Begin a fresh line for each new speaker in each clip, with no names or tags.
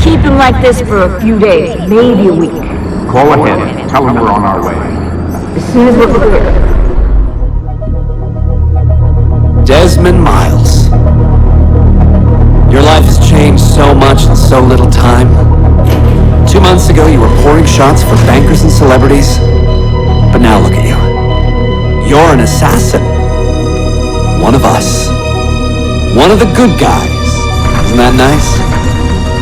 keep him like this for a few days, maybe a week.
Call ahead. Tell him we're on our way.
As soon as we're clear.
Desmond Miles. Your life has changed so much in so little time. 2 months ago, you were pouring shots for bankers and celebrities. But now look at you. You're an assassin. One of us. One of the good guys. Isn't that nice?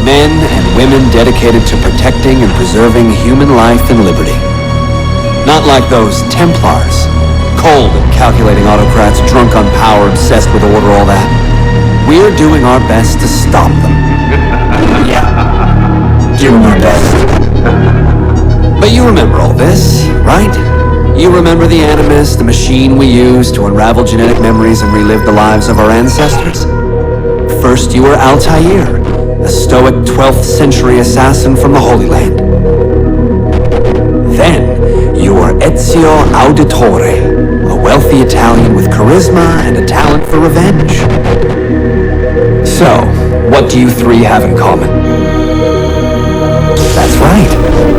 Men and women dedicated to protecting and preserving human life and liberty. Not like those Templars. Cold and calculating autocrats, drunk on power, obsessed with order, all that. We're doing our best to stop them. Yeah. Doing our best. But you remember all this, right? You remember the Animus, the machine we used to unravel genetic memories and relive the lives of our ancestors? First you were Altair, a stoic 12th century assassin from the Holy Land. Then you were Ezio Auditore, a wealthy Italian with charisma and a talent for revenge. So, what do you three have in common? That's right,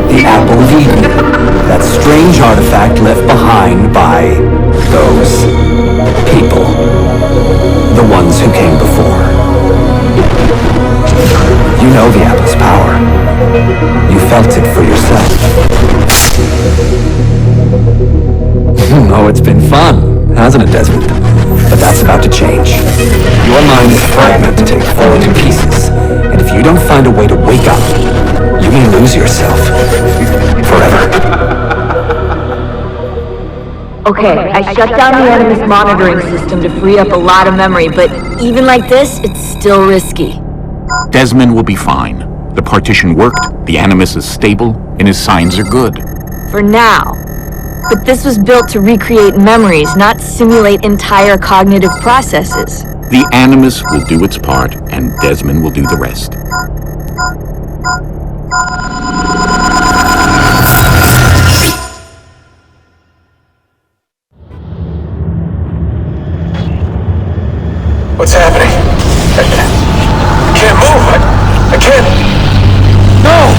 the Apple of Eden. That strange artifact left behind by those people. The ones who came before. You know the apple's power. You felt it for yourself. Oh, it's been fun, hasn't it, Desmond? But that's about to change. Your mind is fragmented and falling to pieces. And if you don't find a way to wake up, you may lose yourself. Forever.
Okay, I shut down the Animus monitoring system to free up a lot of memory, but even like this, it's still risky.
Desmond will be fine. The partition worked, the Animus is stable, and his signs are good.
For now. But this was built to recreate memories, not simulate entire cognitive processes.
The Animus will do its part, and Desmond will do the rest.
What's happening? I can't move. I can't. No!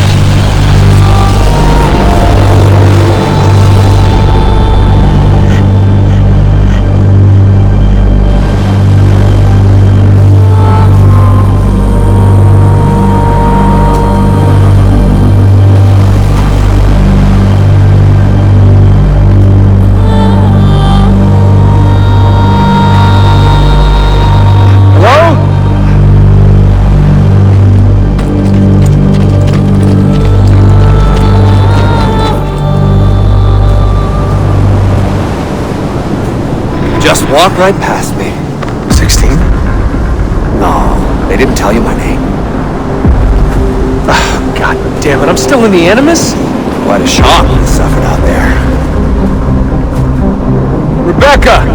Just walk right past me.
16?
No, they didn't tell you my name.
Oh, God damn it, I'm still in the Animus?
Quite a shock you suffered out there.
Rebecca!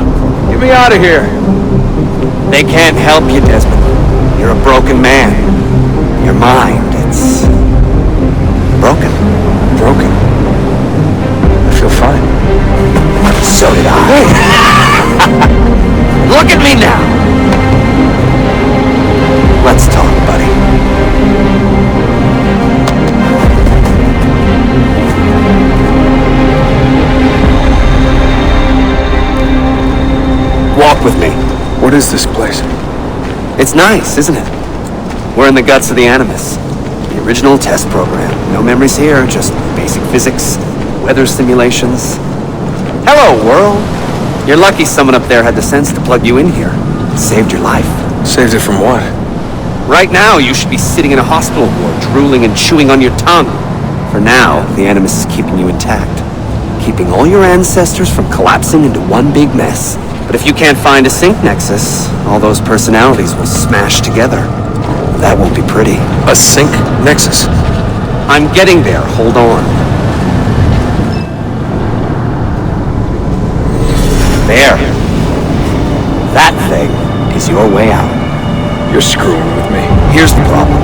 Get me out of here!
They can't help you, Desmond. You're a broken man. Your mind, it's broken.
Broken? I feel fine.
So did I. Look at me now! Let's talk, buddy. Walk with me.
What is this place?
It's nice, isn't it? We're in the guts of the Animus. The original test program. No memories here, just basic physics, weather simulations. Hello, world. You're lucky someone up there had the sense to plug you in here. It saved your life.
Saved it from what?
Right now, you should be sitting in a hospital ward, drooling and chewing on your tongue. For now, the Animus is keeping you intact. Keeping all your ancestors from collapsing into one big mess. But if you can't find a sync nexus, all those personalities will smash together. That won't be pretty.
A sync nexus?
I'm getting there. Hold on. There. That thing is your way out.
You're screwing with me.
Here's the problem.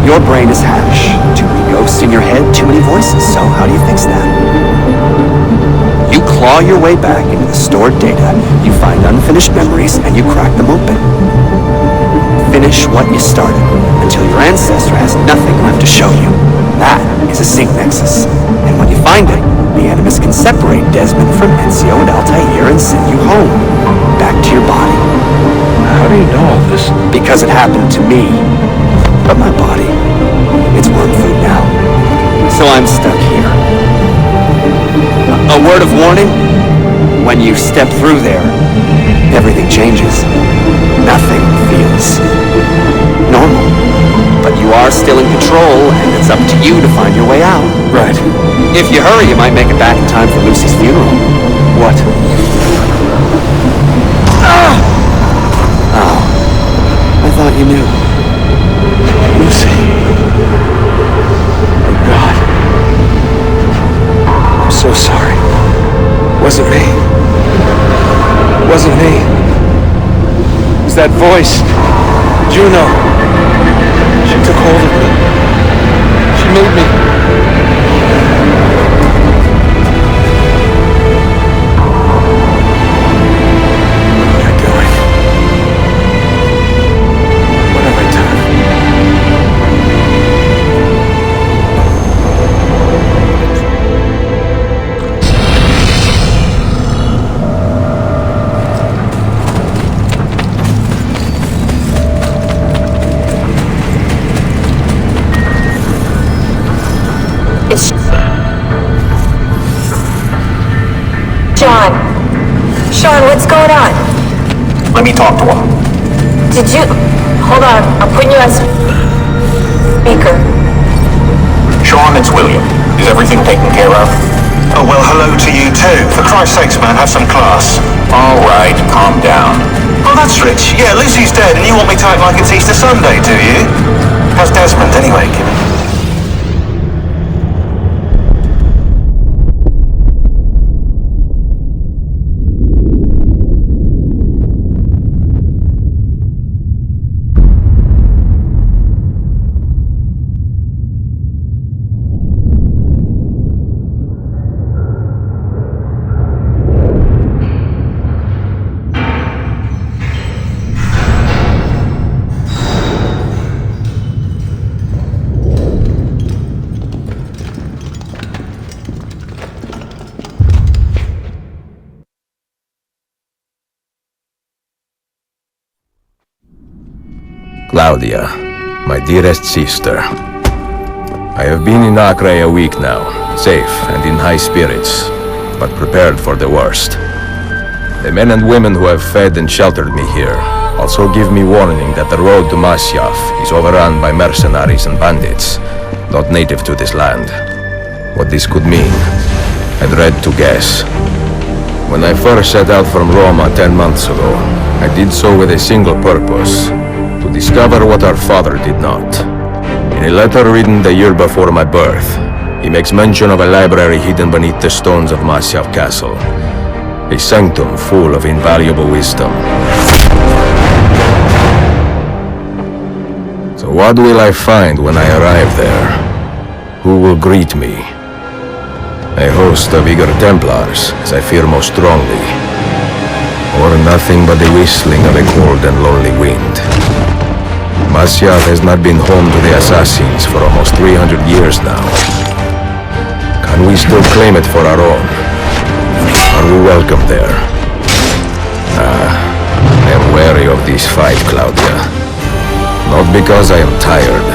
Your brain is hash. Too many ghosts in your head, too many voices. So how do you fix that? You claw your way back into the stored data, you find unfinished memories, and you crack them open. Finish what you started, until your ancestor has nothing left to show you. That is a sync nexus. And when you find it, the Animus can separate Desmond from Ezio and Altair and send you home. Back to your body.
How do you know all this?
Because it happened to me. But my body, it's worm food now. So I'm stuck here. A word of warning? When you step through there, everything changes. Nothing feels normal. But you are still in control, and it's up to you to find your way out.
Right.
If you hurry, you might make it back in time for Lucy's funeral.
What?
Oh, I thought you knew.
Lucy. Oh, God. I'm so sorry. Wasn't me. Wasn't me. It was that voice. Juno. She took hold of me. She made me. What am I doing? What have I done?
It's Sean. Sean, what's going on?
Let me talk to her.
Did you... Hold on, I'm putting you on speaker.
Sean, it's William. Is everything taken care of?
Oh, well, hello to you too. For Christ's sakes, man, have some class.
All right, calm down.
Oh, that's rich. Yeah, Lucy's dead, and you want me to act like it's Easter Sunday, do you? How's Desmond, anyway, Kim?
Claudia, my dearest sister. I have been in Acre a week now, safe and in high spirits, but prepared for the worst. The men and women who have fed and sheltered me here also give me warning that the road to Masyaf is overrun by mercenaries and bandits, not native to this land. What this could mean, I dread to guess. When I first set out from Roma 10 months ago, I did so with a single purpose: to discover what our father did not. In a letter written the year before my birth, he makes mention of a library hidden beneath the stones of Masyaf Castle, a sanctum full of invaluable wisdom. So what will I find when I arrive there? Who will greet me? A host of eager Templars, as I fear most strongly, or nothing but the whistling of a cold and lonely wind. Masyaf has not been home to the assassins for almost 300 years now. Can we still claim it for our own? Are we welcome there? I am wary of this fight, Claudia. Not because I am tired,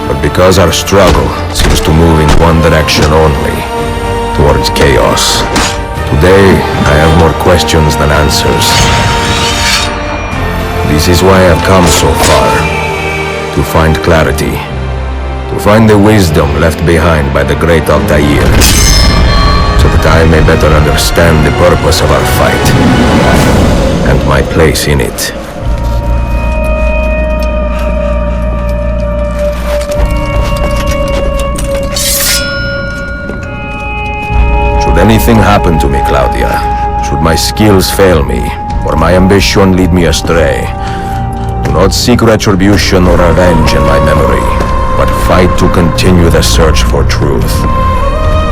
but because our struggle seems to move in one direction only, towards chaos. Today, I have more questions than answers. This is why I've come so far. To find clarity. To find the wisdom left behind by the great Altair. So that I may better understand the purpose of our fight. And my place in it. Should anything happen to me, Claudia, should my skills fail me, or my ambition lead me astray, do not seek retribution or revenge in my memory, but fight to continue the search for truth,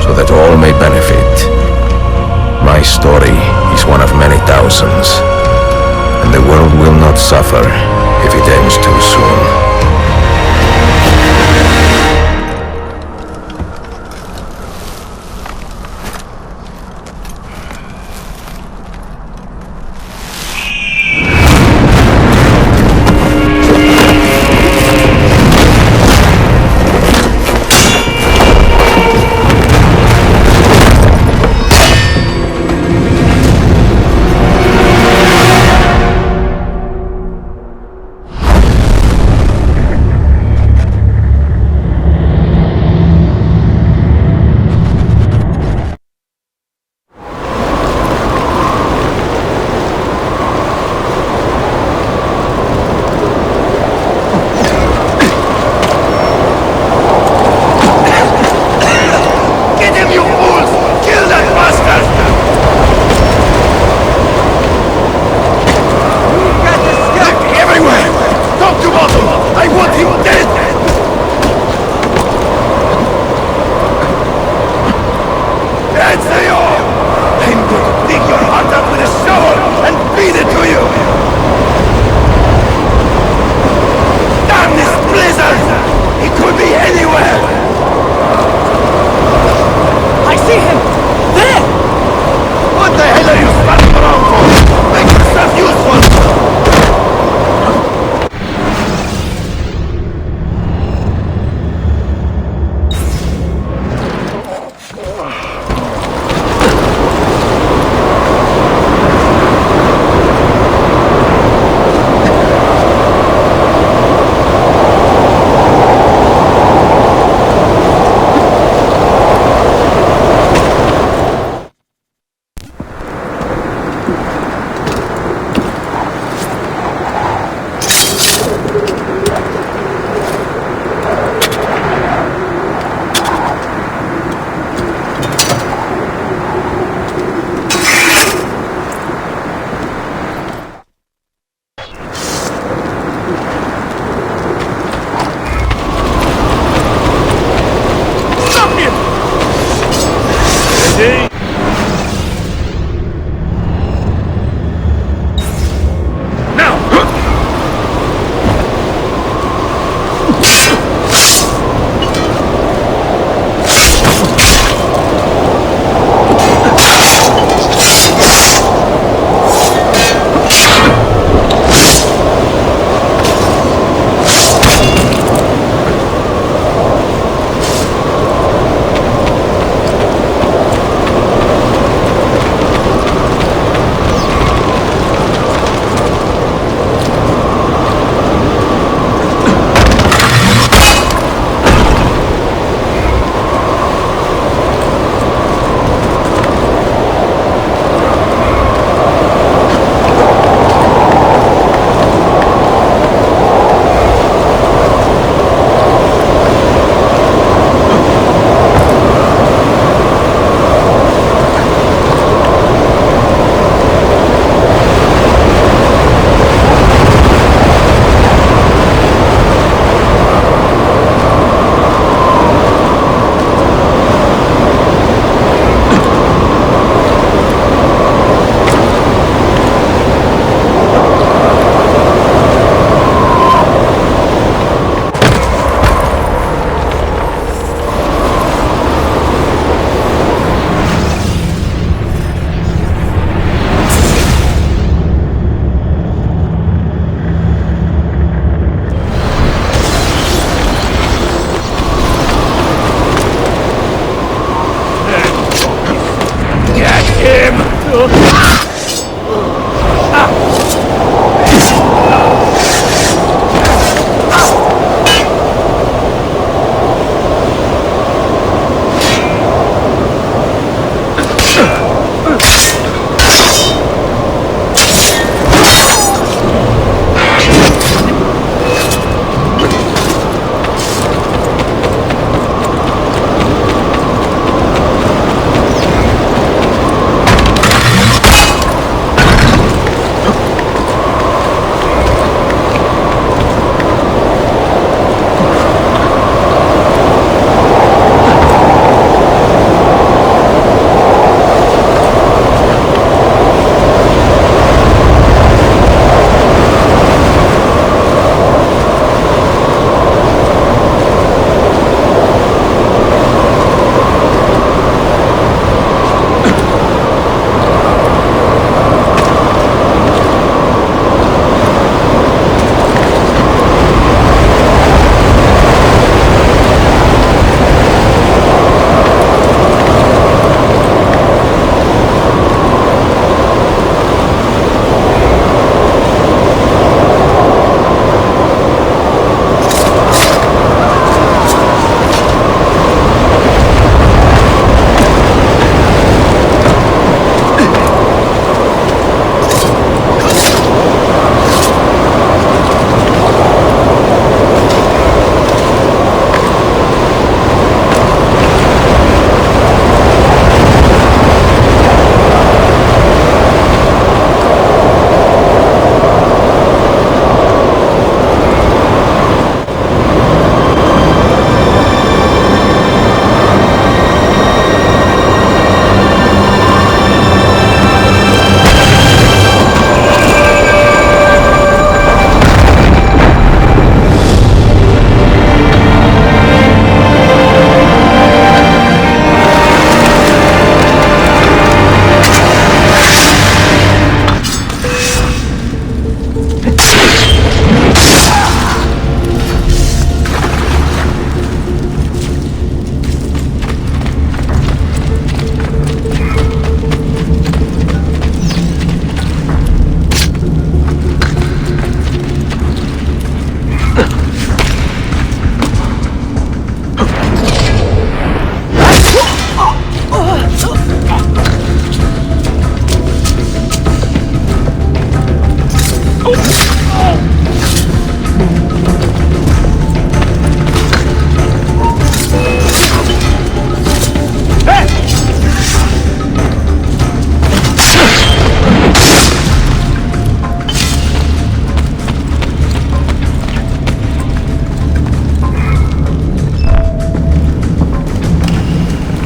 so that all may benefit. My story is one of many thousands, and the world will not suffer if it ends too soon.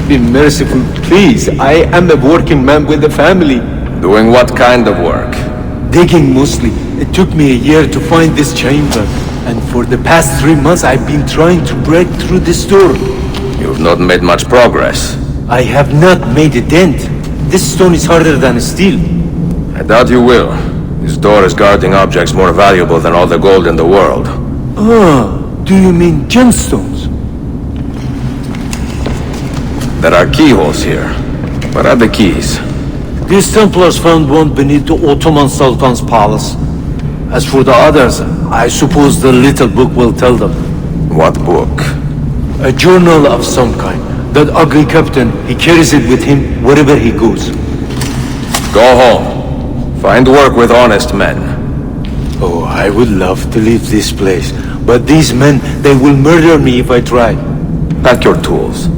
Be merciful, please. I am a working man with a family.
Doing what kind of work?
Digging mostly. It took me a year to find this chamber. And for the past 3 months I've been trying to break through this door.
You've not made much progress.
I have not made a dent. This stone is harder than steel.
I doubt you will. This door is guarding objects more valuable than all the gold in the world.
Ah, do you mean gemstones?
There are keyholes here. Where are the keys?
These Templars found one beneath the Ottoman Sultan's palace. As for the others, I suppose the little book will tell them.
What book?
A journal of some kind. That ugly captain, he carries it with him wherever he goes.
Go home. Find work with honest men.
Oh, I would love to leave this place. But these men, they will murder me if I try.
Pack your tools.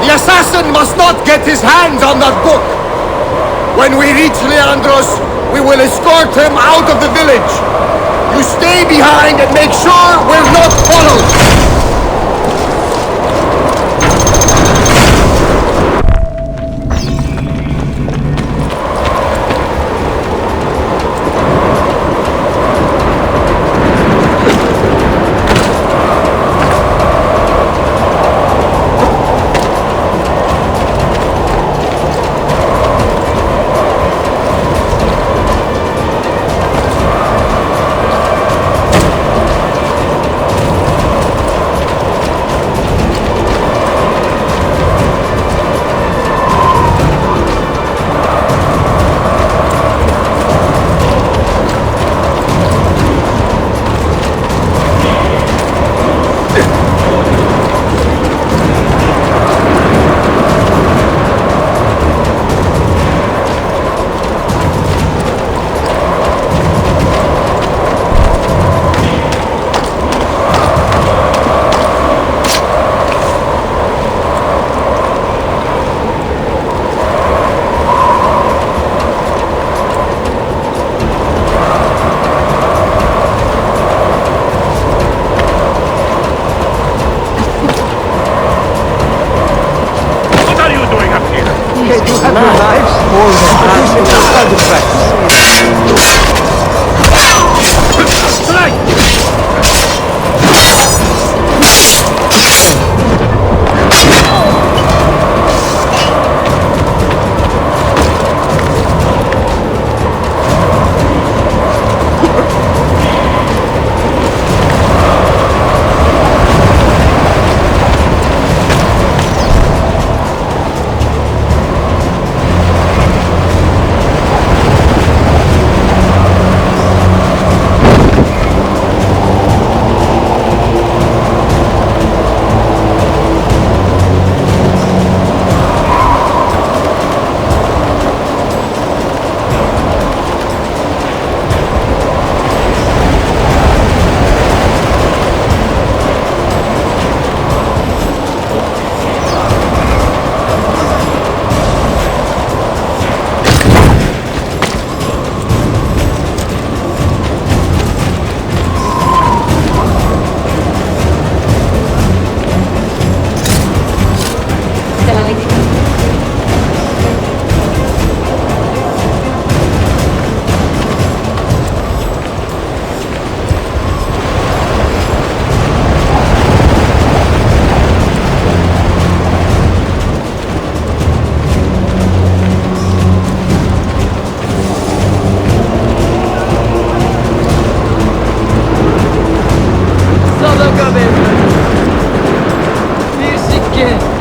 The assassin must not get his hands on that book! When we reach Leandros, we will escort him out of the village! You stay behind and make sure we're not followed!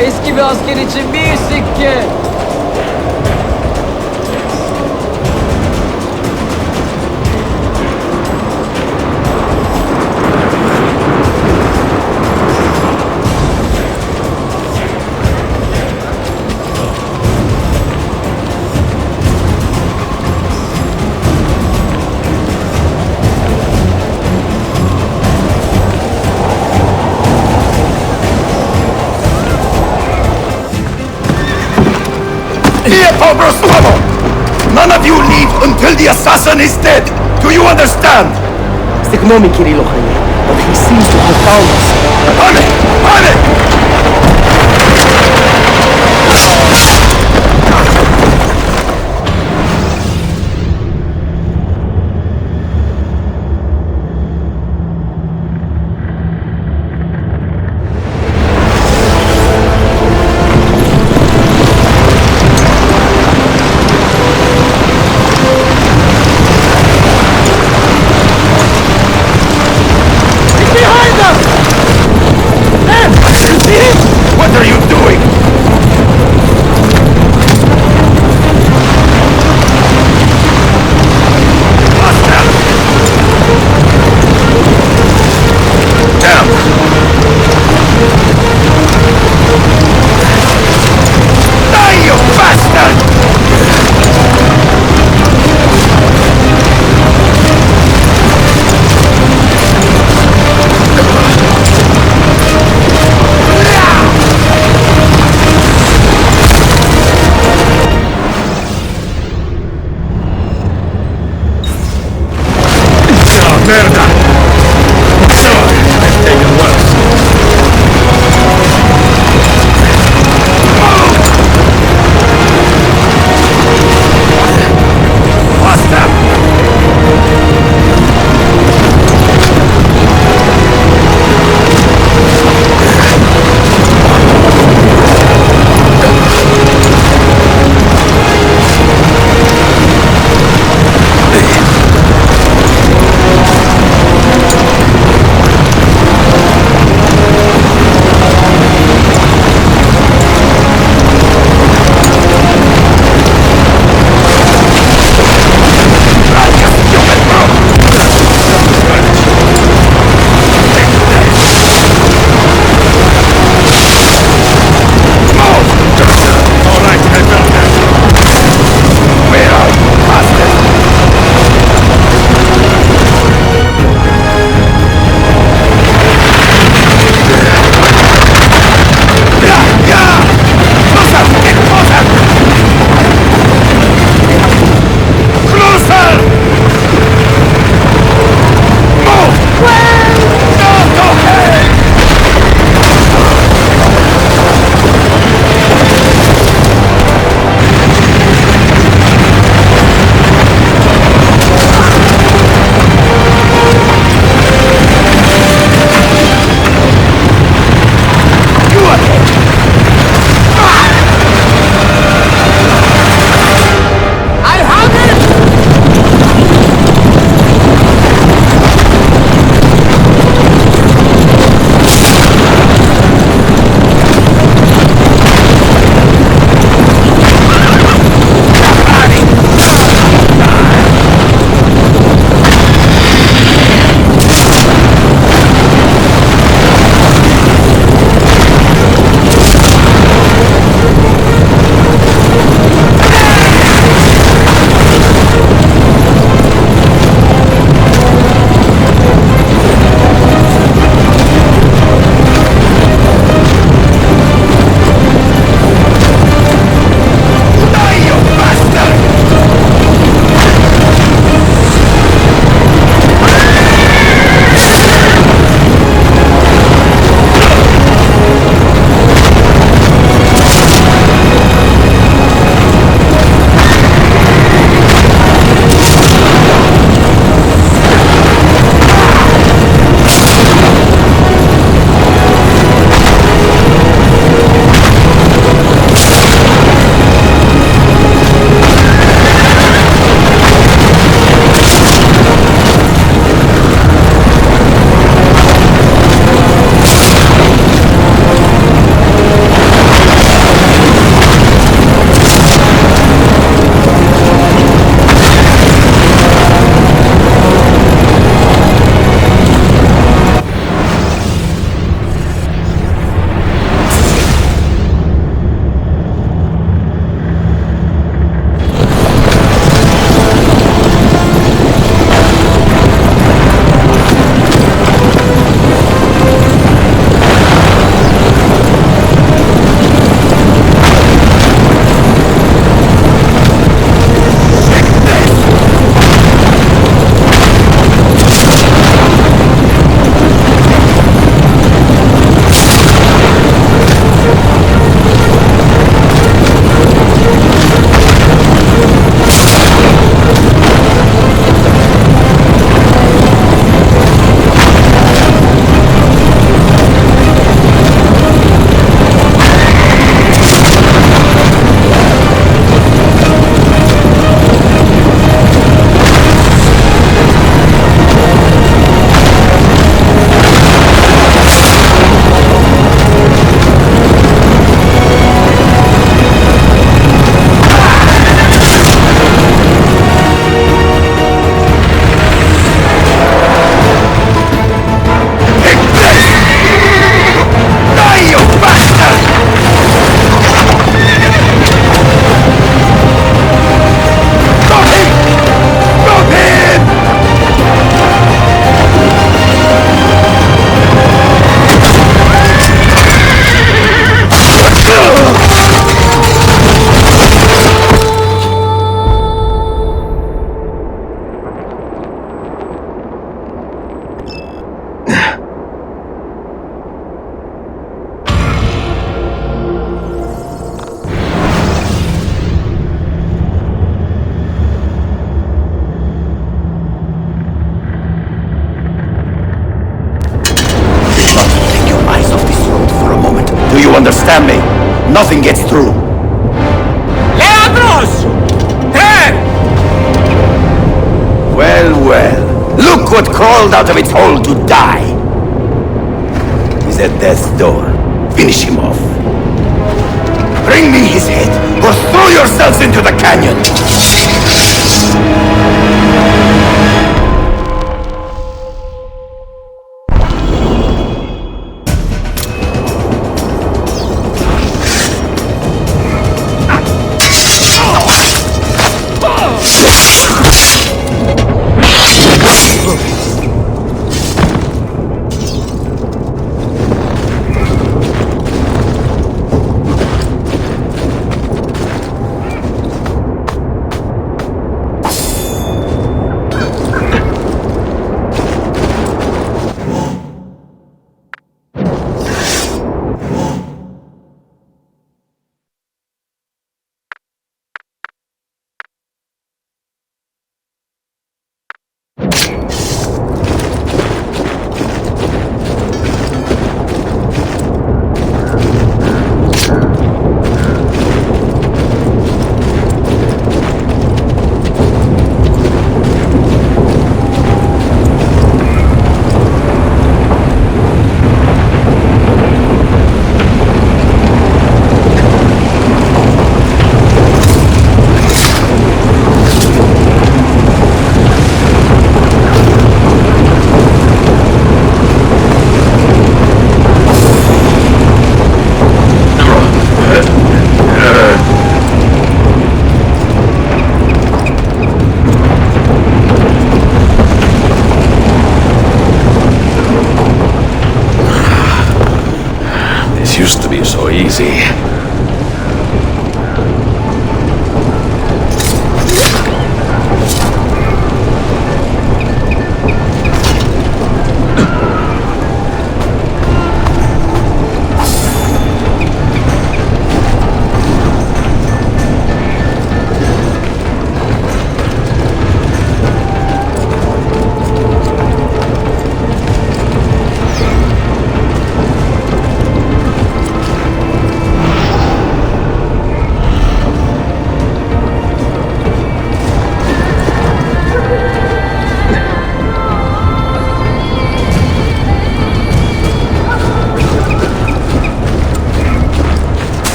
Eski bir asker için bir sikke.
None of you leave until the assassin is dead. Do you understand?
استكمام كيريلو خير, but he seems to have found us.
Panic! Panic! What are you doing? Bastard! Damn! Die, you bastard! Merda! Sorry, I've taken worse. you understand me? Nothing gets through. Leandros! There! Well, well. Look what crawled out of its hole to die. He's at death's door. Finish him off. Bring me his head, or throw yourselves into the canyon!
Used to be so easy.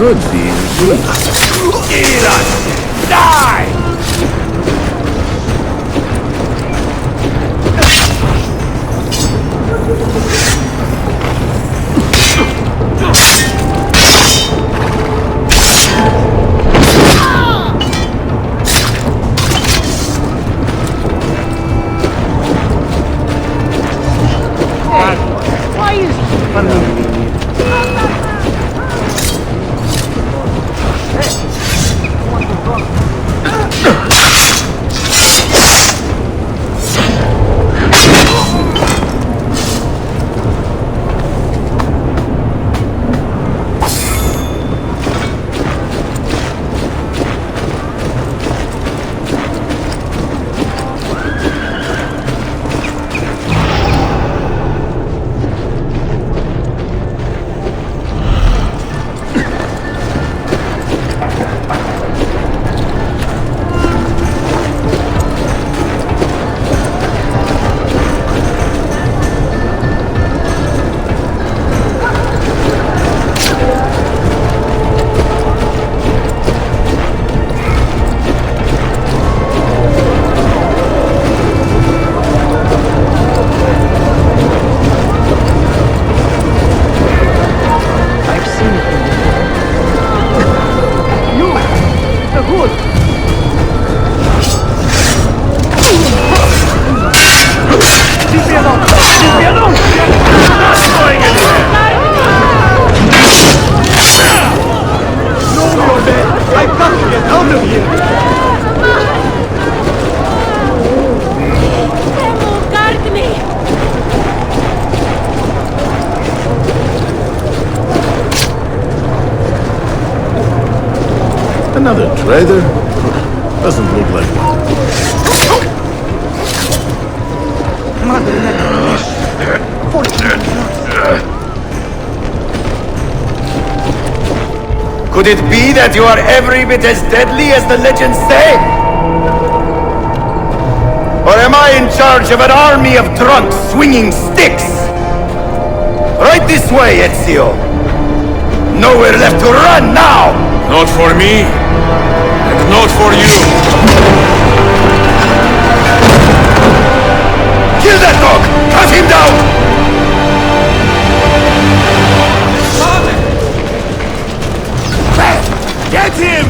could be. Die!
Another traitor? Doesn't look like one.
Could it be that you are every bit as deadly as the legends say? Or am I in charge of an army of drunks swinging sticks? Right this way, Ezio. Nowhere left to run now!
Not for me, and not for you.
Kill that dog! Cut him down!
Get him!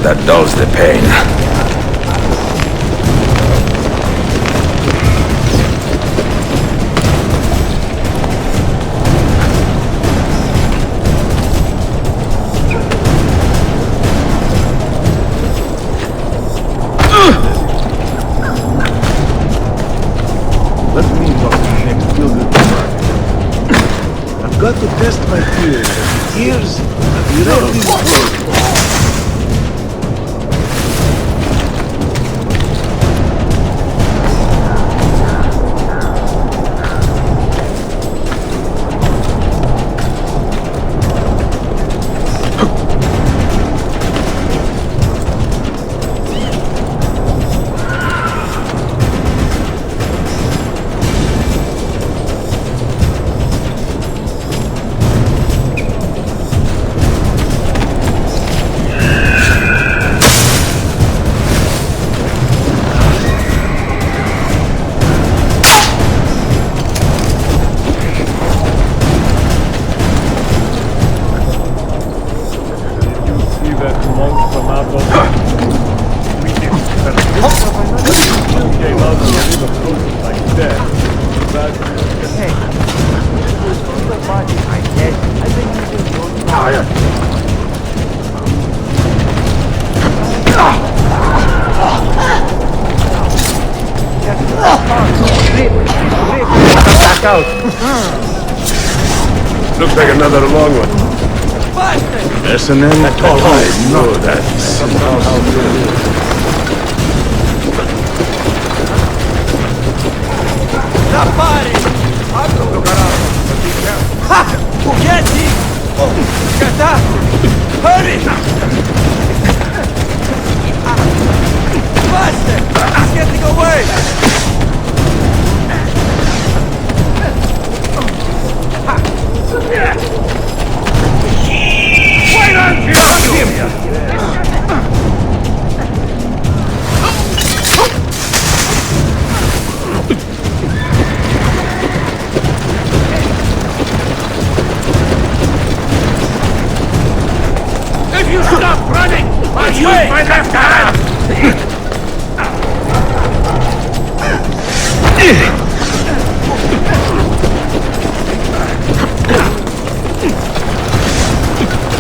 That dulls the pain.
Let me walk the next feel good part. I've got to test my fears. Ears are directly exposed. Looks like another long one. Mercenary always know that.
Ha! Buchetti! Oh, scattato! Hurry! Faster! He's getting away! Wait on If you stop running, I'll use my left hand!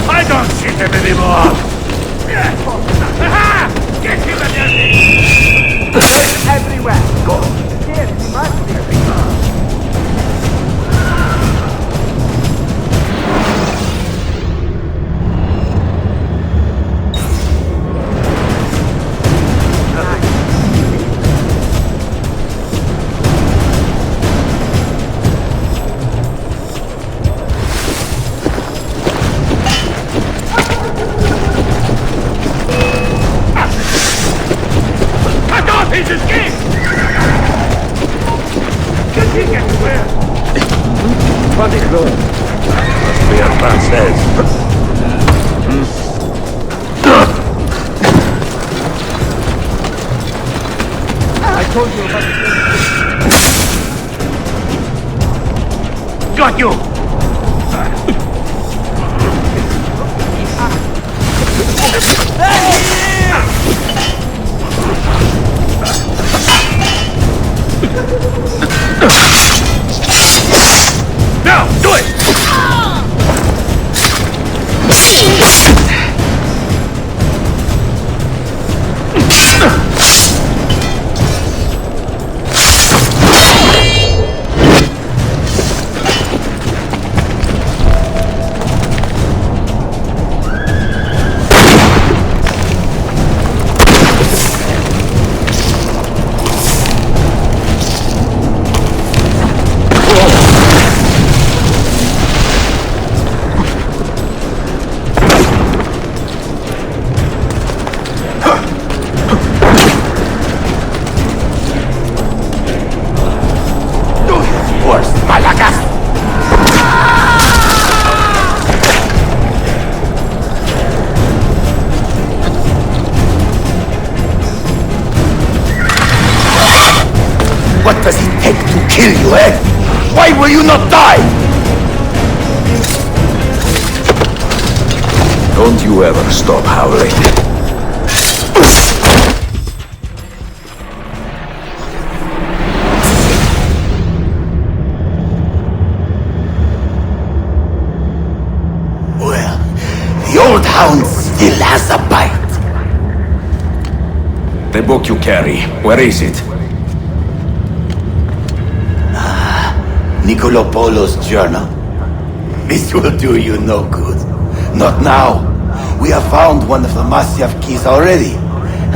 I don't see him anymore! Get him again! Everywhere! Go! Here, he must be! He's escaped! Did he get where? Funny good. Must be a Francais. I told you about the... Got you! Now, do it!
What does it take to kill you, eh? Why will you not die?
Don't you ever stop howling.
Well, the old hound still has a bite.
The book you carry, where is it?
Niccolo Polo's journal. This will do you no good. Not now. We have found one of the Masyaf keys already,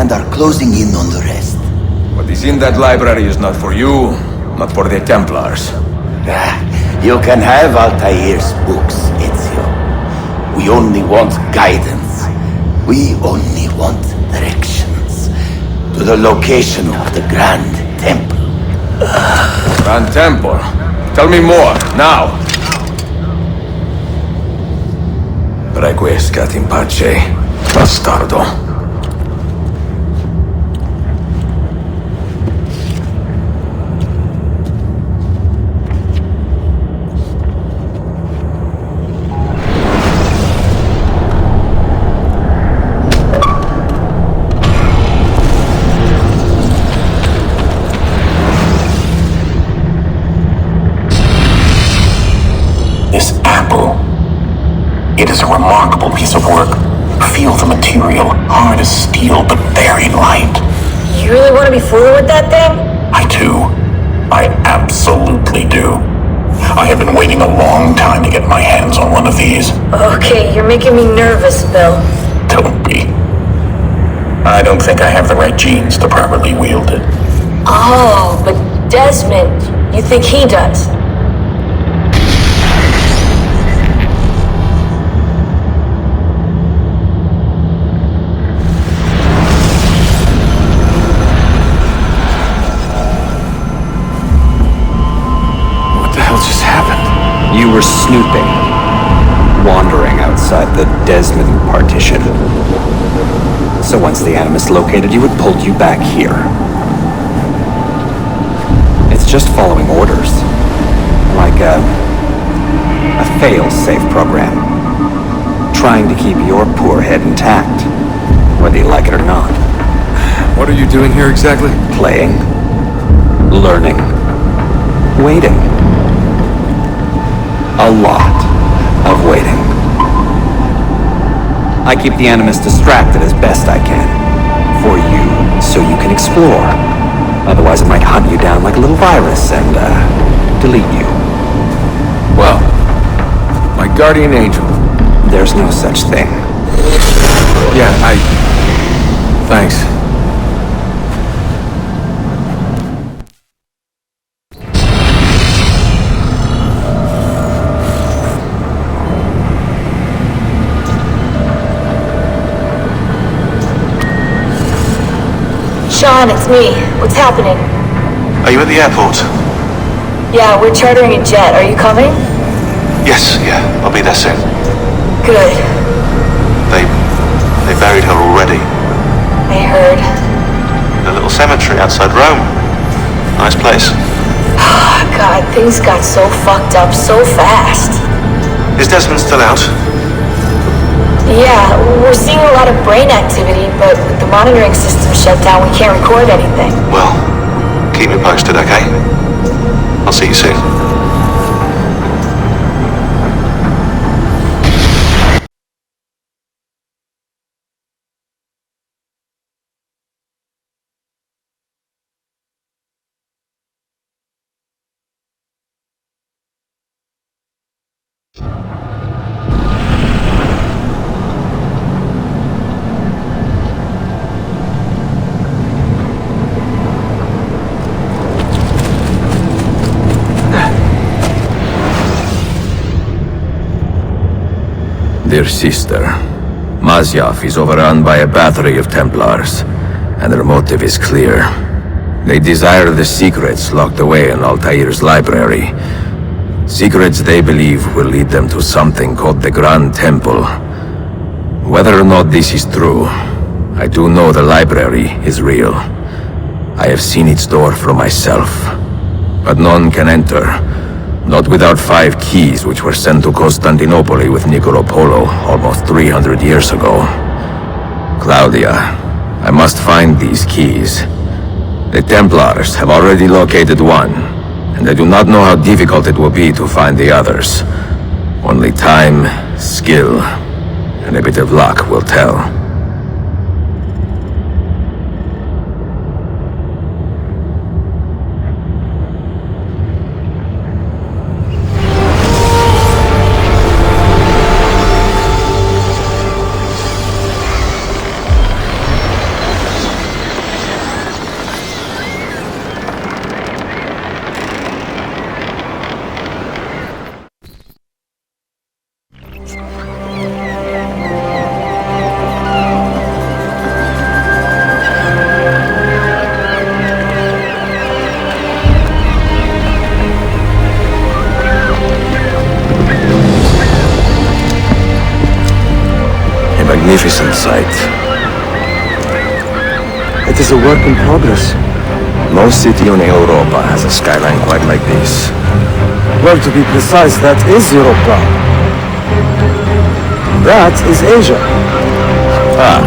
and are closing in on the rest.
What is in that library is not for you, not for the Templars.
You can have Altair's books, Ezio. We only want guidance. We only want directions. To the location of the Grand Temple.
Grand Temple? Tell me more, now! Requiescat in pace, bastardo.
This apple. It is a remarkable piece of work. Feel the material, hard as steel, but very light.
You really want to be fooling with that thing?
I do. I absolutely do. I have been waiting a long time to get my hands on one of these.
Okay, you're making me nervous, Bill.
Don't be. I don't think I have the right genes to properly wield it.
Oh, but Desmond, you think he does?
What the hell just happened?
You were snooping, wandering outside the Desmond partition. So once the Animus located you, it pulled you back here. It's just following orders. Like a fail-safe program. Trying to keep your poor head intact, whether you like it or not.
What are you doing here exactly?
Playing, learning, waiting. A lot of waiting. I keep the Animus distracted as best I can. For you, so you can explore. Otherwise it might hunt you down like a little virus and, delete you.
Well, my guardian angel.
There's no such thing.
Yeah, Thanks.
Sean, it's me. What's happening?
Are you at the airport?
Yeah, we're chartering a jet. Are you coming?
Yes, yeah, I'll be there soon.
Good.
They buried her already.
I heard.
In a little cemetery outside Rome. Nice place.
God, things got so fucked up so fast.
Is Desmond still out?
Yeah, we're seeing a lot of brain activity, but with the monitoring system shut down, we can't record anything.
Well, keep me posted, okay? I'll see you soon.
Dear sister, Masyaf is overrun by a battery of Templars, and their motive is clear. They desire the secrets locked away in Altair's library. Secrets they believe will lead them to something called the Grand Temple. Whether or not this is true, I do know the library is real. I have seen its door for myself, but none can enter. Not without 5 keys which were sent to Constantinople with Niccolo Polo almost 300 years ago. Claudia, I must find these keys. The Templars have already located one, and I do not know how difficult it will be to find the others. Only time, skill, and a bit of luck will tell. Magnificent sight.
It is a work in progress.
No city in Europa has a skyline quite like this.
Well, to be precise, that is Europa. That is Asia.
Ah,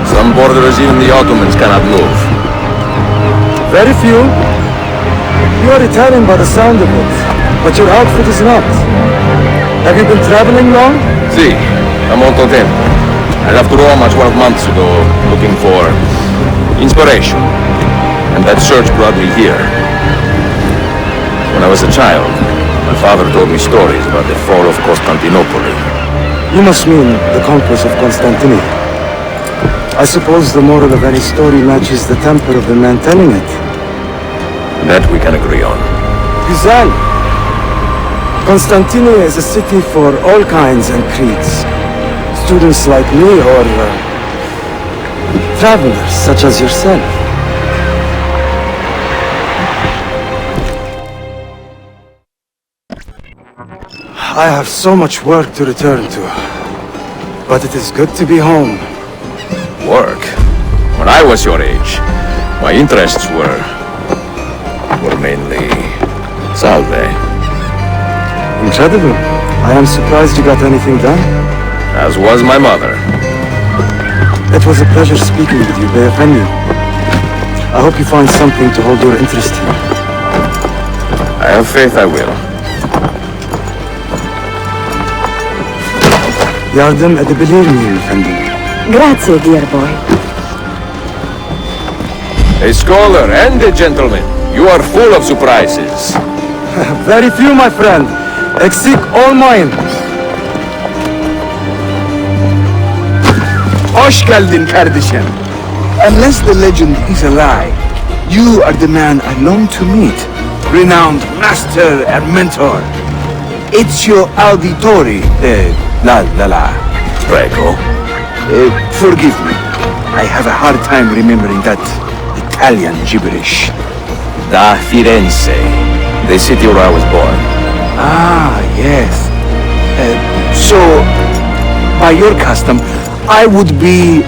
some borders even the Ottomans cannot move.
Very few. You are Italian by the sound of it, but your outfit is not. Have you been traveling long?
Sì, a molto tempo. I left Roma 12 months ago, looking for inspiration. And that search brought me here. When I was a child, My father told me stories about the fall of Constantinople.
You must mean the conquest of Constantinople. I suppose the moral of any story matches the temper of the man telling it.
That we can agree on.
Güzel. Constantinople is a city for all kinds and creeds. Students like me or travelers such as yourself. I have so much work to return to, but it is good to be home.
Work? When I was your age, my interests were mainly salve.
Incredible. I am surprised you got anything done.
As was my mother.
It was a pleasure speaking with you, Beyefendi. I hope you find something to hold your interest here.
I have faith I will.
Yardım edebilir miyim efendim?
Grazie, dear boy.
A scholar and a gentleman. You are full of surprises.
Very few, my friend. Eksik olmayın.
Hoş geldin kardeşim. Unless the legend is a lie, you are the man I long to meet. Renowned master and mentor. Ezio Auditori, la.
Prego.
Forgive me. I have a hard time remembering that Italian gibberish.
Da Firenze, the city where I was born.
Ah, yes. So, by your custom, I would be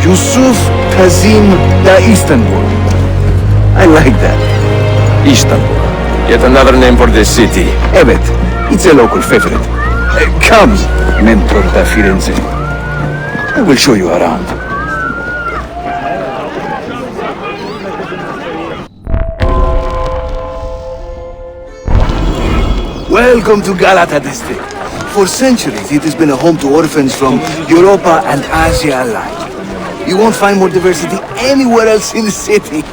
Yusuf Kazim da Istanbul. I like that.
Istanbul. Yet another name for the city.
Evet, it's a local favorite. Come, Mentor da Firenze. I will show you around. Welcome to Galata district. For centuries, it has been a home to orphans from Europa and Asia alike. You won't find more diversity anywhere else in the city.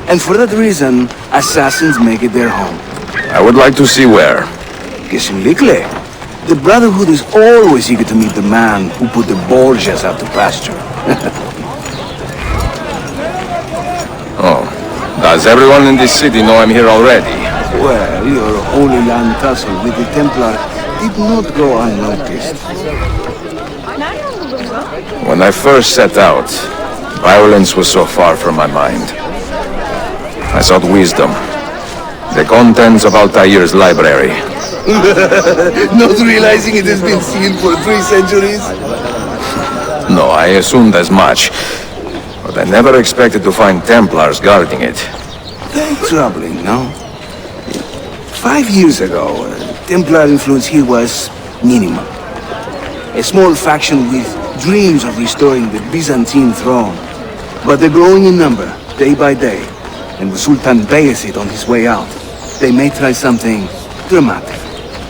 And for that reason, assassins make it their home.
I would like to see where.
Kesinlikle. The Brotherhood is always eager to meet the man who put the Borgias out to pasture.
Oh. Does everyone in this city know I'm here already?
Well, your Holy Land tussle with the Templar did not go unnoticed.
When I first set out, violence was so far from my mind. I sought wisdom. The contents of Altair's library.
Not realizing it has been sealed for 3 centuries?
No, I assumed as much. But I never expected to find Templars guarding it.
Very troubling, no? 5 years ago, Templar influence here was minimal. A small faction with dreams of restoring the Byzantine throne. But they're growing in number, day by day. And with Sultan Bayezid on his way out, they may try something dramatic.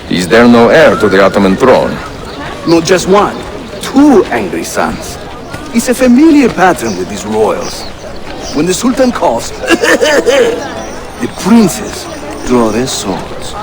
Is there no heir to the Ottoman throne?
Not just one, 2 angry sons. It's a familiar pattern with these royals. When the Sultan calls, the princes draw their swords.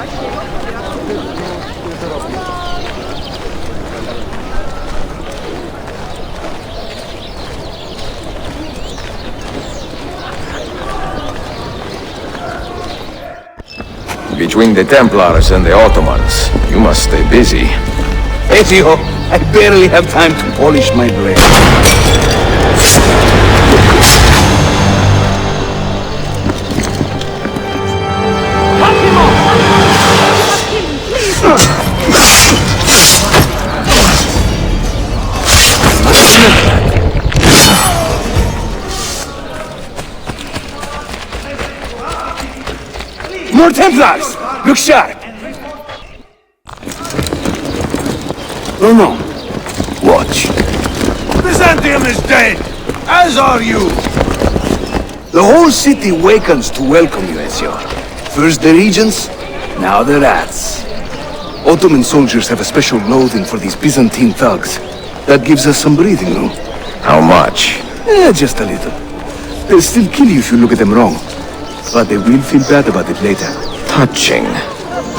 Between the Templars and the Ottomans, you must stay busy.
Ezio, I barely have time to polish my blade. More Templars! Look sharp! No. Watch.
Byzantium is dead, as are you.
The whole city wakens to welcome you, Ezio. First the regents, now the rats. Ottoman soldiers have a special loathing for these Byzantine thugs. That gives us some breathing room.
How much?
Just a little. They'll still kill you if you look at them wrong. But they will feel bad about it later.
Touching.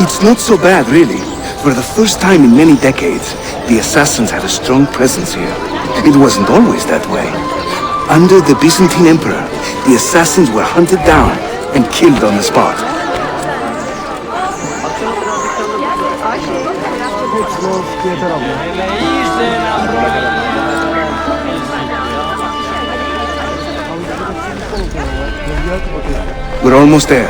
It's not so bad, really. For the first time in many decades, the assassins had a strong presence here. It wasn't always that way. Under the Byzantine Emperor, the assassins were hunted down and killed on the spot. We're almost there.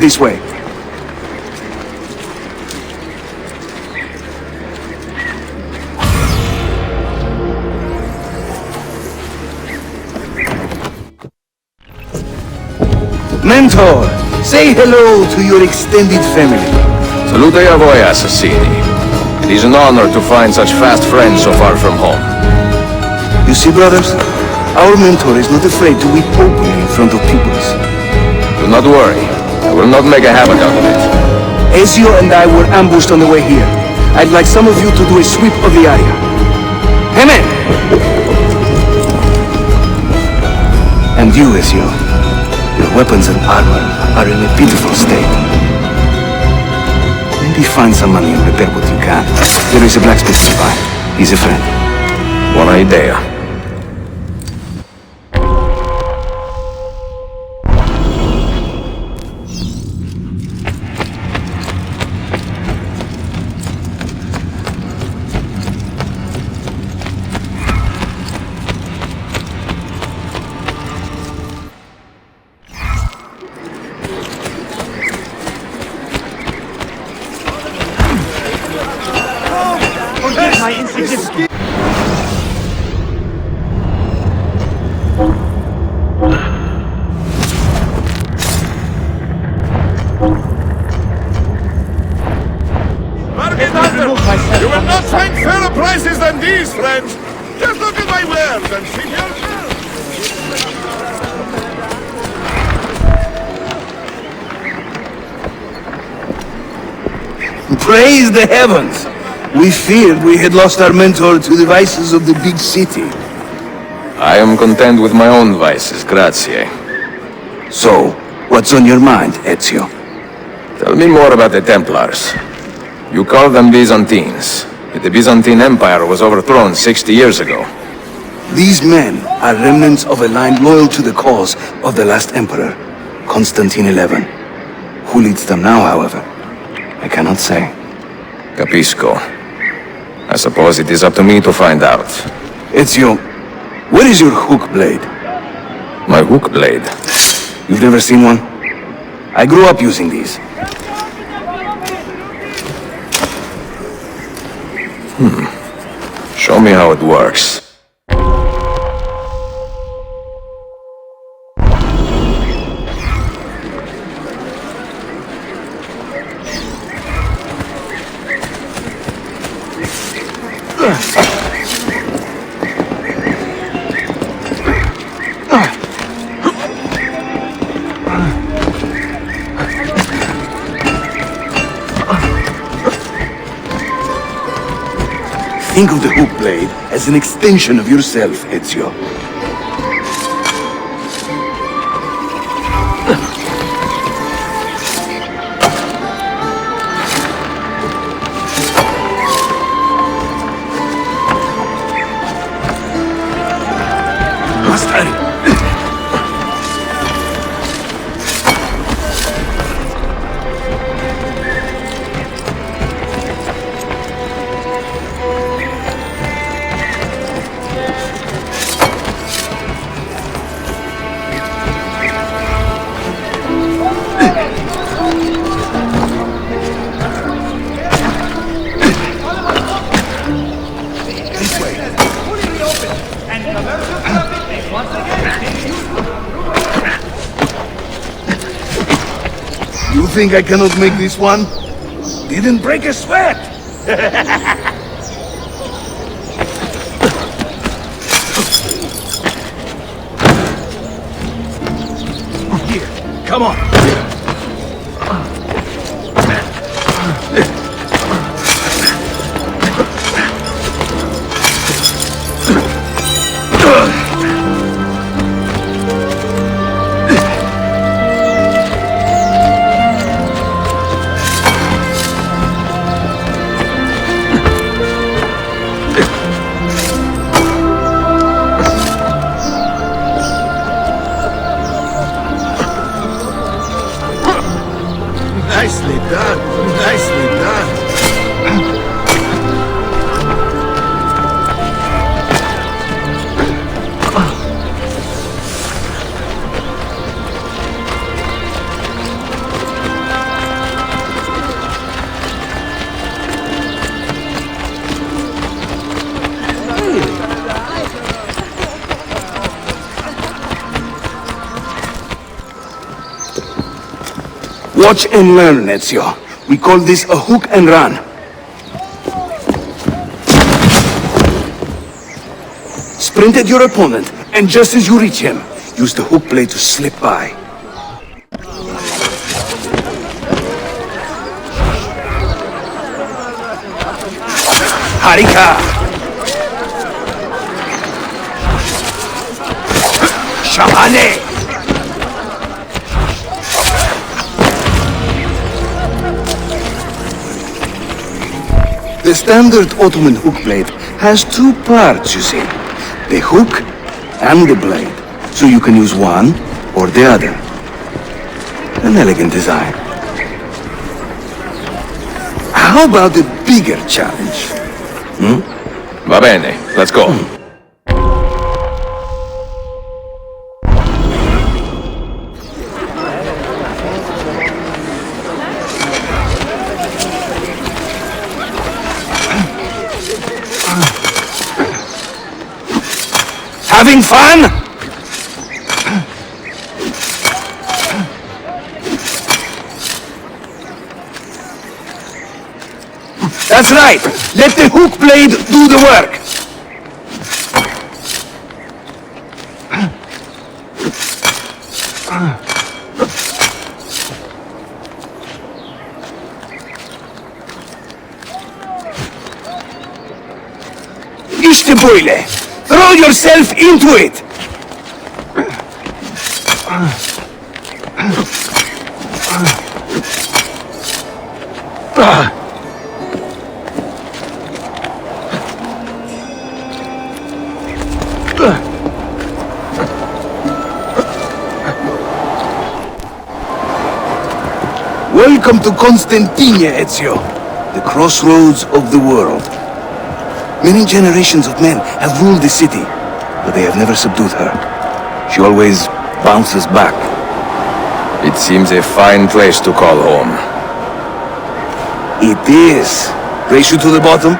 This way. Mentor, say hello to your extended family.
Salute a voi, assassini. It is an honor to find such fast friends so far from home.
You see, brothers, our mentor is not afraid to weep openly in front of pupils.
Do not worry. I will not make a havoc out of it.
Ezio and I were ambushed on the way here. I'd like some of you to do a sweep of the area. Hey, man! And you, Ezio. Your weapons and armor are in a pitiful state. Maybe find some money and repair what you can. There is a blacksmith nearby. He's a friend.
Buona idea.
You will not find fairer prices than these, friends. Just look at my wares and see yourself.
Praise the heavens! We feared we had lost our mentor to the vices of the big city.
I am content with my own vices, grazie.
So, what's on your mind, Ezio?
Tell me more about the Templars. You call them Byzantines. Yet the Byzantine Empire was overthrown 60 years ago.
These men are remnants of a line loyal to the cause of the last emperor, Constantine XI. Who leads them now, however? I cannot say.
Capisco. I suppose it is up to me to find out.
Ezio, where is your hook blade?
My hook blade?
You've never seen one? I grew up using these.
Show me how it works.
Think of the hook blade as an extension of yourself, Ezio. Must hurry. You think I cannot make this one? Didn't break a sweat!
Come on.
Nicely done. Nicely done.
Watch and learn, Ezio. We call this a hook and run. Sprint at your opponent, and just as you reach him, use the hook blade to slip by. Harika! Shamane! The standard Ottoman hook blade has two parts, you see. The hook and the blade. So you can use one or the other. An elegant design. How about the bigger challenge?
Va bene, let's go.
Having fun? That's right. Let the hook blade do the work. İşte böyle. Throw yourself into it! Welcome to Constantine, Ezio, the crossroads of the world. Many generations of men have ruled the city, but they have never subdued her. She always bounces back.
It seems a fine place to call home.
It is. Race you to the bottom?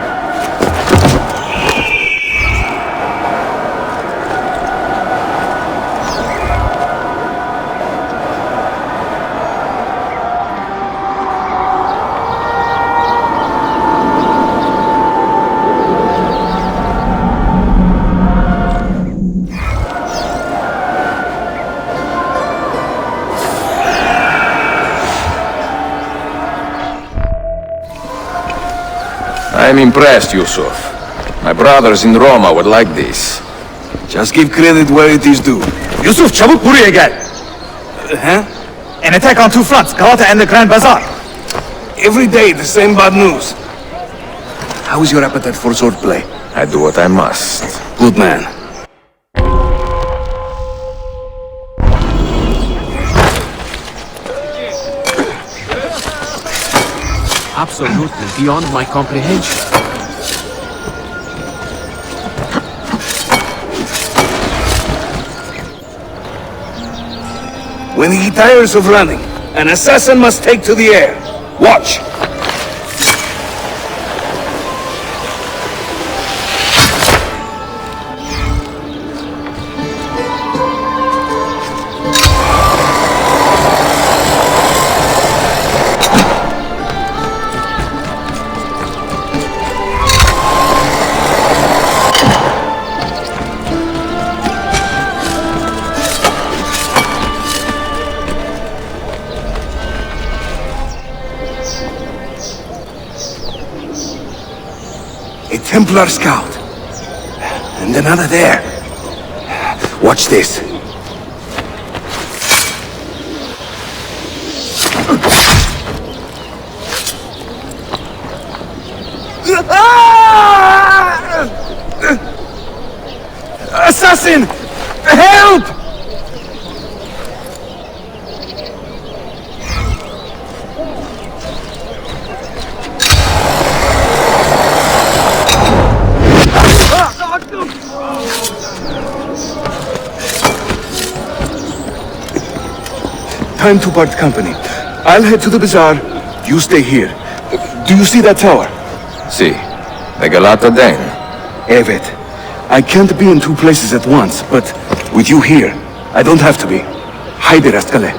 I'm impressed, Yusuf. My brothers in Roma would like this.
Just give credit where it is due.
Yusuf, çabuk buraya gel.
Huh?
An attack on two fronts, Galata and the Grand Bazaar.
Every day the same bad news. How is your appetite for swordplay?
I do what I must.
Good man.
Absolutely beyond my comprehension.
When he tires of running, an assassin must take to the air. Watch! Templar scout. And another there. Watch this. Assassin! Help! Time to part company. I'll head to the bazaar. You stay here. Do you see that tower?
Si. The Galata Den.
Evet. I can't be in two places at once, but with you here, I don't have to be. Haydi rastgele.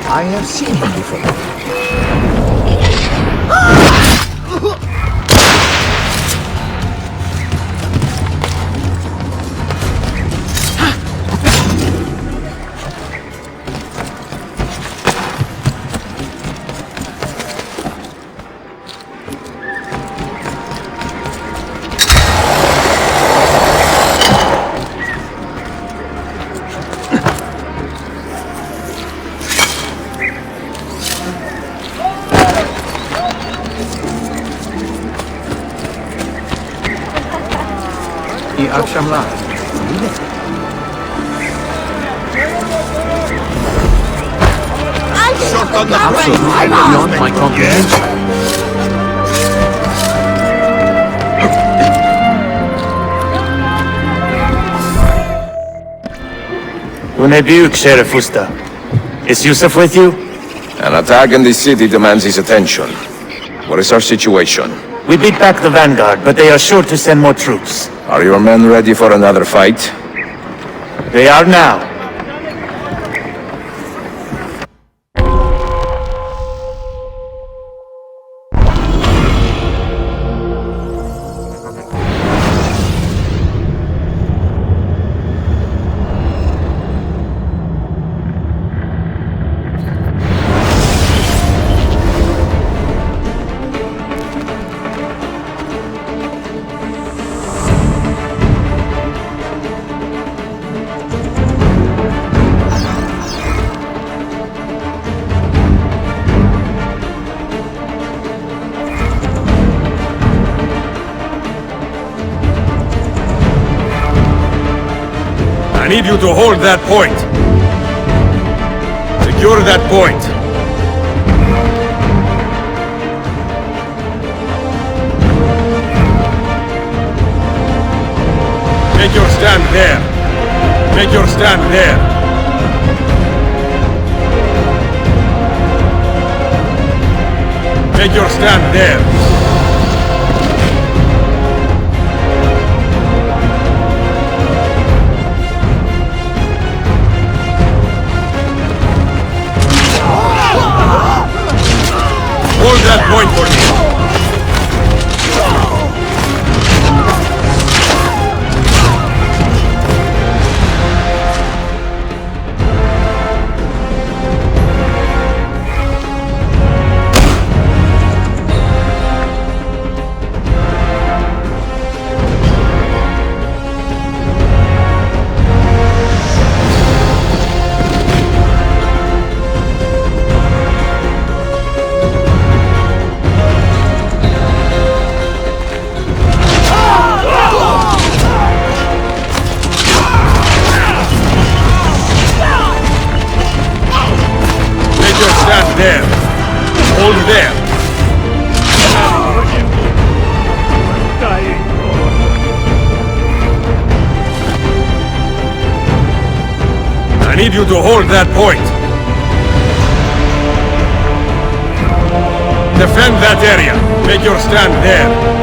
I have seen him before. İyi akşamlar.
Absolutely beyond my comprehension.
Bu ne büyük Şerif Usta. Is Yusuf with you?
An attack in the city demands his attention. What is our situation?
We beat back the vanguard, but they are sure to send more troops.
Are your men ready for another fight?
They are now.
I need you to hold that point. Secure that point. Take your stand there. Take your stand there. Take your stand there. Hold that point for me. There. Hold there. I need you to hold that point. Defend that area. Make your stand there.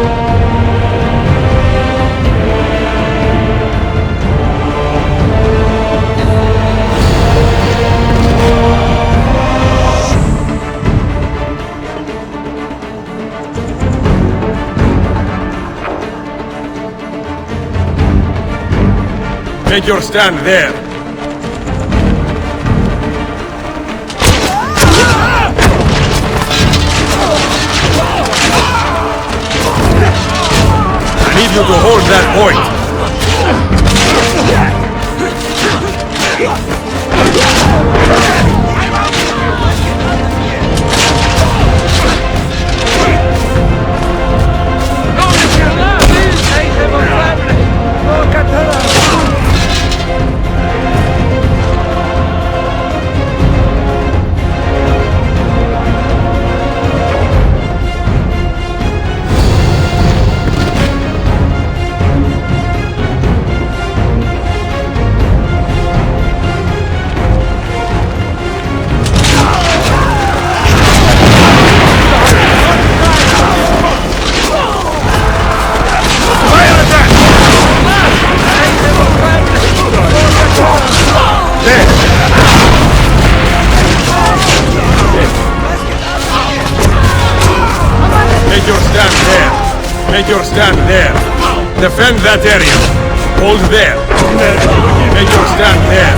Make your stand there. I need you to hold that point. Make your stand there. Defend that area. Hold there. Make your stand there.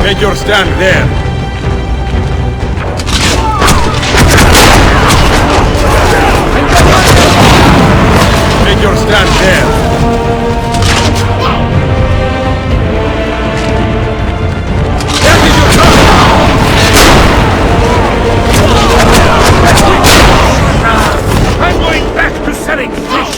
Make your stand there. Make your stand there. That is your turn! I'm going back to selling fish!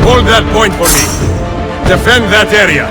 Hold that point for me. Defend that area.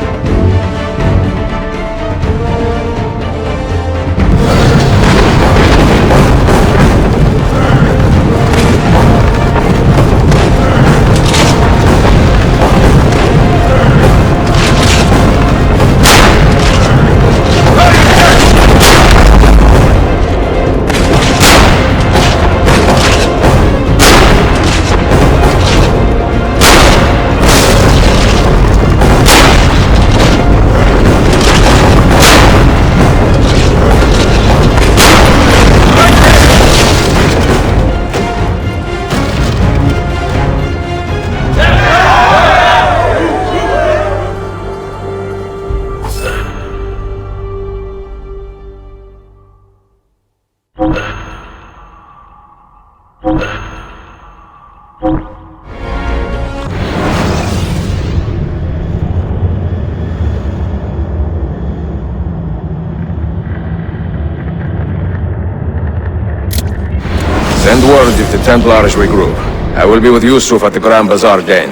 Send word if the Templars regroup. I will be with Yusuf at the Grand Bazaar then.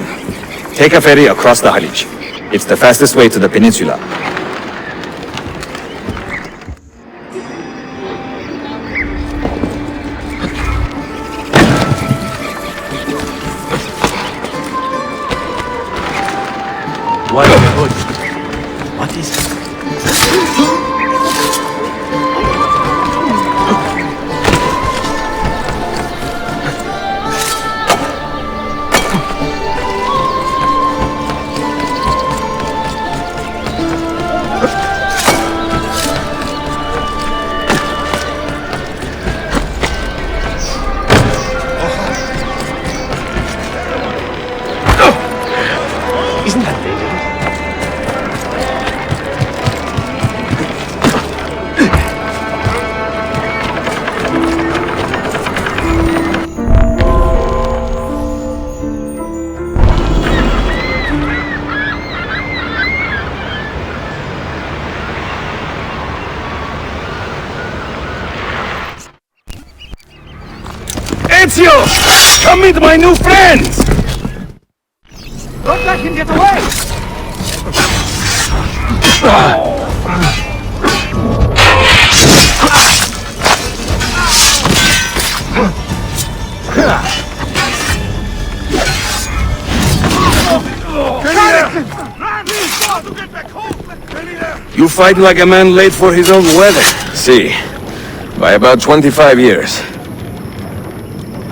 Take a ferry across the Halij. It's the fastest way to the peninsula. What is it? What is it? Isn't that dangerous? Ezio! Come meet my new friends!
Don't let him get away!
You fight like a man late for his own wedding.
See, by about 25 years.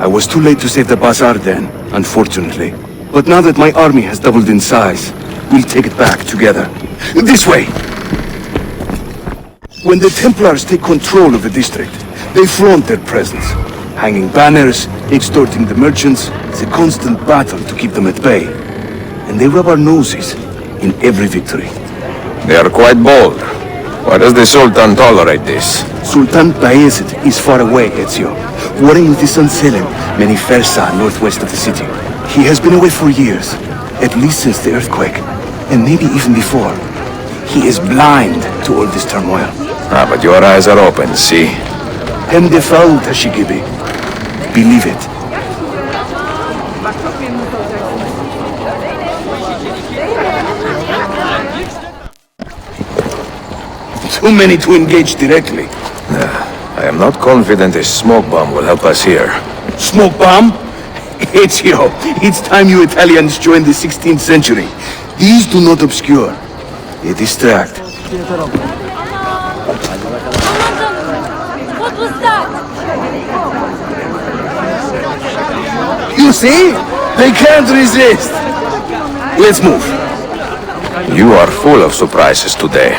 I was too late to save the bazaar then, unfortunately. But now that my army has doubled in size, we'll take it back together. This way! When the Templars take control of a district, they flaunt their presence. Hanging banners, extorting the merchants, it's a constant battle to keep them at bay. And they rub our noses in every victory.
They are quite bold. Why does the Sultan tolerate this?
Sultan Bayezid is far away, Ezio, warring with his son Selim, many Fersa northwest of the city. He has been away for years, at least since the earthquake, and maybe even before. He is blind to all this turmoil.
Ah, but your eyes are open, see?
Hem defau Tashigibi. Believe it. Too many to engage directly.
I am not confident a smoke bomb will help us here.
Smoke bomb? Ezio, it's time you Italians joined the 16th century. These do not obscure. They distract.
What was that?
You see? They can't resist. Let's move.
You are full of surprises today.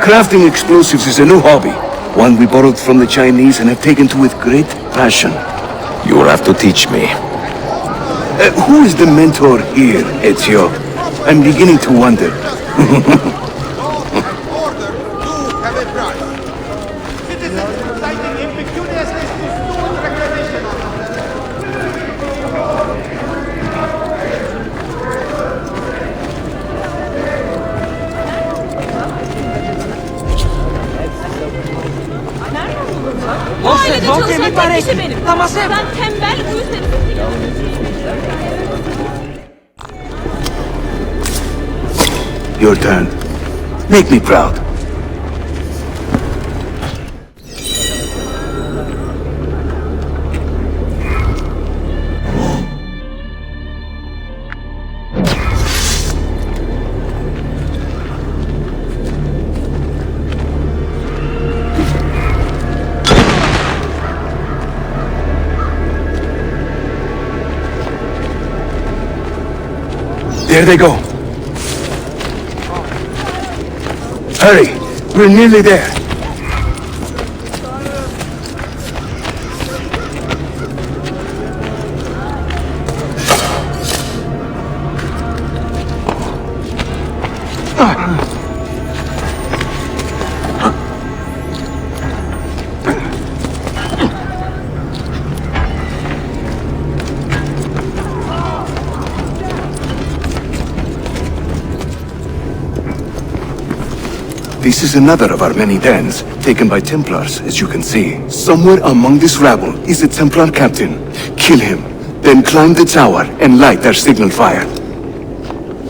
Crafting explosives is a new hobby. One we borrowed from the Chinese and have taken to with great passion.
You will have to teach me.
Who is the mentor here, Ezio? I'm beginning to wonder.
Ailede çalışan tek kişi benim. Sen tembel uyuz herifsin.
Your turn. Make me proud. There they go. Hurry! We're nearly there. This is another of our many dens, taken by Templars, as you can see. Somewhere among this rabble is a Templar captain. Kill him, then climb the tower and light their signal fire.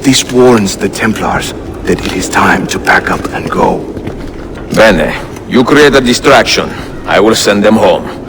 This warns the Templars that it is time to pack up and go.
Bene, you create a distraction. I will send them home.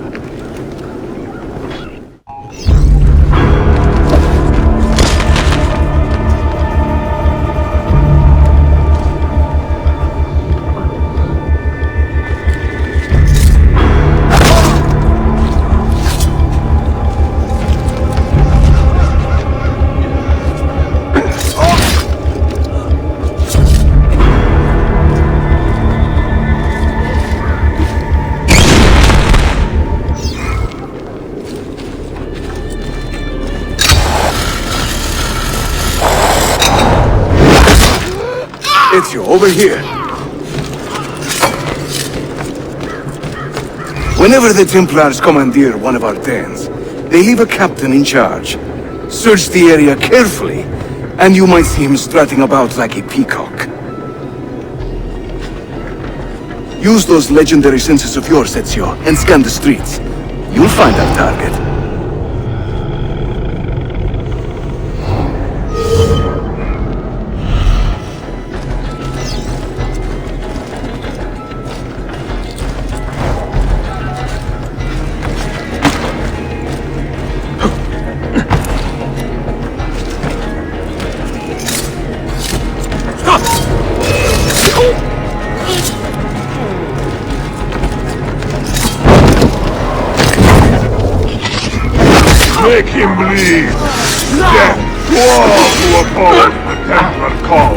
Ezio, over here. Whenever the Templars commandeer one of our dens, they leave a captain in charge. Search the area carefully, and you might see him strutting about like a peacock. Use those legendary senses of yours, Ezio, and scan the streets. You'll find our target.
Make him bleed! Death to all who oppose the Templar call!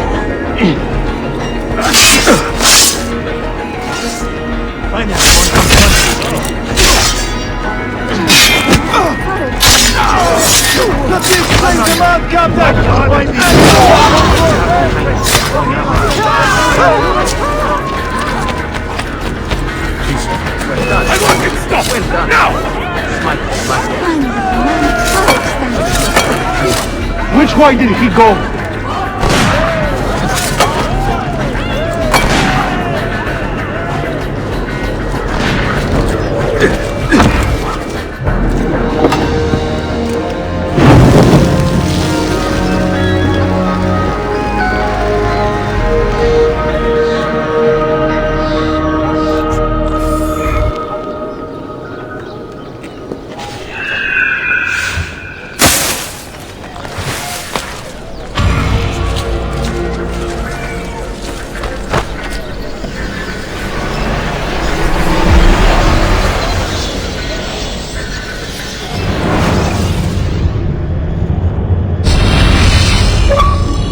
I want it stopped! Now! Which way did he go?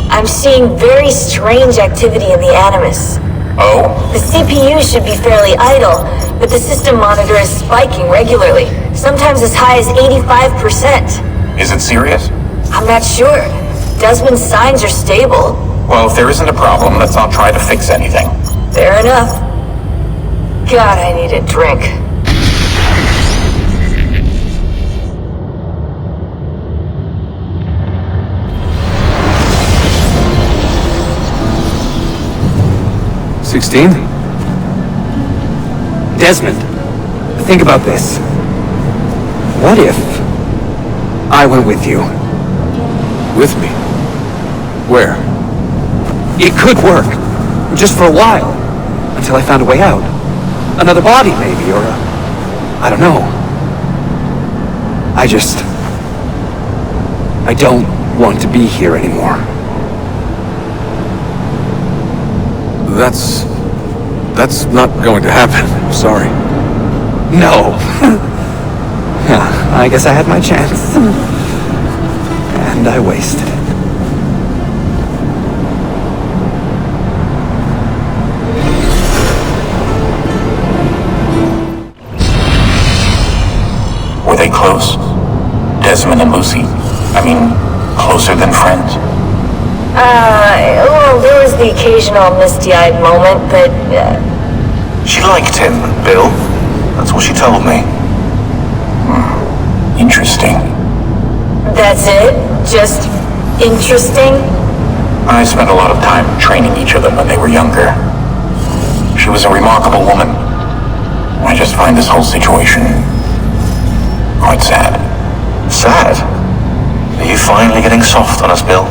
I'm seeing very strange activity in the Animus.
Oh?
The CPU should be fairly idle, but the system monitor is spiking regularly, sometimes as high as 85%.
Is it serious?
I'm not sure. Desmond's signs are stable.
Well, if there isn't a problem, let's not try to fix anything.
Fair enough. God, I need a drink.
Desmond, think about this. What if I went with you?
With me? Where?
It could work. Just for a while. Until I found a way out. Another body, maybe, or I don't know. I don't want to be here anymore.
That's not going to happen. Sorry.
No. I guess I had my chance. And I wasted it.
Were they close? Desmond and Lucy? I mean, closer than friends?
Well, there was the occasional misty-eyed moment, but,
She liked him, Bill. That's what she told me.
Interesting.
that's it? Just interesting?
I spent a lot of time training each of them when they were younger. She was a remarkable woman. I just find this whole situation quite sad.
Sad? Are you finally getting soft on us, Bill?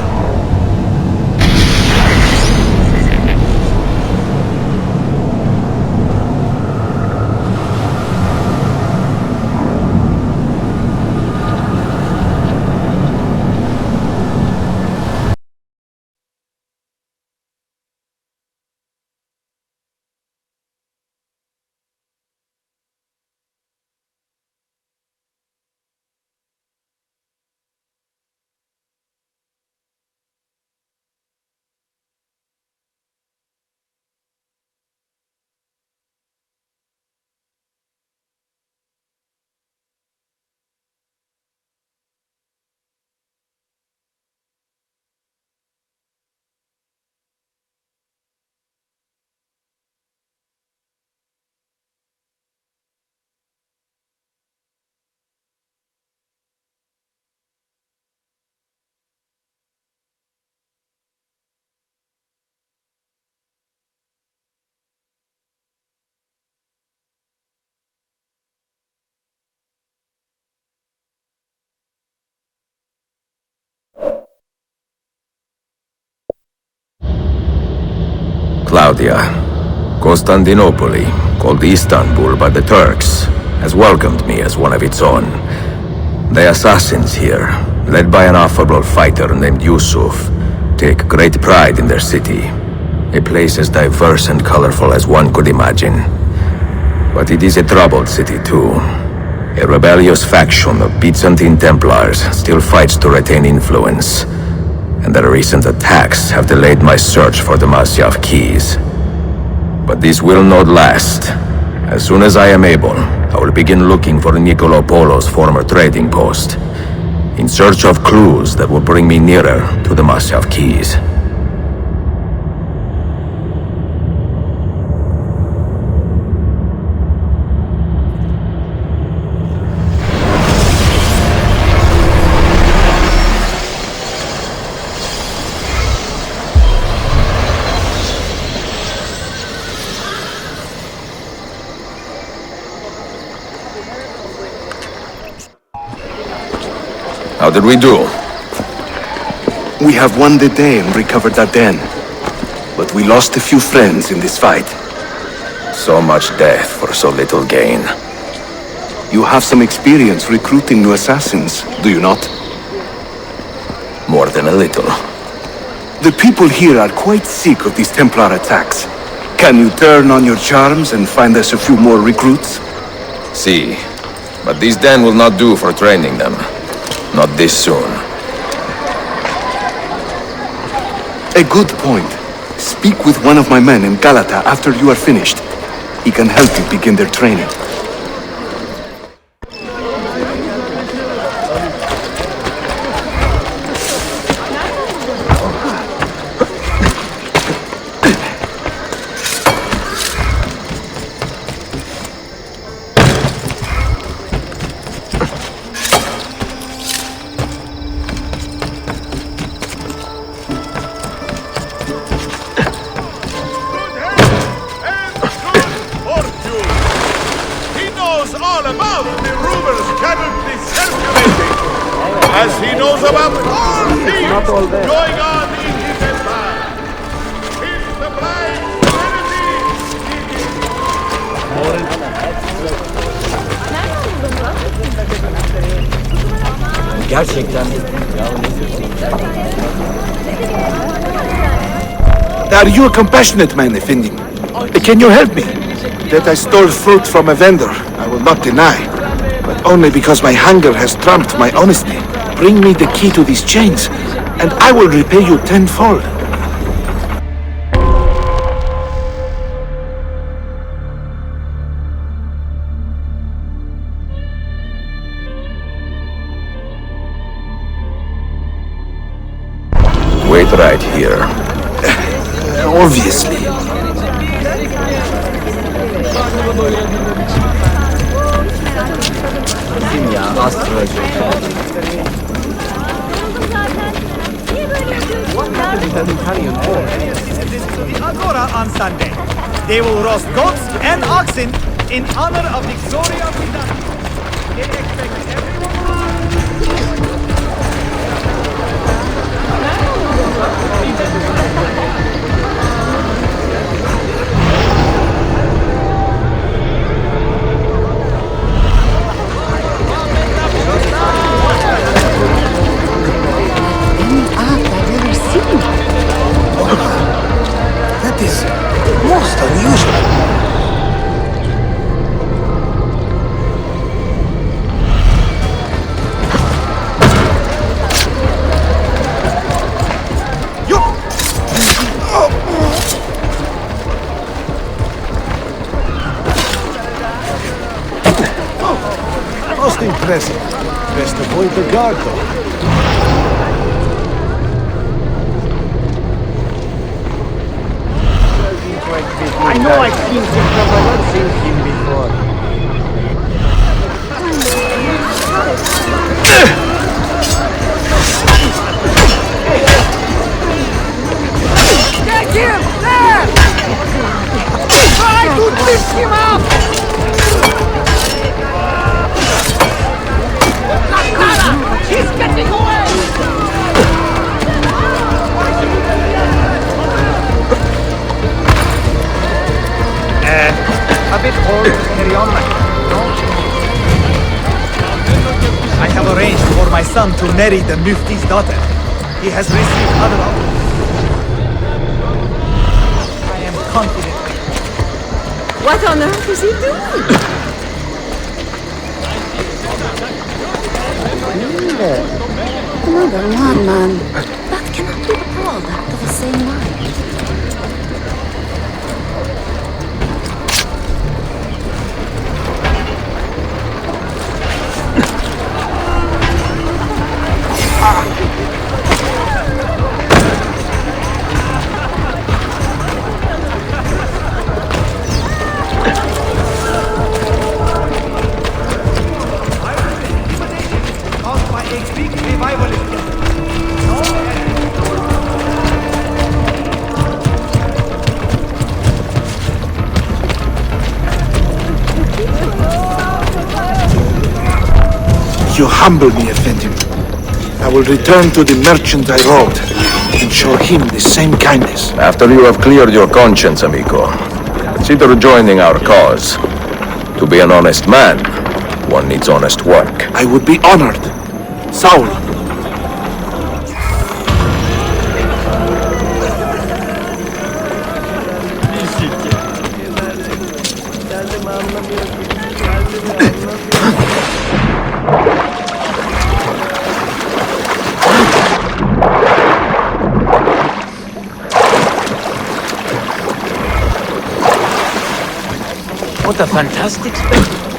Claudia, Constantinople, called Istanbul by the Turks, has welcomed me as one of its own. The assassins here, led by an affable fighter named Yusuf, take great pride in their city. A place as diverse and colorful as one could imagine. But it is a troubled city too. A rebellious faction of Byzantine Templars still fights to retain influence, and their recent attacks have delayed my search for the Masyav keys. But this will not last. As soon as I am able, I will begin looking for Nicolo Polo's former trading post, in search of clues that will bring me nearer to the Masyav keys. How did we do?
We have won the day and recovered that den. But we lost a few friends in this fight.
So much death for so little gain.
You have some experience recruiting new assassins, do you not?
More than a little.
The people here are quite sick of these Templar attacks. Can you turn on your charms and find us a few more recruits?
See, but this den will not do for training them. Not this soon.
A good point. Speak with one of my men in Galata after you are finished. He can help you begin their training.
As he knows about all things going on in his empire. It's the blind
Gerçekten.
Are you a compassionate man, Efendim? Can you help me? That I stole fruit from a vendor, I will not deny. But only because my hunger has trumped my honesty. Bring me the key to these chains, and I will repay you tenfold.
Wait right here.
Obviously.
The Agora on Sunday. They will roast goats and oxen in honor of the glory of the Dutch. They expect everyone.
That is most unusual.
Most impressive. Best avoid the guard, though.
I know I've seen him, but I've not seen him before.
Get him! There! Try to lift him up! He's getting away!
A bit old to carry on like that, no? I have arranged for my son to marry the Mufti's daughter. He has received other offers. I am confident.
What on earth is he doing?
than one man. That cannot be the product of the same mind.
You humble me, Effendi. I will return to the merchant I robbed and show him the same kindness.
After you have cleared your conscience, amico, consider joining our cause. To be an honest man, one needs honest work.
I would be honored. Saul.
What a fantastic spectacle.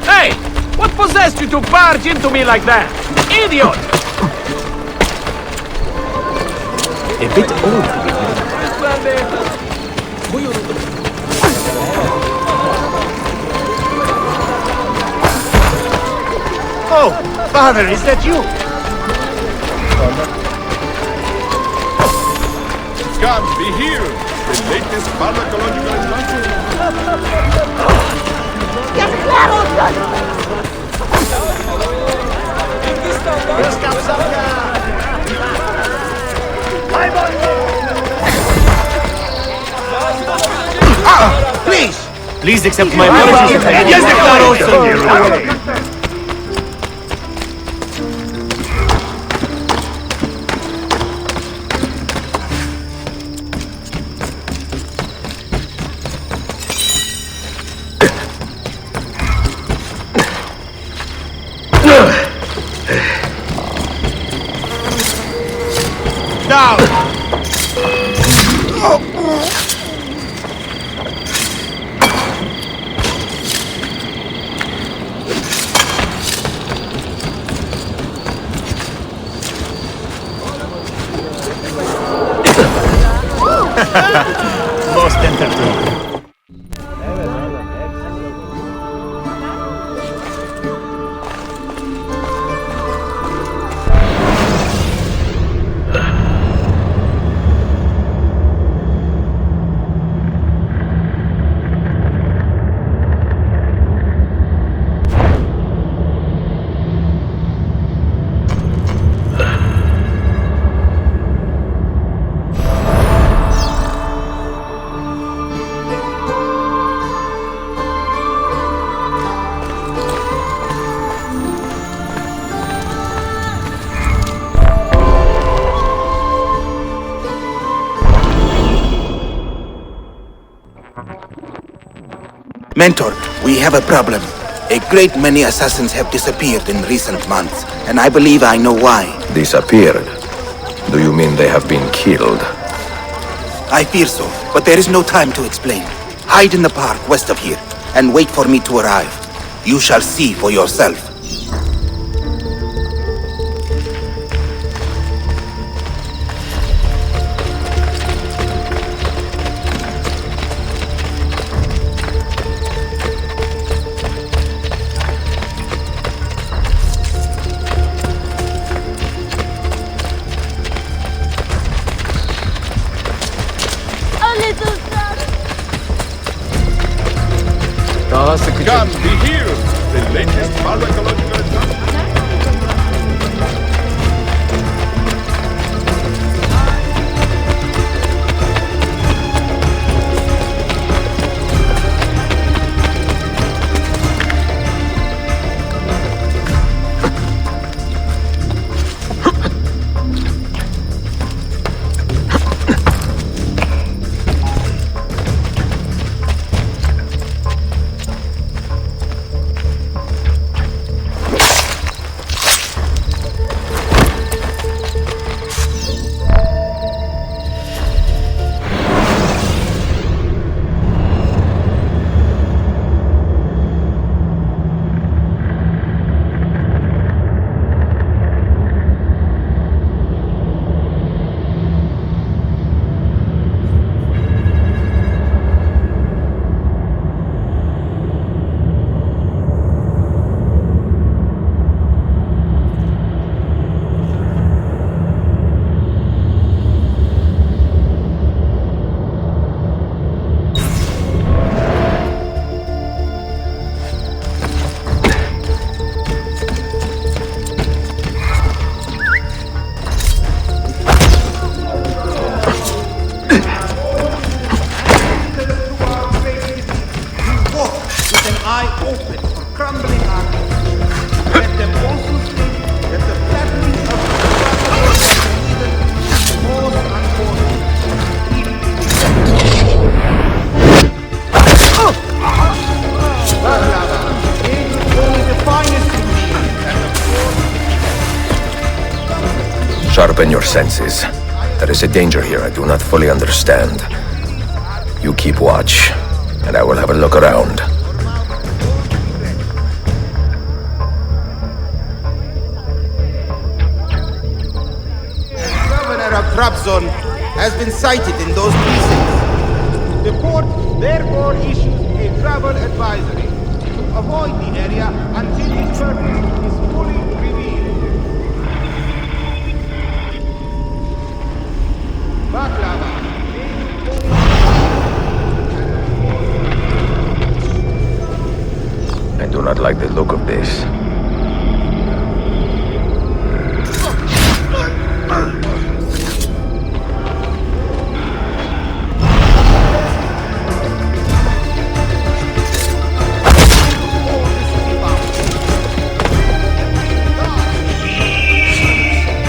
Hey! What possessed you to barge into me like that? Idiot!
A bit old to be
Oh, father, is that you?
Come, be here! The latest pharmacological
Please!
Please accept my apologies.
Yes, Declaro,
Now!
Most entertaining.
Mentor, we have a problem. A great many assassins have disappeared in recent months, and I believe I know why.
Disappeared? Do you mean they have been killed?
I fear so, but there is no time to explain. Hide in the park west of here, and wait for me to arrive. You shall see for yourself.
Daha sıkıcı.
Come, be here! The latest pharmacological
Sharpen your senses. There is a danger here I do not fully understand. You keep watch, and I will have a look around.
The governor of Trabzon has been sighted in those precincts. The port therefore issues a travel advisory to avoid the area until his purpose is fully revealed. Baklava.
I do not like the look of this.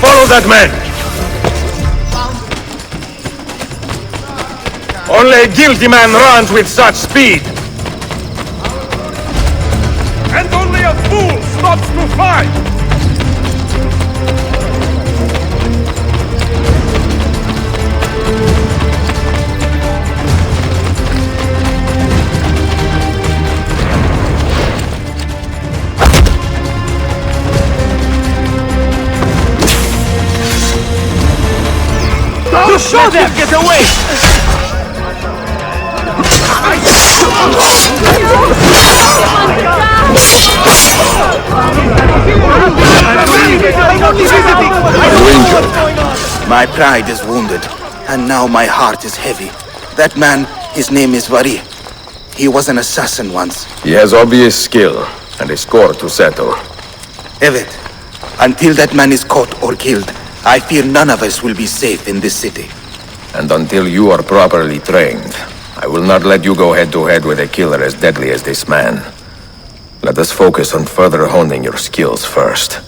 Follow that man! Only a guilty man runs with such speed!
And only a fool stops to fight!
You show them! Get away!
My pride is wounded, and now my heart is heavy. That man, his name is Vari. He was an assassin once.
He has obvious skill, and a score to settle.
Evet, until that man is caught or killed, I fear none of us will be safe in this city.
And until you are properly trained, I will not let you go head-to-head with a killer as deadly as this man. Let us focus on further honing your skills first.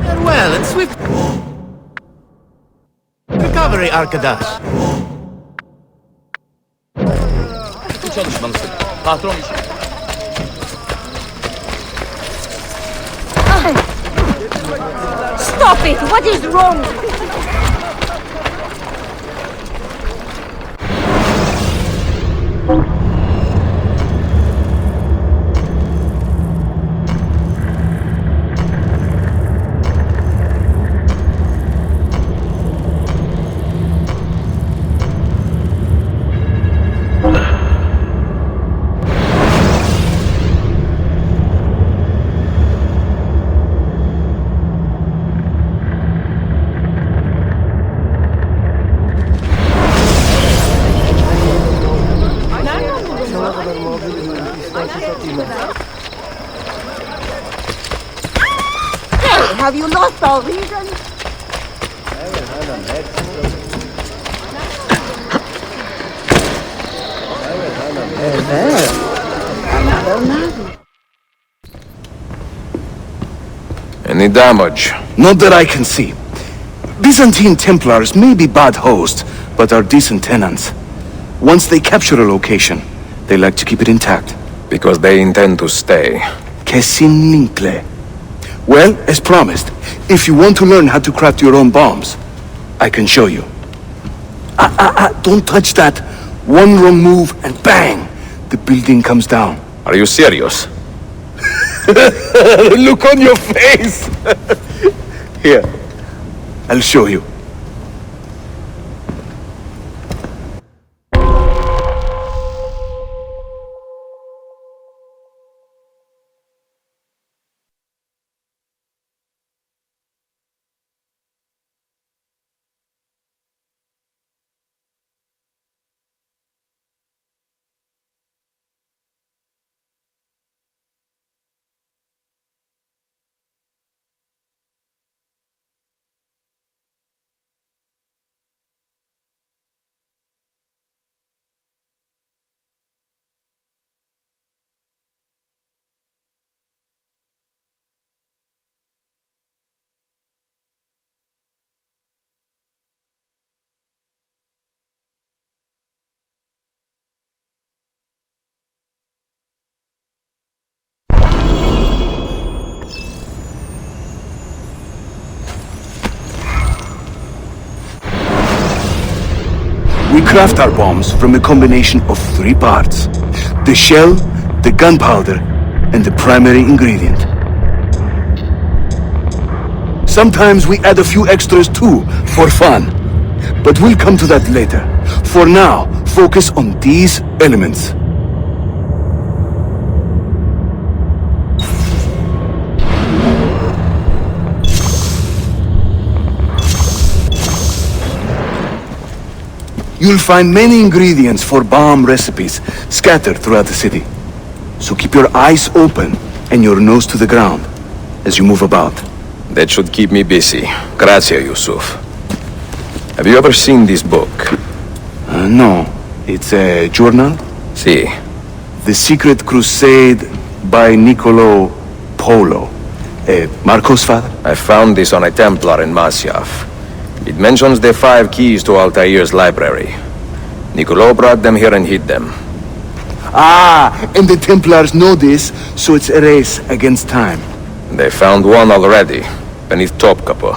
Farewell and swift recovery, arkadaş.
Bu çalışmalısın. Patron işi.
Stop it! What is wrong? Hey, have you lost all reason?
Any damage?
Not that I can see. Byzantine Templars may be bad hosts, but are decent tenants. Once they capture a location, they like to keep it intact.
Because they intend to stay.
Kesinlikle. Well, as promised, if you want to learn how to craft your own bombs, I can show you. Don't touch that. One wrong move and bang! The building comes down.
Are you serious?
Look on your face! Here, I'll show you. We craft our bombs from a combination of 3 parts. The shell, the gunpowder, and the primary ingredient. Sometimes we add a few extras too, for fun. But we'll come to that later. For now, focus on these elements. You'll find many ingredients for bomb recipes scattered throughout the city. So keep your eyes open and your nose to the ground as you move about.
That should keep me busy. Grazie, Yusuf. Have you ever seen this book?
No. It's a journal?
Si.
The Secret Crusade by Niccolo Polo. Marco's father?
I found this on a Templar in Masyaf. It mentions the 5 keys to Altair's library. Niccolo brought them here and hid them.
And the Templars know this, so it's a race against time.
They found one already, beneath Topkapi.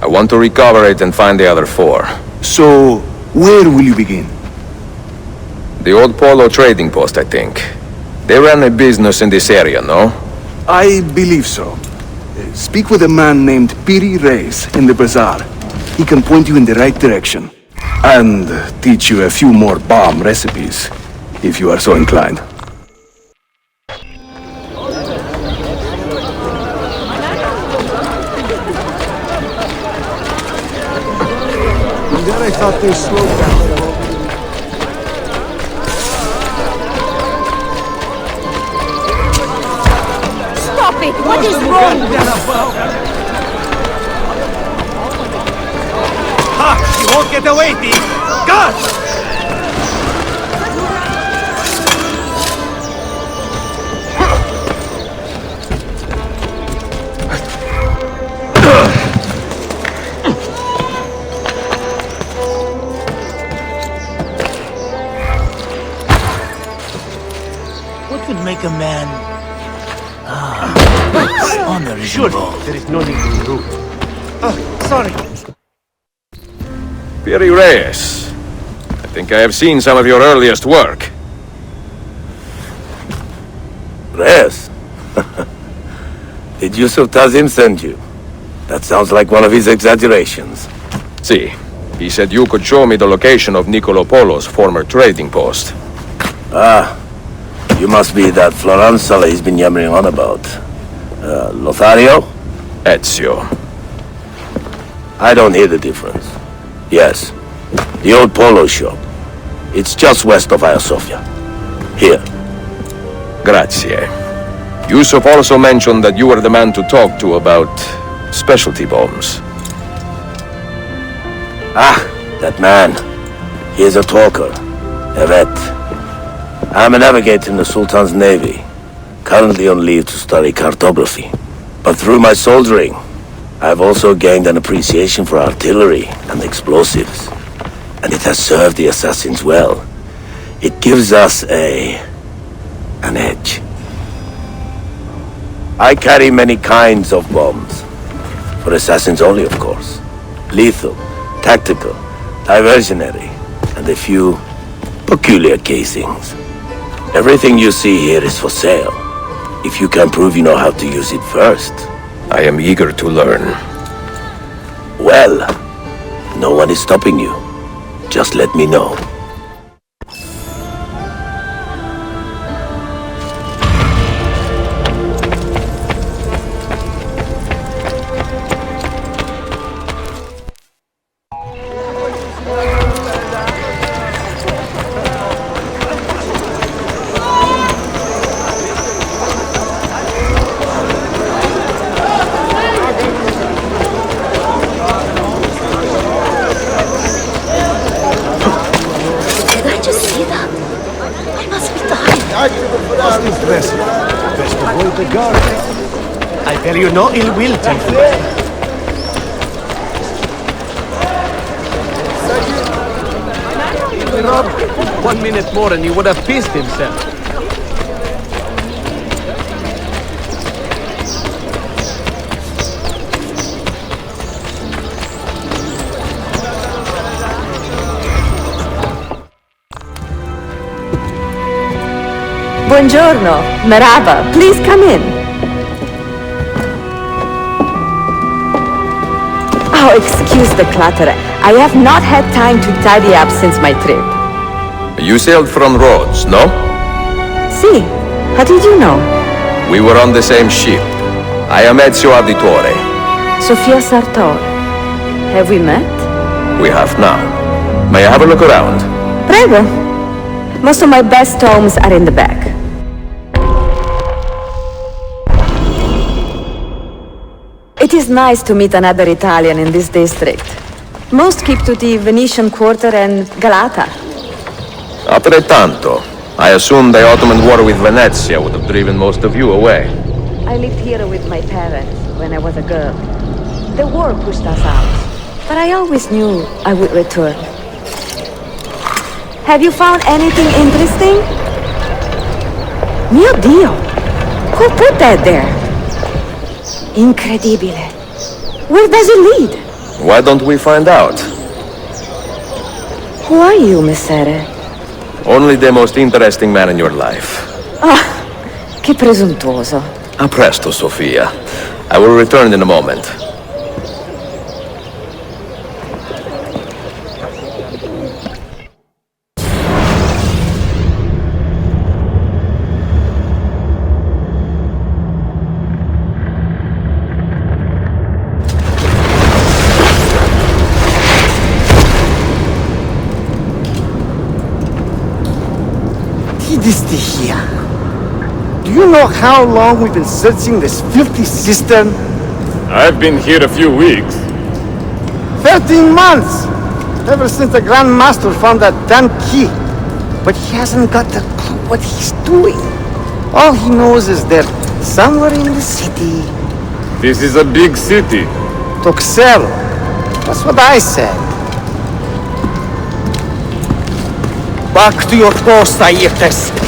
I want to recover it and find the other 4.
So, where will you begin?
The old Polo trading post, I think. They ran a business in this area, no?
I believe so. Speak with a man named Piri Reis in the bazaar. He can point you in the right direction. And teach you a few more bomb recipes, if you are so inclined.
And then I thought they slowed down.
Stop it! What is wrong?
Ha! You won't get away, thief! God!
What would make a man honorable?
Sure, there is no need to be rude.
Sorry.
Piri Reyes. I think I have seen some of your earliest work.
Reyes? Did Yusuf Tazim send you? That sounds like one of his exaggerations.
See, he said you could show me the location of Niccolo Polo's former trading post.
Ah, you must be that Floranzola he's been yammering on about. Lothario?
Ezio.
I don't hear the difference. Yes, the old Polo shop. It's just west of Hagia Sophia. Here.
Grazie. Yusuf also mentioned that you were the man to talk to about specialty bombs.
Ah, that man. He is a talker. A vet. I'm a navigator in the Sultan's navy. Currently on leave to study cartography. But through my soldiering, I've also gained an appreciation for artillery and explosives. And it has served the assassins well. It gives us an edge. I carry many kinds of bombs. For assassins only, of course. Lethal, tactical, diversionary, and a few peculiar casings. Everything you see here is for sale. If you can prove you know how to use it first.
I am eager to learn.
Well, no one is stopping you. Just let me know.
Did I just see that? I must be dying.
Most impressive. Best avoid the guard.
I bear you no ill will, gentlemen.
Rob, 1 minute more and he would have pissed himself.
Buongiorno, Merhaba. Please come in. Oh, excuse the clutter. I have not had time to tidy up since my trip.
You sailed from Rhodes, no?
See, how did you know?
We were on the same ship. I am Ezio Auditore.
Sofia Sartor. Have we met?
We have now. May I have a look around?
Prego. Most of my best tomes are in the back. It is nice to meet another Italian in this district. Most keep to the Venetian Quarter and Galata.
Altrettanto. I assume the Ottoman War with Venezia would have driven most of you away.
I lived here with my parents when I was a girl. The war pushed us out, but I always knew I would return. Have you found anything interesting? Mio Dio! Who put that there? Incredibile. Where does it lead?
Why don't we find out?
Who are you, Messere?
Only the most interesting man in your life.
Ah, che presuntuoso.
A presto, Sofia. I will return in a moment.
here. Do you know how long we've been searching this filthy cistern?
I've been here a few weeks.
13 months! Ever since the Grand Master found that damn key. But he hasn't got a clue what he's doing. All he knows is they're somewhere in the city.
This is a big city.
Toxel. That's what I said. Back to your post, Aietes.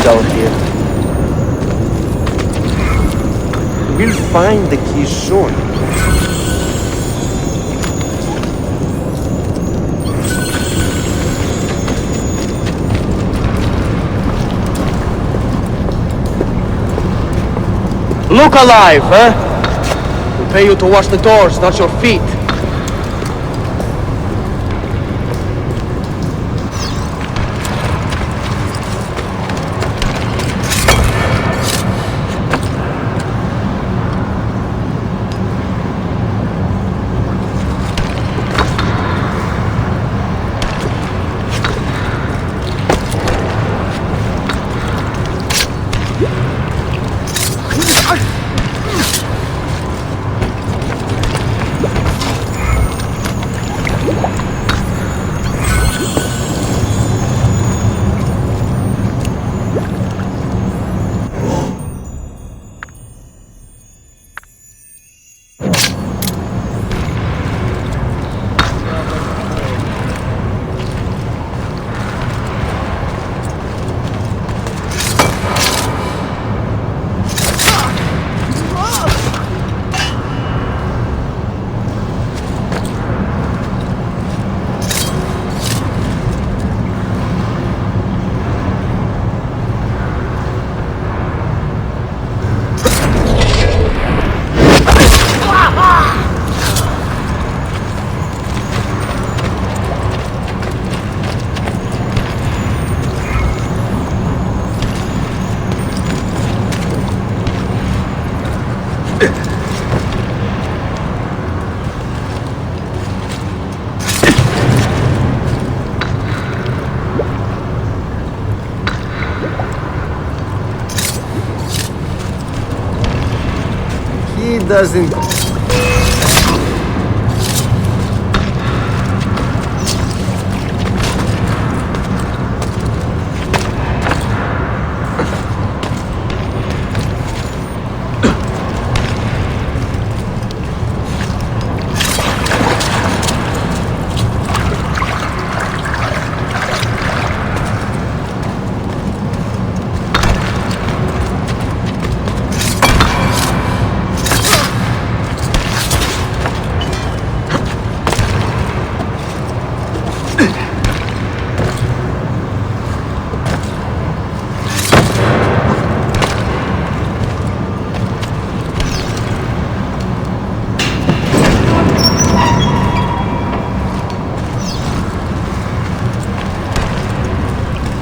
Down here. We'll find the key soon.
Look alive, huh? We pay you to wash the doors, not your feet.
doesn't...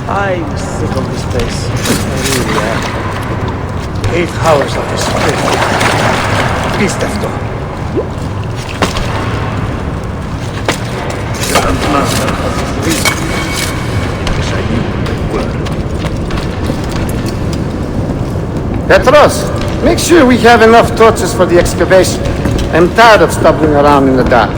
I'm sick of this place. I really am. 8 hours of this filth. Pistefto. Grandmaster has risen. Yes, I knew they were. Petros, make sure we have enough torches for the excavation. I'm tired of stumbling around in the dark.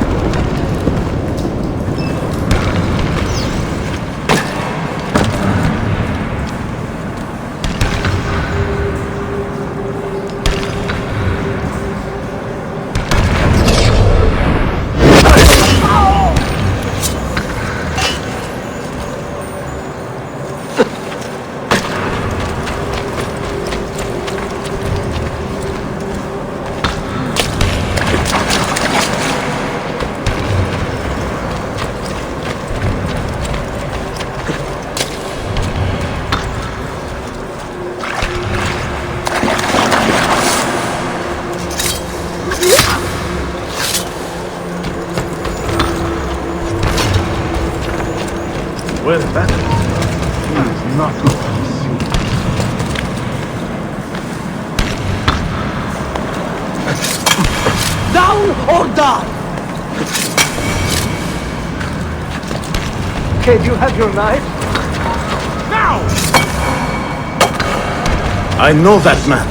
Well, that is not what I see. Down or die! Okay, do you have your knife? Now! I know that man.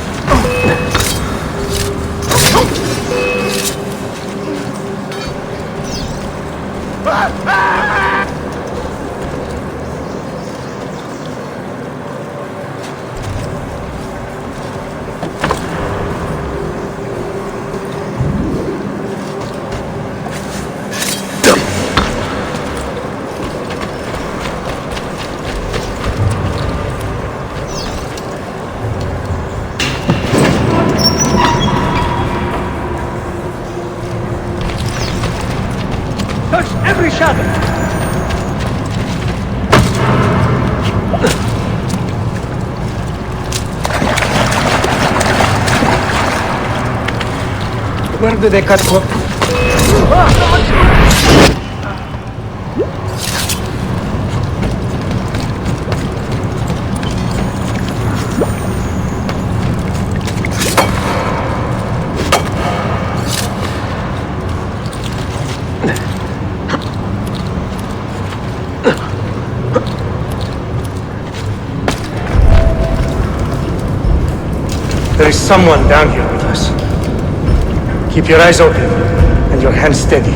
Touch every shadow! Where did they cut from? There is someone down here with us. Keep your eyes open and your hands steady.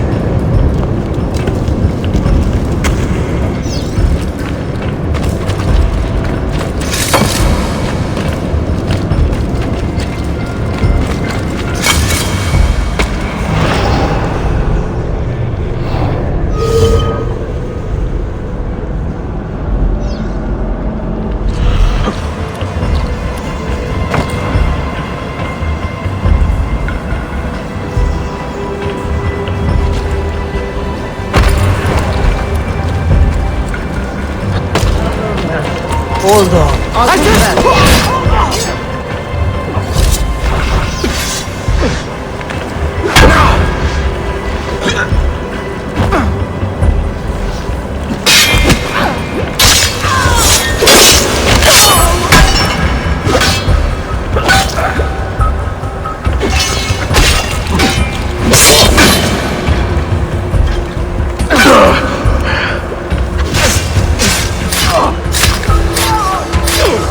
Hold on.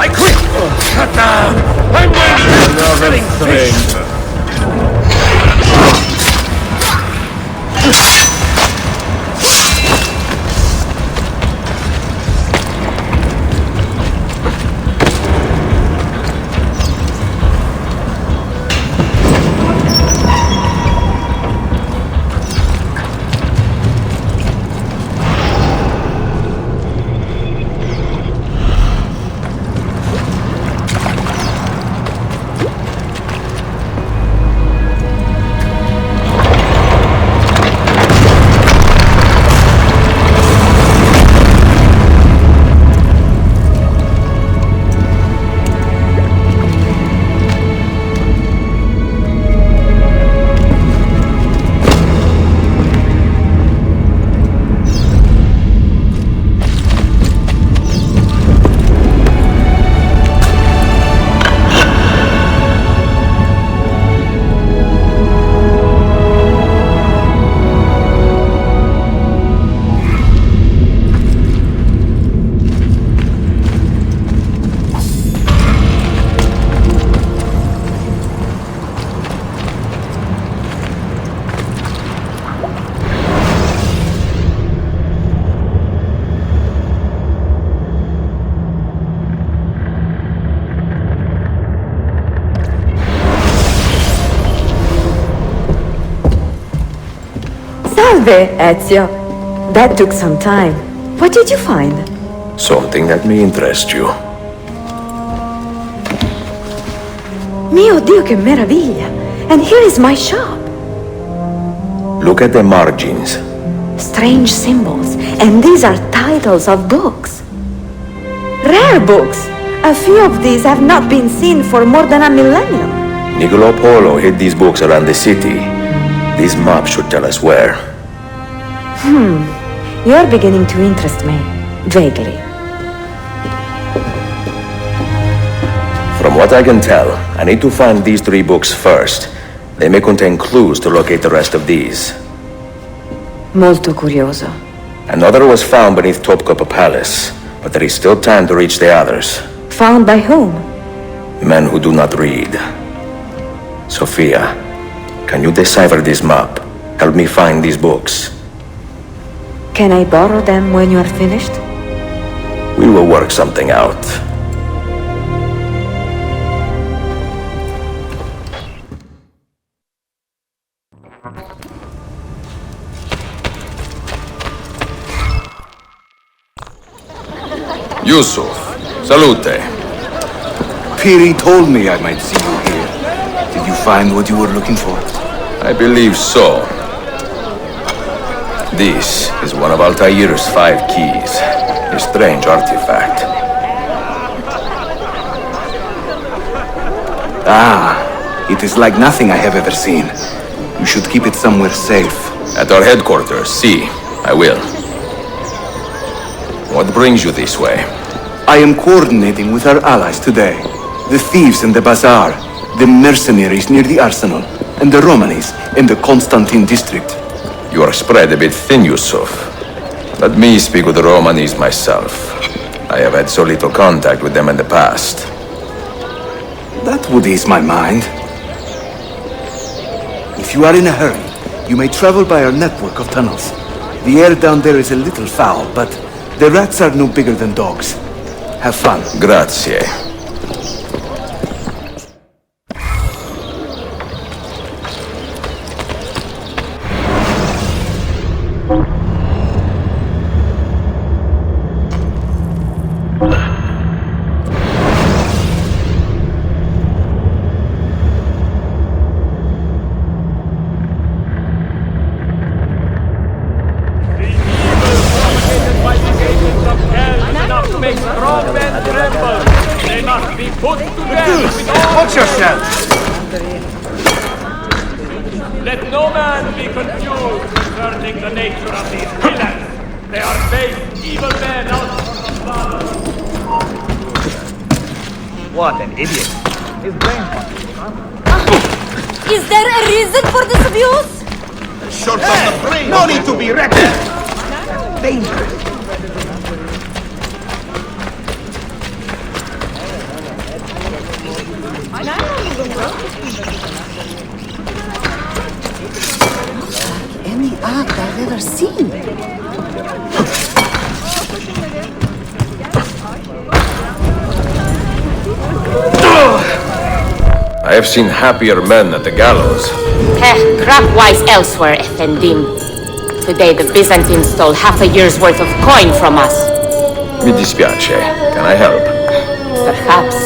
I quit!
Salve, Ezio. That took some time. What did you find?
Something that may interest you.
Mio Dio, che meraviglia! And here is my shop.
Look at the margins.
Strange symbols, and these are titles of books. Rare books. A few of these have not been seen for more than a millennium.
Niccolo Polo hid these books around the city. This map should tell us where.
You're beginning to interest me. Vaguely.
From what I can tell, I need to find these 3 books first. They may contain clues to locate the rest of these.
Molto curioso.
Another was found beneath Topkapi Palace, but there is still time to reach the others.
Found by whom?
Men who do not read. Sophia, can you decipher this map? Help me find these books.
Can I borrow them when you are finished?
We will work something out. Yusuf, salute.
Piri told me I might see you here. Did you find what you were looking for?
I believe so. This is one of Altair's 5 keys. A strange artifact.
It is like nothing I have ever seen. You should keep it somewhere safe.
At our headquarters, see. I will. What brings you this way?
I am coordinating with our allies today. The thieves in the bazaar, the mercenaries near the arsenal, and the Romanis in the Constantine district.
You are spread a bit thin, Yusuf. Let me speak with the Romanis myself. I have had so little contact with them in the past.
That would ease my mind. If you are in a hurry, you may travel by our network of tunnels. The air down there is a little foul, but the rats are no bigger than dogs. Have fun.
Grazie.
Watch yourself!
Let no man be confused concerning the nature of these villains. They are base evil men out for the Father.
What an idiot. His brain.
Is there a reason for this abuse?
Short on the brain. No need to be reckless.
Dangerous.
Any act I've ever seen.
I have seen happier men at the gallows.
Crap-wise elsewhere, Effendim. Today the Byzantines stole half a year's worth of coin from us.
Mi dispiace. Can I help?
Perhaps.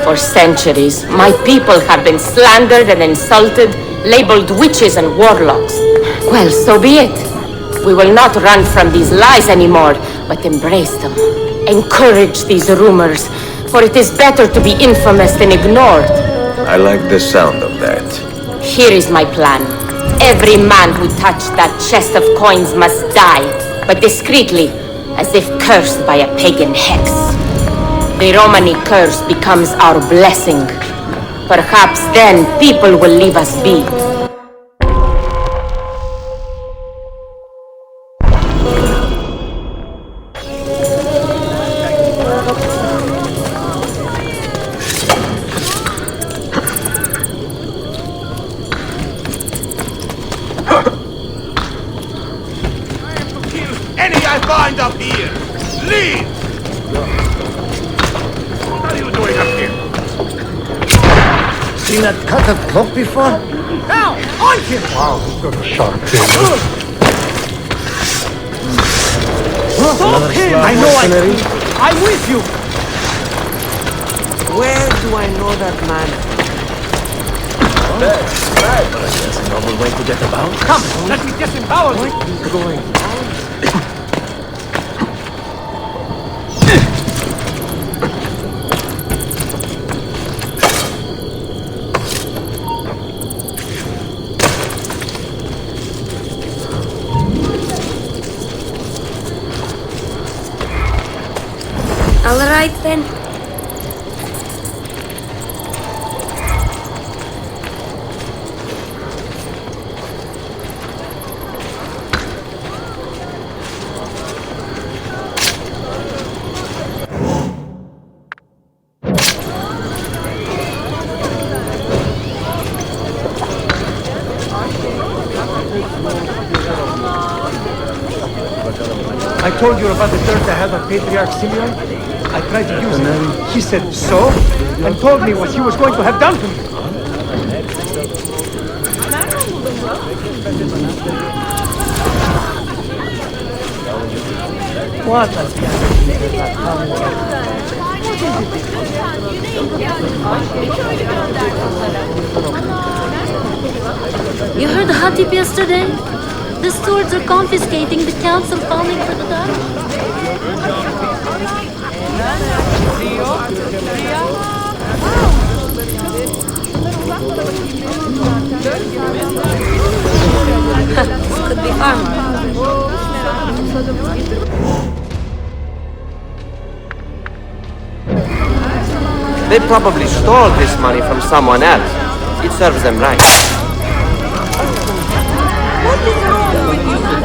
For centuries, my people have been slandered and insulted, labeled witches and warlocks. Well, so be it. We will not run from these lies anymore, but embrace them. Encourage these rumors, for it is better to be infamous than ignored.
I like the sound of that.
Here is my plan. Every man who touched that chest of coins must die, but discreetly, as if cursed by a pagan hex. The Romani curse becomes our blessing. Perhaps then people will leave us be.
Any I find up here. Leave! What are you doing up here?
Seen that cut of clock before?
Now, on him!
Wow, he's got a sharp tail.
Stop him! I know I'm with you!
Where do I know that man?
That's a novel way to get about.
Come, let me disembowel you!
Going
All right then.
I told you about the dirt I had on Patriarch Simeon. I tried to use it. He said so, and told me what he was going to have done to me. What has
You heard the hot tip yesterday? The stewards are confiscating the council funding for the dam. This could be fun.
They probably stole this money from someone else. It serves them right.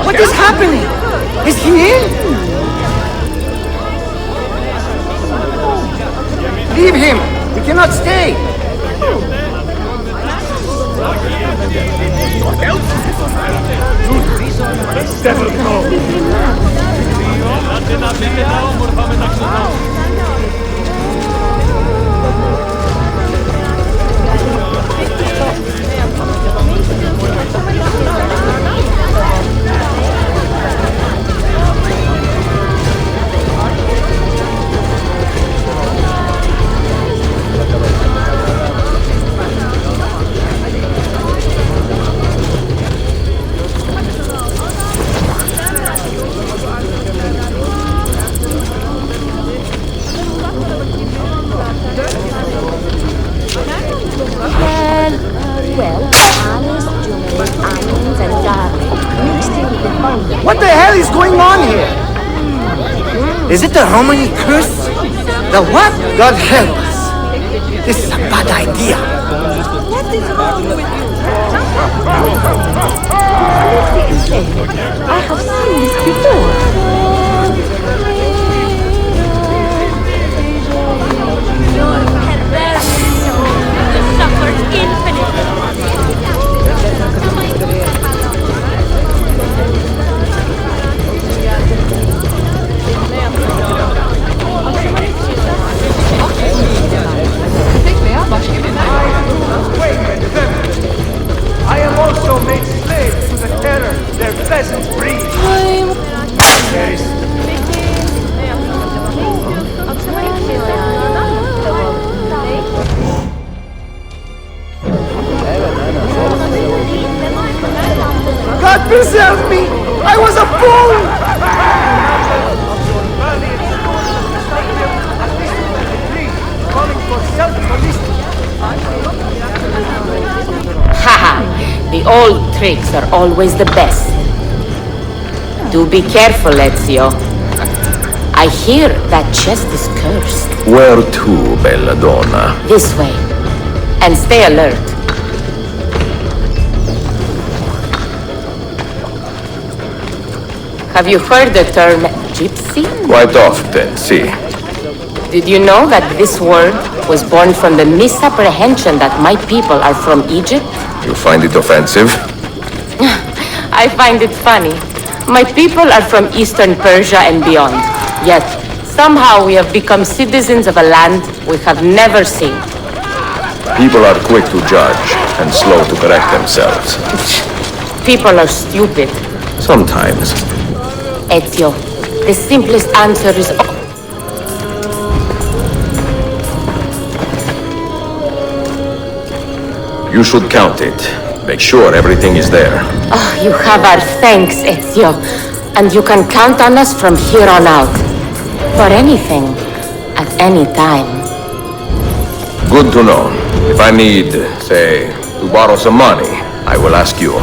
What is happening? Is he in? Leave him! We cannot stay! Devil What the hell is going on here? Is it the Romani curse? The what? God help us. This is a bad idea.
What is wrong with you?
I have seen this before.
Your perversion suffers infinitely.
I am also made slave to the terror their peasants breed. Yes. God preserve me! I was a fool! Calling for self-police.
Haha, the old tricks are always the best. Do be careful, Ezio. I hear that chest is cursed.
Where to, bella donna?
This way. And stay alert. Have you heard the term gypsy?
Quite often, see.
Did you know that this word was born from the misapprehension that my people are from Egypt?
You find it offensive?
I find it funny. My people are from Eastern Persia and beyond. Yet, somehow we have become citizens of a land we have never seen.
People are quick to judge and slow to correct themselves.
People are stupid.
Sometimes.
Ezio, The simplest answer is...
You should count it. Make sure everything is there.
Oh, you have our thanks, Ezio. And you can count on us from here on out. For anything, at any time.
Good to know. If I need, say, to borrow some money, I will ask you.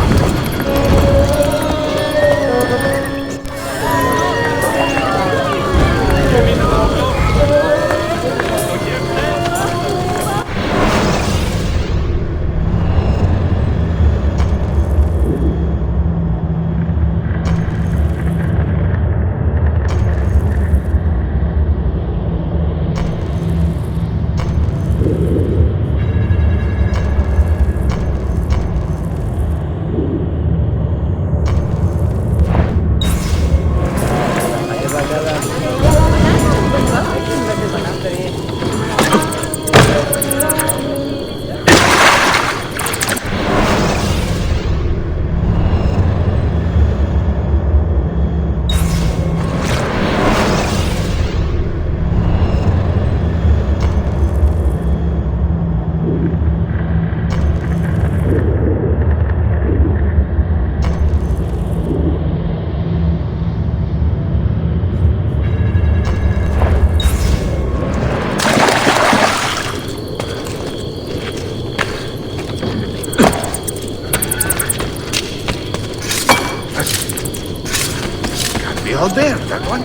Be out there, that one.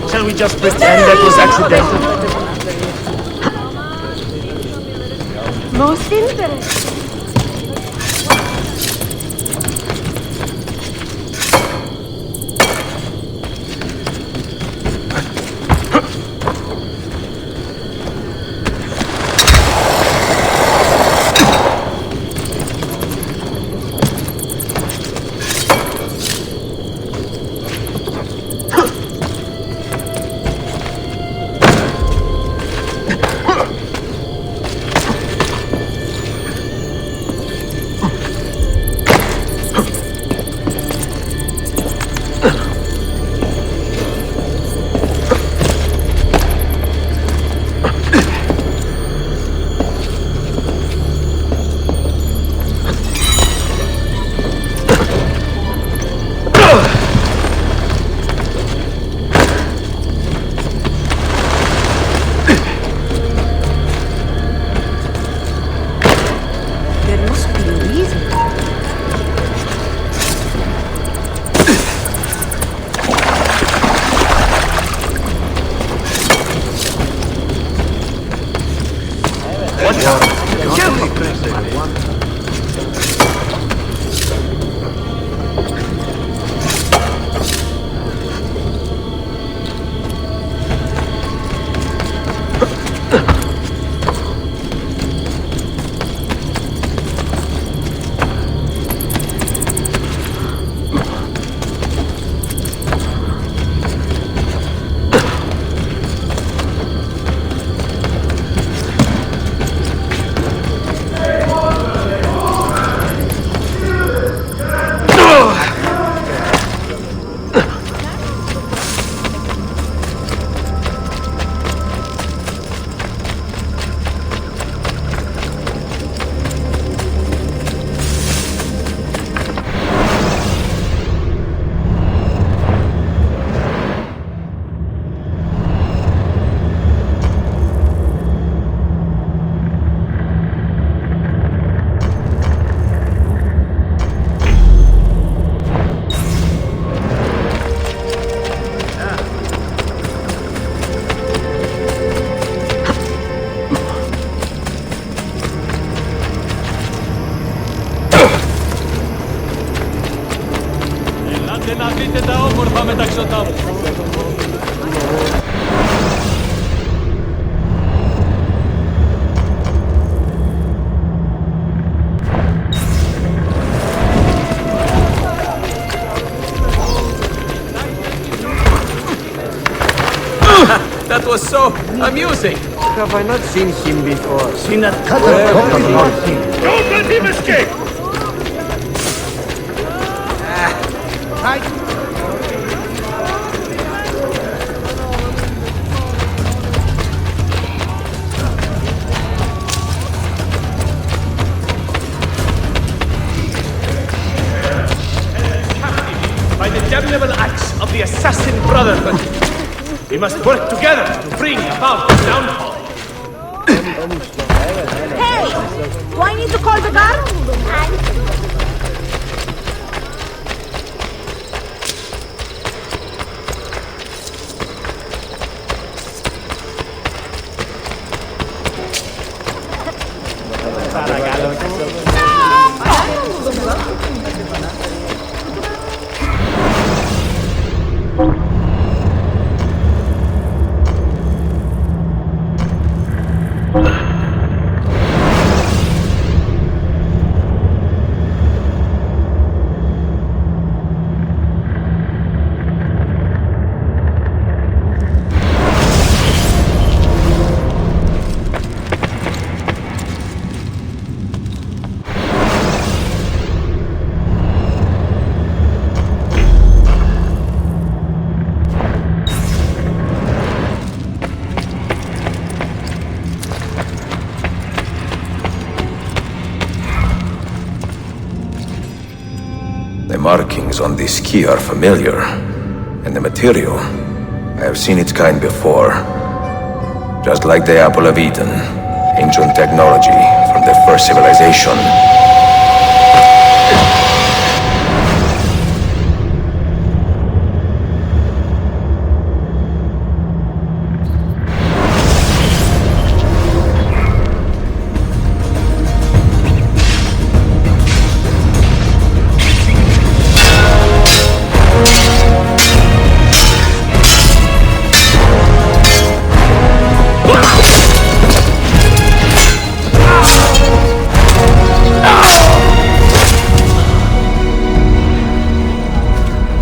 Shall we just pretend that was accidental?
Most interesting.
That was so
Amusing.
Have I not seen him before?
Seen that
Where have I not seen him?
Don't let him escape!
Right.
By the damnable axe of the assassin brotherhood. We must work together to bring about the downfall.
Hey! Do I need to call the guard?
The markings on this key are familiar, and the material, I have seen its kind before. Just like the Apple of Eden, ancient technology from the first civilization.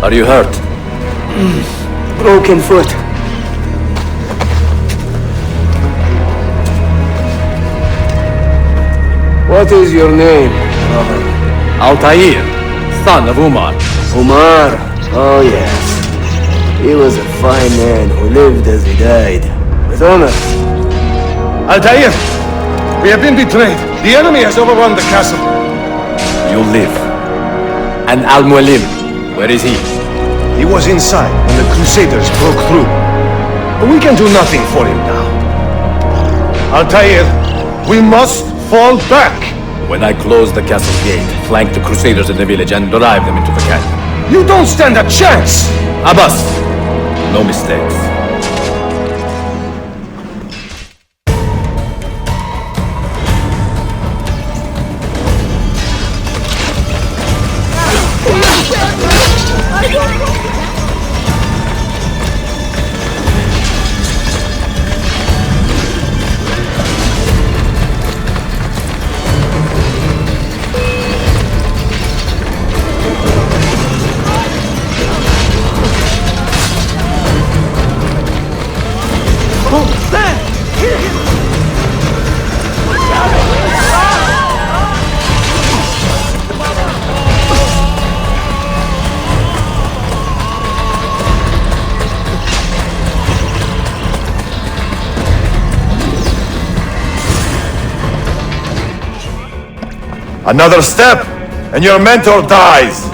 Are you hurt?
Broken foot. What is your name, brother?
Altair, son of Umar.
Umar? Oh yes. He was a fine man who lived as he died. With honor.
Altair! We have been betrayed. The enemy has overrun the castle.
You live. And Al-Mualim, where is he?
He was inside when the Crusaders broke through. But we can do nothing for him now. Altair, we must fall back!
When I close the castle gate, flank the Crusaders in the village and drive them into the canyon.
You don't stand a chance!
Abbas, no mistakes.
Another step, and your mentor dies!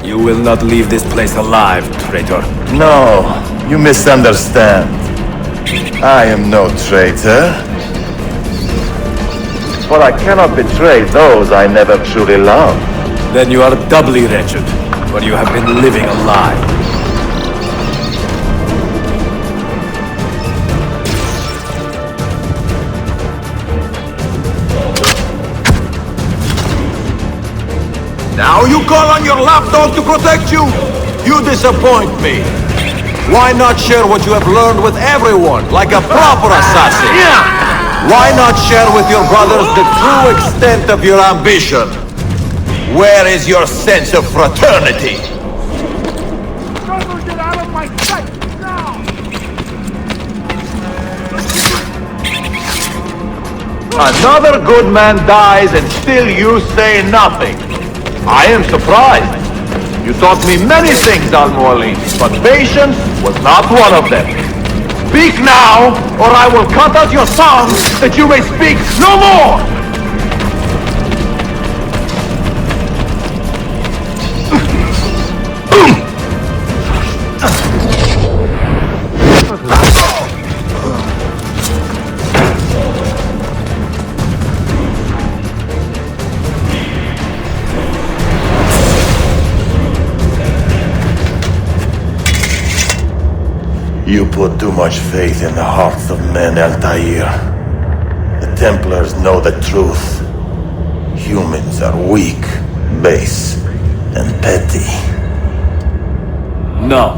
You will not leave this place alive, traitor.
No, you misunderstand. I am no traitor. But I cannot betray those I never truly loved.
Then you are doubly wretched, for you have been living a lie.
Now you call on your lapdog to protect you? You disappoint me. Why not share what you have learned with everyone, like a proper assassin? Why not share with your brothers the true extent of your ambition? Where is your sense of fraternity? Another good man dies and still you say nothing. I am surprised. You taught me many things, Al-Mualim, but patience was not one of them. Speak now, or I will cut out your tongue that you may speak no more!
You put too much faith in the hearts of men, Altair. The Templars know the truth. Humans are weak, base, and petty.
No.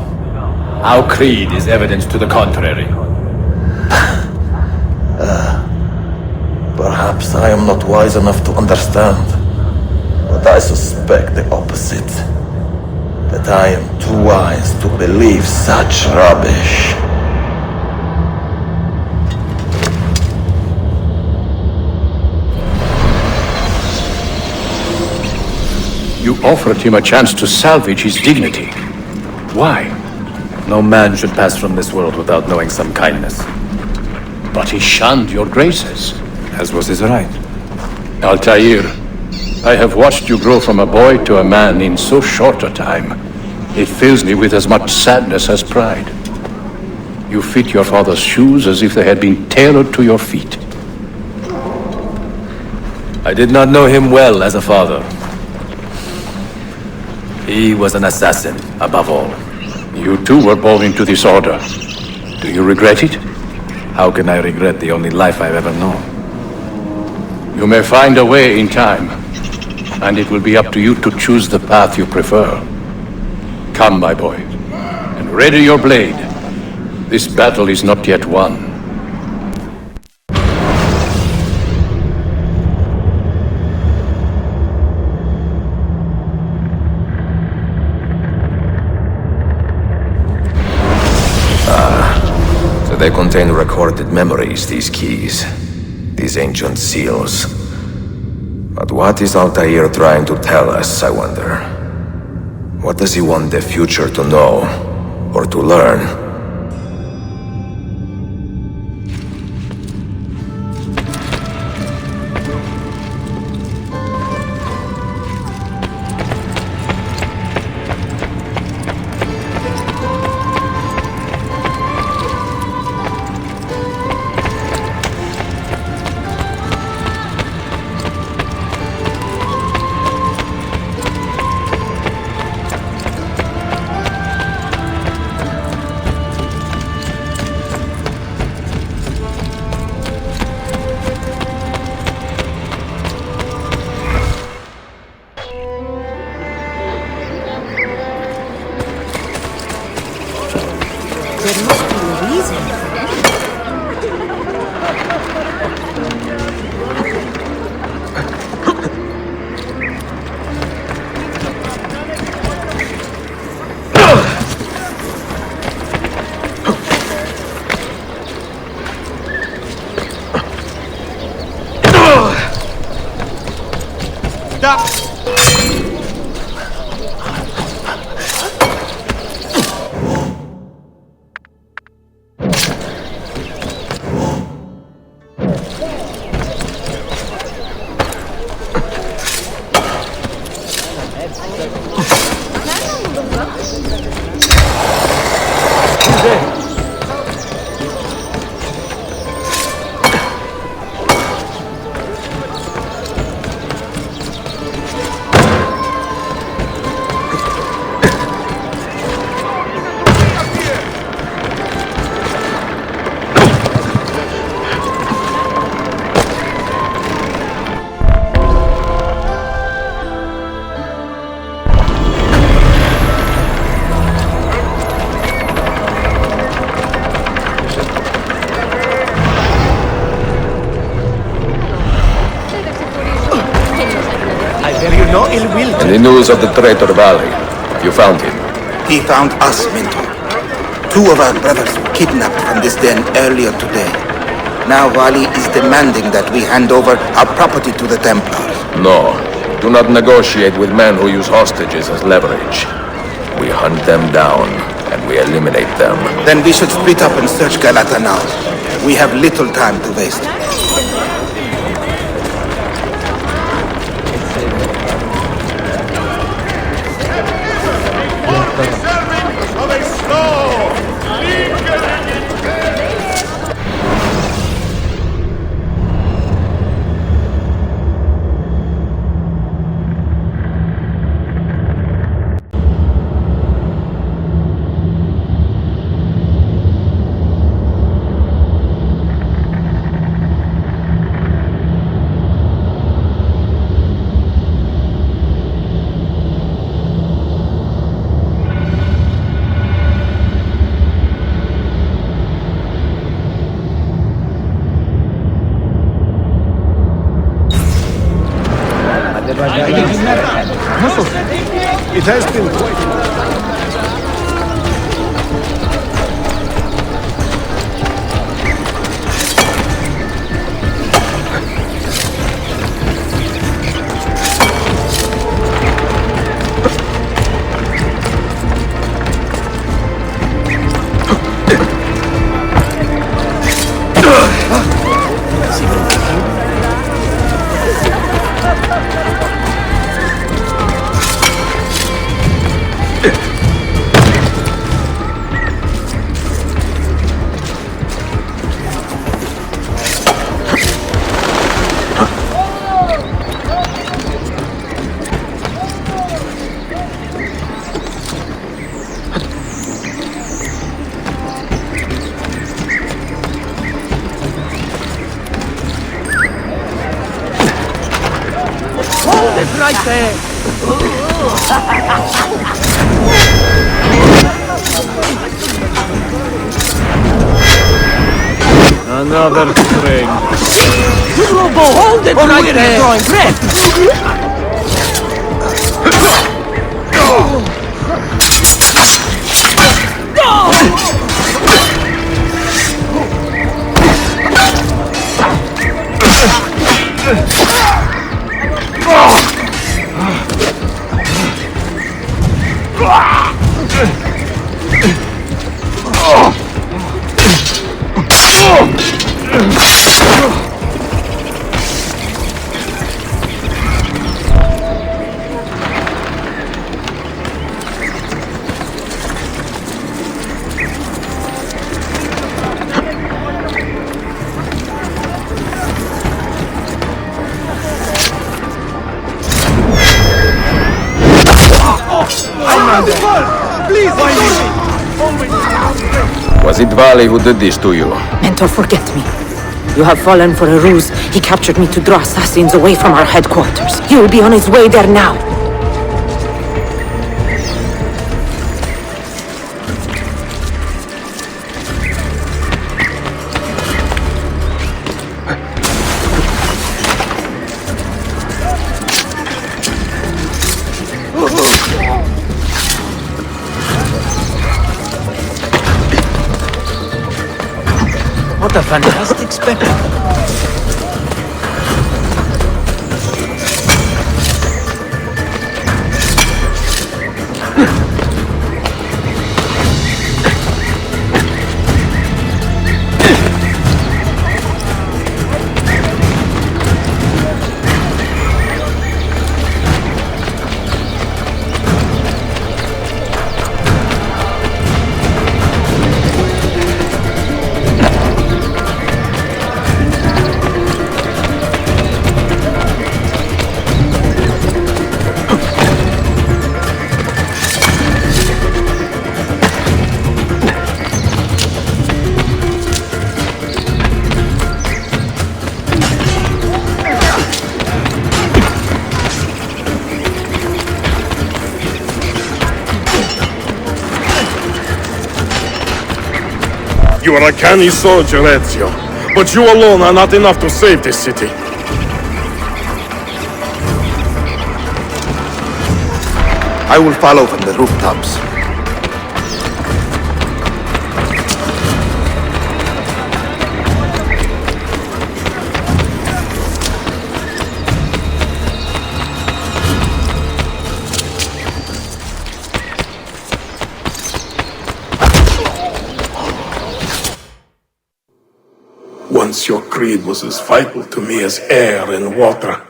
Our creed is evidence to the contrary.
Perhaps I am not wise enough to understand, but I suspect the opposite. That I am too wise to believe such rubbish.
You offered him a chance to salvage his dignity. Why?
No man should pass from this world without knowing some kindness.
But he shunned your graces.
As was his right.
Altair, I have watched you grow from a boy to a man in so short a time. It fills me with as much sadness as pride. You fit your father's shoes as if they had been tailored to your feet.
I did not know him well as a father. He was an assassin, above all.
You too were born into this order. Do you regret it?
How can I regret the only life I've ever known?
You may find a way in time, and it will be up to you to choose the path you prefer. Come, my boy, and ready your blade. This battle is not yet won.
So they contain recorded memories, these keys. These ancient seals. But what is Altair trying to tell us, I wonder? What does he want the future to know, or to learn?
There must be a reason.
Stop!
No ill will.
And the news of the traitor Valley. You found him.
He found us, Mentor. 2 of our brothers were kidnapped from this den earlier today. Now Wally is demanding that we hand over our property to the Templars.
No. Do not negotiate with men who use hostages as leverage. We hunt them down, and we eliminate them.
Then we should split up and search Galata now. We have little time to waste.
Of a snow!
It has been quite...
It's right there!
Another string.
Robo, hold it right there! Drawing breath!
Was it Vali who did this to you?
Mentor, forget me. You have fallen for a ruse. He captured me to draw assassins away from our headquarters. He will be on his way there now.
What a fantastic spectacle!
You are a canny soldier, Ezio, but you alone are not enough to save this city.
I will follow from the rooftops.
Once your creed was as vital to me as air and water.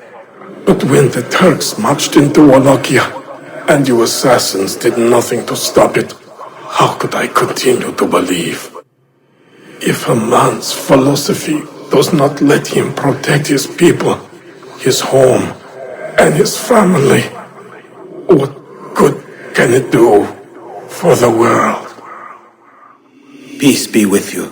But when the Turks marched into Wallachia, and you assassins did nothing to stop it, how could I continue to believe? If a man's philosophy does not let him protect his people, his home, and his family, what good can it do for the world?
Peace be with you.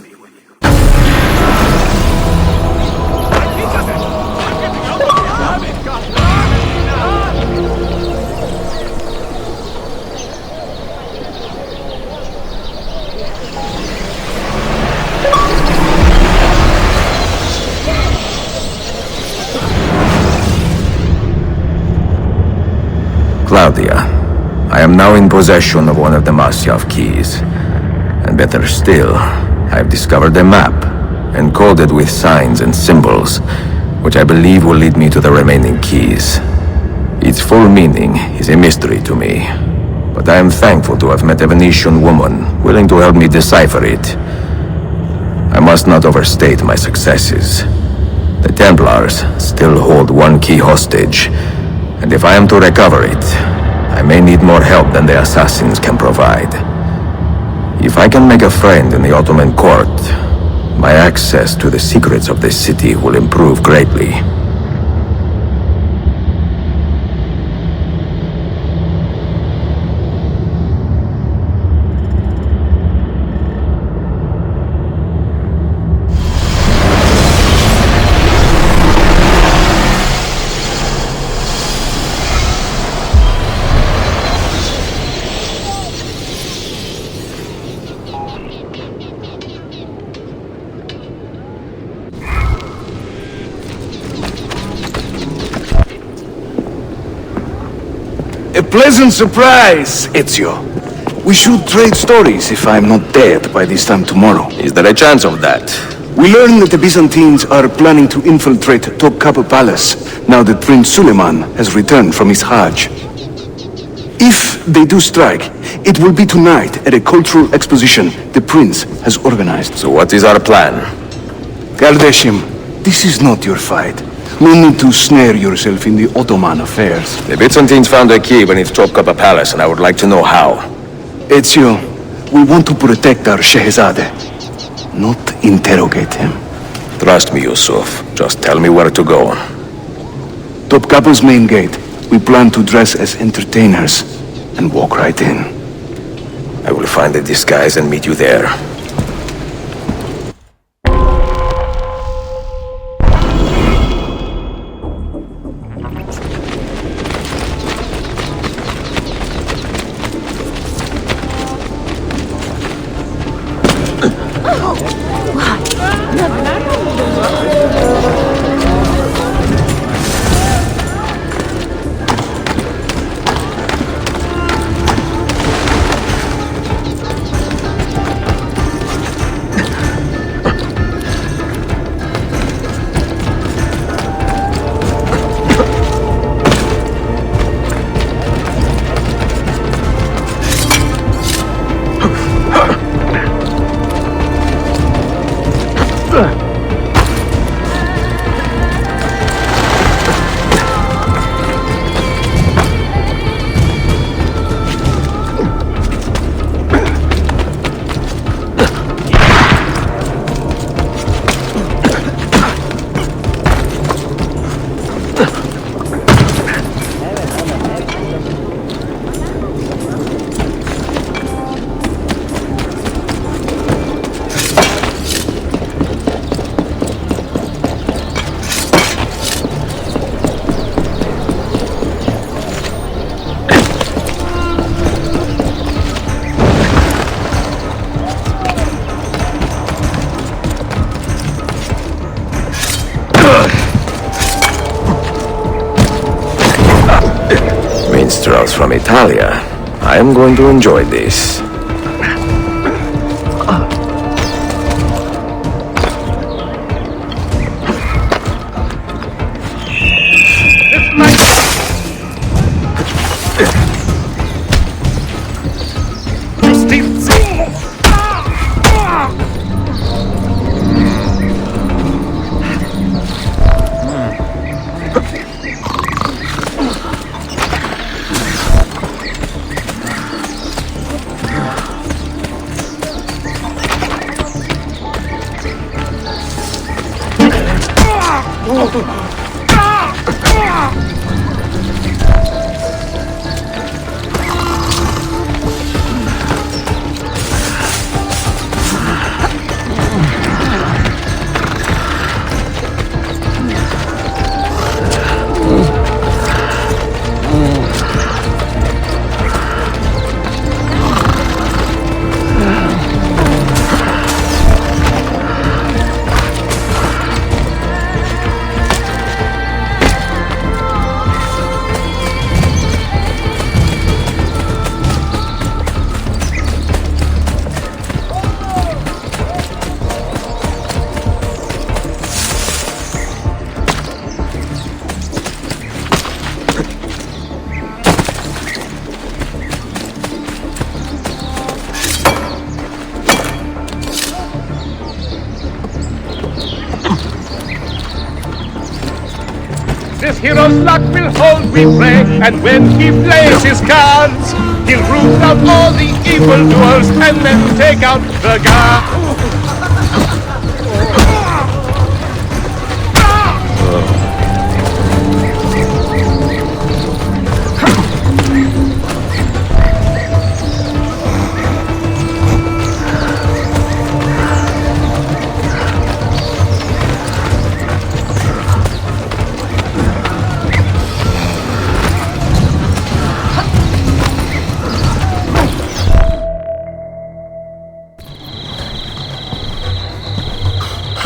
Claudia, I am now in possession of one of the Masyav keys. And better still, I have discovered a map, encoded with signs and symbols, which I believe will lead me to the remaining keys. Its full meaning is a mystery to me, but I am thankful to have met a Venetian woman willing to help me decipher it. I must not overstate my successes. The Templars still hold one key hostage, and if I am to recover it, I may need more help than the assassins can provide. If I can make a friend in the Ottoman court, my access to the secrets of this city will improve greatly.
A pleasant surprise, Ezio. We should trade stories if I'm not dead by this time tomorrow.
Is there a chance of that?
We learn that the Byzantines are planning to infiltrate Topkapi Palace now that Prince Suleiman has returned from his Hajj. If they do strike, it will be tonight at a cultural exposition the prince has organized.
So what is our plan?
Kardashim, this is not your fight. No need to snare yourself in the Ottoman affairs.
The Byzantines found a key beneath Topkapi Palace, and I would like to know how.
Ezio, we want to protect our Shehzade, not interrogate him.
Trust me, Yusuf. Just tell me where to go.
Topkapi's main gate. We plan to dress as entertainers and walk right in.
I will find a disguise and meet you there. Minstrels from Italia. I am going to enjoy this.
This hero's luck will hold, we pray, and when he plays his cards, he'll root out all the evildoers and then take out the guard.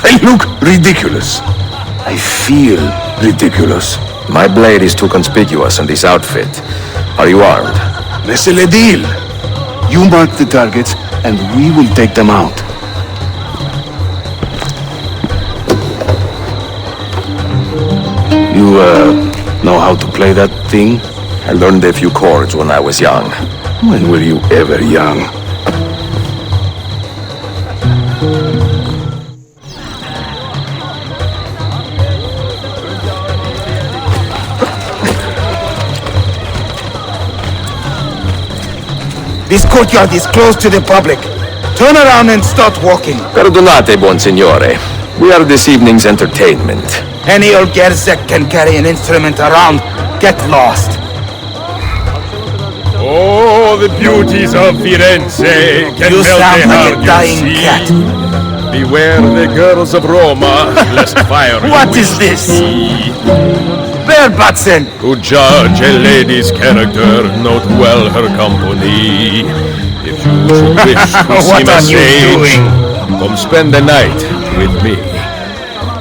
I look ridiculous. I feel ridiculous. My blade is too conspicuous in this outfit. Are you armed?
C'est le deal. You mark the targets, and we will take them out. You, know how to play that thing?
I learned a few chords when I was young.
When were you ever young?
This courtyard is closed to the public. Turn around and start walking.
Perdonate, buon signore. We are this evening's entertainment.
Any old gerzek can carry an instrument around. Get lost.
Oh, the beauties of Firenze can
You
melt
sound
a
like
heart,
a
you
dying
see.
cat.
Beware the girls of Roma, lest fire you
What
will
is this?
see.
There, Batson!
To judge a lady's character, note well her company. If you should wish to
What
seem a
are you
sage,
doing?
come spend the night with me.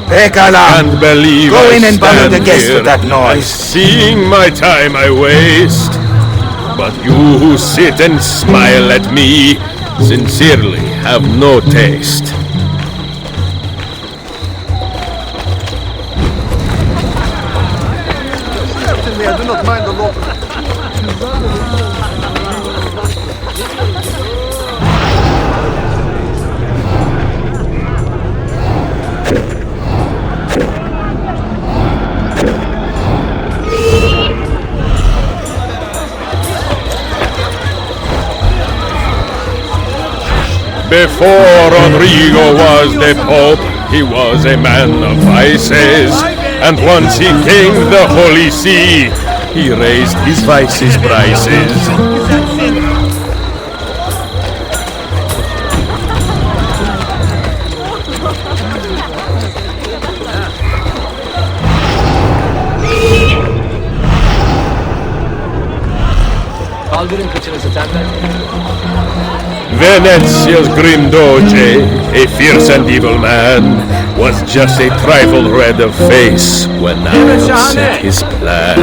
Pekala!
Can't believe
Go
I
in and bother the
stand
guests
here
with that noise.
Seeing my time I waste. But you who sit and smile at me sincerely have no taste.
Certainly, I do not mind the local.
Before Rodrigo was the Pope, he was a man of vices. And once he gained the Holy See, he raised his vices' prices.
Kaldırın kıçınızı tembel.
Venezia's grim doge, a fierce and evil man, was just a trifle red of face when I upset his plan.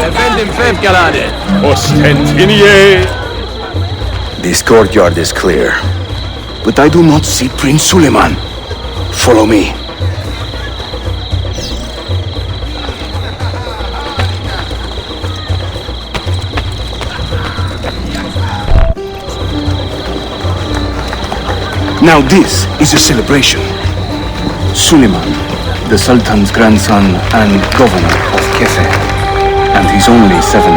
Efendim fevkalade.
Ostentinier.
This courtyard is clear. But I do not see Prince Suleiman. Follow me. Now this is a celebration. Suleiman, the Sultan's grandson and governor of Kefe. And he's only 17.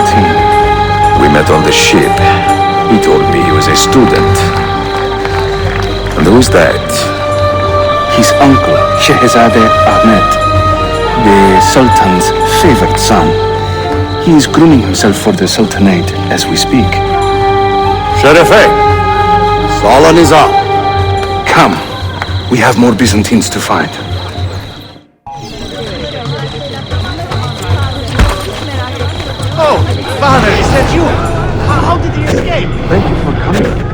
We met on the ship. He told me he was a student. And who's that?
his uncle, Shehzade Ahmed, the Sultan's favorite son. He is grooming himself for the Sultanate as we speak.
Sherife, Solon is up.
Come, we have more Byzantines to find.
Oh, Father, is that you? How did he escape?
Thank you for coming.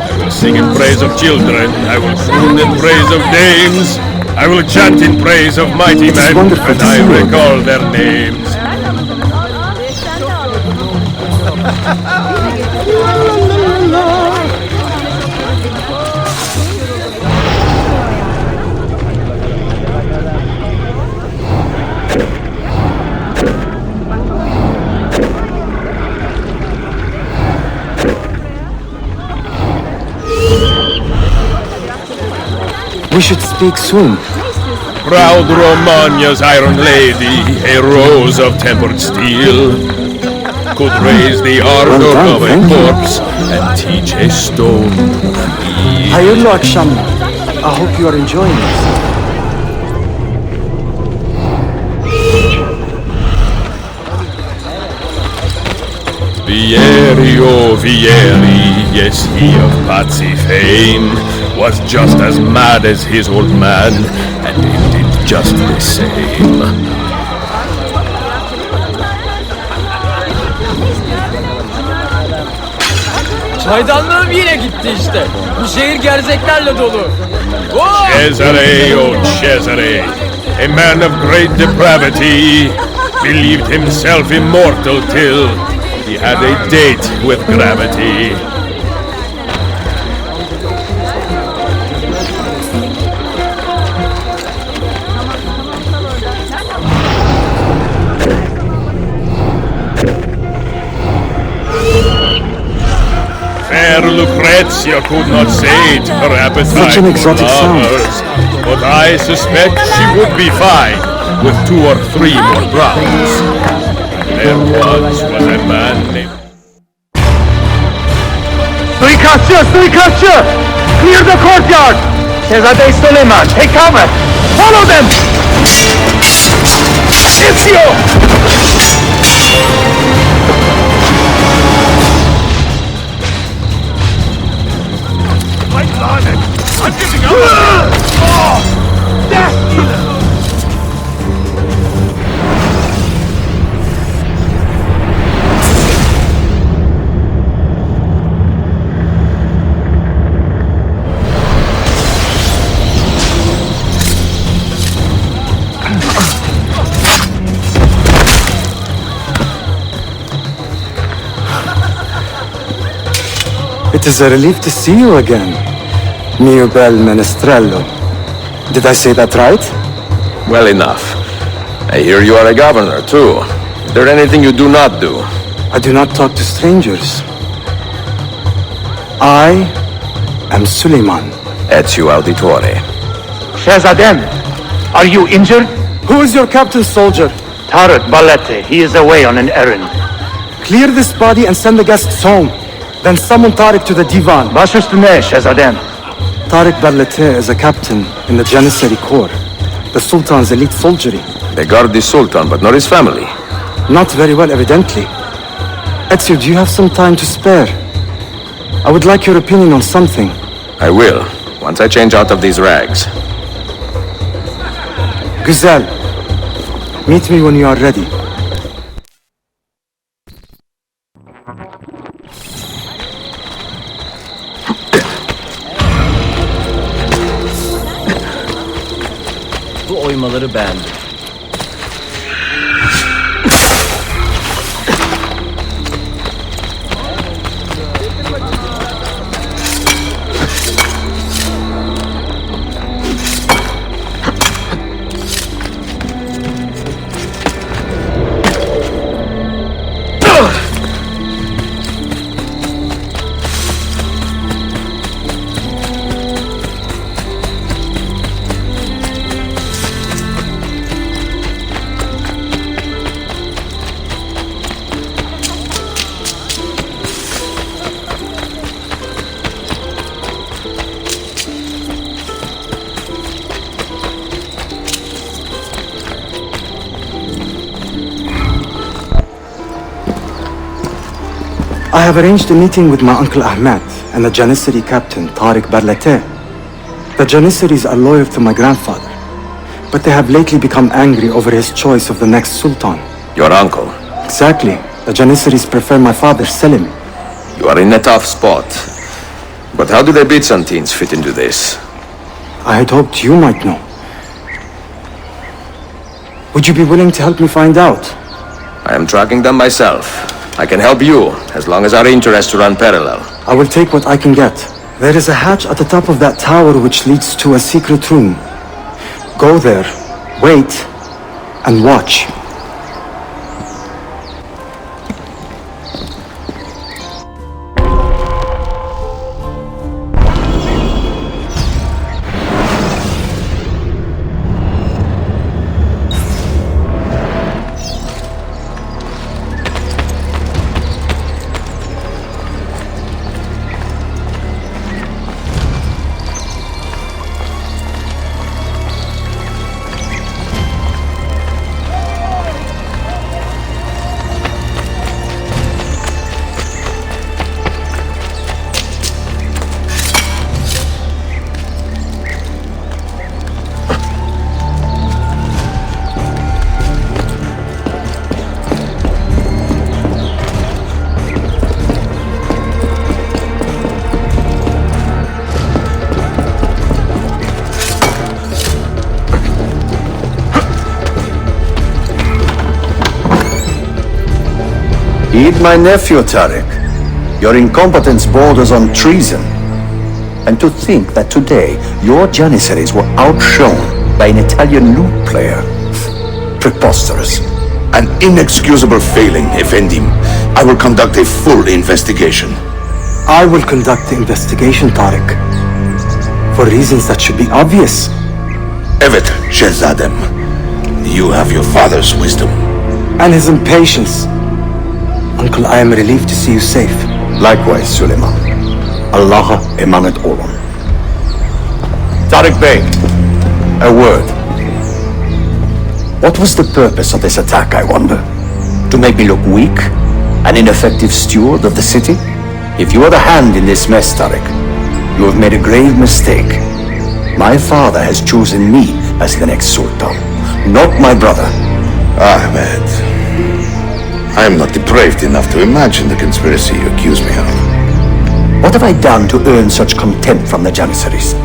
I will sing in praise of children. I will croon in praise of dames. I will chant in praise of mighty men when I recall their names.
We should speak soon.
Proud Romagna's iron lady, a rose of tempered steel, could raise the ardor of a corpse and teach a stone to feel.
Hayırlı akşamlar. I hope you are enjoying yourself.
Vierio Vieri, yes, he of Pazzi fame, was just as mad as his old man, and ended just the same.
Çaydanlığım yine gitti işte. Bu şehir gerzeklerle dolu.
Cesare, oh Cesare, a man of great depravity, believed himself immortal till he had a date with gravity. Fair Lucrezia could not sate her appetite
Such an exotic
for
sound.
lovers, but I suspect she would be fine with 2 or 3 more brothers. There once was a man named...
Suikastçı! Suikastçı! Clear the courtyard! Şehzade Suleiman, take cover! Follow them! Ezio!
I'm giving up! Death!
It is a relief to see you again, mio bel menestrello. Did I say that right?
Well enough. I hear you are a governor, too. Is there anything you do not do?
I do not talk to strangers. I am Suleiman.
Ezio Auditore.
Shehzadem, are you injured?
Who is your captain, soldier?
Tarek Balete, he is away on an errand.
Clear this body and send the guests home. Then summon Tarek to the divan.
Baş üstüne, Shehzadem.
Tarek Balete is a captain in the Janissary Corps, the Sultan's elite soldiery.
They guard the Sultan, but not his family.
Not very well, evidently. Ezio, do you have some time to spare? I would like your opinion on something.
I will, once I change out of these rags.
Güzel. Meet me when you are ready.
Bu oymaları beğendim.
I have arranged a meeting with my uncle Ahmed and the Janissary captain, Tariq Barlate. The Janissaries are loyal to my grandfather, but they have lately become angry over his choice of the next sultan.
Your uncle?
Exactly. The Janissaries prefer my father, Selim.
You are in a tough spot. But how do the Byzantines fit into this?
I had hoped you might know. Would you be willing to help me find out?
I am tracking them myself. I can help you, as long as our interests run parallel.
I will take what I can get. There is a hatch at the top of that tower which leads to a secret room. Go there, wait, and watch.
Eat my nephew, Tariq. Your incompetence borders on treason. And to think that today your Janissaries were outshone by an Italian lute player. Preposterous.
An inexcusable failing, Effendim. I will conduct a full investigation.
I will conduct the investigation, Tariq. For reasons that should be obvious.
Evet, Shehzadem. You have your father's wisdom.
And his impatience. Uncle, I am relieved to see you safe.
Likewise, Suleiman. Allah emanet olun. Tariq Bey, a word. What was the purpose of this attack, I wonder? To make me look weak? An ineffective steward of the city? If you are the hand in this mess, Tariq, you have made a grave mistake. My father has chosen me as the next sultan, not my brother.
Ahmed, I am not depraved enough to imagine the conspiracy you accuse me of.
What have I done to earn such contempt from the Janissaries?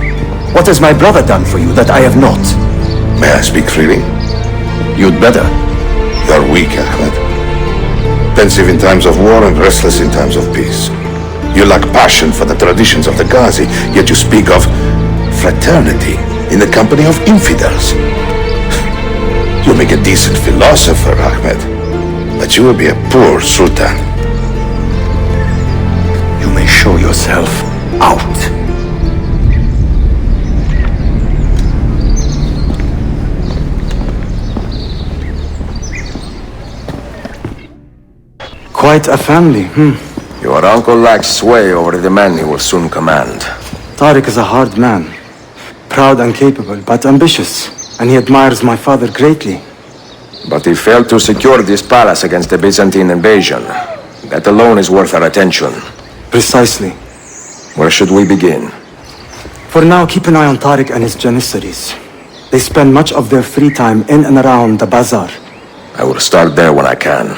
What has my brother done for you that I have not?
May I speak freely?
You'd better.
You're weak, Ahmed. Pensive in times of war and restless in times of peace. You lack passion for the traditions of the Ghazi, yet you speak of fraternity in the company of infidels. You make a decent philosopher, Ahmed, but you will be a poor sultan.
You may show yourself out.
Quite a family,
Your uncle lacks sway over the men he will soon command.
Tariq is a hard man. Proud and capable, but ambitious. And he admires my father greatly.
But he failed to secure this palace against the Byzantine invasion. That alone is worth our attention.
Precisely.
Where should we begin?
For now, keep an eye on Tariq and his Janissaries. They spend much of their free time in and around the bazaar.
I will start there when I can.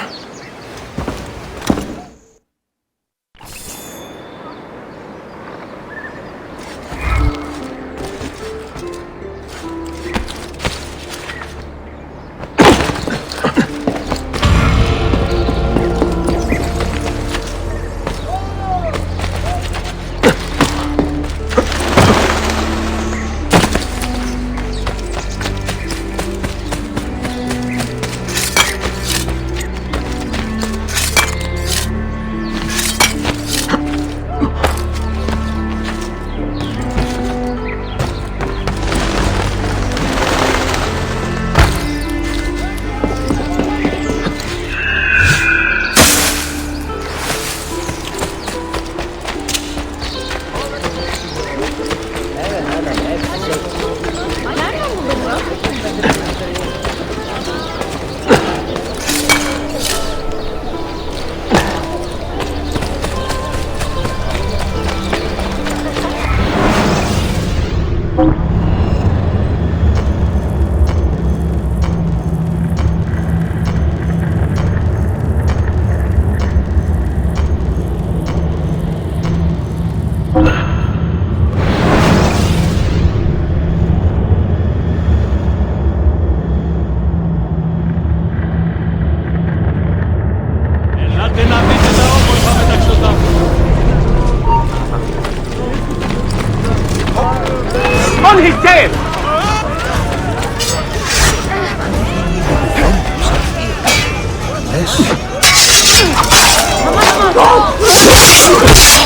this.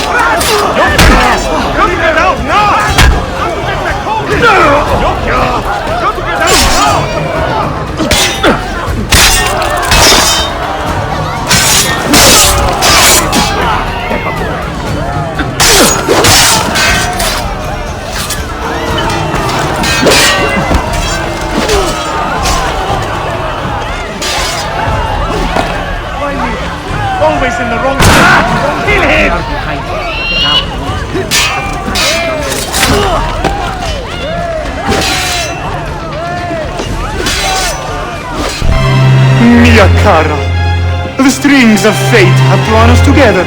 Always in the wrong spot! Kill him!
Mia cara, the strings of fate have drawn us together.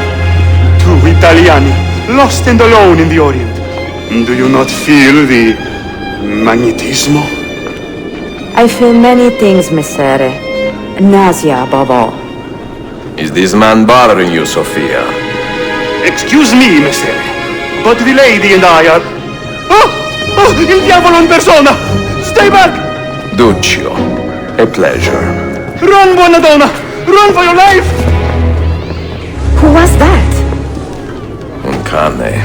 Two Italiani, lost and alone in the Orient. Do you not feel the magnetismo?
I feel many things, Messere. Nausea above all.
Is this man bothering you, Sophia?
Excuse me, Messere, but the lady and I are... Oh! Oh! Il diavolo in persona! Stay back!
Duccio, a pleasure.
Run, buona donna! Run for your life!
Who was that?
Un cane.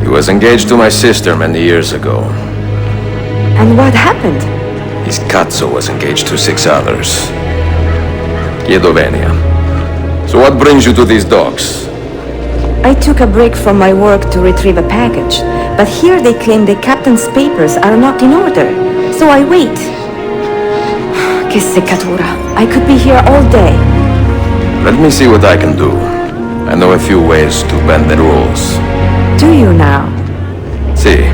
He was engaged to my sister many years ago.
And what happened?
His cazzo was engaged to 6 others. Chiedo venia. So what brings you to these docks?
I took a break from my work to retrieve a package, but here they claim the captain's papers are not in order, so I wait. Che seccatura. I could be here all day.
Let me see what I can do. I know a few ways to bend the rules.
Do you now?
See,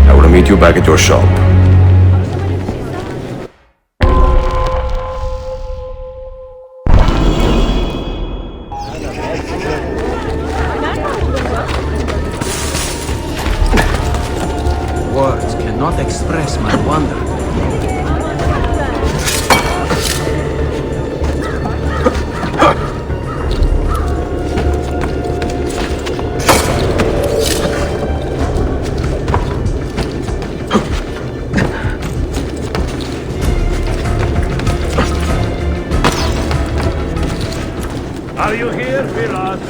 I will meet you back at your shop.
Words cannot express my wonder.
Are you here, Vilas?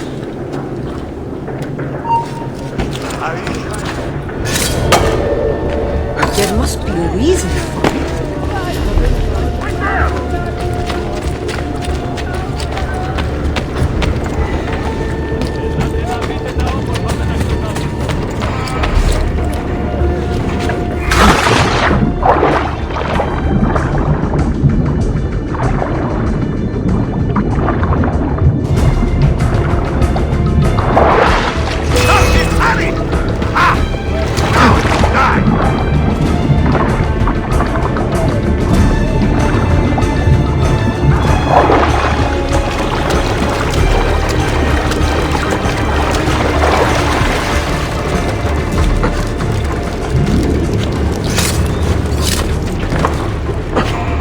There must be a reason for it.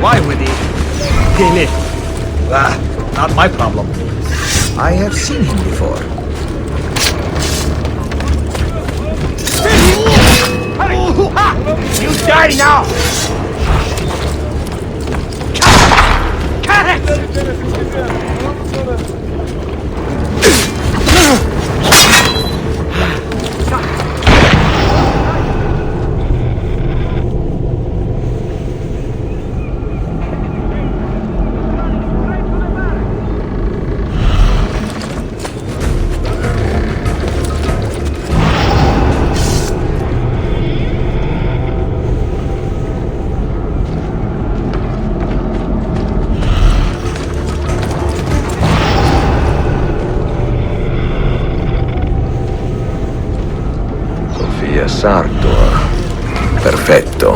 Why would he? Dele. Not my problem. I have seen him before.
You die now!
Sofia Sartor. Perfetto.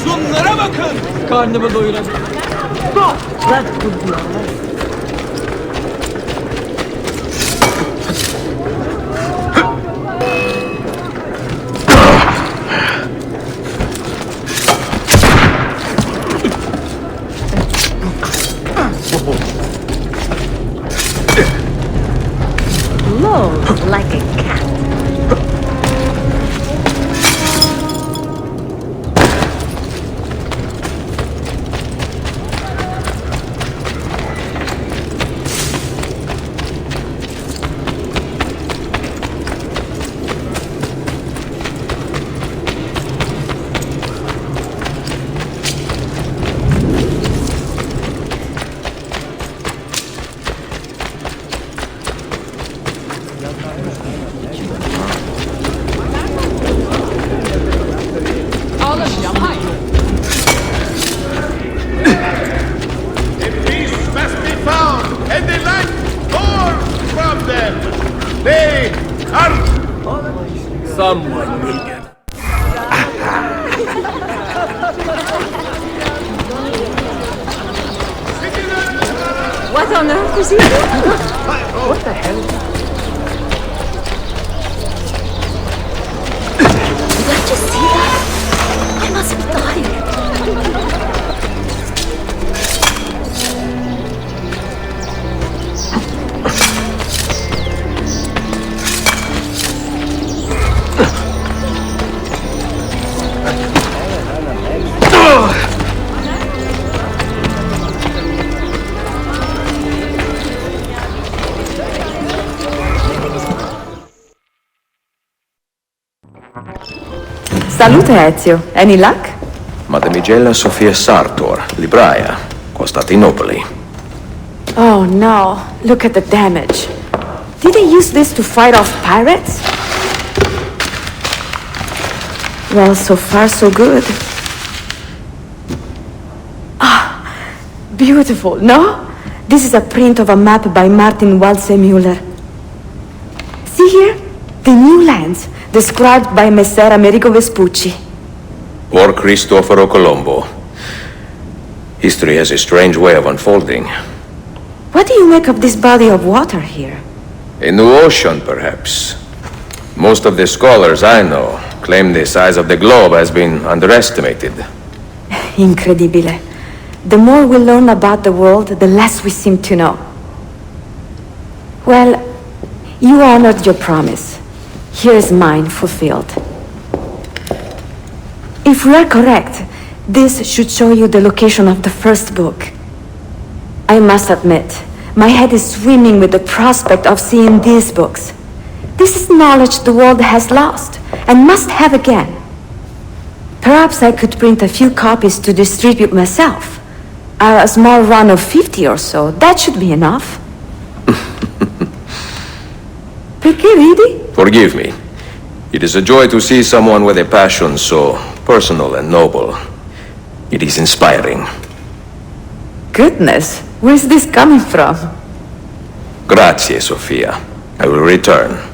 Şunlara bakın! Karnımı doyurabilir.
That would be alright.
Someone will get...
What on earth is he doing?
What the hell?
Did I just see that? I must be dying. Salute, Ezio. Any luck?
Mademoiselle Sofia Sartor, libraia, Costantinopoli.
Oh no, look at the damage. Did they use this to fight off pirates? Well, so far so good. Ah, beautiful, no? This is a print of a map by Martin Waldseemüller. See here? The new lands, described by Messer Amerigo Vespucci.
Or Cristoforo Colombo. History has a strange way of unfolding.
What do you make of this body of water here?
A new ocean, perhaps. Most of the scholars I know claim the size of the globe has been underestimated.
Incredibile. The more we learn about the world, the less we seem to know. Well, you honored your promise. Here's mine fulfilled. If we are correct, this should show you the location of the first book. I must admit, my head is swimming with the prospect of seeing these books. This is knowledge the world has lost, and must have again. Perhaps I could print a few copies to distribute myself. A small run of 50 or so, that should be enough. Perché ridi?
Forgive me. It is a joy to see someone with a passion so personal and noble. It is inspiring.
Goodness, where's this coming from?
Grazie, Sofia. I will return.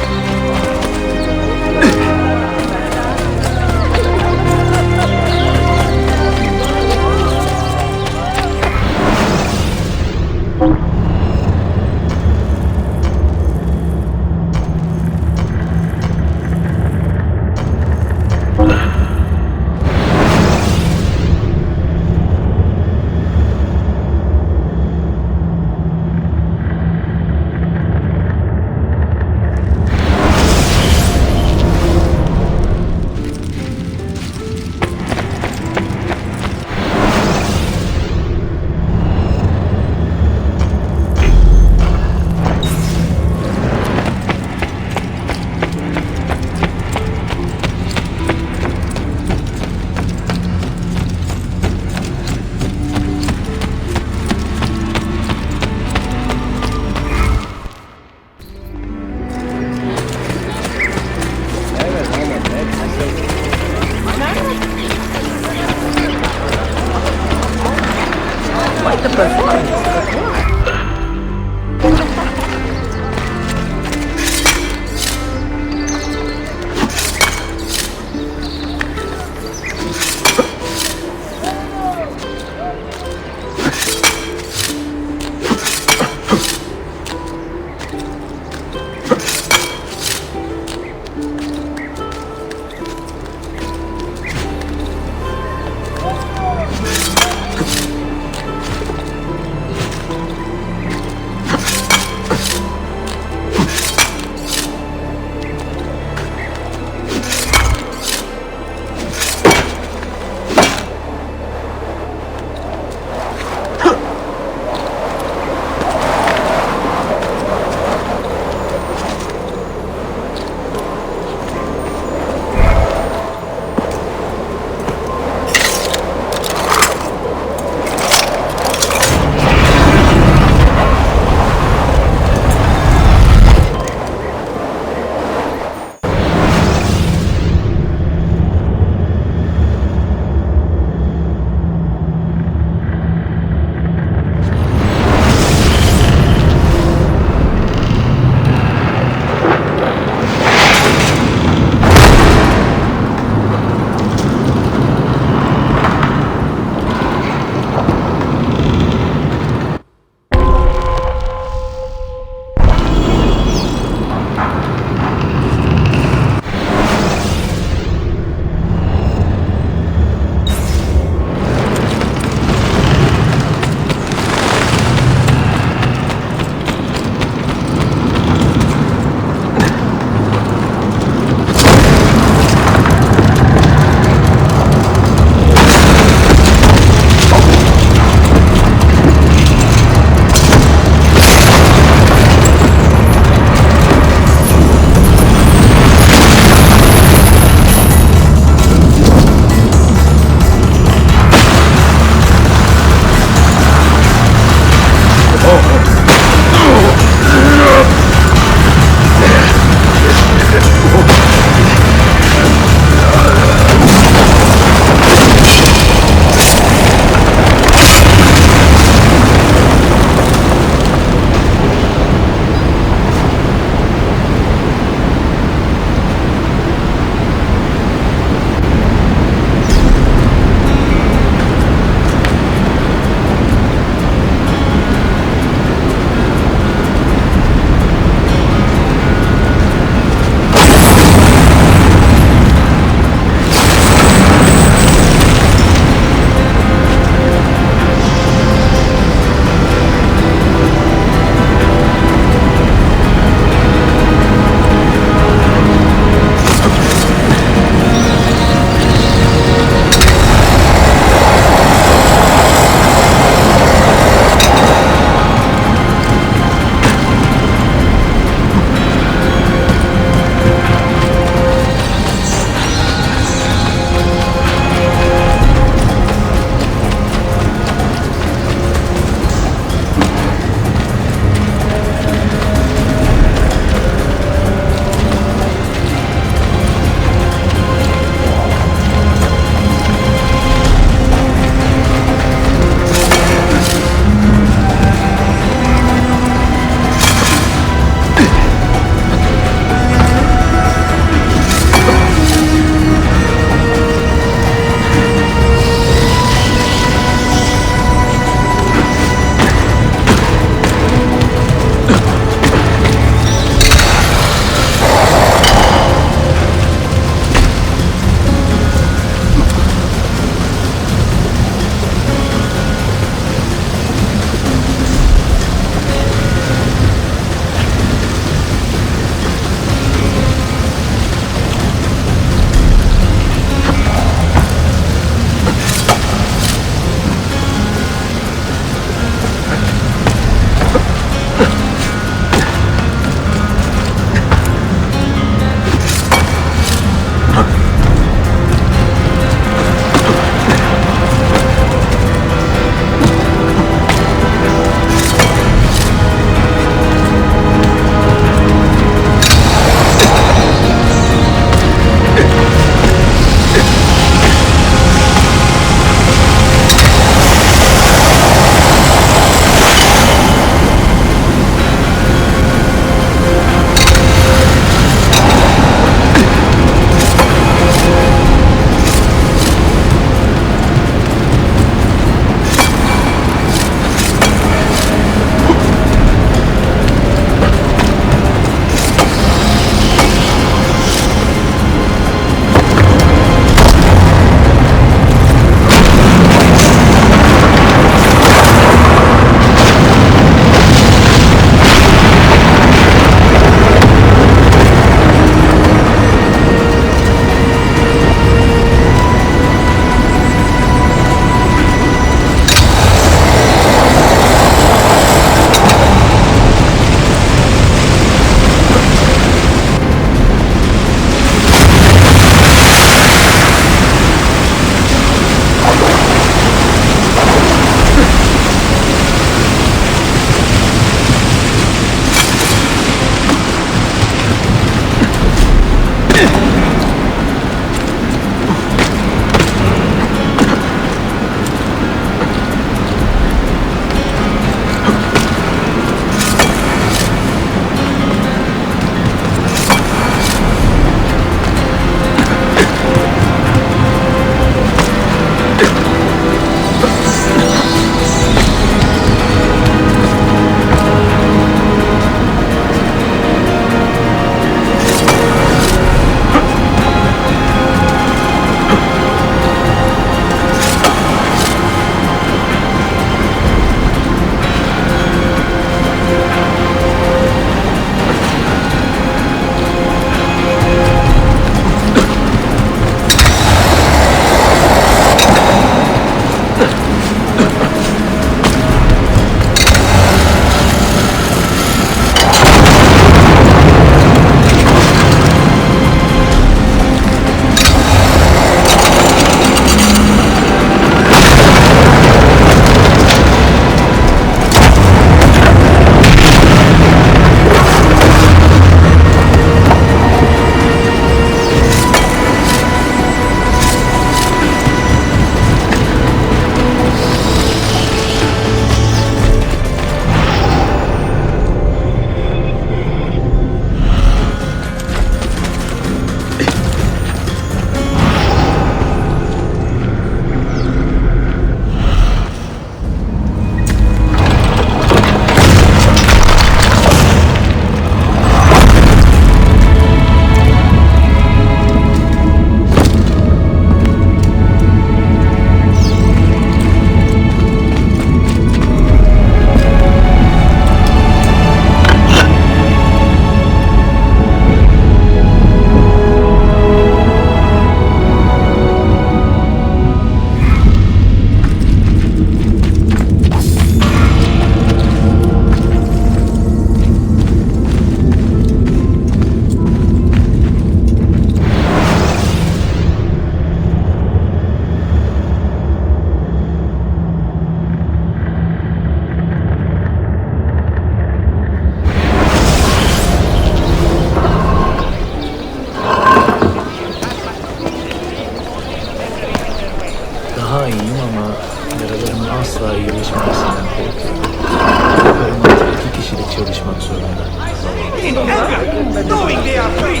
In anger, knowing they are free.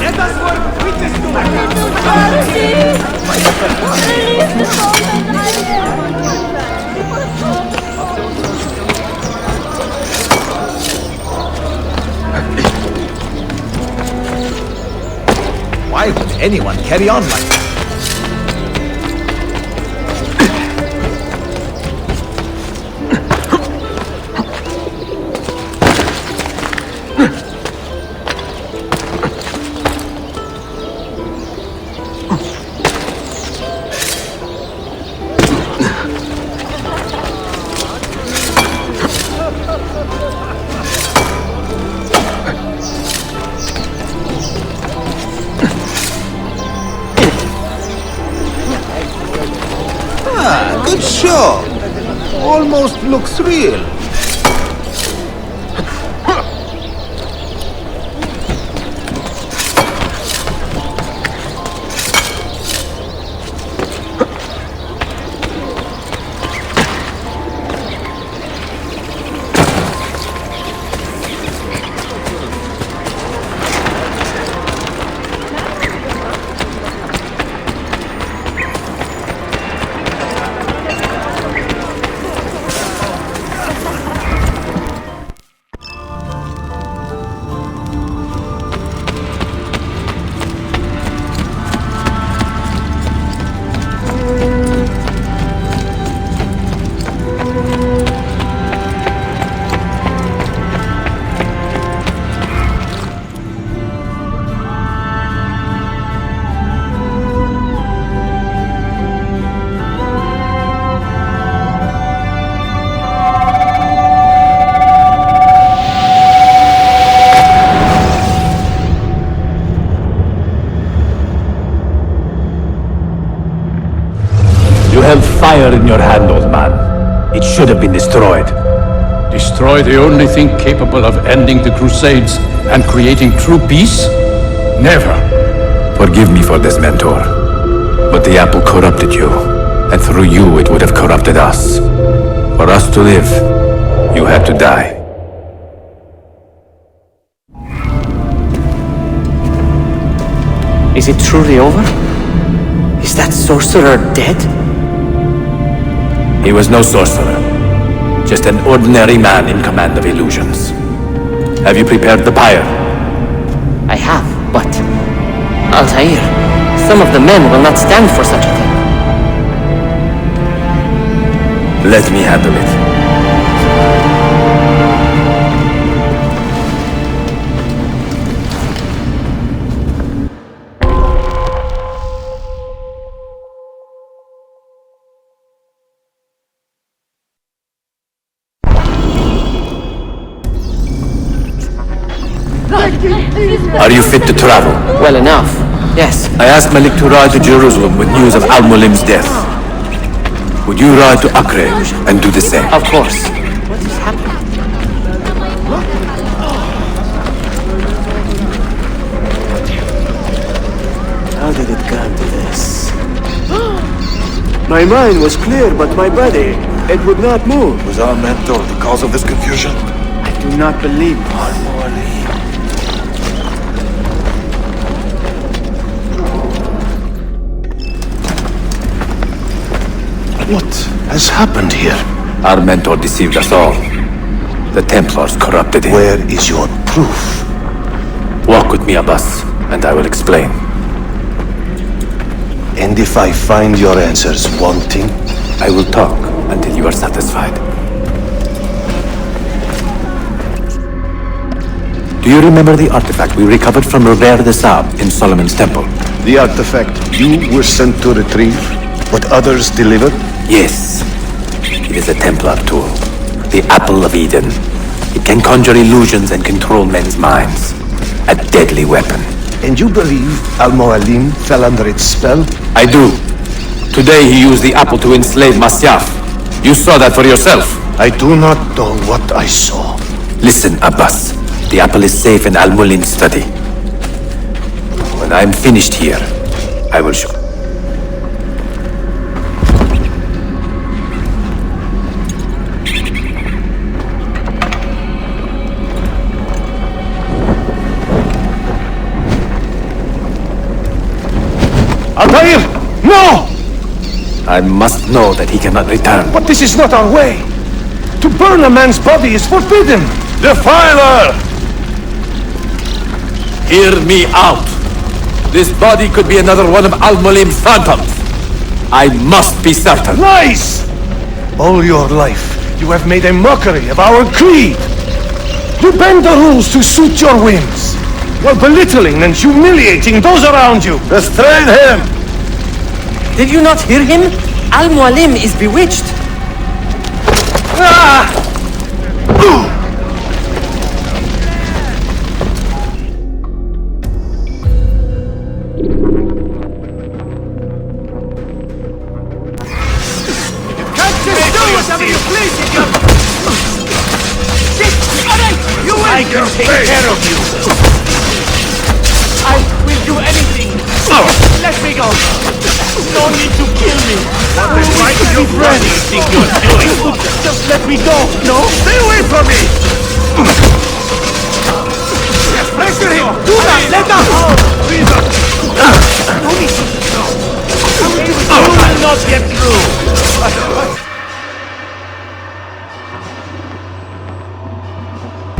Let us work witness
Why would anyone carry on like that?
Good show. Almost looks real.
You held fire in your hand, old man. It should have been destroyed. Destroy the only thing capable of ending the Crusades and creating true peace? Never. Forgive me for this, Mentor. But the apple corrupted you, and through you it would have corrupted us. For us to live, you had to die.
Is it truly over? Is that sorcerer dead?
He was no sorcerer. Just an ordinary man in command of illusions. Have you prepared the pyre?
I have, but... Altair, some of the men will not stand for such a thing.
Let me handle it. Are you fit to travel?
Well enough, yes.
I asked Malik to ride to Jerusalem with news of Al-Mulim's death. Would you ride to Acre and do the same?
Of course. What is happening?
How did it come to this? My mind was clear, but my body, it would not move.
Was our mentor the cause of this confusion?
I do not believe
What has happened here? Our mentor deceived us all. The Templars corrupted him.
Where is your proof?
Walk with me, Abbas, and I will explain.
And if I find your answers wanting?
I will talk until you are satisfied. Do you remember the artifact we recovered from Robert de Sab in Solomon's temple?
The artifact you were sent to retrieve, but others delivered?
Yes. It is a Templar tool. The Apple of Eden. It can conjure illusions and control men's minds. A deadly weapon.
And you believe Al-Mualim fell under its spell?
I do. Today he used the apple to enslave Masyaf. You saw that for yourself.
I do not know what I saw.
Listen, Abbas. The apple is safe in Al-Mulim's study. When I'm finished here, I will show.
Altair! No!
I must know that he cannot return.
But this is not our way. To burn a man's body is forbidden.
Defiler!
Hear me out. This body could be another one of Al-Mulim's phantoms. I must be certain.
Lies! All your life, you have made a mockery of our creed. You bend the rules to suit your whims, while belittling and humiliating those around you.
Restrain him!
Did you not hear him? Al-Mualim is bewitched.
Ah!
I can take care of you. I will do anything. Let me go. No need to kill me. We will be friends. Think you're doing? Just let me go. No?
Stay away from me!
Pressure him. Do not let us. No need to. You will not get through.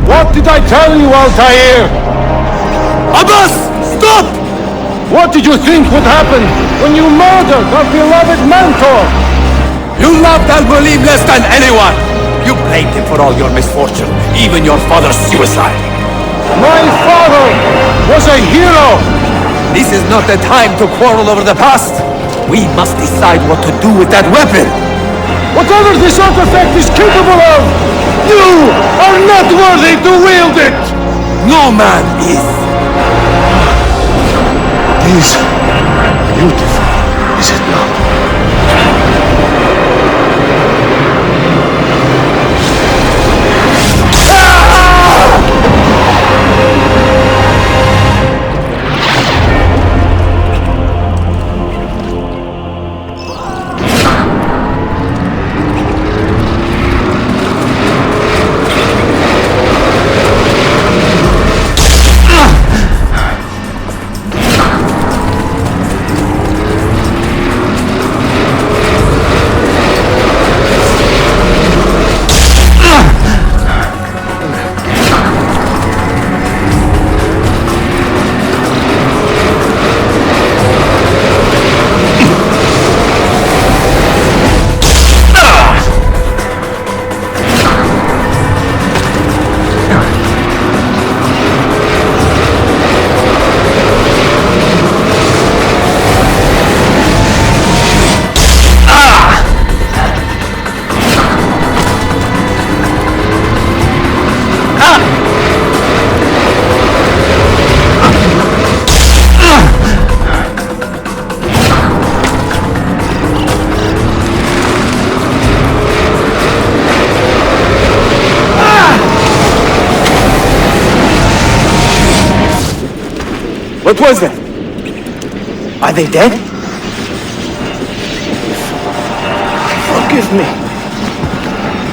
What did I tell you, Altair?
Abbas! Stop!
What did you think would happen when you murdered our beloved mentor?
You loved Al-Mulim less than anyone! You blamed him for all your misfortune, even your father's suicide.
My father was a hero!
This is not the time to quarrel over the past. We must decide what to do with that weapon.
Whatever this artifact is capable of, you are not worthy to wield it!
No man is.
It is beautiful, is it not?
What was that? Are they dead?
Forgive me.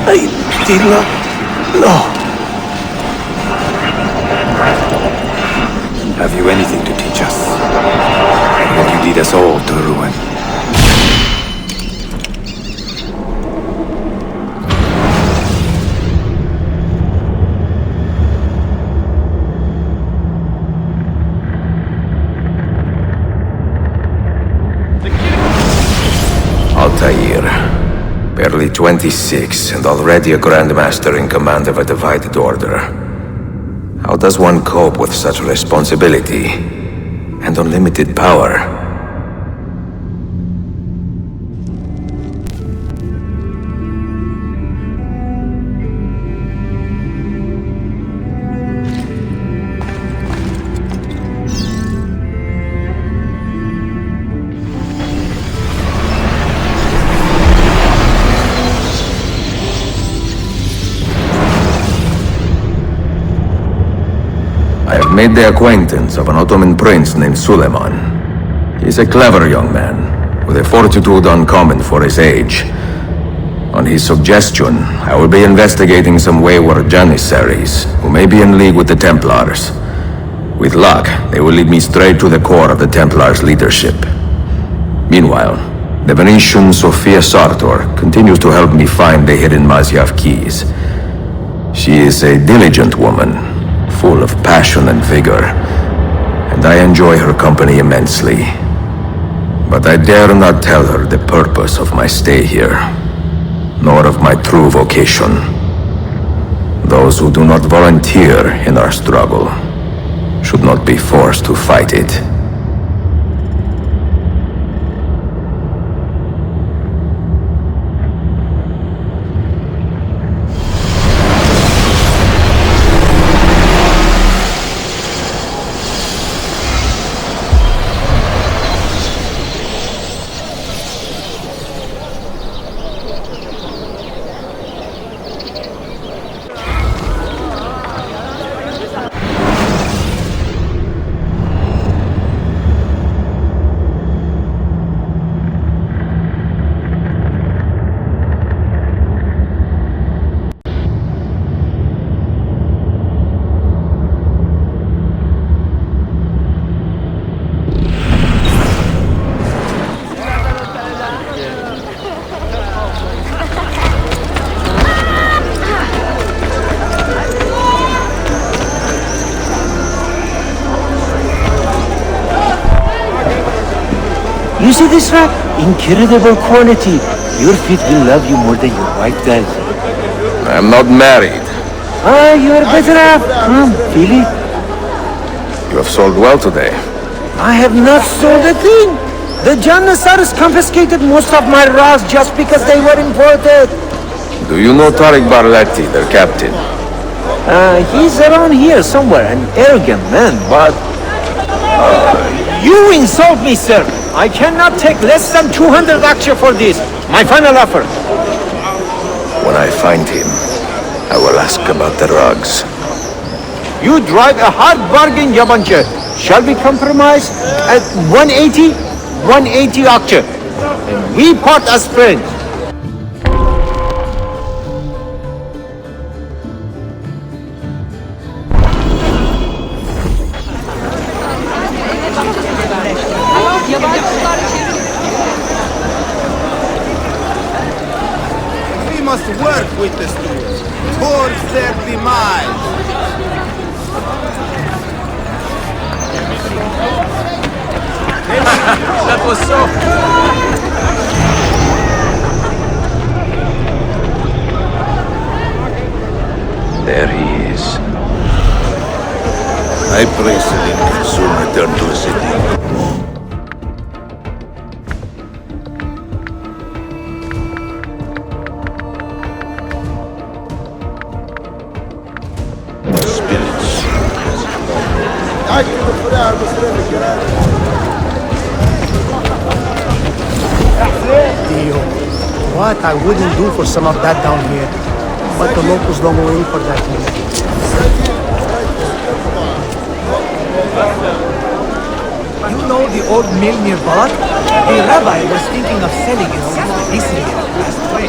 I did not know.
Have you anything to teach us? Or will you lead us all to ruin?
Altair. Barely 26 and already a Grandmaster in command of a divided order. How does one cope with such responsibility and unlimited power? I have made the acquaintance of an Ottoman prince named Suleiman. He's a clever young man, with a fortitude uncommon for his age. On his suggestion, I will be investigating some wayward Janissaries, who may be in league with the Templars. With luck, they will lead me straight to the core of the Templars' leadership. Meanwhile, the Venetian Sofia Sartor continues to help me find the hidden Mazyav keys. She is a diligent woman, full of passion and vigor, and I enjoy her company immensely. But I dare not tell her the purpose of my stay here, nor of my true vocation. Those who do not volunteer in our struggle should not be forced to fight it.
You see this wrap? Incredible quality. Your feet will love you more than your wife does.
I'm not married.
Ah, you're better off. Feel it?
You have sold well today.
I have not sold a thing. The Janissaries confiscated most of my raws just because they were imported.
Do you know Tariq Barlatti, their captain?
He's around here somewhere, an arrogant man, but... you insult me, sir. I cannot take less than 200 aksha for this. My final offer.
When I find him, I will ask about the rugs.
You drive a hard bargain, Yabancı. Shall we compromise at 180? 180 aksha. And we part as friends.
We must work with the students towards their demise.
That was so...
There he is. I pray Selim can soon return to the city.
Dio, what I wouldn't do for some of that down here. But the locals don't go in for that. You know the old mill near Balak? The rabbi was thinking of selling it since the recently passed away.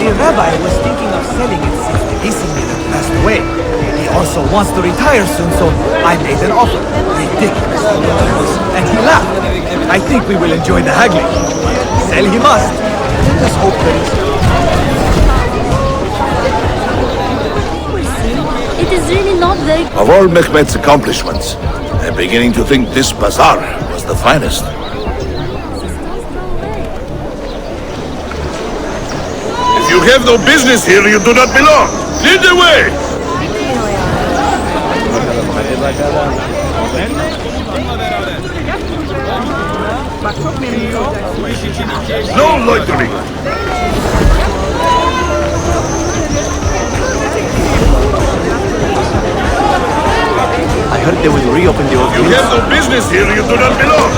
The rabbi was thinking of selling it since the recently passed away. He also wants to retire soon, so I made an offer. Ridiculous. And he laughed. I think we will enjoy the haggling. Sell he must. Let us hope there is.
It is really not very...
Of all Mehmet's accomplishments, I'm beginning to think this bazaar was the finest.
You have no business here, you do not belong. Lead the way! No loitering!
I heard they will reopen the old...
You have no business here, you do not belong.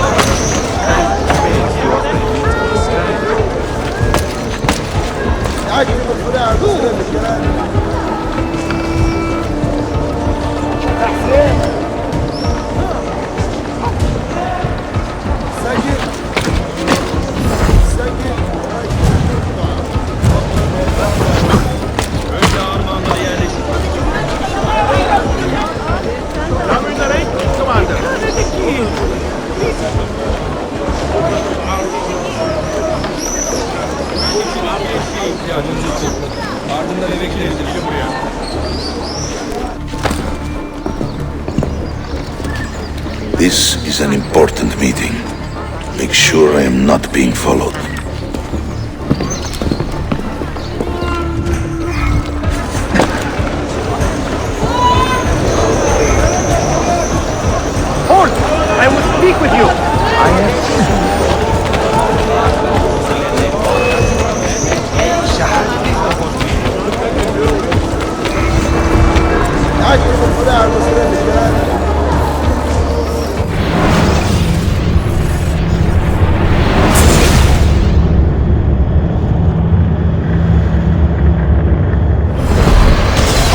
This is an important meeting. Make sure I am not being followed.
Hold! I will speak with you!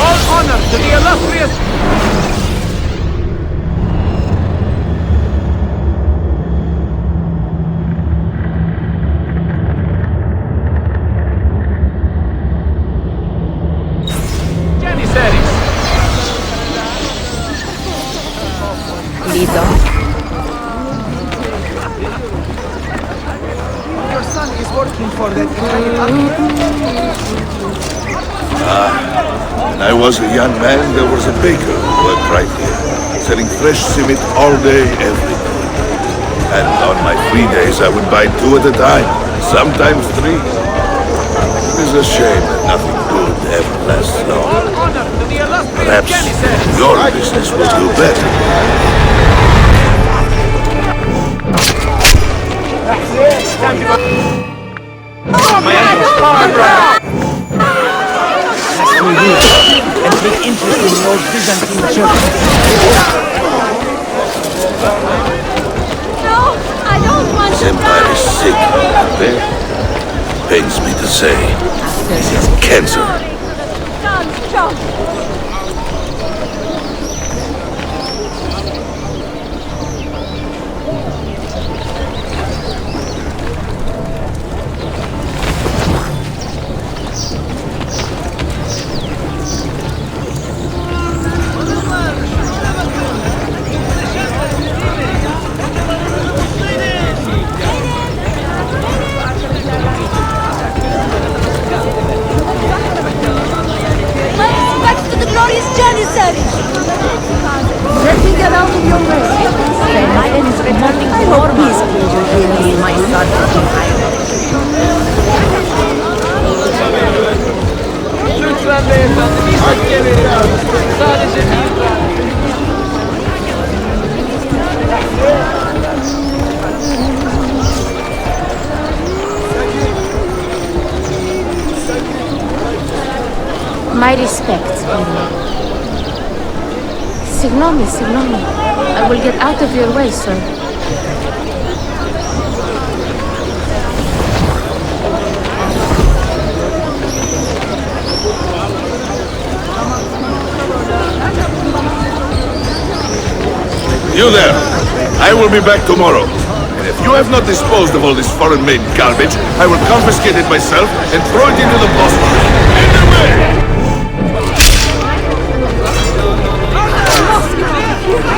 All honor to the illustrious... Janissaries!
Lido.
Your son is working for that Italian army.
When I was a young man, there was a baker who worked right here, selling fresh cement all day, every day. And on my free days, I would buy 2 at a time, sometimes 3. It is a shame that nothing good ever lasts long.
All honor to the illustrious
Perhaps
Janissaries!
your business will do better.
My uncle's farm! Lest we leave and take interest in the old Byzantine church.
No, I don't want
His
to
empire
die.
is sick, there. Pains me to say. This is cancer.
Don't jump. Back to the glorious Janissaries!
Let me get out of your way. My end is returning to normal. Peace, please, my son.
Lütfen beyefendi, bir saniye verin. Sadece bir...
My respects, Signomi, Signomi. I will get out of your way, sir.
You there! I will be back tomorrow. And if you have not disposed of all this foreign-made garbage, I will confiscate it myself and throw it into the Bosphorus. In the way!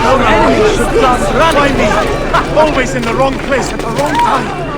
Our enemies should come running me. Always in the wrong place at the wrong time.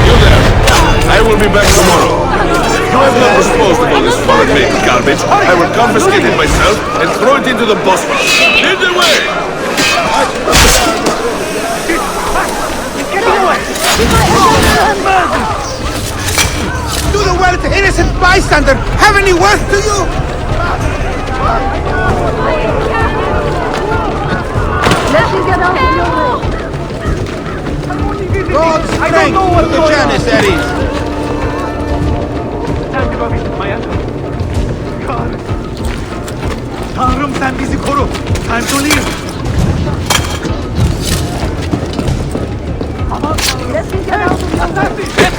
You there! I will be back tomorrow. If you have not disposed of all this foreign-made garbage, I will confiscate it myself and throw it into the Bosphorus. In the way!
Do the world innocent bystander have any worth to you?
Let me get out of your way.
God's
I don't
strength
know
to
what's
the
going on.
Janissaries.
Time to go visit my uncle. God. Tanrım sen bizi koru. Time to leave. Aman Tanrım.
Let me get out of your way.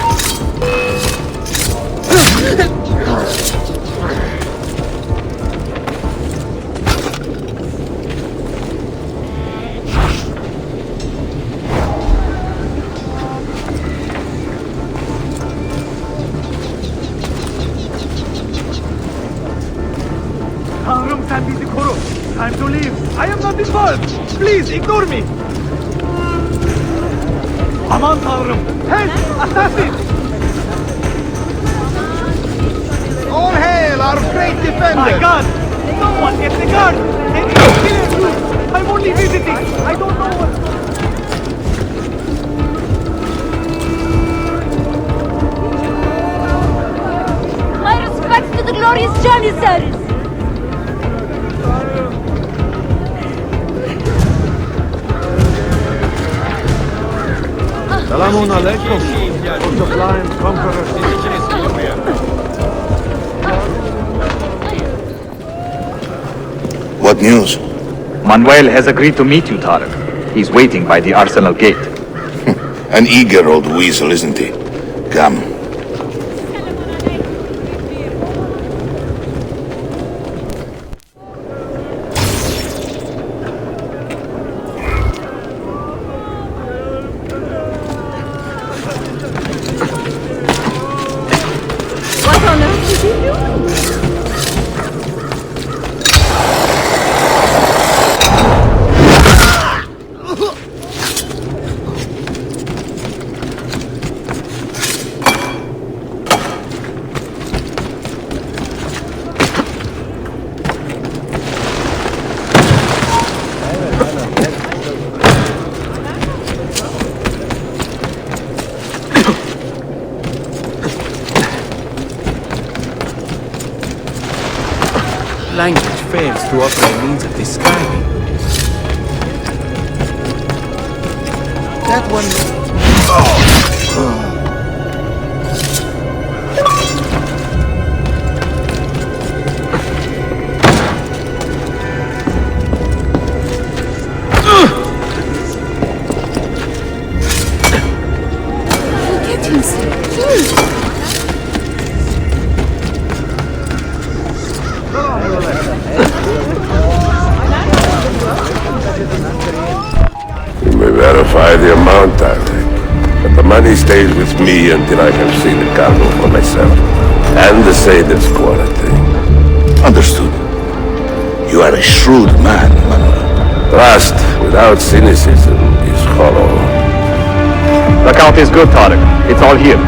Tanrım sen bizi koru. Time to leave. I am not involved. Please ignore me. Aman Tanrım. Help! Assassin!
All hail our great defender.
My God! Someone get the guard! Can you kill him? I'm only visiting. I don't know what...
My respects to the glorious Janissaries.
Salamun alaikum. The flying conqueror.
What news?
Manuel has agreed to meet you, Tarek. He's waiting by the arsenal gate.
An eager old weasel, isn't he? Come.
What on earth is he doing?
Language fails to offer a means of describing.
That one.
Get inside, please.
You may verify the amount, Tarek. But the money stays with me until I have seen the cargo for myself. And the Seder's quality.
Understood. You are a shrewd man, Manuel.
Trust without cynicism is hollow.
The count is good, Tarek. It's all here.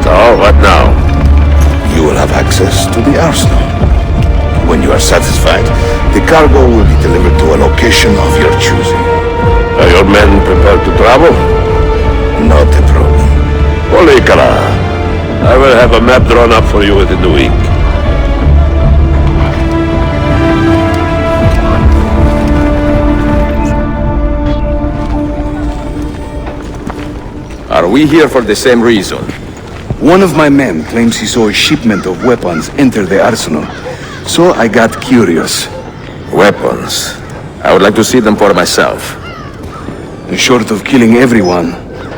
So, what now?
You will have access to the arsenal. When you are satisfied, the cargo will be delivered to a location of your choosing.
Are your men prepared to travel?
Not a problem.
Polikara, I will have a map drawn up for you within the week.
Are we here for the same reason?
One of my men claims he saw a shipment of weapons enter the arsenal. So I got curious.
Weapons? I would like to see them for myself.
Short of killing everyone,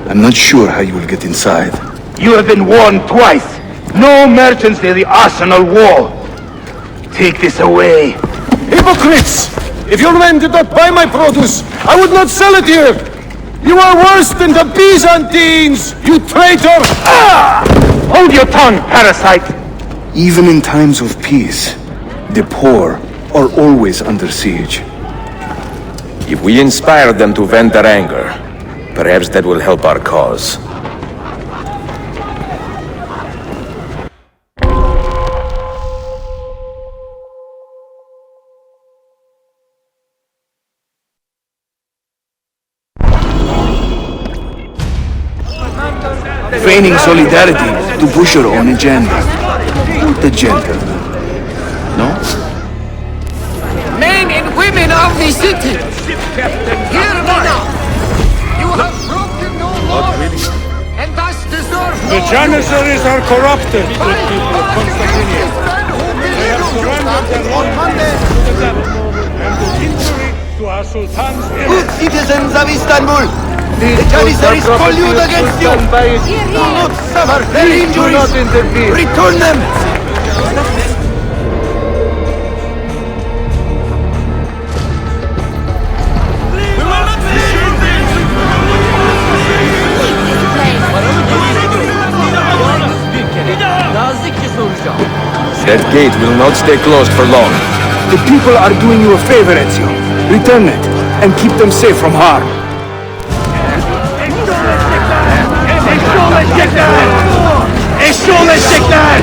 I'm not sure how you will get inside.
You have been warned twice. No merchants near the arsenal wall. Take this away.
Hypocrites! If your men did not buy my produce, I would not sell it here! You are worse than the Byzantines, you traitor!
Ah! Hold your tongue, parasite!
Even in times of peace, the poor are always under siege.
If we inspire them to vent their anger, perhaps that will help our cause.
feigning solidarity to push her own agenda. Not the gentleman. No?
Men and women of the city, hear me now. You have broken no law, and thus deserve no
The Janissaries are corrupted, good people of Constantinople. They have surrendered their loyalty to the devil and do injury to our Sultan's
Good
image.
citizens of Istanbul, the Janissaries collude against you. Do not suffer their injuries. Return them.
That gate will not stay closed for long.
The people are doing you a favor, Ezio. Return it, and keep them safe from harm.
Eşşoğlu eşekler!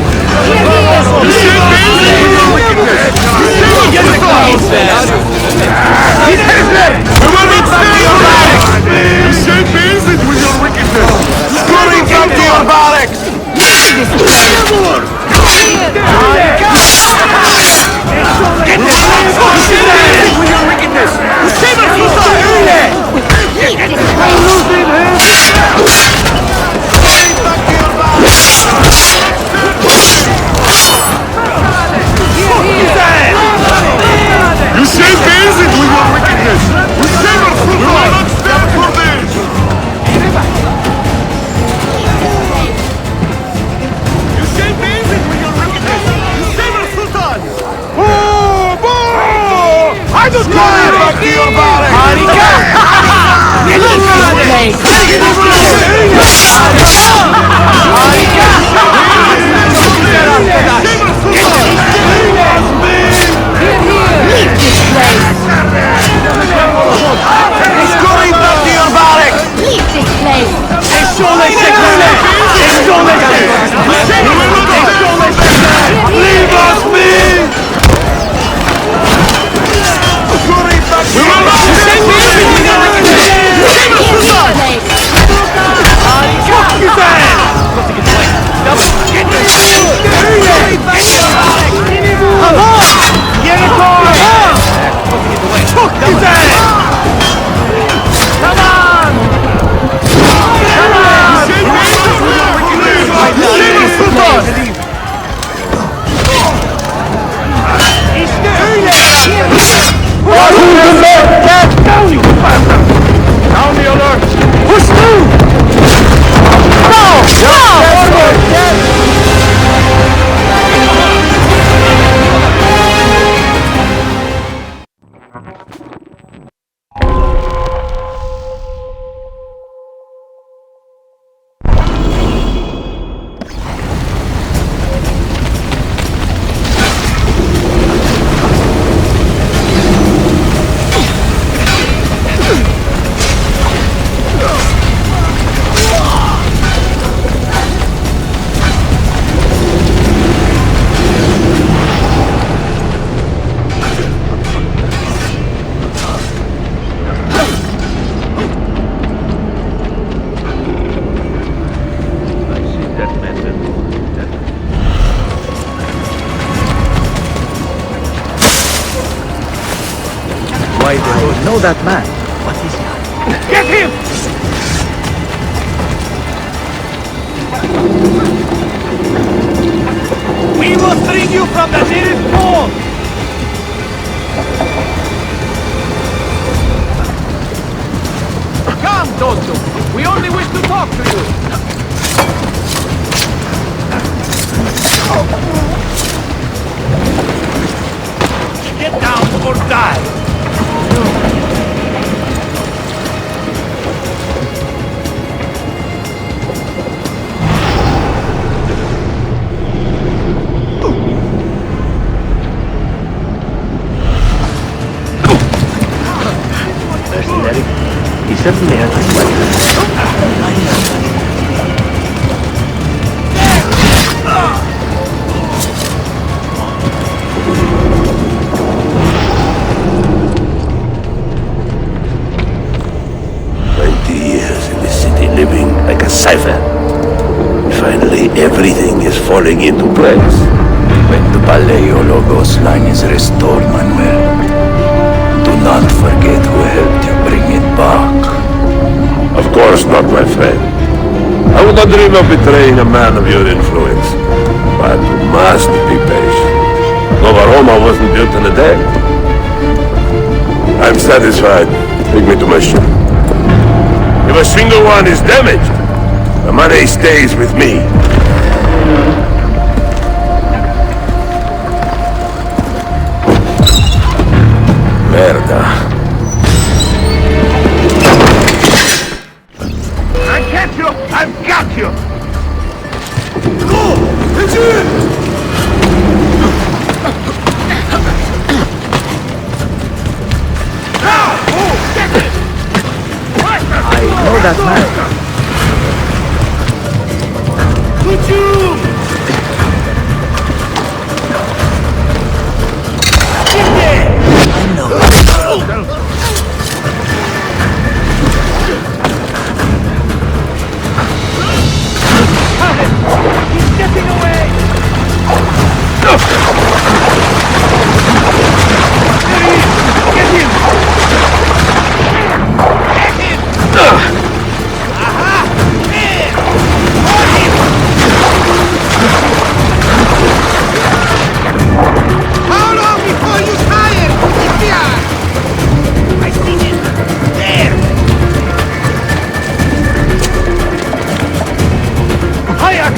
You shake me with your wickedness! Scurry back to your barracks!
You shake hands with your wickedness! You save us from the not stand for this! You shake hands with your wickedness! You save us, Sultan! I don't care!
Back to your barracks!
Scurry back to your barracks!
Leave this place!
Leave us be! Scurry back to your
Down the alert! Push through!
Why do you know that man? What is he?
Get him!
We will bring you from the nearest port!
Come, Dotto! We only wish to talk to you!
Get down or die!
Mercenary. He certainly has his way.
Years in the city living like a cipher. falling into place. When the Paleologos line is restored, Manuel, do not forget who helped you bring it back.
Of course not, my friend. I would not dream of betraying a man of your influence. But you must be patient. Nova Roma wasn't built in a day. I'm satisfied. Take me to my ship. If a single one is damaged, the money stays with me.
Merda.
I catch you! I've got you!
Go! Ezio!
I know that man.
Could you? Get there! I know. He's getting away! There he is! Get him! Get him! Aha! There! Hold him! How long before you tire, idiot? I see him! There! Hayak!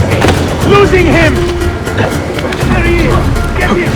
Losing him! There he is! Get him!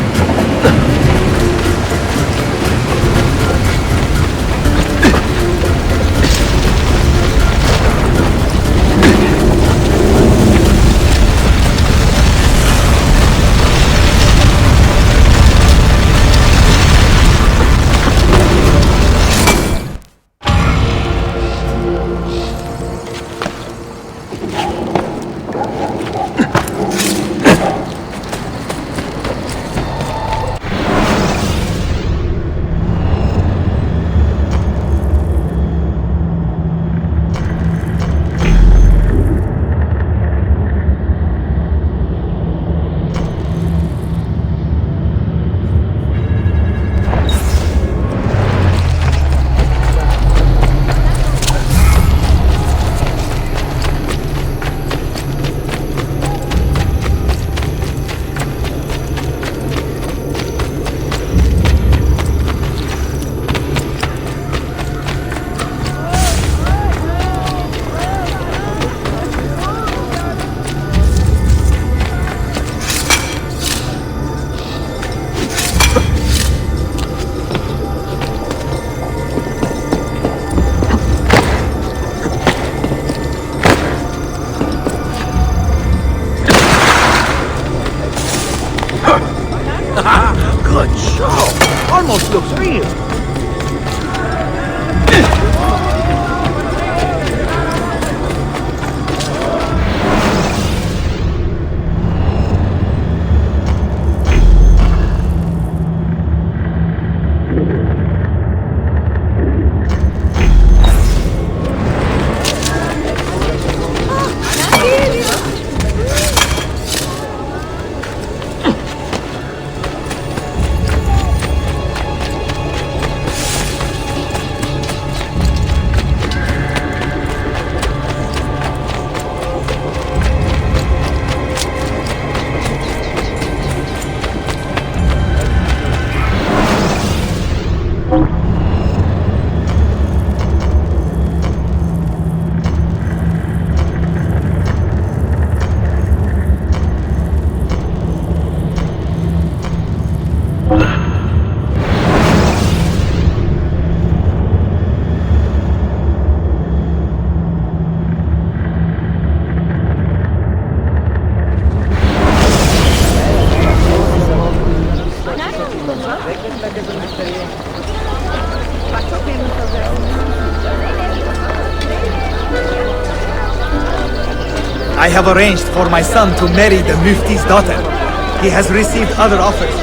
Good show! Almost looks real!
I have arranged for my son to marry the Mufti's daughter. He has received other offers.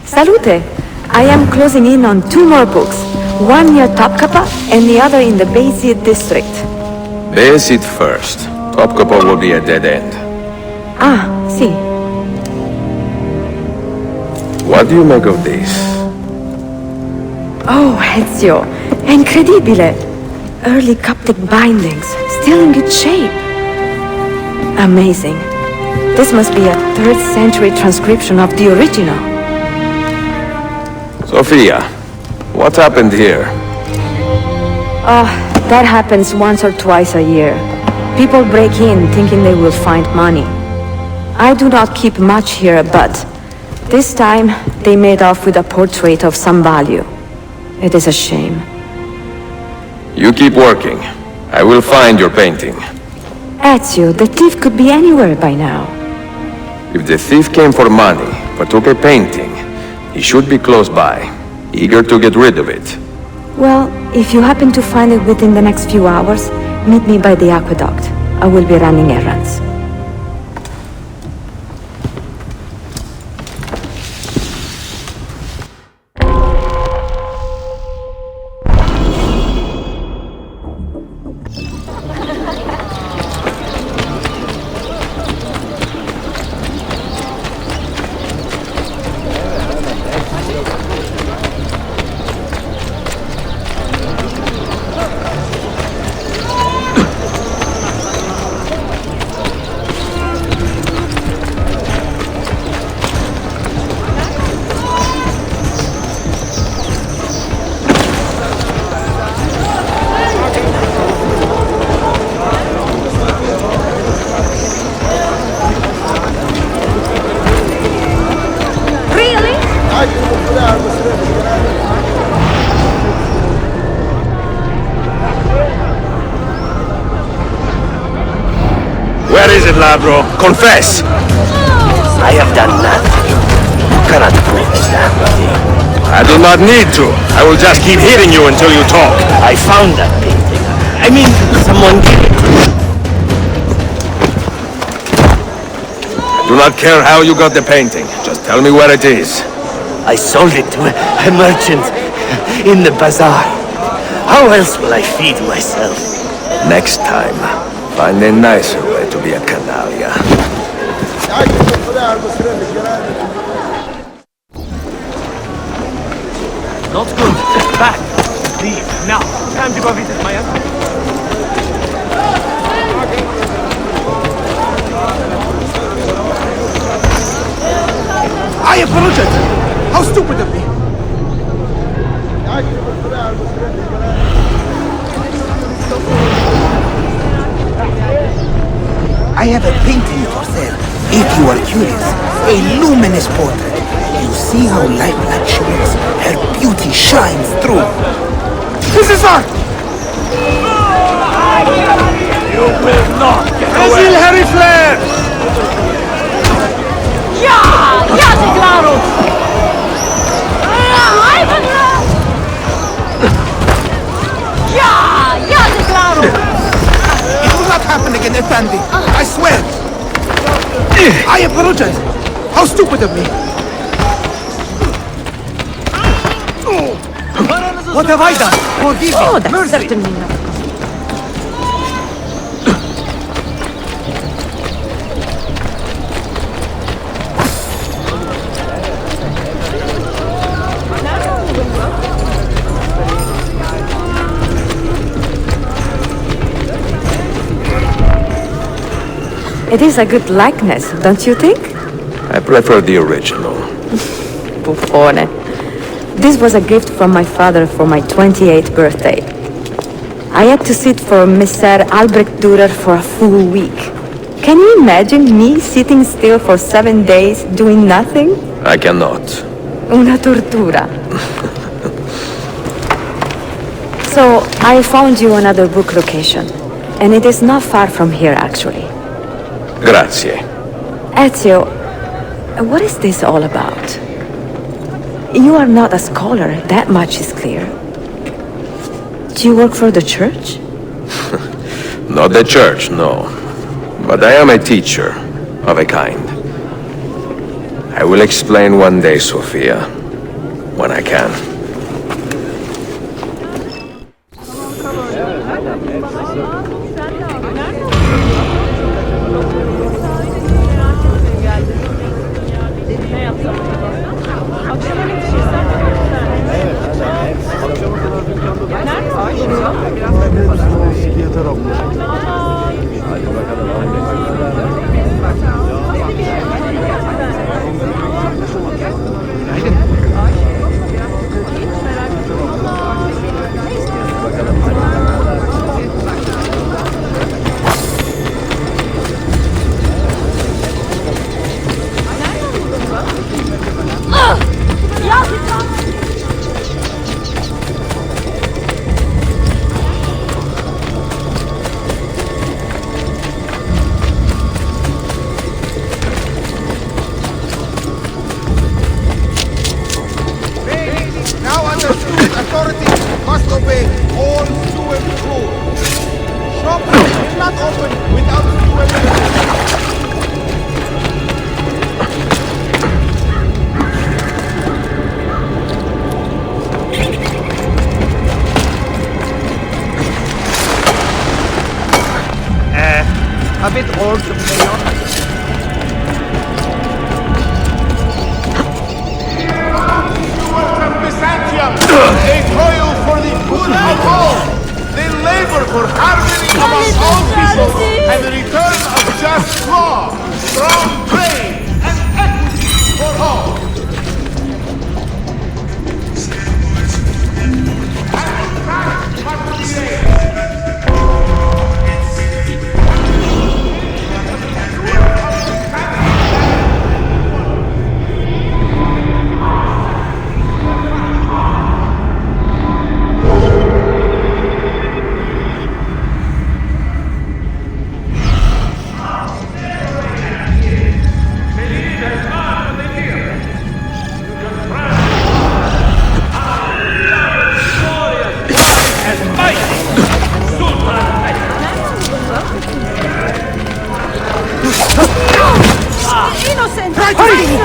Salute! I am closing in on 2 more books. One near Topkapı and the other in the Beyazıt district.
Beyazıt first. Topkapı will be a dead end.
Ah, see.
What do you make of this?
Oh, Ezio. Incredibile. Early Coptic bindings, still in good shape. Amazing. This must be a 3rd century transcription of the original.
Sophia, what happened here?
That happens once or twice a year. People break in thinking they will find money. I do not keep much here, but this time they made off with a portrait of some value. It is a shame.
You keep working. I will find your painting.
Ezio, the thief could be anywhere by now.
If the thief came for money, but took a painting, he should be close by, eager to get rid of it.
Well, if you happen to find it within the next few hours, meet me by the aqueduct. I will be running errands.
Where is it, Labro? Confess!
I have done nothing. You cannot prove a damn thing.
I do not need to. I will just keep hitting you until you talk.
I found that painting. I mean, someone gave it to me.
I do not care how you got the painting. Just tell me where it is.
I sold it to a merchant in the bazaar. How else will I feed myself?
Next time, find a nicer way to be a canaglia.
Not good. Back. Leave. Now. Time to go visit my uncle. I apologize. How stupid of me.
I have a painting for sale, if you are curious. A luminous portrait. You see how lifelike she looks. Her beauty shines through.
This is art!
You will not get away!
Brazil Harry Flair!
Ja! Ja, te claro! Ja! Ja, te claro!
It will not happen again, Effendi. I swear. I apologize. How stupid of me. What have I done? Forgive me.
Oh, that's
Mercy.
certainly not. It is a good likeness, don't you think?
I prefer the original.
Buffone. This was a gift from my father for my 28th birthday. I had to sit for Messer Albrecht Dürer for a full week. Can you imagine me sitting still for 7 days doing nothing?
I cannot.
Una tortura. So, I found you another book location. And it is not far from here, actually.
Grazie.
Ezio, what is this all about? You are not a scholar, that much is clear. Do you work for the church?
Not the church, no. But I am a teacher, of a kind. I will explain one day, Sophia. When I can.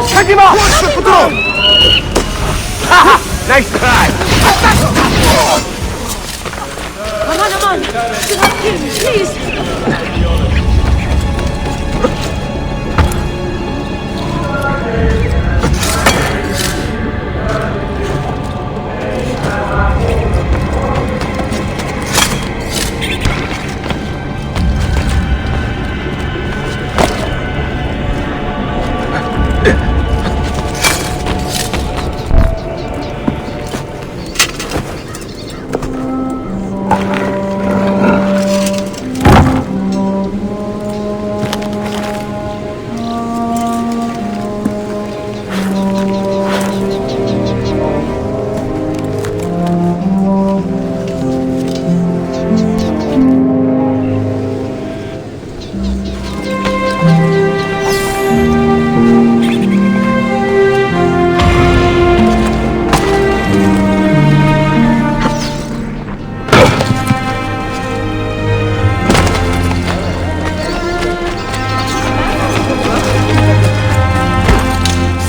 Pick him up! Nice try!
Aman! Do not kill me, please!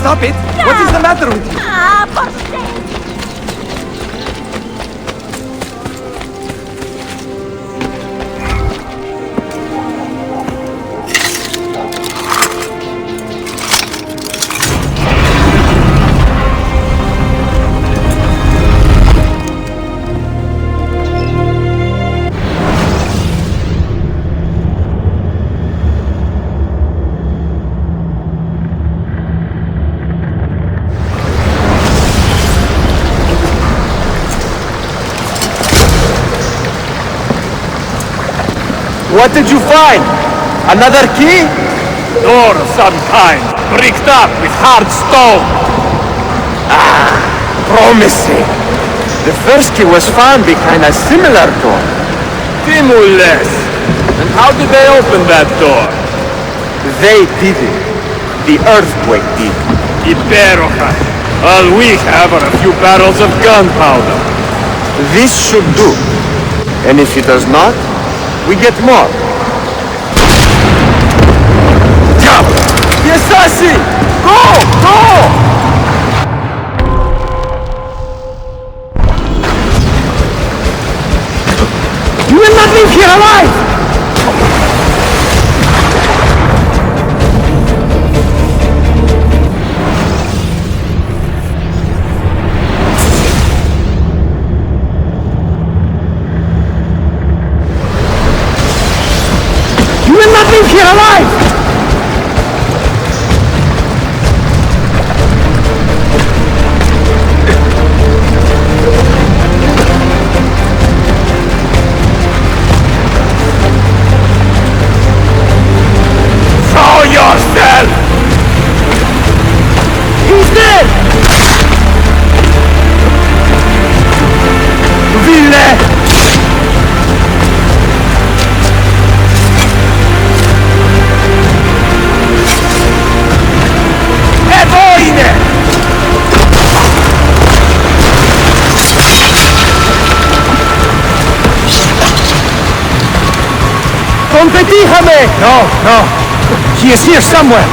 Stop it! What is the matter with you?
What did you find? Another key?
Door of some kind, bricked up with hard stone.
Ah, promising. The first key was found behind a similar door.
Timules! And how did they open that door?
They did it. The earthquake did.
Iberoja. All we have are a few barrels of gunpowder.
This should do. And if it does not, we get more. Jump! The assassin! Go! Go! You will not leave here alive! You will not leave here alive!
Show yourself!
He's dead! Ville! Competijame!
No.
He is here somewhere!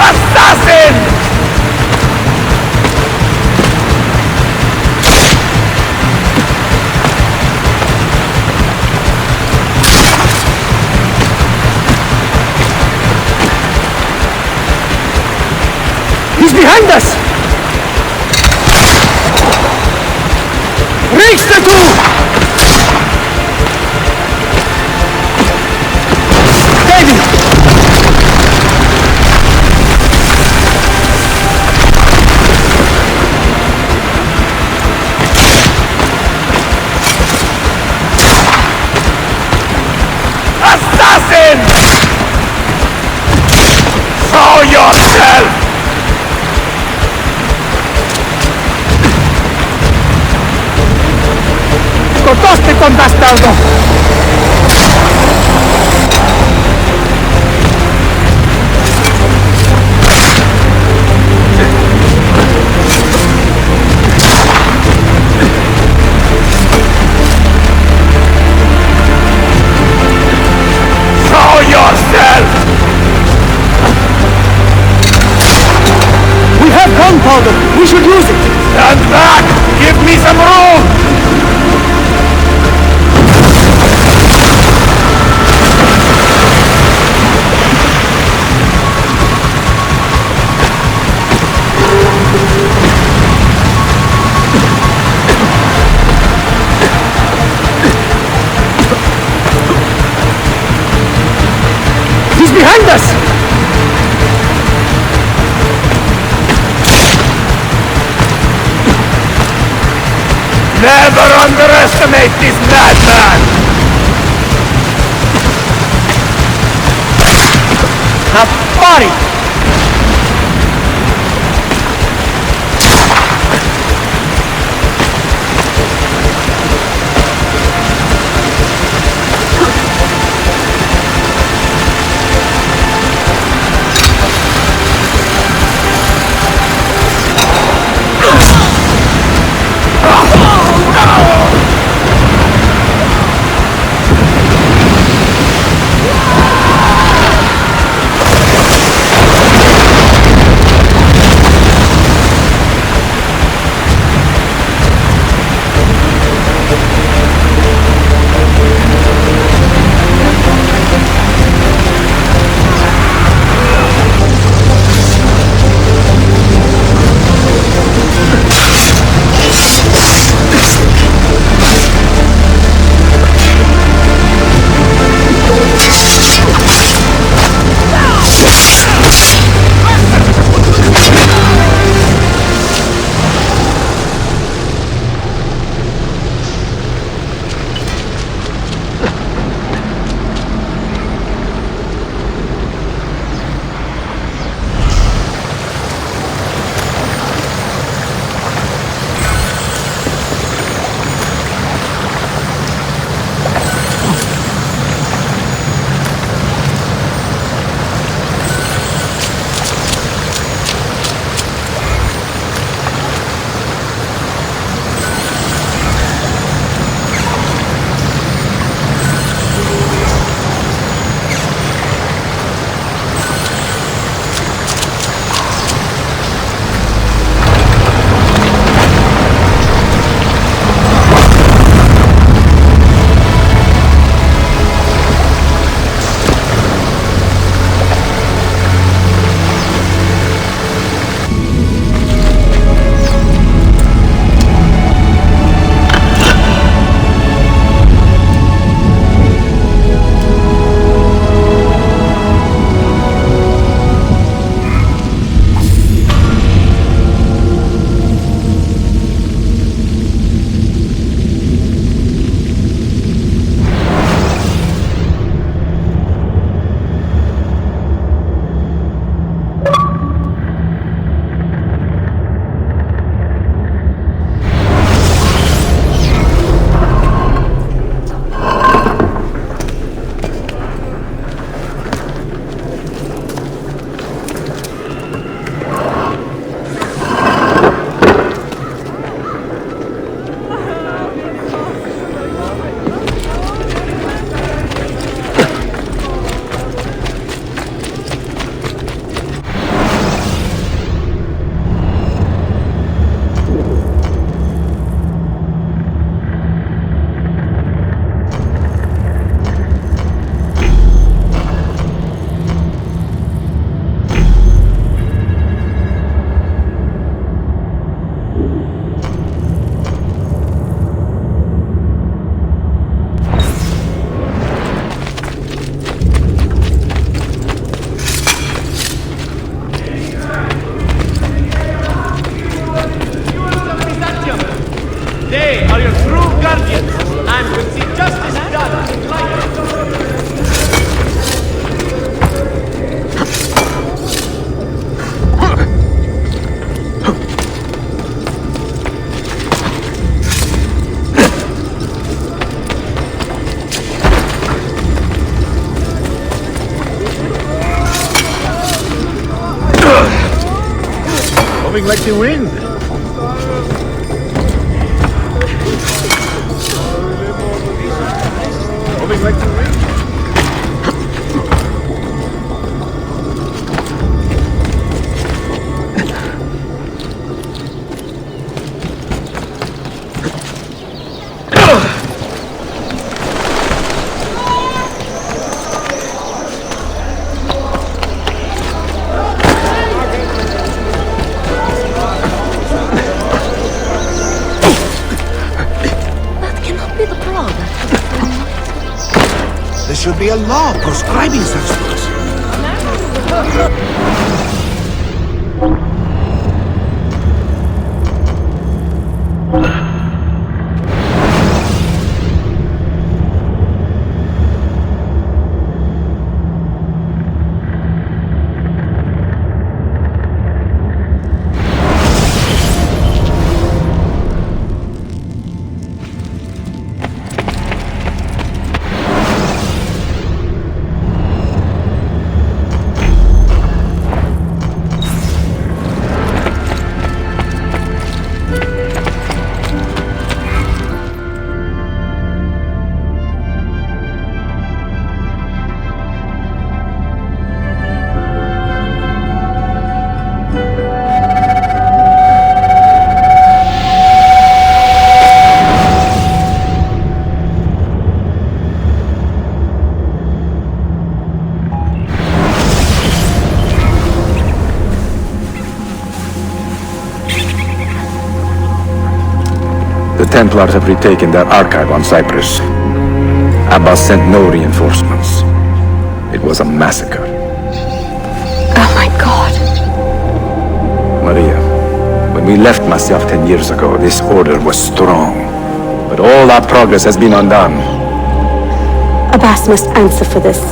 Assassin!
He's behind us! Reach the two! David!
Assassin! Show yourself!
¡Cortaste con bastardo!
Stand back! Give me some room!
He's behind us!
Never underestimate this madman!
Now, body!
Moving like the wind. Moving like the wind.
should be a law proscribing such things.
The Templars have retaken their archive on Cyprus. Abbas sent no reinforcements. It was a massacre.
Oh my God.
Maria, when we left Masyaf 10 years ago, this order was strong. But all our progress has been undone.
Abbas must answer for this.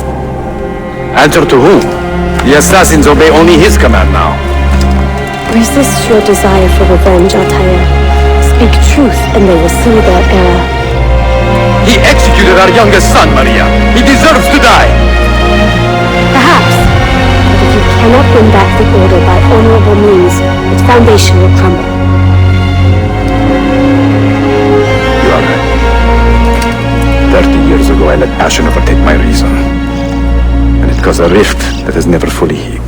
Answer to whom? The assassins obey only his command now.
Resist your desire for revenge, Altair. Speak truth and they will see their error.
He executed our youngest son, Maria. He deserves to die.
Perhaps. But if you cannot win back the order by honorable means, its foundation will crumble.
You are right. 30 years ago, I let passion overtake my reason. And it caused a rift that has never fully healed.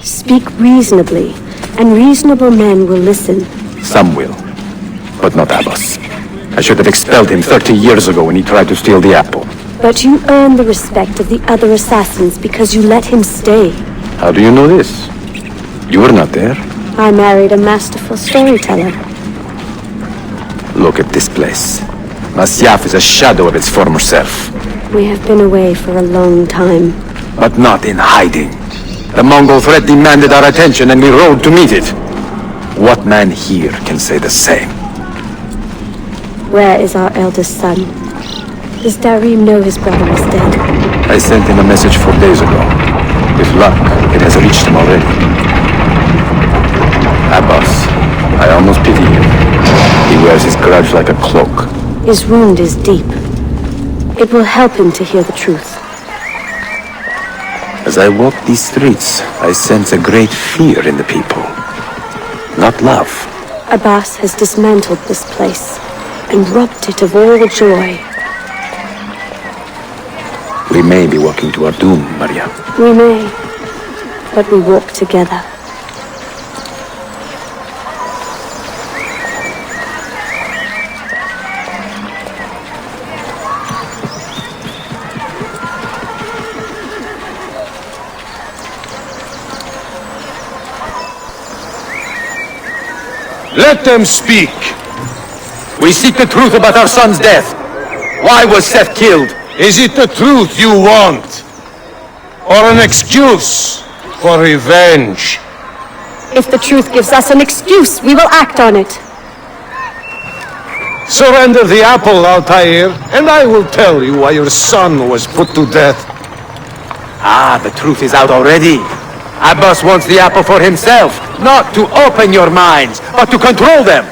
Speak reasonably, and reasonable men will listen.
Some will, but not Abbas. I should have expelled him 30 years ago when he tried to steal the apple.
But you earned the respect of the other assassins because you let him stay.
How do you know this? You were not there.
I married a masterful storyteller.
Look at this place. Masyaf is a shadow of its former self.
We have been away for a long time.
But not in hiding. The Mongol threat demanded our attention and we rode to meet it. What man here can say the same?
Where is our eldest son? Does Darim know his brother is dead?
I sent him a message 4 days ago. With luck, it has reached him already. Abbas, I almost pity him. He wears his grudge like a cloak.
His wound is deep. It will help him to hear the truth.
As I walk these streets, I sense a great fear in the people. Not love.
Abbas has dismantled this place and robbed it of all the joy.
We may be walking to our doom, Maria.
We may, but we walk together.
Let them speak.
We seek the truth about our son's death. Why was Seth killed?
Is it the truth you want? Or an excuse for revenge?
If the truth gives us an excuse, we will act on it.
Surrender the apple, Altair, and I will tell you why your son was put to death.
Ah, the truth is out already. Abbas wants the apple for himself, not to open your minds, but to control them.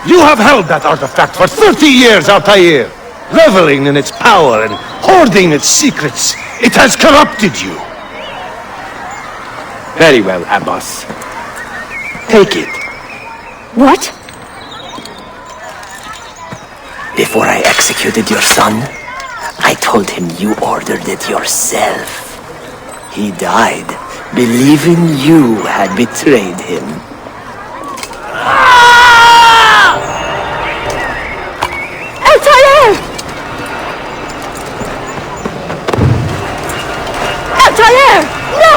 You have held that artifact for 30 years, Altair, reveling in its power and hoarding its secrets. It has corrupted you.
Very well, Abbas. Take it.
What?
Before I executed your son, I told him you ordered it yourself. He died, believing you had betrayed him.
Altair! Altair! No!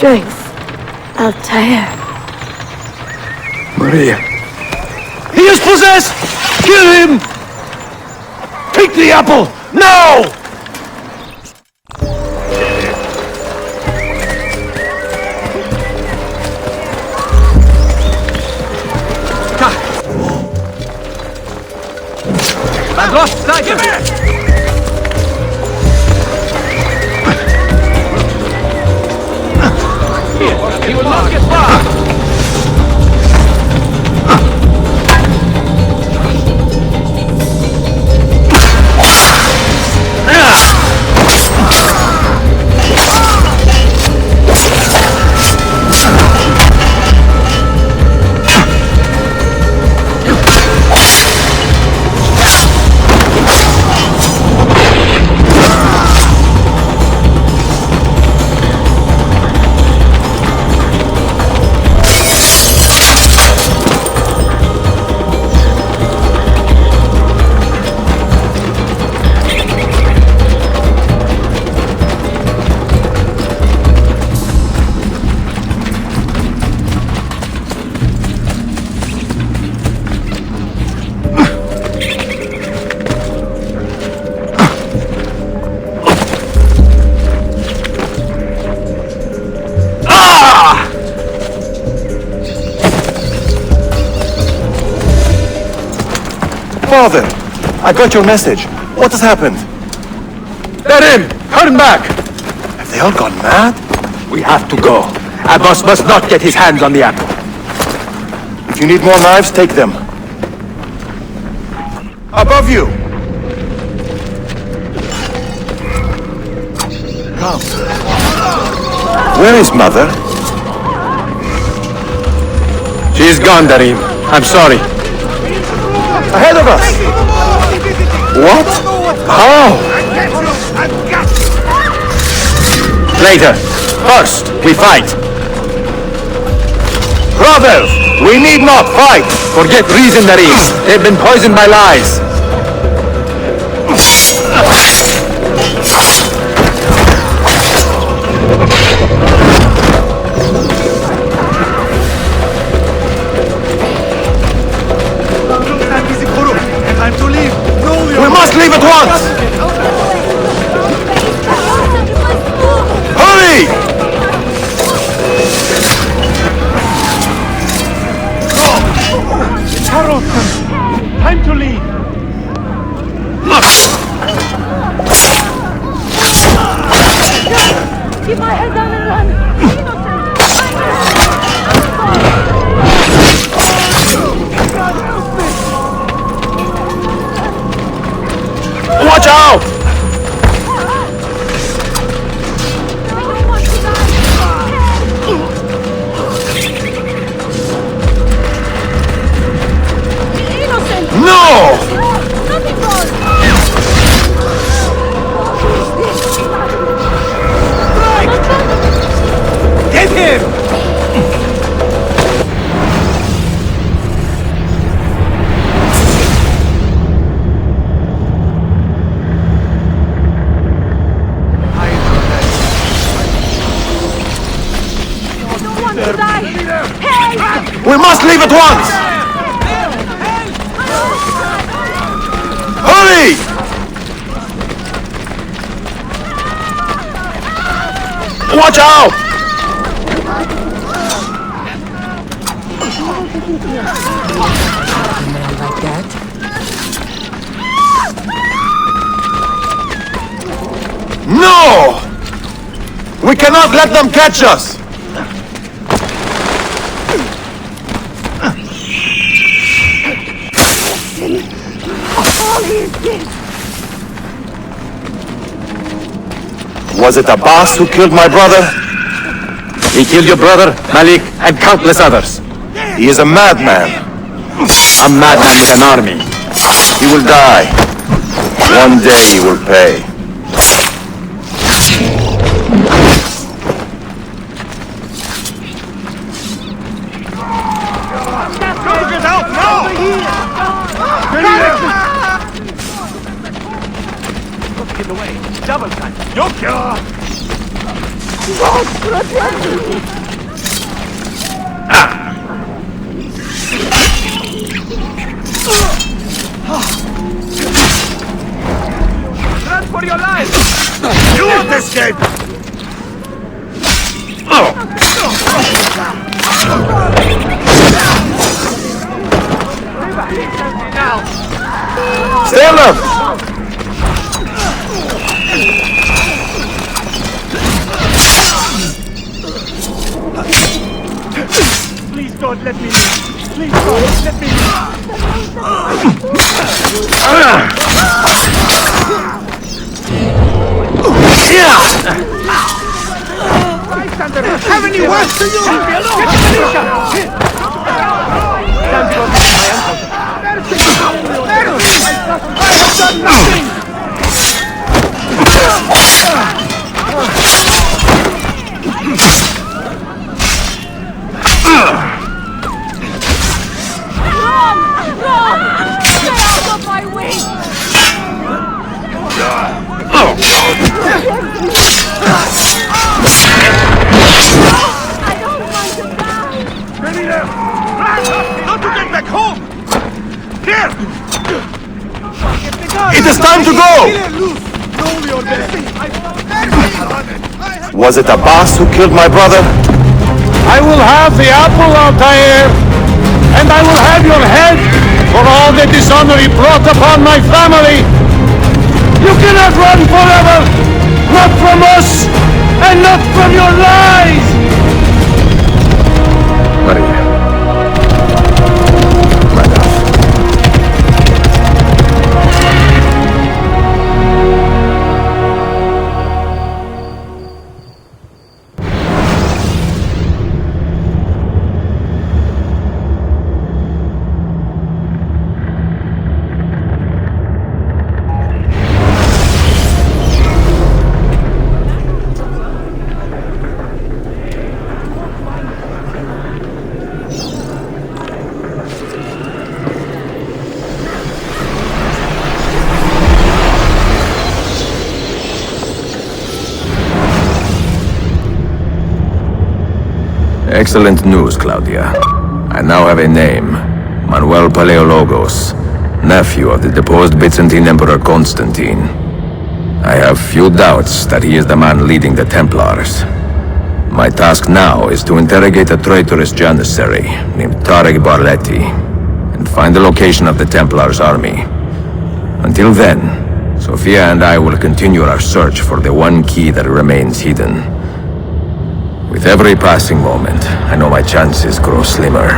strength, Altair.
Maria.
He is possessed! Kill him! Take the apple! Now!
I've lost sight of it! He will not get far!
Father, I got your message. What has happened? Let him! Turn back! Have they all gone mad? We have to go. Abbas must not get his hands on the apple. If you need more knives, take them. Above you! Come. Where is Mother? She's gone, Darim. I'm sorry. Ahead of us! What? How? Later. First, we fight. Brothers, we need not fight. Forget reason, Darim. They've been poisoned by lies. We must leave at once! Hurry!
Harold, time to leave.
Keep my head down and run.
Watch out! No!
Get him!
We must leave at once! Hurry! Watch out!
Like that?
No! We cannot let them catch us! Was it Abbas who killed my brother? He killed your brother, Malik, and countless others. He is a madman. A madman with an army. He will die. One day he will pay.
Get out now!
Get away. Double time.
Your killer!
Monstro!
Run for your life! You won't escape!
Stay alert!
Please don't let me leave. Please don't let me leave. Have any words to you? Leave me alone! Get the militia! Stand close to my uncle. I have done nothing!
Wrong! Get out of my way! I don't want to die!
Ready there! Not to get back home! Here!
It is time to go! Was it Abbas who killed my brother?
I will have the apple, Altair! And I will have your head for all the dishonor you brought upon my family! You cannot run forever! Not from us! And not from your lies!
Maria. My love.
Excellent news, Claudia. I now have a name. Manuel Paleologos, nephew of the deposed Byzantine Emperor Constantine. I have few doubts that he is the man leading the Templars. My task now is to interrogate a traitorous janissary named Tarek Barletti and find the location of the Templars' army. Until then, Sophia and I will continue our search for the one key that remains hidden. With every passing moment, I know my chances grow slimmer.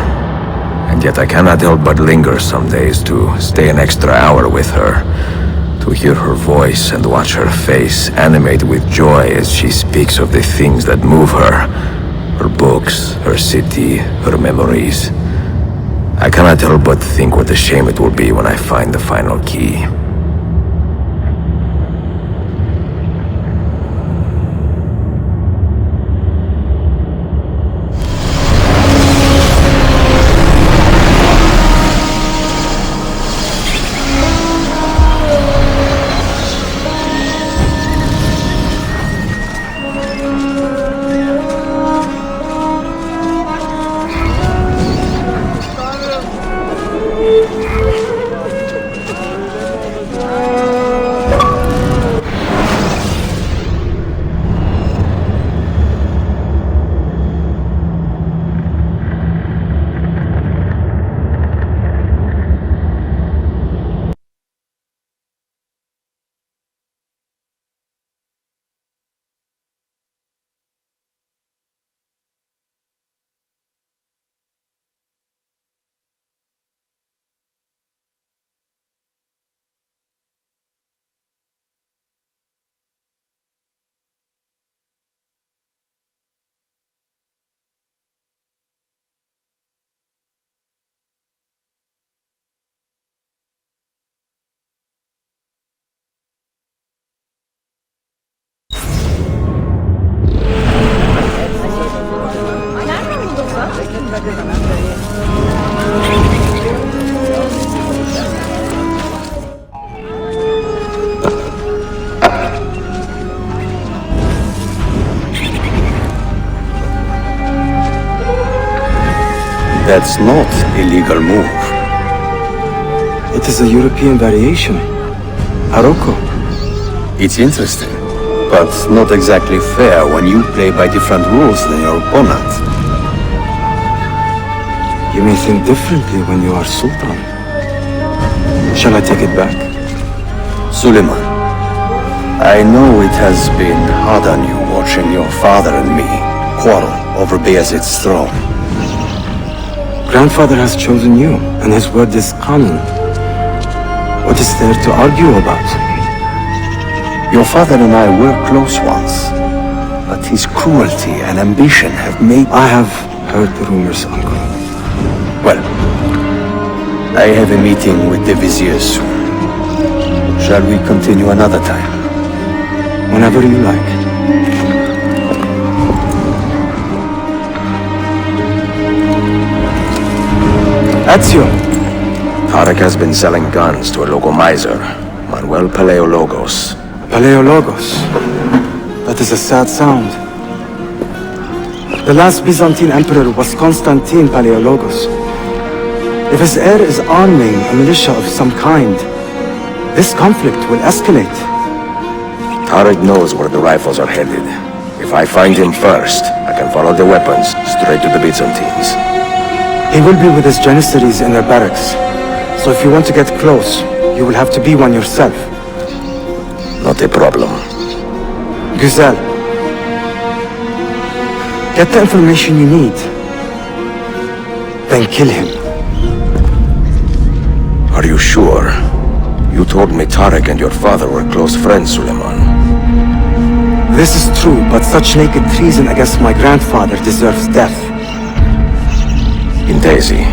And yet I cannot help but linger some days to stay an extra hour with her, to hear her voice and watch her face animate with joy as she speaks of the things that move her. Her books, her city, her memories. I cannot help but think what a shame it will be when I find the final key.
That's not a legal move.
It is a European variation. Aroko.
It's interesting, but not exactly fair when you play by different rules than your opponent.
You may think differently when you are Sultan. Shall I take it back?
Suleiman, I know it has been hard on you watching your father and me quarrel over Bayezid's throne.
Grandfather has chosen you, and his word is canon. What is there to argue about?
Your father and I were close once, but his cruelty and ambition have made...
I have heard the rumors, uncle.
Well, I have a meeting with the vizier soon. Shall we continue another time?
Whenever you like. Ezio!
Tarek has been selling guns to a local miser, Manuel Paleologos.
Paleologos? That is a sad sound. The last Byzantine emperor was Constantine Paleologos. If his heir is arming a militia of some kind, this conflict will escalate.
Tarek knows where the rifles are headed. If I find him first, I can follow the weapons straight to the Byzantines.
He will be with his Janissaries in their barracks. So if you want to get close, you will have to be one yourself.
Not a problem.
Güzel. Get the information you need. Then kill him.
Are you sure? You told me Tarek and your father were close friends, Suleiman.
This is true, but such naked treason against my grandfather deserves death.
In Daisy.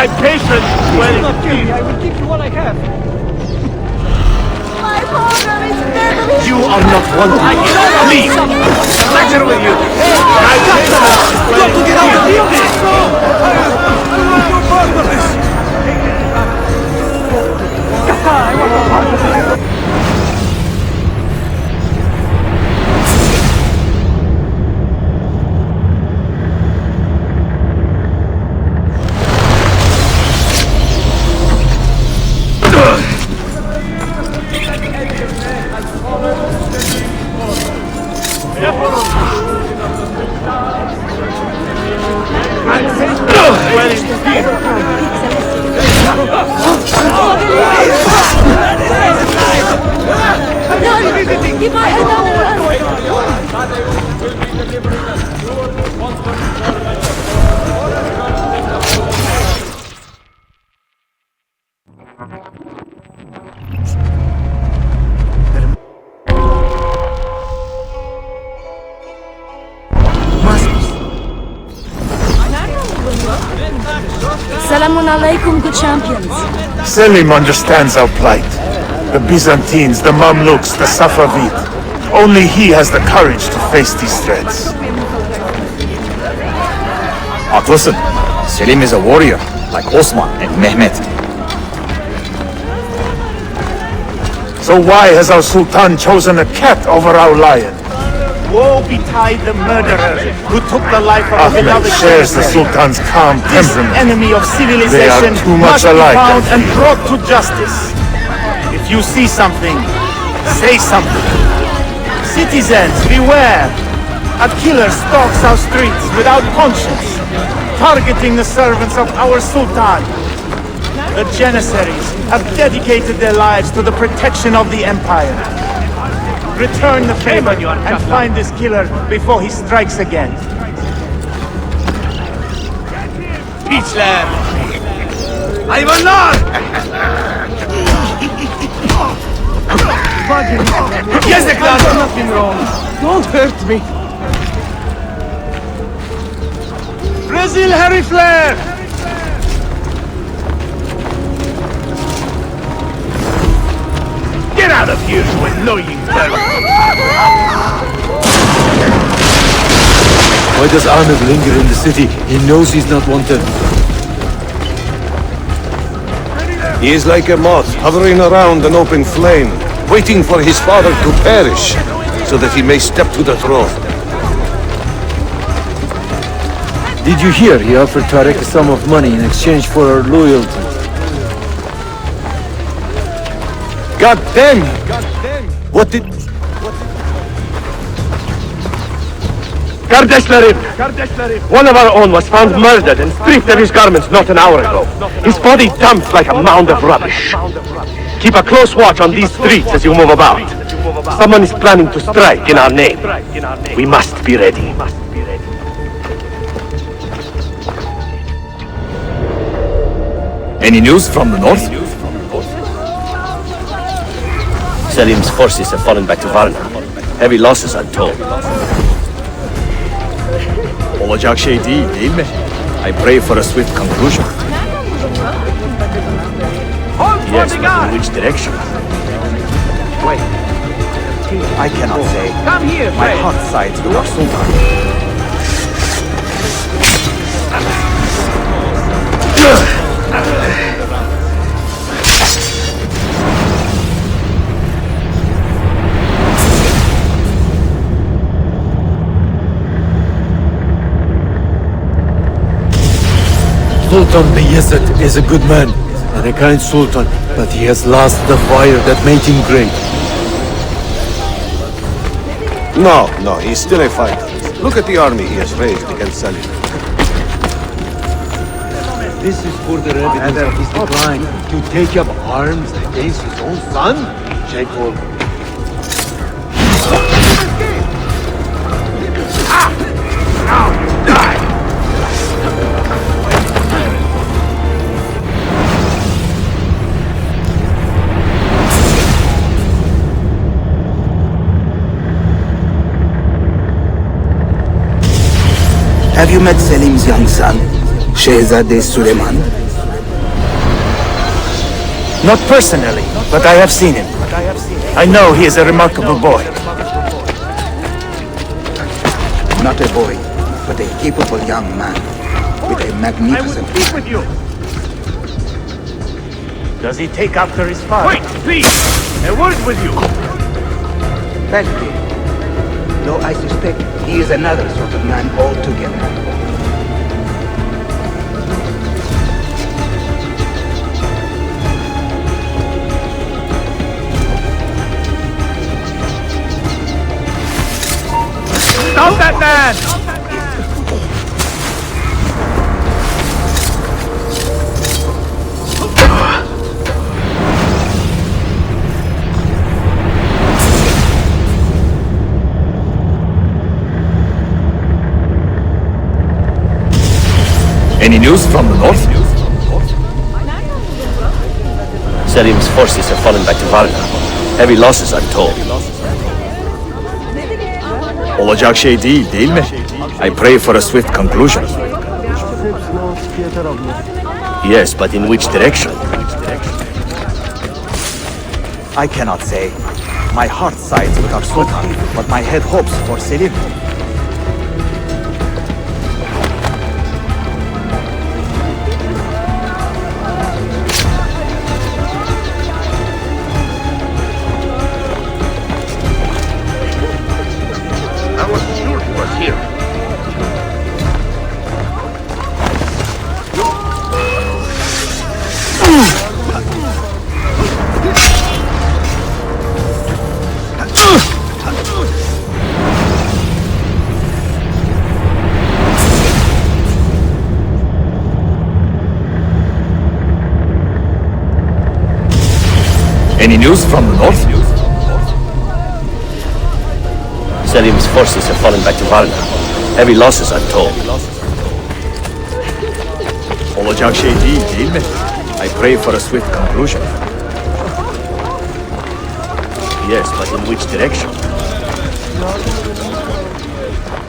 My patience is wearing thin.
I will give you what I have.
My father is dead.
You are not wanted. Leave. What's the matter with you? My patience is wearing thin. Get out of here!
Keep my head down. Salamun alaikum, good champions.
Selim understands our plight. The Byzantines, the Mamluks, the Safavid. Only he has the courage to face these threats.
Haklısın. Selim is a warrior. like Osman and Mehmet. So why has our Sultan chosen a cat over our lion?
Woe betide the murderer who took the life of a
Ahmed
beloved
shares the
Janissary.
Sultan's calm
This
temperament.
enemy of civilization
They are too much
must be
alike.
found and brought to justice. If you see something, say something. Citizens, beware! A killer stalks our streets without conscience, targeting the servants of our Sultan. The Janissaries have dedicated their lives to the protection of the Empire. Return the favor and find this killer before he strikes again.
Piçler! Hayvanlar!
Yazıklar! I've done nothing wrong. Don't hurt me.
Rezil herifler!
Get out of here, you annoying bird!
Why does Ahmed linger in the city? He knows he's not wanted.
He is like a moth hovering around an open flame, waiting for his father to perish, so that he may step to the throne.
Did you hear he offered Tarek a sum of money in exchange for our loyalty?
God damn you! What did...
Kardeşlerim! One of our own was found murdered and stripped of his garments not an hour ago. His body dumped like a mound of rubbish. Keep a close watch on these streets as you move about. Someone is planning to strike in our name. We must be ready.
Any news from the north?
Selim's forces have fallen back to Varna. Heavy losses untold.
Olacak şey değil mi? I pray for a swift conclusion.
Yes, but in which direction?
Wait. I cannot say.
Come here,
My
friend.
heart sides with our Sultan.
Sultan Bayezid is a good man and a kind sultan, but he has lost the fire that made him great.
No, he's still a fighter. Look at the army he has raised against Salim.
This is further evidence of his decline. To take up arms against his own son? Shameful.
Have you met Selim's young son, Shehzade Suleiman?
Not personally, but I have seen him. I know he is a remarkable boy.
Not a boy, but a capable young man with a magnificent
Speak with you. Does he take after his father?
Wait, please! A word with you!
Plenty. Though I suspect he is another sort of man altogether.
Stop that man!
Any news from the north?
Selim's forces have fallen back to Varna. Heavy losses untold.
Olacak şey değil mi? I pray for a swift conclusion.
Yes, but in which direction?
I cannot say. My heart sides with our Sultan, but my head hopes for Selim.
Any news from the north?
Selim's forces have fallen back to Varna. Heavy losses, I'm told.
Olacak şey değil mi? I pray for a swift conclusion.
Yes, but in which direction?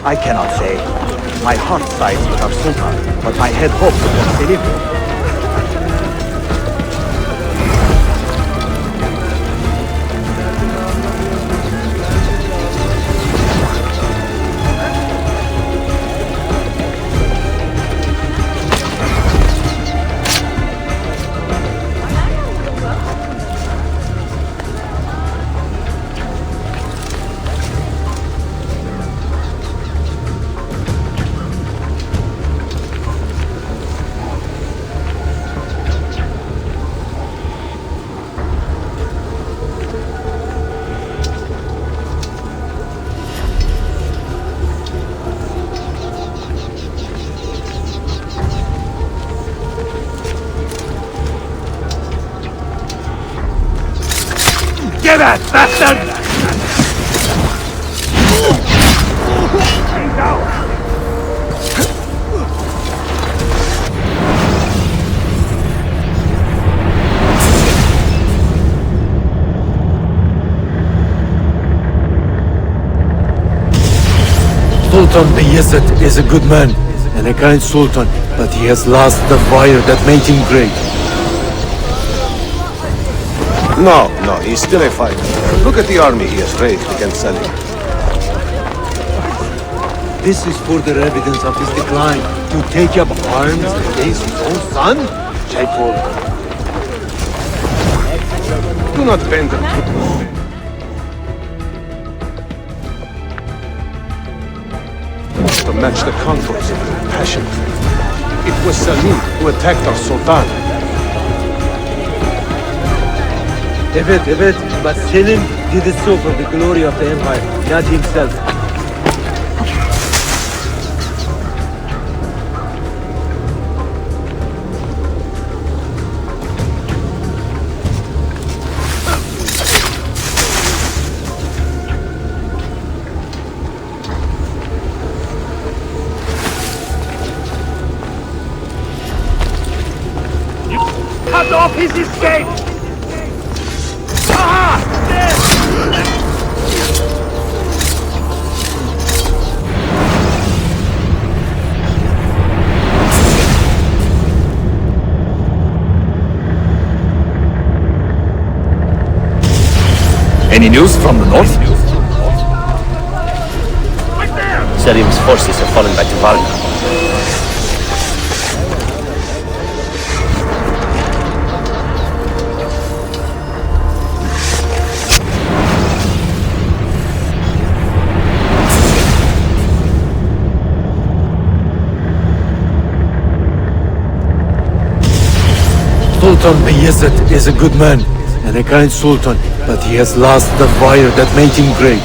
I cannot say. My heart sides with our Sultan, but my head hopes for Selim.
Get that bastard!
Sultan Bayezid is a good man and a kind sultan, but he has lost the fire that made him great.
No, he's still a fighter. Look at the army he has raised against Selim.
This is further evidence of his decline. To take up arms against his own son? Jaipur.
Do not bend the to match the contours of your passion. It was Selim who attacked our Sultan.
Evet, but Selim did it so for the glory of the empire, not himself.
Cut off his escape!
Any news from the north?
Selim's forces have fallen back to Varna.
Sultan Bayezid is a good man and a kind sultan, but he has lost the fire that made him great.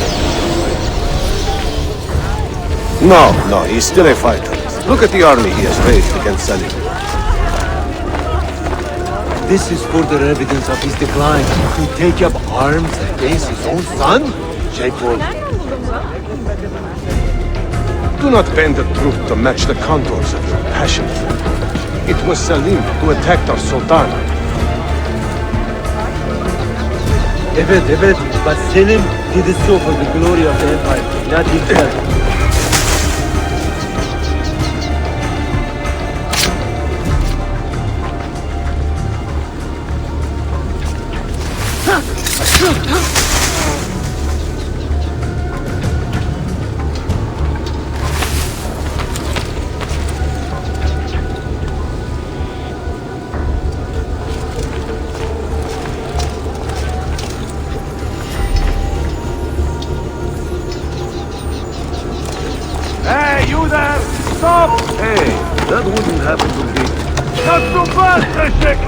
No, he's still a fighter. Look at the army he has raised against Selim.
This is further evidence of his decline. To take up arms against his own son? Jaipur.
Do not bend the truth to match the contours of your passion. It was Selim who attacked our Sultan.
Evet, but Selim did it so for the glory of the empire, not himself.
Hey, you there! Stop!
Hey, that wouldn't happen to me.
Not too fast, Krishik!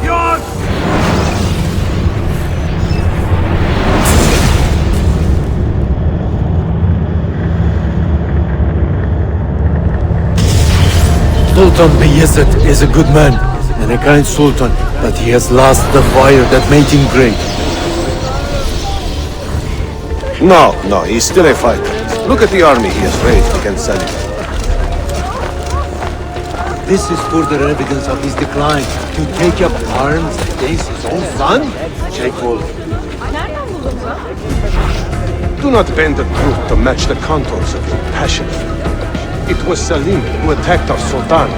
Yours!
Sultan Bayezid is a good man and a kind sultan, but he has lost the fire that made him great.
No, he's still a fighter. Look at the army he has raised against Salim.
This is further evidence of his decline. To take up arms against his own son? Jacob.
Do not bend the truth to match the contours of your passion. It was Salim who attacked our Sultan.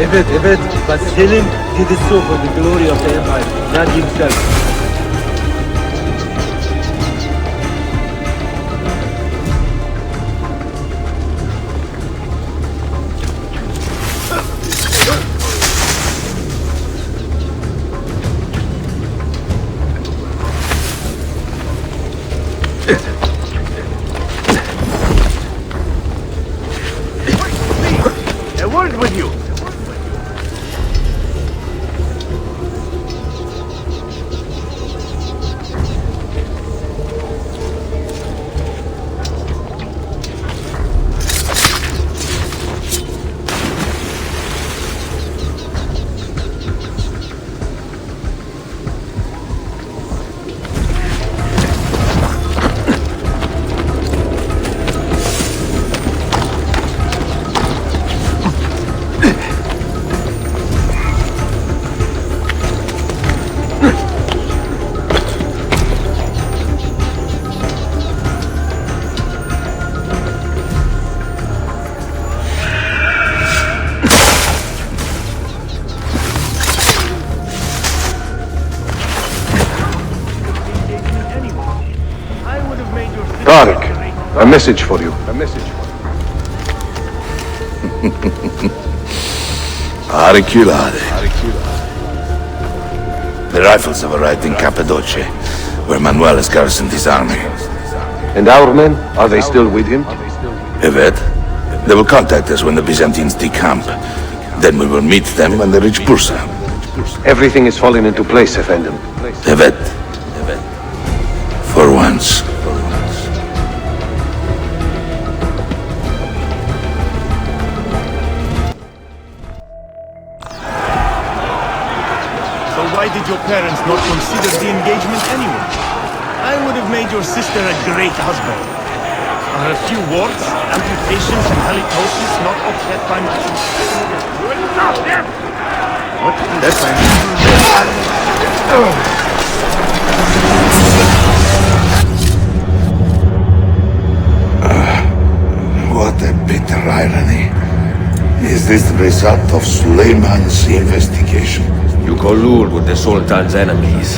Evet, but Selim did it so for the glory of the empire, not himself.
A word with you.
Tariq, a message for you.
Auriculare. The rifles have arrived in Cappadocia, where Manuel has garrisoned his army.
And our men, are they still with him?
Evet. They will contact us when the Byzantines decamp. Then we will meet them when they reach Bursa.
Everything is falling into place, Effendim.
Evet. For once.
So why did your parents not consider the engagement anyway? I would have made your sister a great husband. Are a few warts, amputations, and halitosis not offset by much? What?
What a bitter irony. Is this the result of Suleiman's investigation?
You collude with the Sultan's enemies.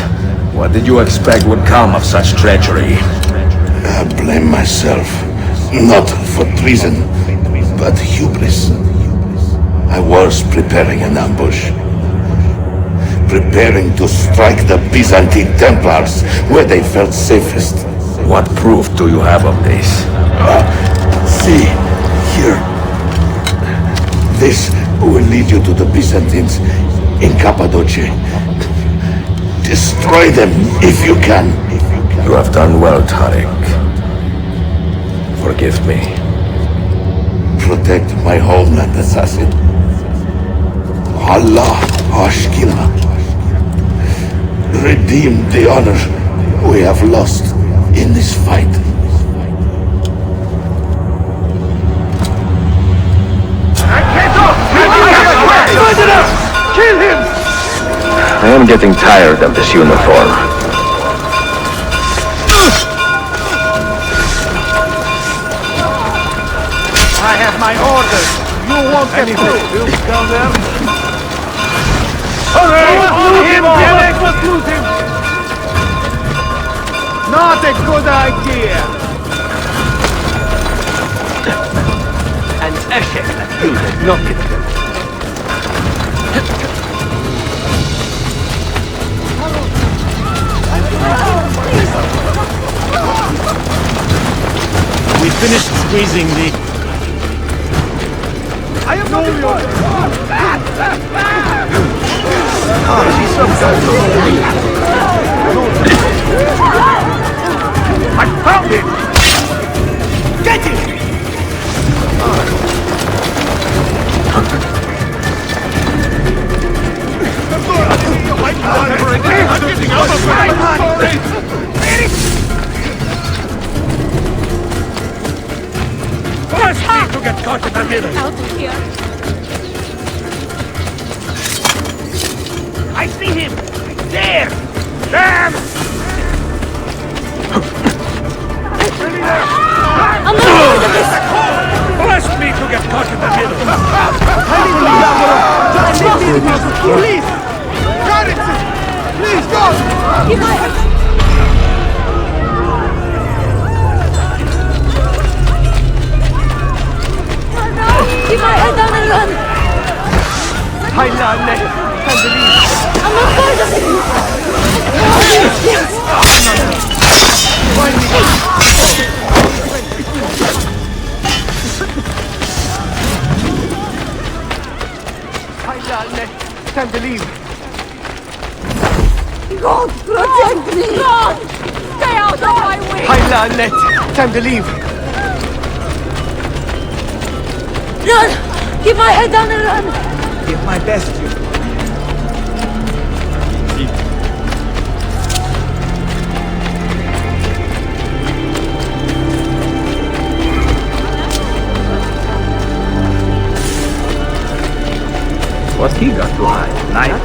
What did you expect would come of such treachery?
I blame myself. Not for treason, but hubris. I was preparing an ambush. Preparing to strike the Byzantine Templars where they felt safest.
What proof do you have of this?
See, here. This will lead you to the Byzantines in Cappadocia. Destroy them if you can.
You have done well, Tariq. Forgive me.
Protect my homeland, assassin. Allah Ashkila. Redeem the honor we have lost in this fight.
Kill him!
I am getting tired of this uniform.
I have my orders. You won't get through. You come there. Hurry! Lose him, Derek! Let's lose him! Not a good idea.
And Eshe, you did not get them.
We finished squeezing the... I am not yours! I found it! Get it!
middle. Out of here.
I see him! There! Damn!
I'm not going to this!
Bless me to get caught in the middle!
Please! Guidance! Please, go!
Give my hand! Keep my head down and run!
I'm not
going to this!
Time to leave.
God, protect me! God! Stay out of my way!
Time to leave.
Run! Keep my head down and run!
Give my best, you.
What's he got to hide? Knife?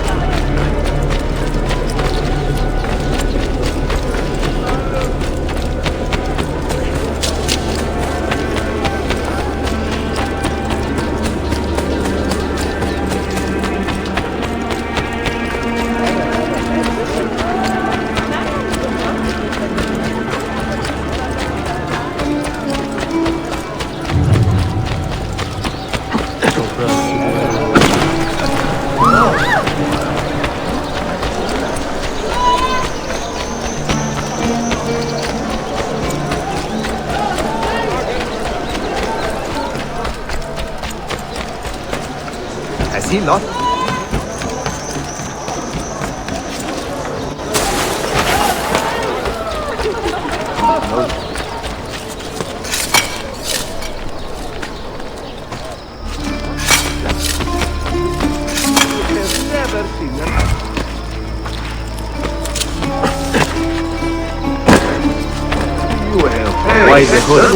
Has he lost?
Why the hood?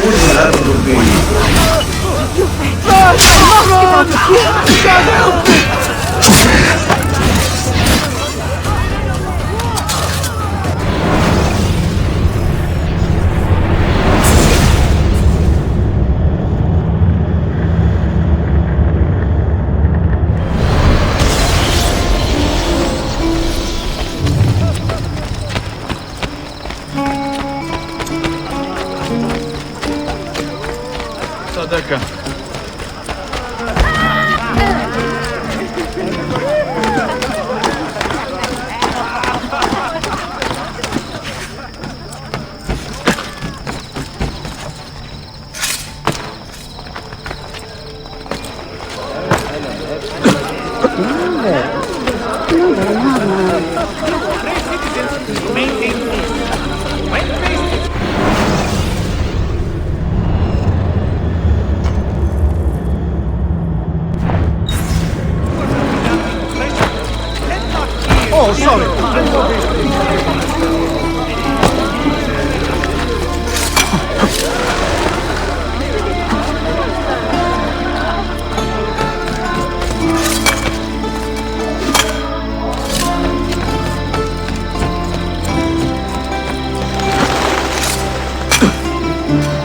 Sadaka.
Oh, sorry.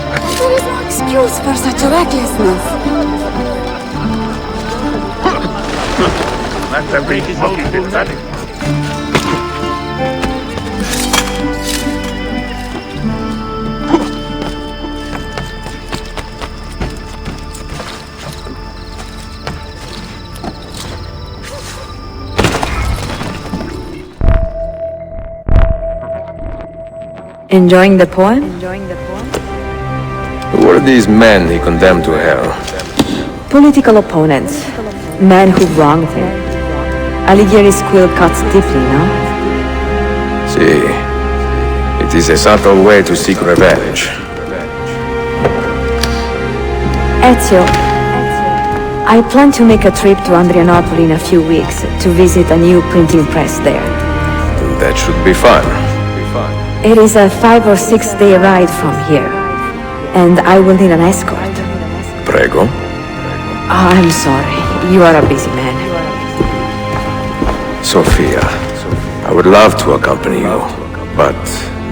There is no excuse for such recklessness.
That's a big smoking pathetic.
Enjoying the poem?
Who were these men he condemned to hell?
Political opponents. Men who wronged him. Alighieri's quill cuts deeply, no?
See, it is a subtle way to seek revenge.
Ezio, I plan to make a trip to Andrianople in a few weeks to visit a new printing press there.
That should be fun.
It is a 5 or 6 day ride from here, and I will need an escort.
Prego.
I'm sorry. You are a busy man.
Sophia, I would love to accompany you, but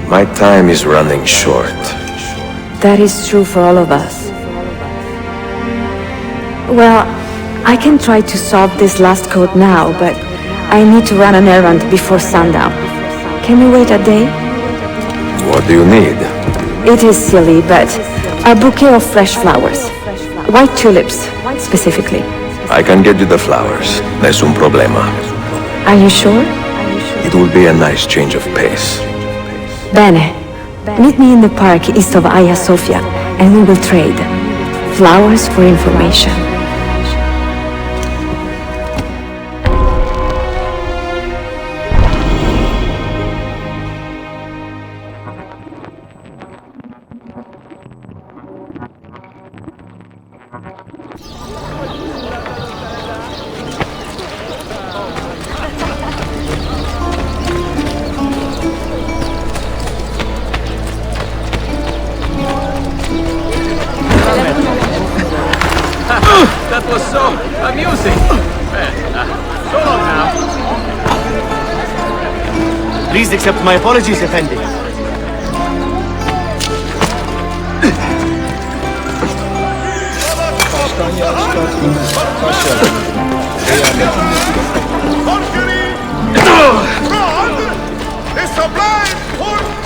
my time is running short.
That is true for all of us. Well, I can try to solve this last code now, but I need to run an errand before sundown. Can we wait a day?
What do you need?
It is silly, but a bouquet of fresh flowers. White tulips, specifically.
I can get you the flowers. Nessun problema.
Are you sure?
It will be a nice change of pace.
Bene. Meet me in the park east of Hagia Sophia, and we will trade. Flowers for information.
That was so amusing. So long now.
Please accept my apologies, Effendi.
The sublime horse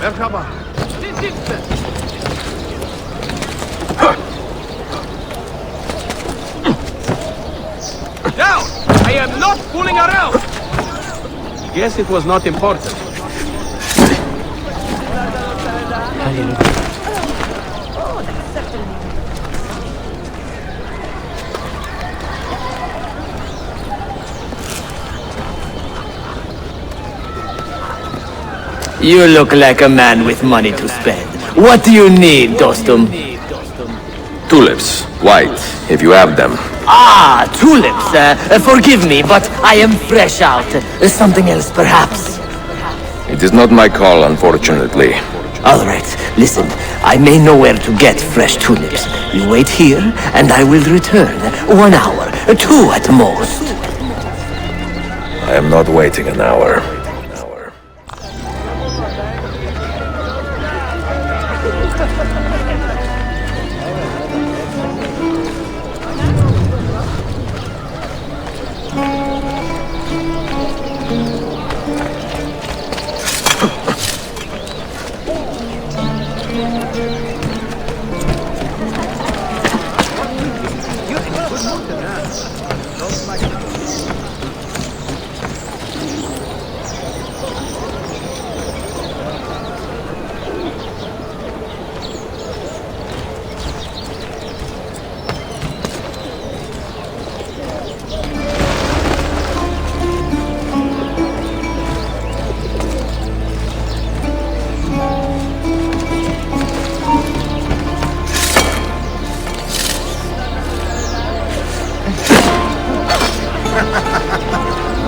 Merhaba. Down! I am not fooling around! Guess it was not important.
You look like a man with money to spend. What do you need, Dostum?
Tulips, white, if you have them.
Ah, tulips. Forgive me, but I am fresh out. Something else, perhaps?
It is not my call, unfortunately.
All right, listen. I may know where to get fresh tulips. You wait here, and I will return. 1 hour, 2 at most.
I am not waiting an hour.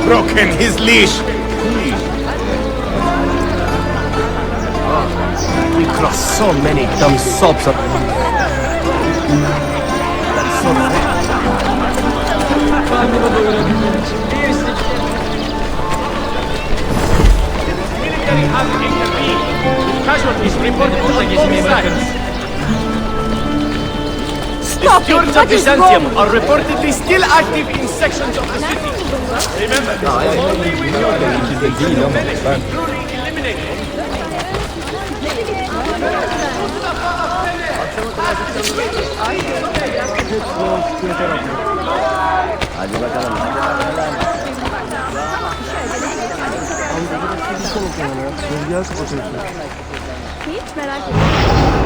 broken his leash.
We crossed so many dumb sops.
Military have intervened. Casualties reported on both sides.
Stop
The stewards
it!
of
What is
Byzantium
wrong?
are reportedly still active in sections of the city. Remember, only we know that truly eliminated.
Hiç merak etme.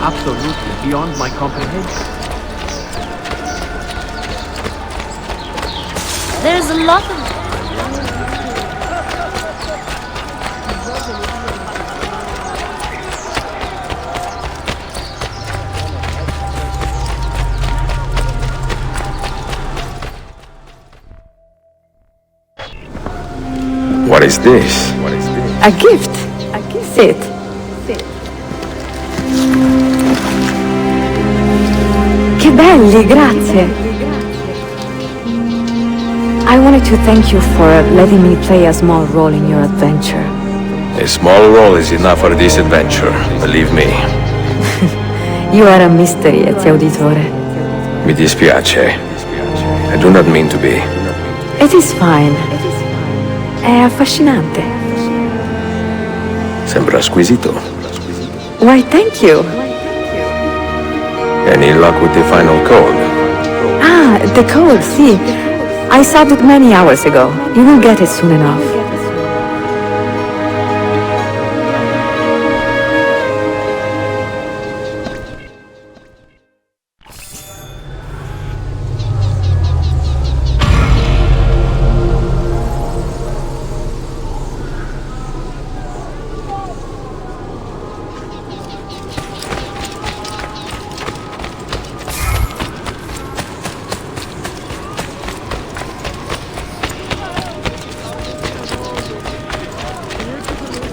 absolutely beyond my comprehension.
There's a lot of...
What is this?
A gift. Sit. Che belli, grazie. I wanted to thank you for letting me play a small role in your adventure.
A small role is enough for this adventure, believe me.
You are a mystery, Ezio Auditore.
Mi dispiace. I do not mean to be.
It is fine. È affascinante.
Sembra squisito.
Why, thank you.
Any luck with the final code?
Ah, the code, sì. I solved it many hours ago. You will get it soon enough.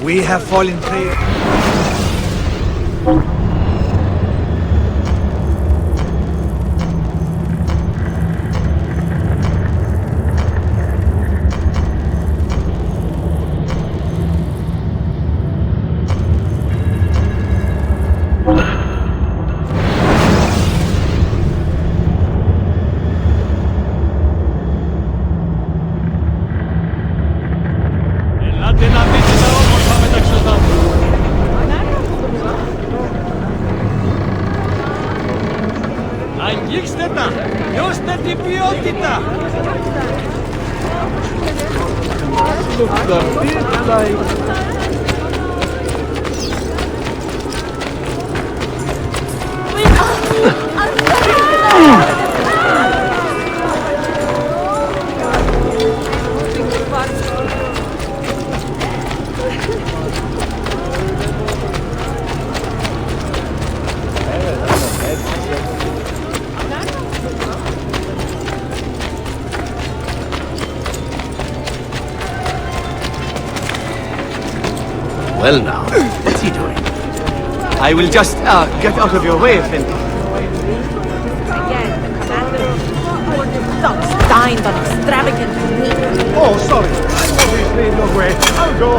We have fallen prey.
Αγγίξτε τα! Νιώστε την ποιότητα!
Well now, what's he doing? I will just get out of your way, Fendi.
Again, the commander of dined on extravagant meat.
Oh, sorry. I'm obviously in your way. I'll go.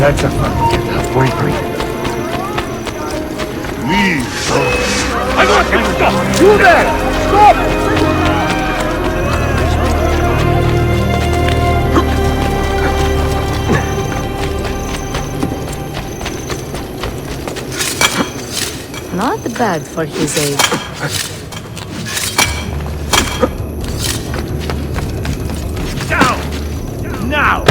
That's a fucking bravery. I got him! Stop! You there! Stop!
Not bad for his age.
Down! Now!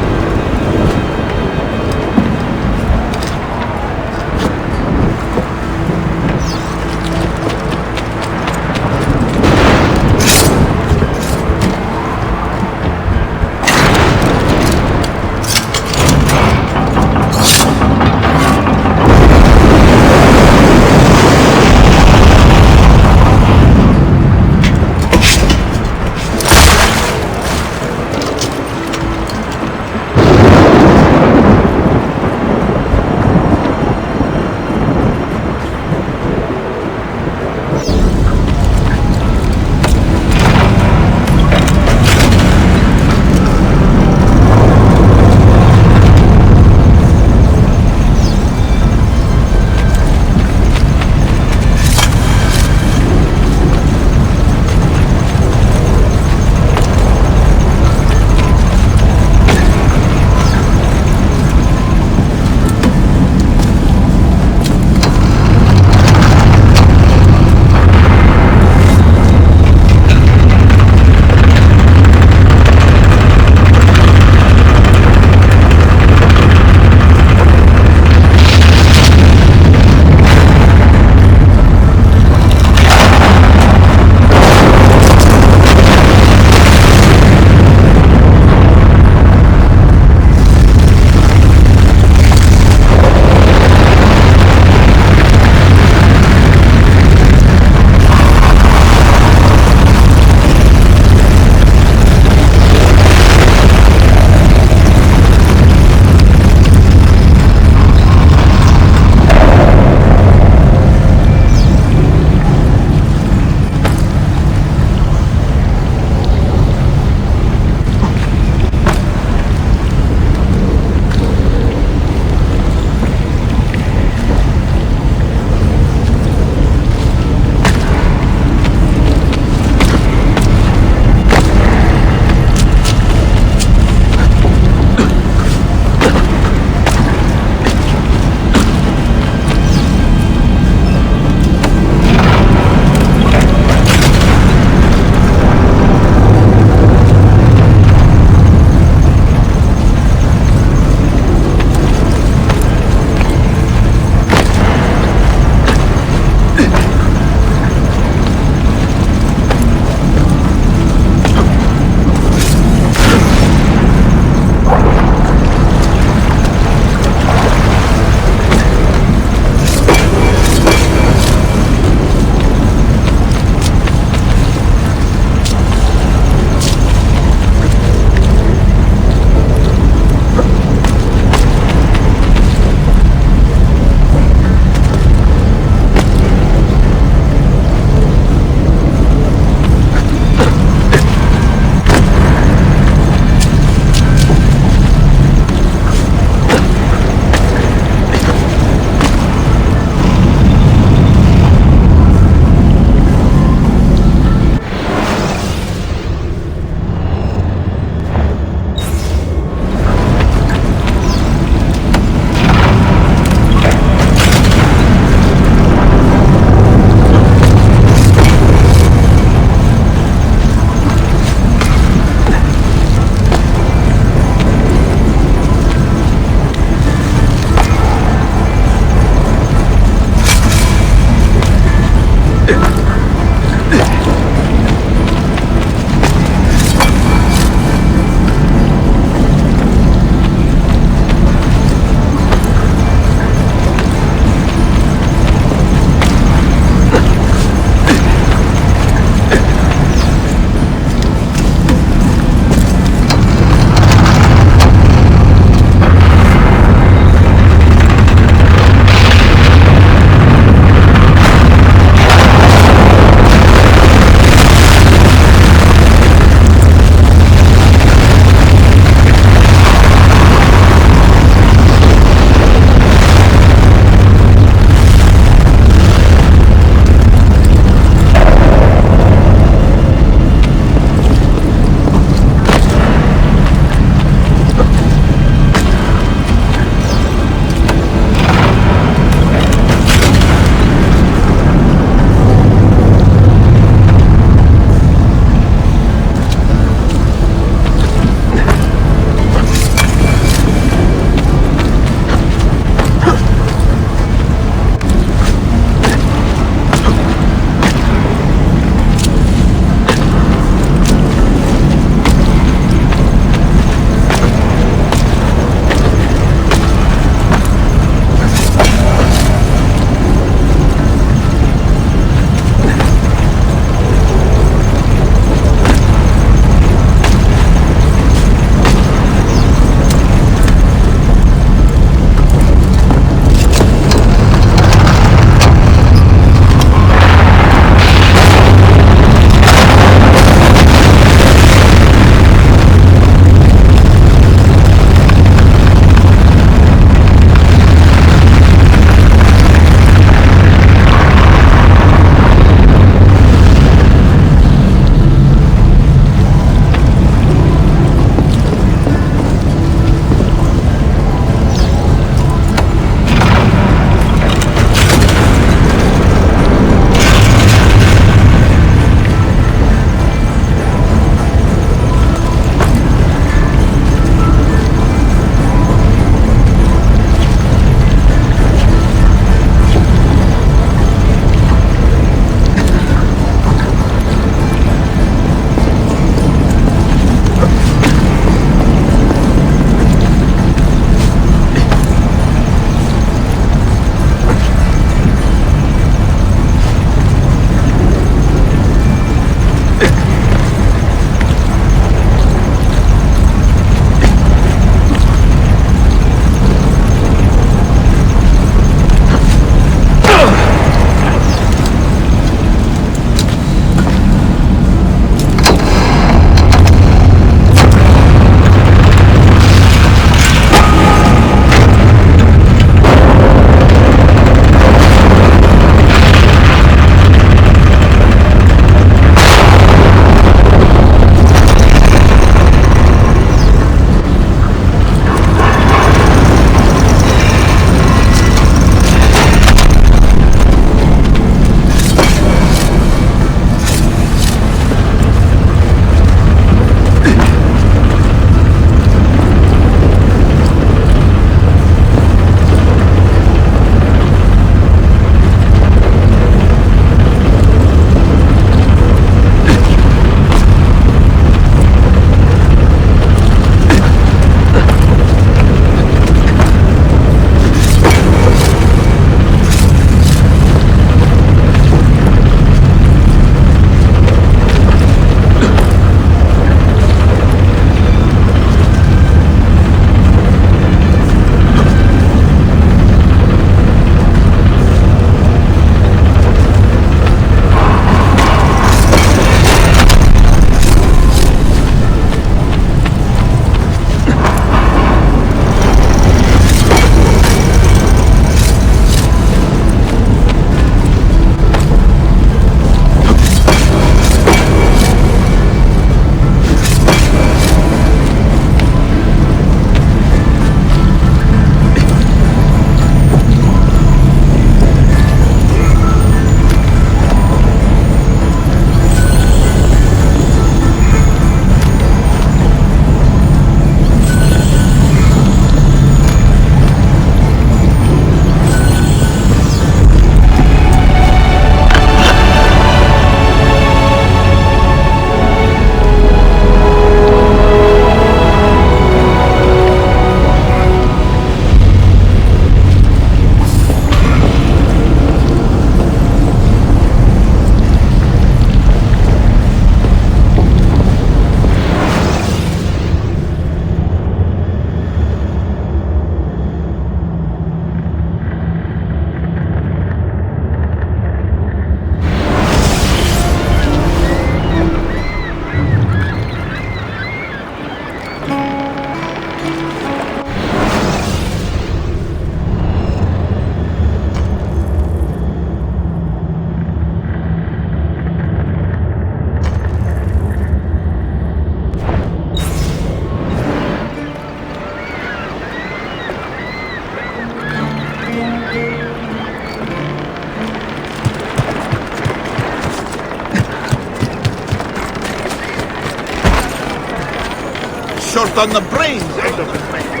short on the brains end of the spectrum.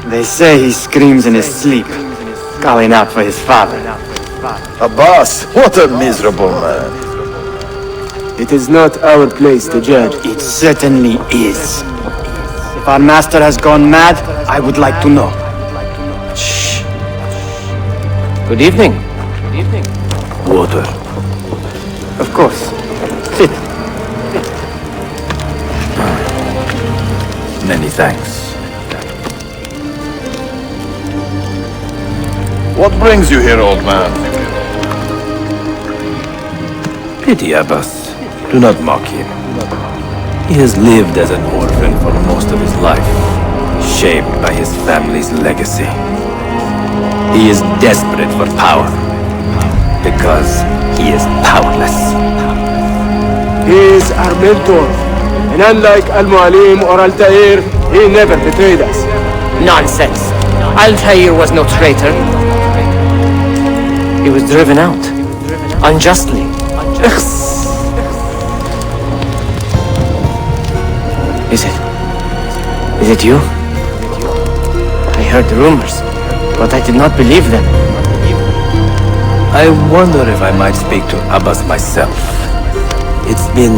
They say he screams in his sleep, calling out for his father.
Abbas, what a miserable man.
It is not our place to judge. It certainly is. If our master has gone mad, I would like to know.
Shh. Good evening.
Water.
Of course. Sit.
Many thanks.
What brings you here, old man?
Pity Abbas. Do not mock him. He has lived as an orphan for most of his life, shaped by his family's legacy. He is desperate for power, because he is powerless.
He is our mentor, and unlike Al-Mualim or Altair, he never betrayed us.
Nonsense. Altair was no traitor. He was driven out. Unjustly. Is it you? I heard the rumors, but I did not believe them.
I wonder if I might speak to Abbas myself. It's been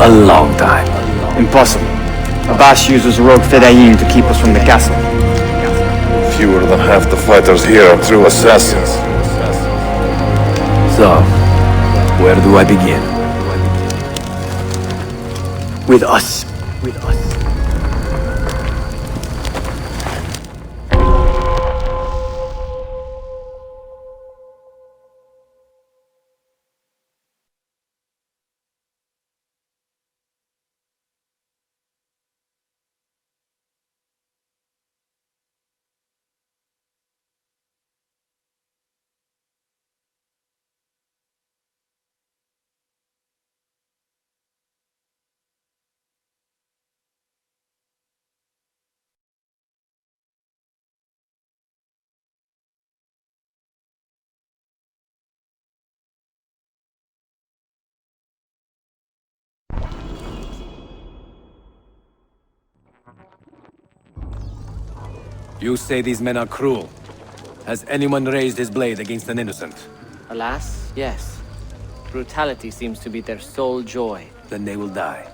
a long time.
Impossible. Abbas uses rogue Fedayeen to keep us from the castle.
Fewer than half the fighters here are true assassins.
So, where do I begin?
With us.
You say these men are cruel. Has anyone raised his blade against an innocent?
Alas, yes. Brutality seems to be their sole joy.
Then they will die,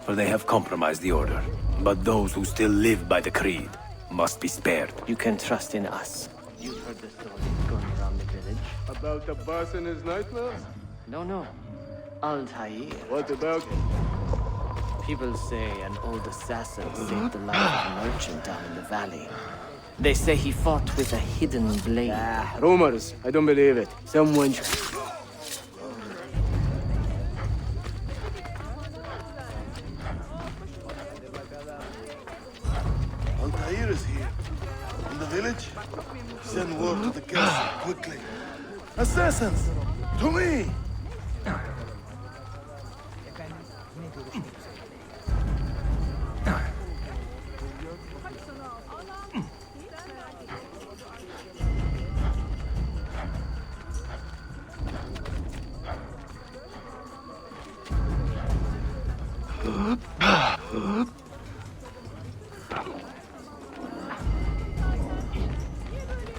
for they have compromised the order. But those who still live by the creed must be spared.
You can trust in us. You've heard the stories going around the village.
About the boss and his nightmares?
No. Altair.
What about
People say an old assassin saved the life of a merchant down in the valley. They say he fought with a hidden blade.
Ah, rumors. I don't believe it. Someone...
Altair is here. In the village? Send word to the castle, quickly. Assassins! To me!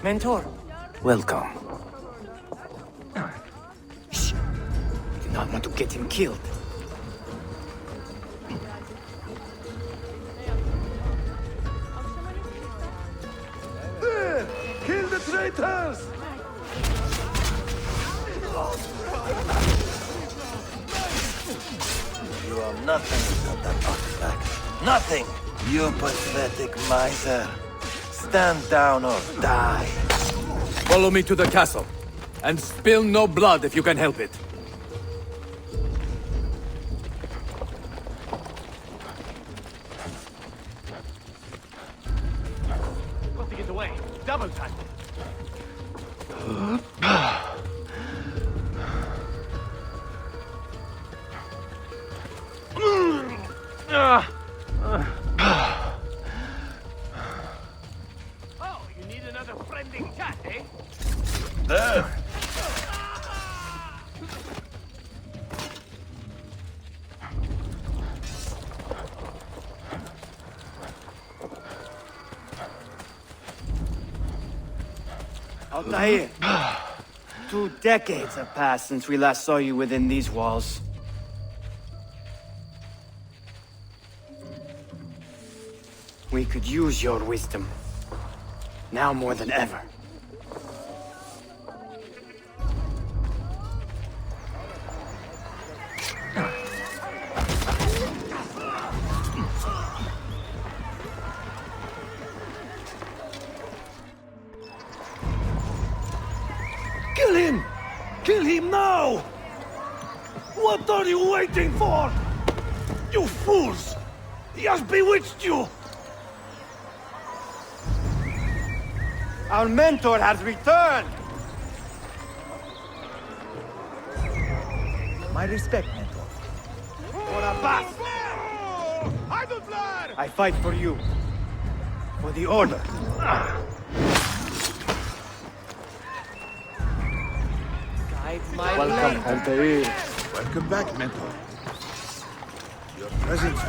Mentor, welcome. Shh. I do not want to get him killed.
There! Kill the traitors!
You are nothing without that artifact. Nothing! You pathetic miser. Stand down or die.
Follow me to the castle. And spill no blood if you can help it.
Got to get away. Double time. Oh, you need another friendly chat, eh?
There!
Altair, 2 decades have passed since we last saw you within these walls. We could use your wisdom. Now more than ever.
Kill him! Kill him now! What are you waiting for? You fools! He has bewitched you!
Our mentor has returned!
My respect, mentor.
For Abbas! I fight for you. For the Order.
Welcome, Altair.
Welcome back, mentor. Your presence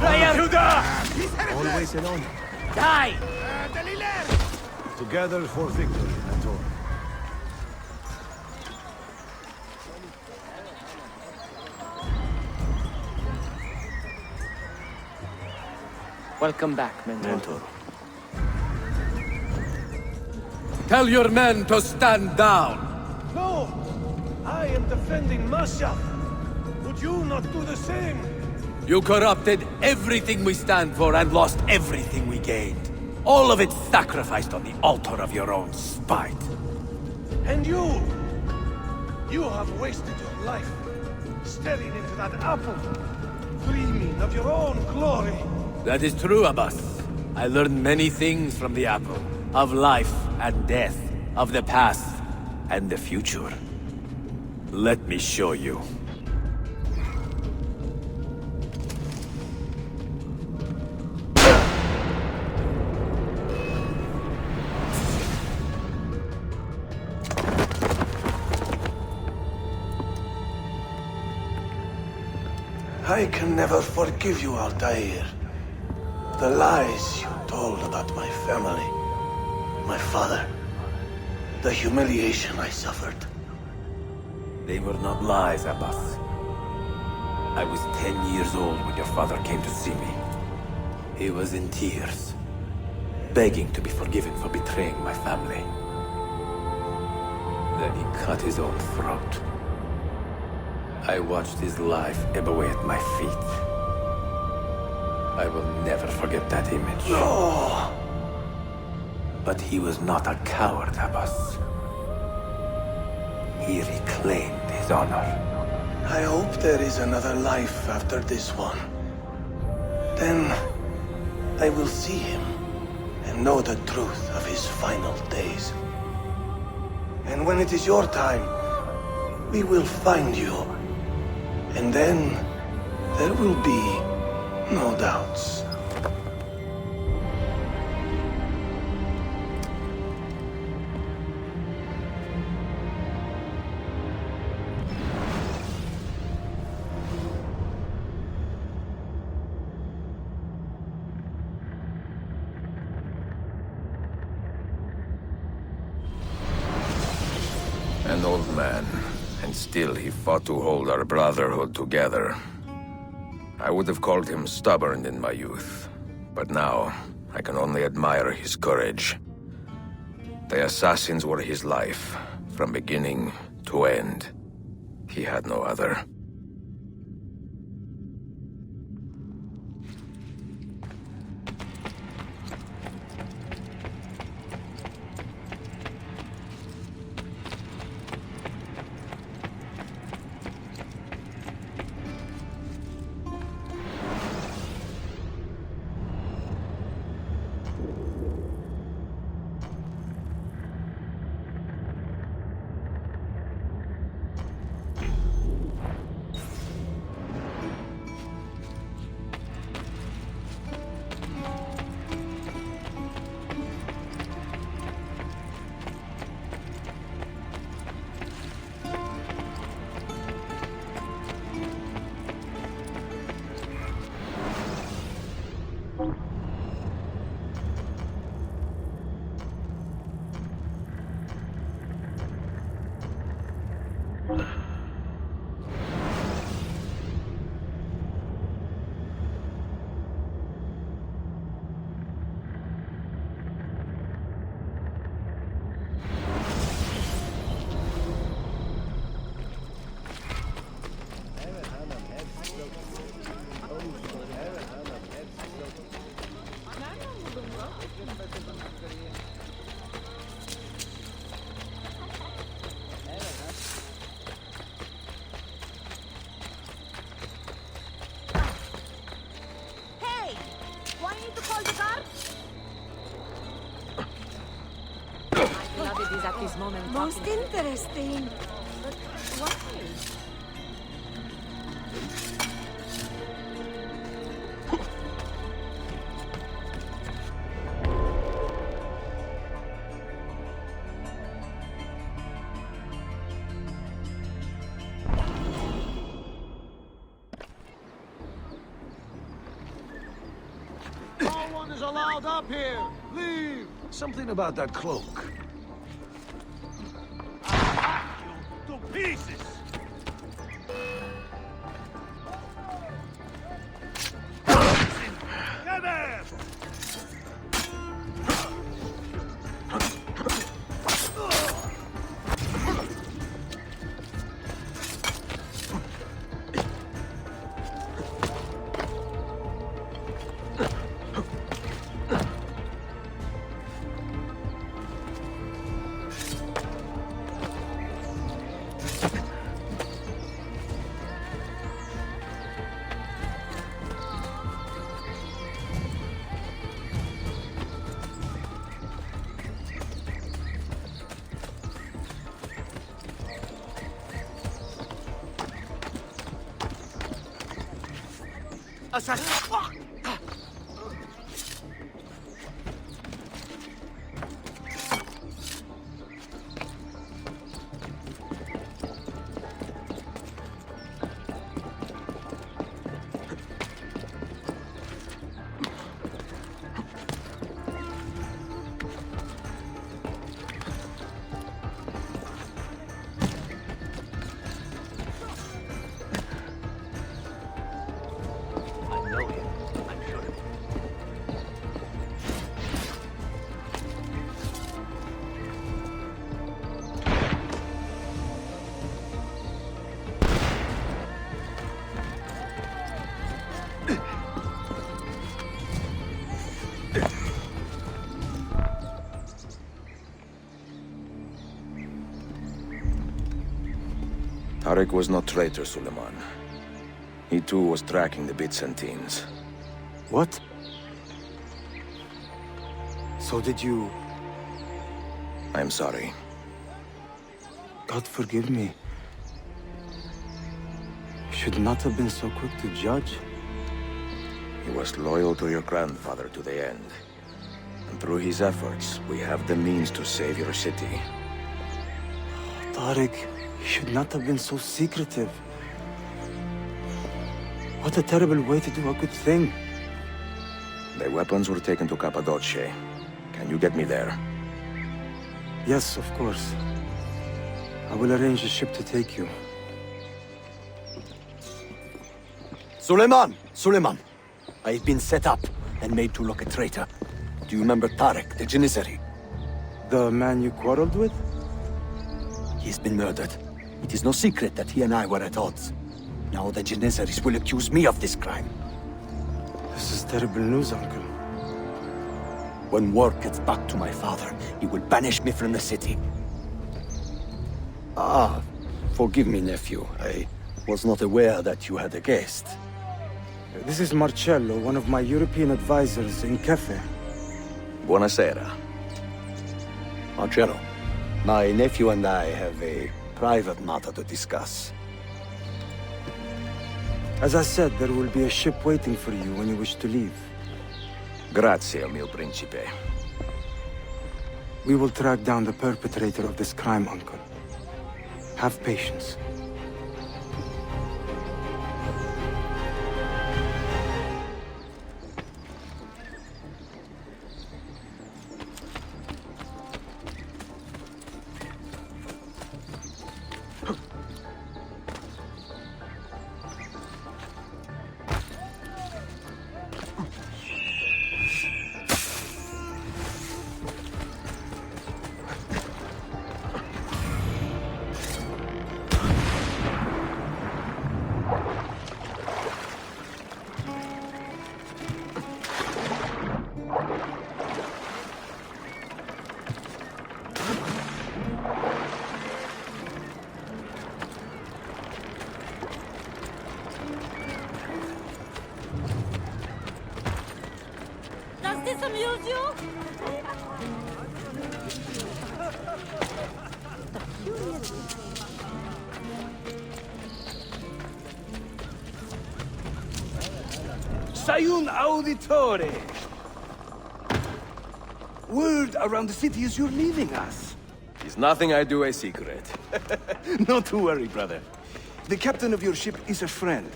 always an honor.
Die!
Together for victory, mentor.
Welcome back, mentor.
Tell your men to stand down.
No! I am defending Mashaf. Would you not do the same?
You corrupted everything we stand for and lost everything we gained. All of it sacrificed on the altar of your own spite.
And you! You have wasted your life, staring into that apple, dreaming of your own glory.
That is true, Abbas. I learned many things from the apple. Of life and death. Of the past and the future. Let me show you.
I can never forgive you, Altair. The lies you told about my family, my father, the humiliation I suffered.
They were not lies, Abbas. I was 10 years old when your father came to see me. He was in tears, begging to be forgiven for betraying my family. Then he cut his own throat. I watched his life ebb away at my feet. I will never forget that image.
No!
But he was not a coward, Abbas. He reclaimed his honor.
I hope there is another life after this one. Then I will see him and know the truth of his final days. And when it is your time, we will find you. And then there will be no doubts.
An old man, and still he fought to hold our brotherhood together. I would have called him stubborn in my youth, but now I can only admire his courage. The assassins were his life, from beginning to end. He had no other.
At this moment.
Most interesting.
But why?
No one is allowed up here! Leave!
Something about that cloak.
To pieces! Get there!
Tariq was no traitor, Suleiman. He too was tracking the Byzantines.
What? So did you...
I'm sorry.
God forgive me. Should not have been so quick to judge.
He was loyal to your grandfather to the end. And through his efforts, we have the means to save your city.
Tariq, you should not have been so secretive. What a terrible way to do a good thing.
The weapons were taken to Cappadocia. Can you get me there?
Yes, of course. I will arrange a ship to take you.
Suleiman! Suleiman! I've been set up and made to look a traitor. Do you remember Tariq, the Janissary?
The man you quarreled with?
He's been murdered. It is no secret that he and I were at odds. Now the Janissaries will accuse me of this crime.
This is terrible news, Uncle.
When word gets back to my father, he will banish me from the city. Ah, forgive me, nephew. I was not aware that you had a guest.
This is Marcello, one of my European advisors in Cafe.
Buonasera.
Marcello, my nephew and I have a private matter to discuss.
As I said, there will be a ship waiting for you when you wish to leave.
Grazie, mio principe.
We will track down the perpetrator of this crime, Uncle. Have patience.
Does this amuse you?
Sayun Auditore! Word around the city is you're leaving us.
Is nothing I do a secret.
Not to worry, brother. The captain of your ship is a friend,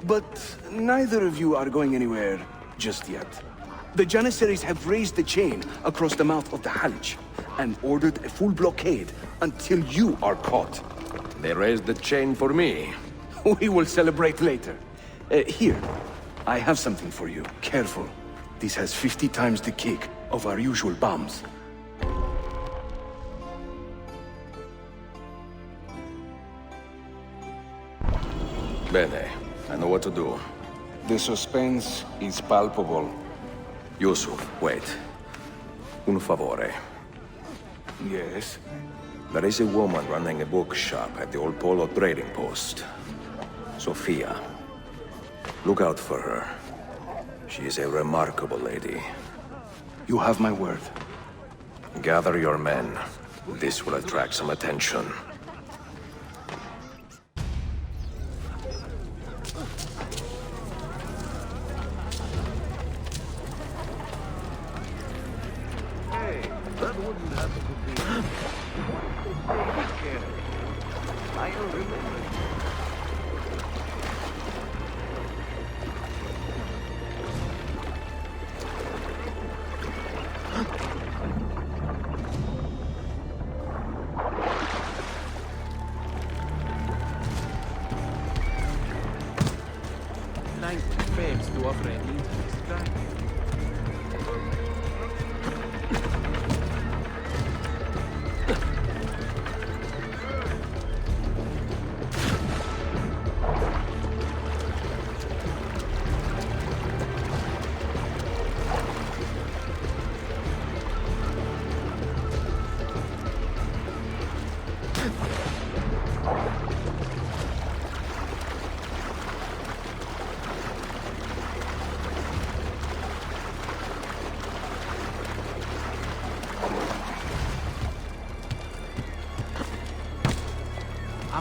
but neither of you are going anywhere just yet. The Janissaries have raised the chain across the mouth of the Halij and ordered a full blockade until you are caught.
They raised the chain for me.
We will celebrate later. Here, I have something for you. Careful. This has 50 times the kick of our usual bombs.
Bene, I know what to do.
The suspense is palpable.
Yusuf, wait. Un favore.
Yes?
There is a woman running a bookshop at the old Polo trading post. Sophia. Look out for her. She is a remarkable lady.
You have my word.
Gather your men. This will attract some attention.
That wouldn't happen to be. I'll remember.
Language fails to offer a means to describe.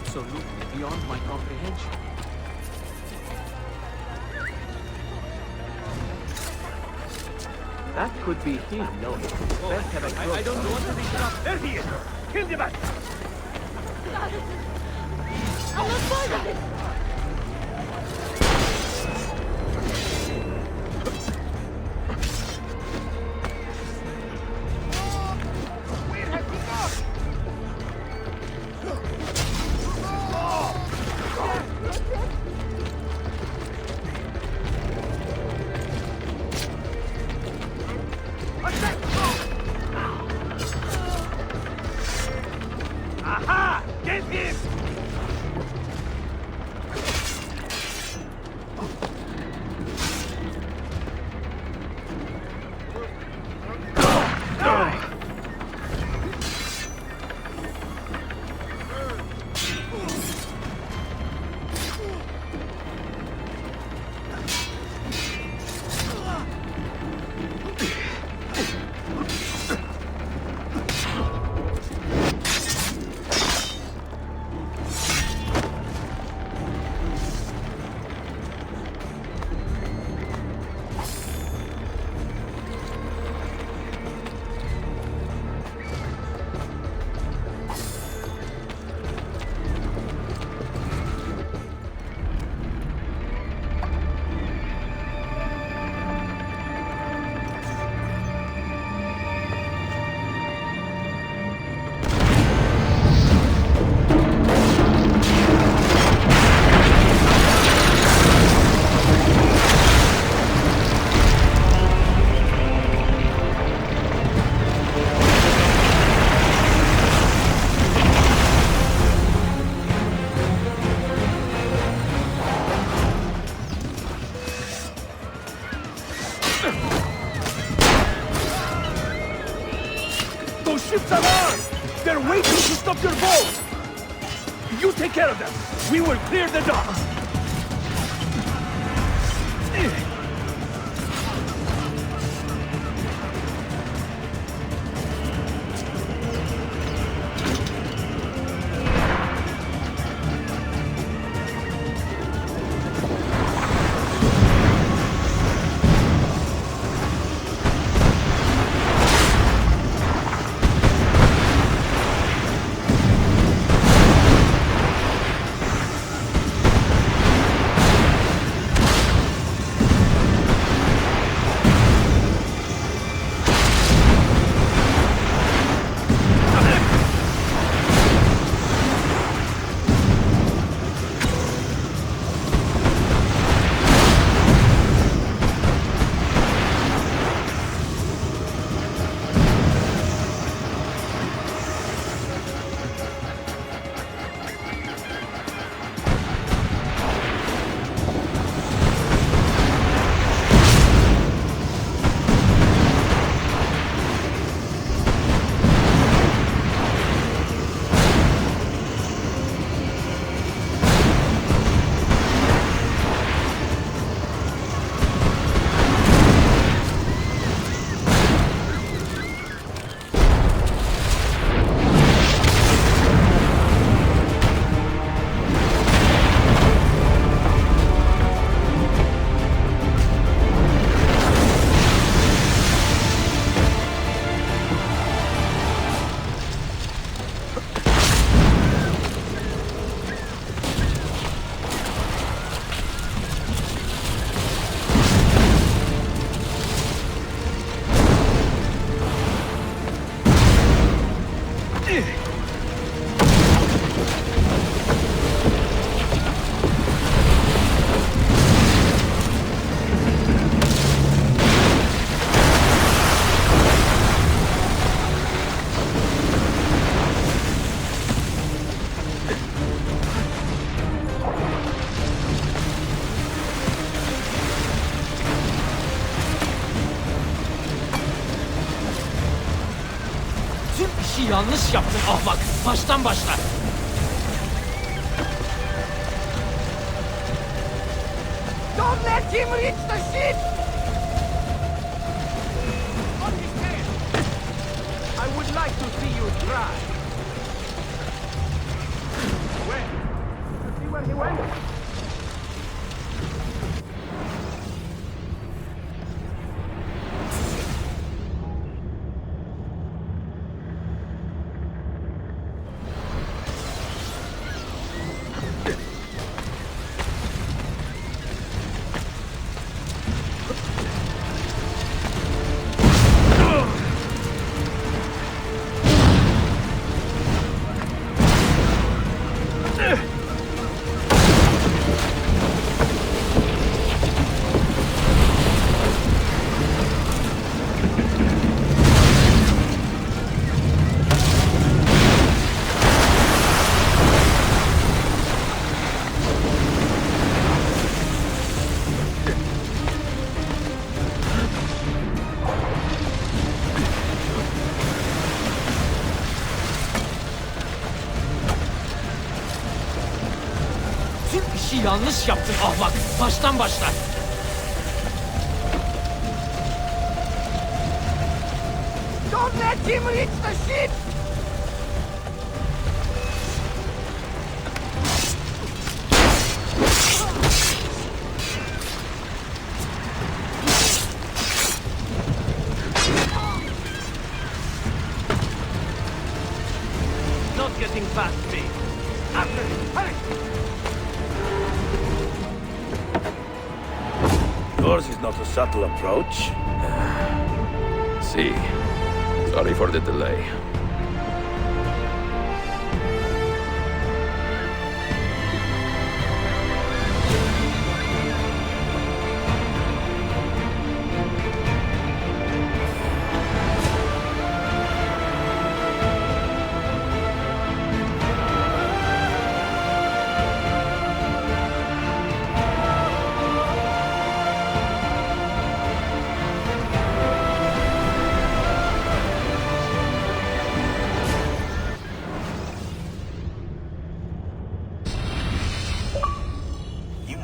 absolutely beyond my comprehension. That could be him. No, best have a close. I don't want to be trapped. There he is! Kill the man!
I'm not part of it!
Aha! Get him! Those ships are ours! They're waiting to stop your boat! You take care of them! We will clear the dock!
Yanlış yaptın ahmak. Baştan başla.
Don't let him reach the ship! On his head! I would like to see you try. Well,
Yanlış yaptın ahmak. Baştan başla.
Don't let him reach the ship!
Not getting past me. After him, hurry!
Yours is not a subtle approach.
See. Sorry for the delay.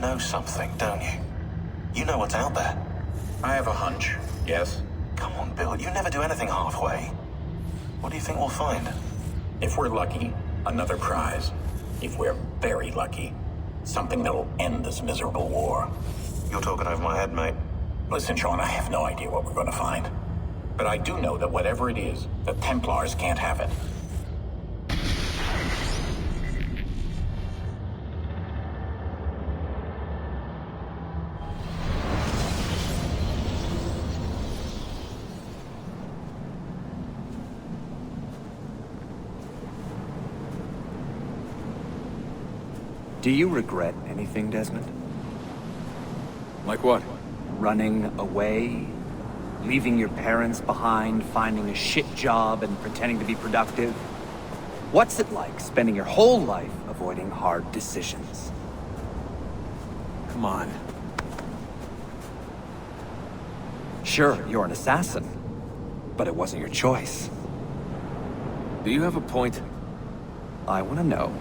Know something, don't you? You know what's out there. I have a hunch. Yes? Come on, Bill. You never do anything halfway. What do you think we'll find?
If we're lucky, another prize. If we're very lucky, something that'll end this miserable war.
You're talking over my head, mate.
Listen, Sean, I have no idea what we're going to find. But I do know that whatever it is, the Templars can't have it.
Do you regret anything, Desmond?
Like what?
Running away? Leaving your parents behind, finding a shit job, and pretending to be productive? What's it like spending your whole life avoiding hard decisions?
Come on.
Sure, you're an assassin, but it wasn't your choice.
Do you have a point?
I want to know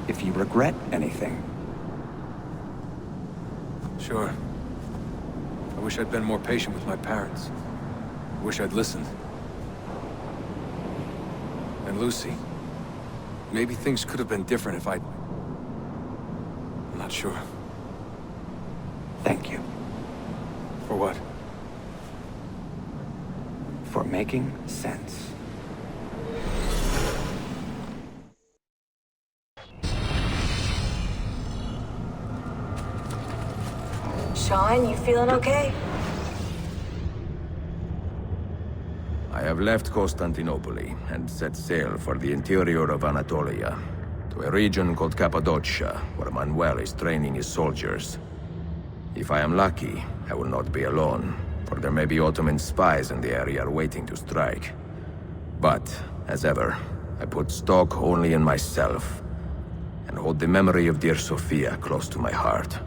if you regret anything.
Sure. I wish I'd been more patient with my parents. I wish I'd listened. And Lucy. Maybe things could have been different if I'd... I'm not sure.
Thank you.
For what?
For making sense.
Sean, you feeling okay?
I have left Constantinople and set sail for the interior of Anatolia, to a region called Cappadocia, where Manuel is training his soldiers. If I am lucky, I will not be alone, for there may be Ottoman spies in the area waiting to strike. But, as ever, I put stock only in myself, and hold the memory of dear Sophia close to my heart.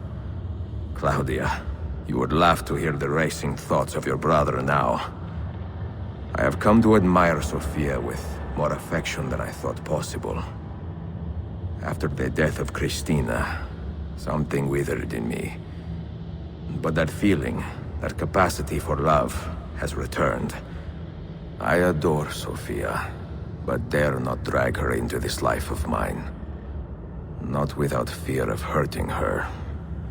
Claudia, you would laugh to hear the racing thoughts of your brother now. I have come to admire Sophia with more affection than I thought possible. After the death of Christina, something withered in me. But that feeling, that capacity for love, has returned. I adore Sophia, but dare not drag her into this life of mine. Not without fear of hurting her,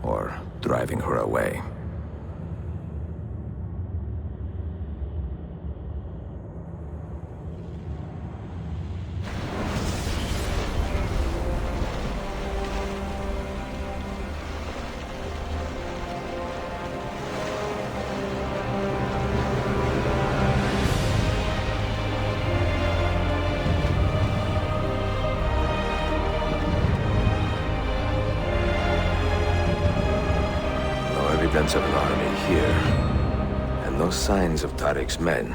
or driving her away. Evidence of an army here, and no signs of Tariq's men.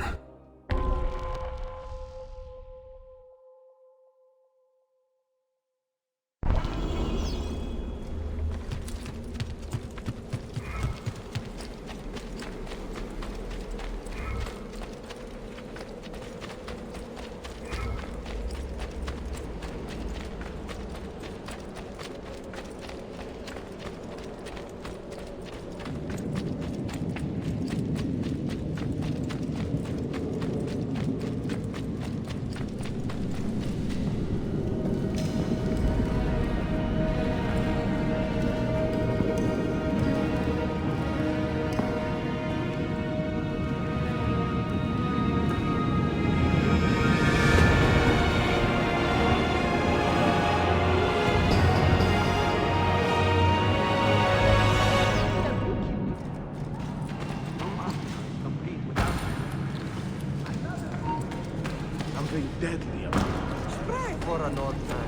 something deadly about it.
Spray for an old man.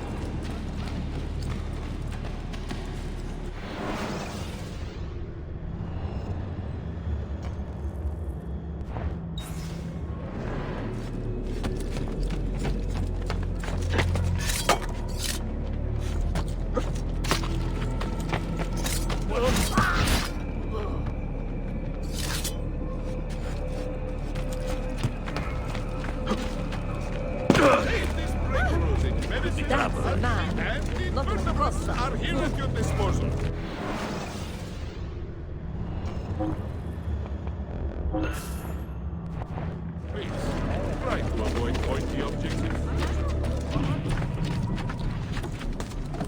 Are here at your disposal. Please, try to avoid pointy objects in future.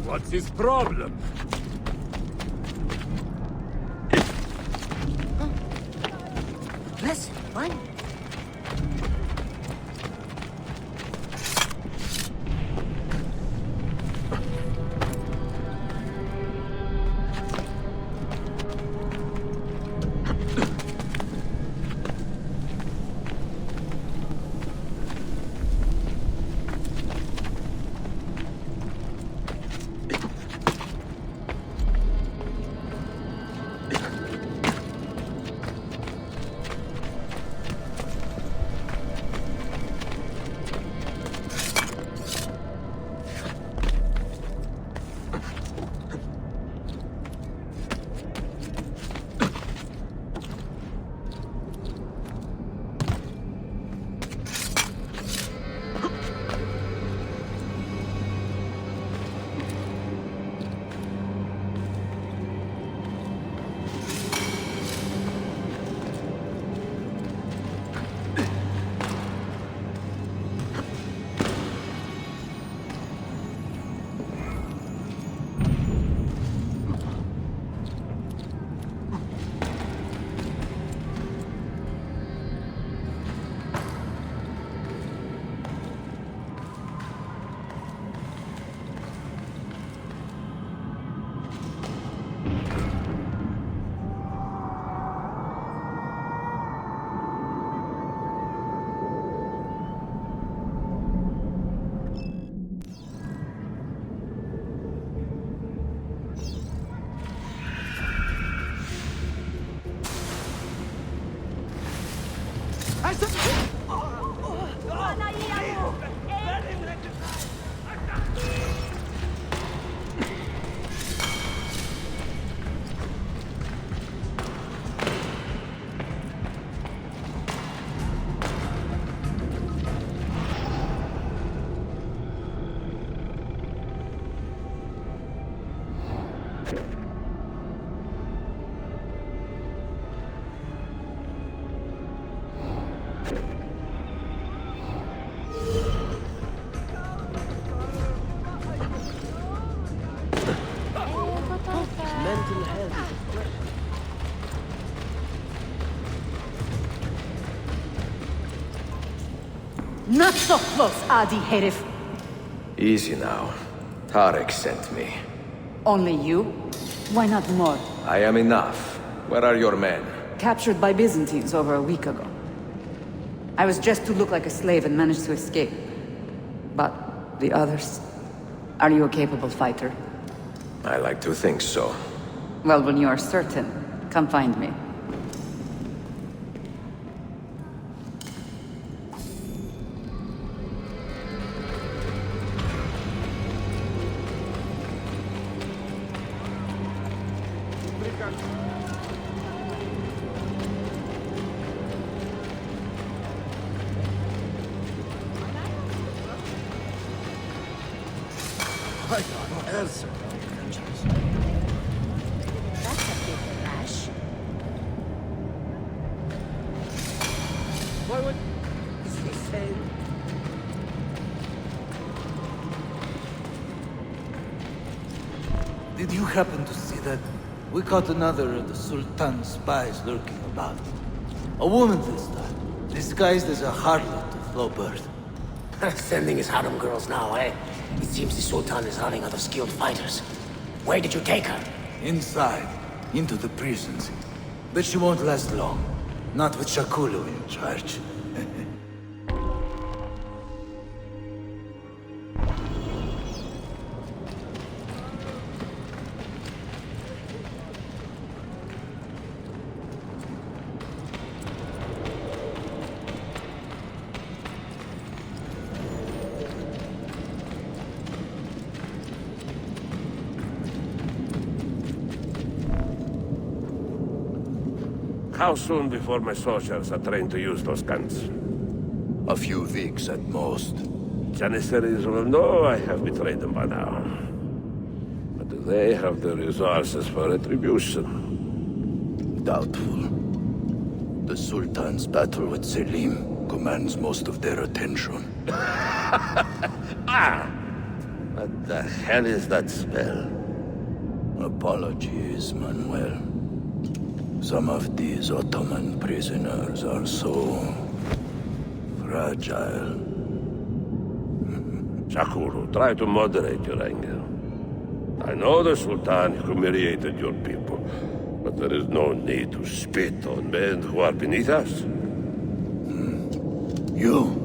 What's his problem?
Listen, what? Mental health.
Not so close, Adi Herif.
Easy now. Tarek sent me.
Only you? Why not more?
I am enough. Where are your men?
Captured by Byzantines over a week ago. I was just to look like a slave and managed to escape. But the others? Are you a capable fighter?
I like to think so.
Well, when you are certain, come find me.
Ezio.
That's a bit rash.
Why would... Is he saying...
Did you happen to see that? We caught another of the Sultan's spies lurking about. A woman this time, disguised as a harlot of low birth.
Sending his harem girls now, eh? It seems the Sultan is hunting other skilled fighters. Where did you take her?
Inside, into the prisons. But she won't last long. Not with Shakulu in charge.
How soon before my soldiers are trained to use those guns?
A few weeks at most.
Janissaries will know I have betrayed them by now. But do they have the resources for retribution?
Doubtful. The Sultan's battle with Selim commands most of their attention.
What the hell is that spell?
Apologies, Manuel. Some of these Ottoman prisoners are so fragile.
Shakuru, try to moderate your anger. I know the Sultan humiliated your people, but there is no need to spit on men who are beneath us.
You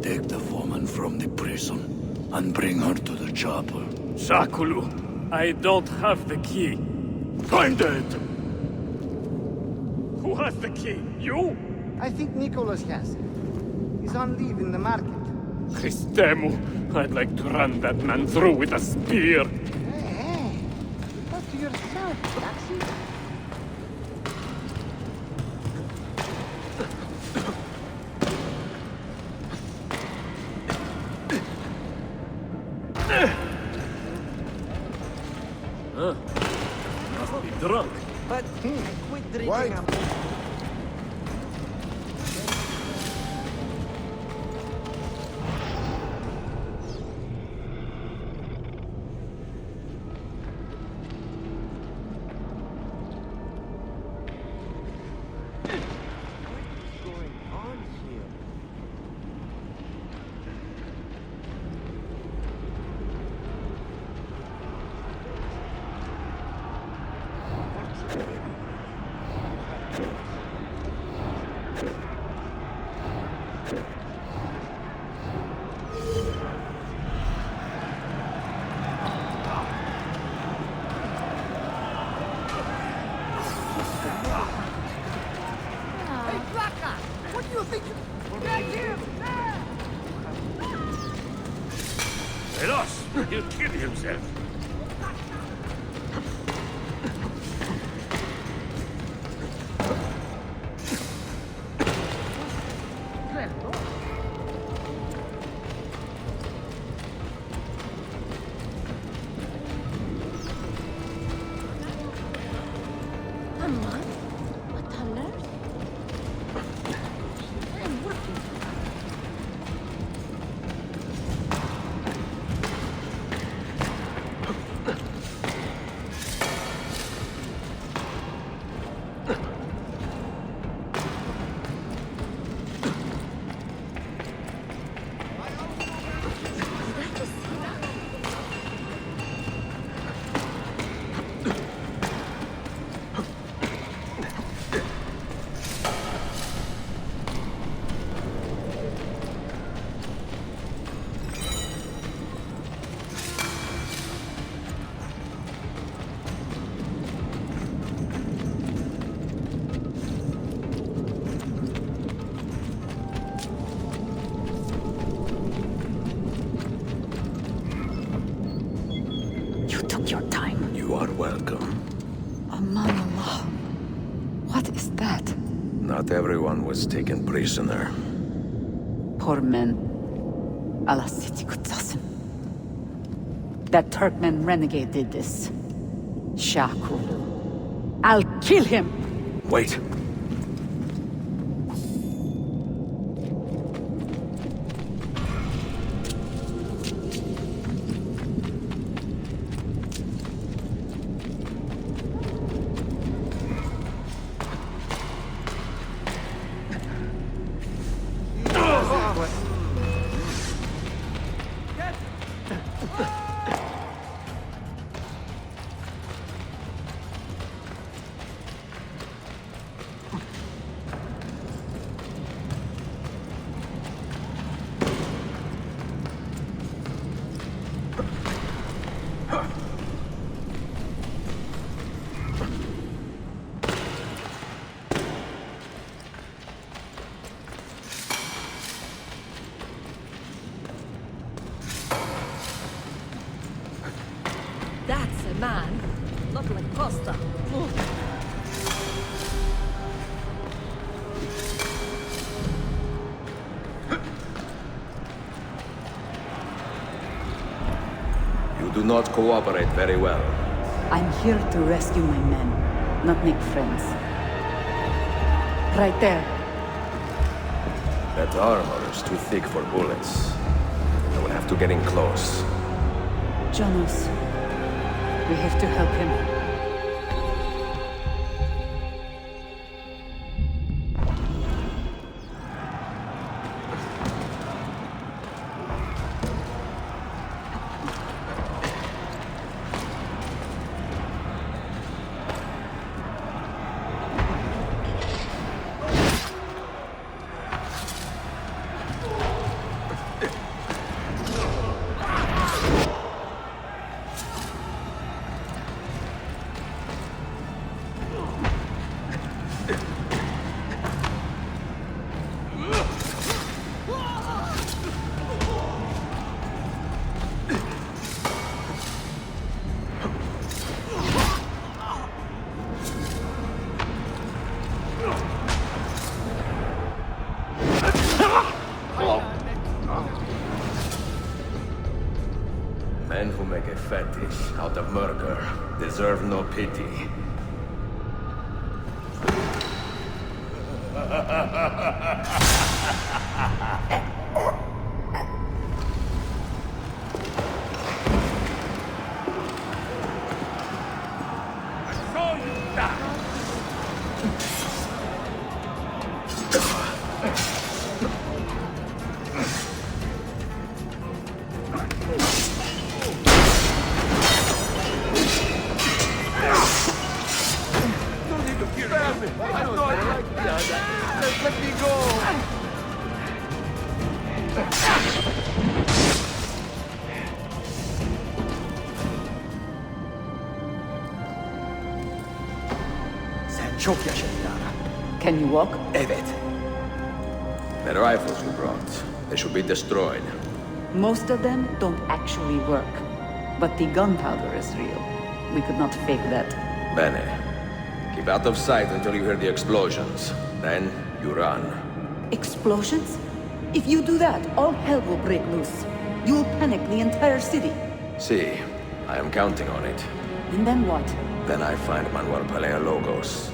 take the woman from the prison and bring her to the chapel.
Shakulu, I don't have the key.
Find it!
Who has the key? You?
I think Nicholas has it. He's on leave in the market.
Christemu, I'd like to run that man through with a spear.
Hey, talk to yourself, Taxi.
Must be drunk.
But quit drinking.
Why?
Veloz! He'll kill himself.
Your time.
You are welcome.
Aman Allah. What is that?
Not everyone was taken prisoner.
Poor men. Allah City Kutsasım. That Turkmen renegade did this. Shaku. I'll kill him!
Wait.
That's a man, not like Costa.
You do not cooperate very well.
I'm here to rescue my men, not make friends. Right there.
That armor is too thick for bullets. I will have to get in close.
Jonas, we have to help him.
Men who make a fetish out of murder deserve no pity.
Let me go!
Sen çok yaşadın Lara.
Can you walk?
Evet.
The rifles you brought, they should be destroyed.
Most of them don't actually work. But the gunpowder is real. We could not fake that.
Bene. Keep out of sight until you hear the explosions. Then you run.
Explosions? If you do that, all hell will break loose. You will panic the entire city.
See, I am counting on it.
And then what?
Then I find Manuel Paleologos.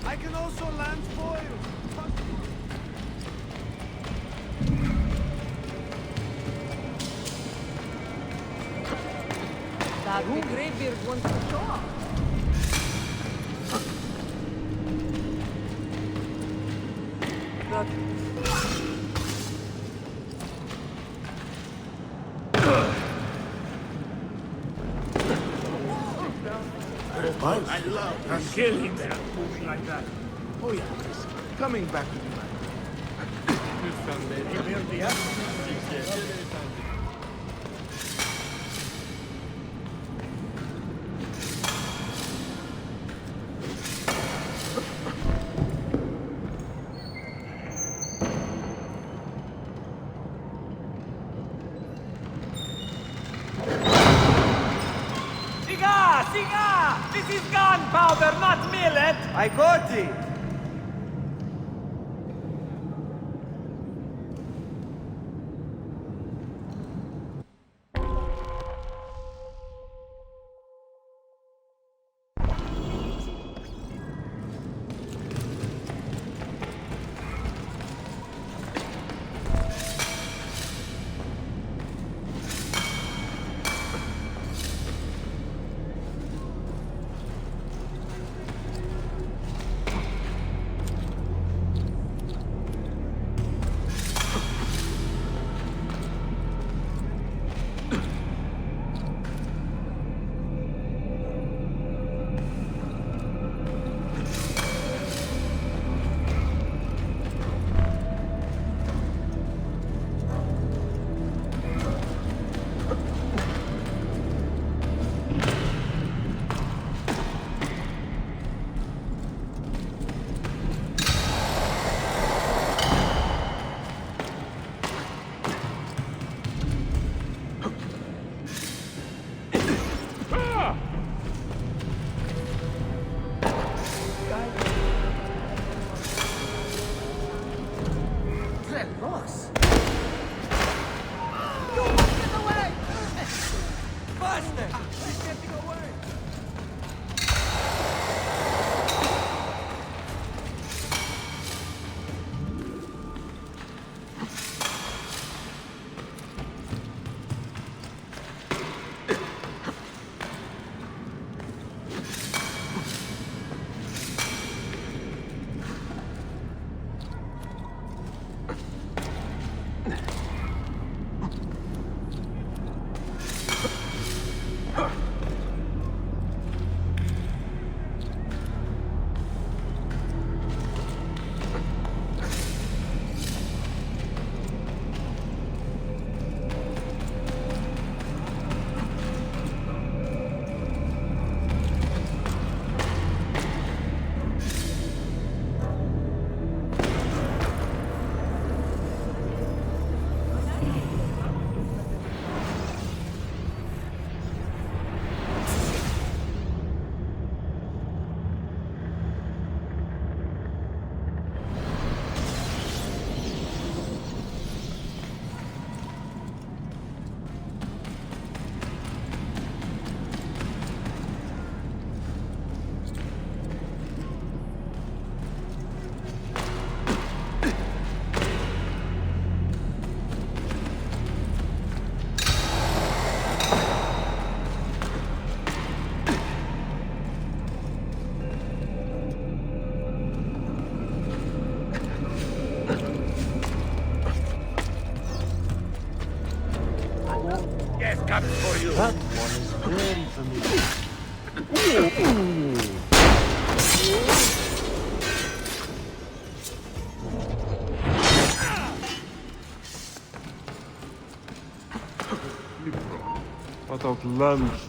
I can also land foil.
That big graybeard wants to show off.
I love to kill him that move like that. Oh yeah, coming back with you.
Siga! This is gunpowder, not millet! I got it! that boss? Faster! He's getting away!
Yes, comes for you. That one is very familiar.
What of lunch?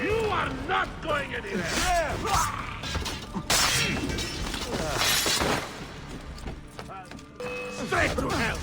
You are not going anywhere! Straight to hell!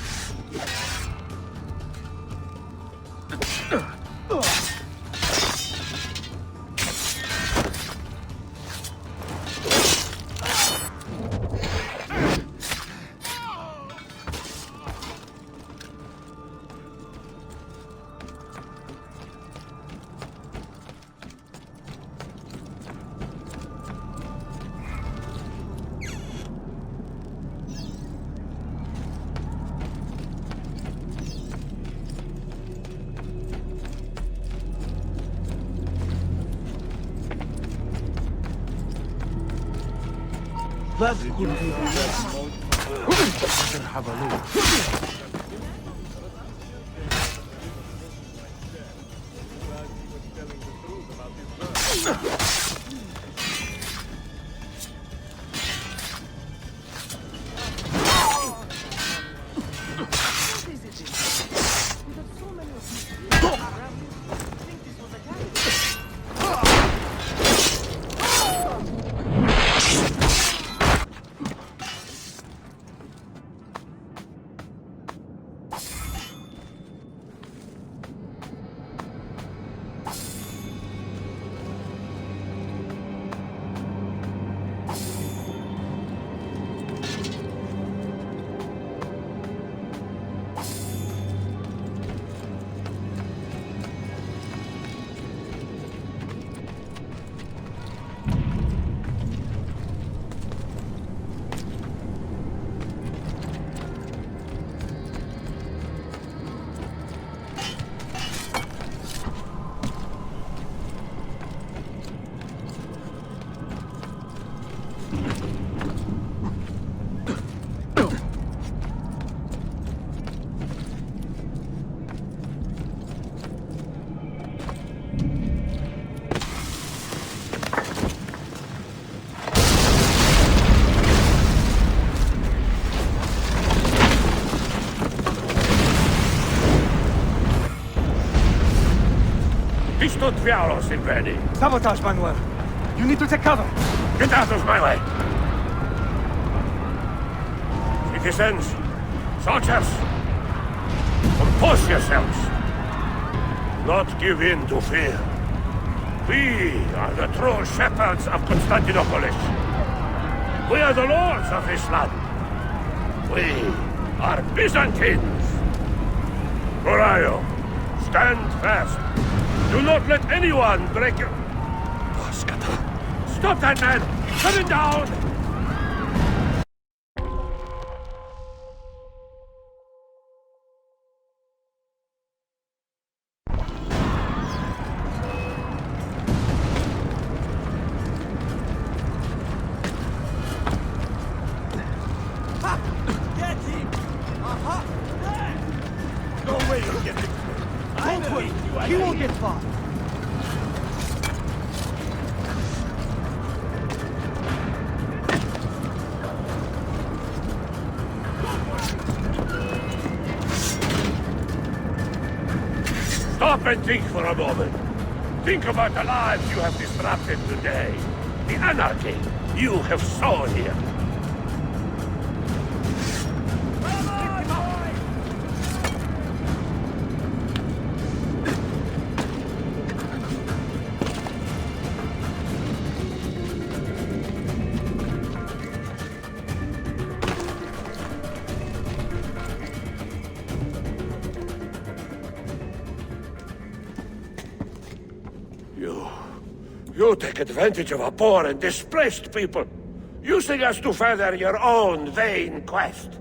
That could be the best. Better have a
Santo Diavolo, Silveni!
Sabotage, Manuel! You need to take cover!
Get out of my way! Citizens, soldiers, compose yourselves. Not give in to fear. We are the true shepherds of Constantinopolis. We are the lords of this land. We are Byzantines. Morayo, stand fast. Do not let anyone break your... Stop that man! Put him down!
Get him! Aha! There! No way you'll get him! Don't worry, he won't get far!
Stop and think for a moment. Think about the lives you have disrupted today. The anarchy you have sown here. You take advantage of our poor and displaced people, using us to further your own vain quest.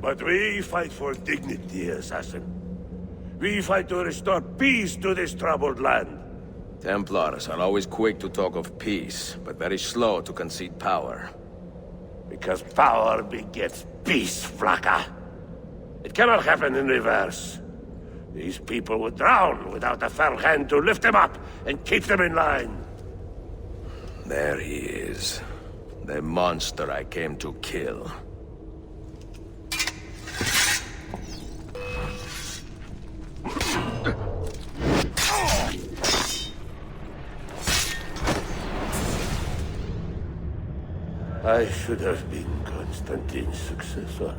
But we fight for dignity, assassin. We fight to restore peace to this troubled land.
Templars are always quick to talk of peace, but very slow to concede power.
Because power begets peace, Flaka. It cannot happen in reverse. These people would drown without a fair hand to lift them up and keep them in line.
There he is. The monster I came to kill.
I should have been Constantine's successor.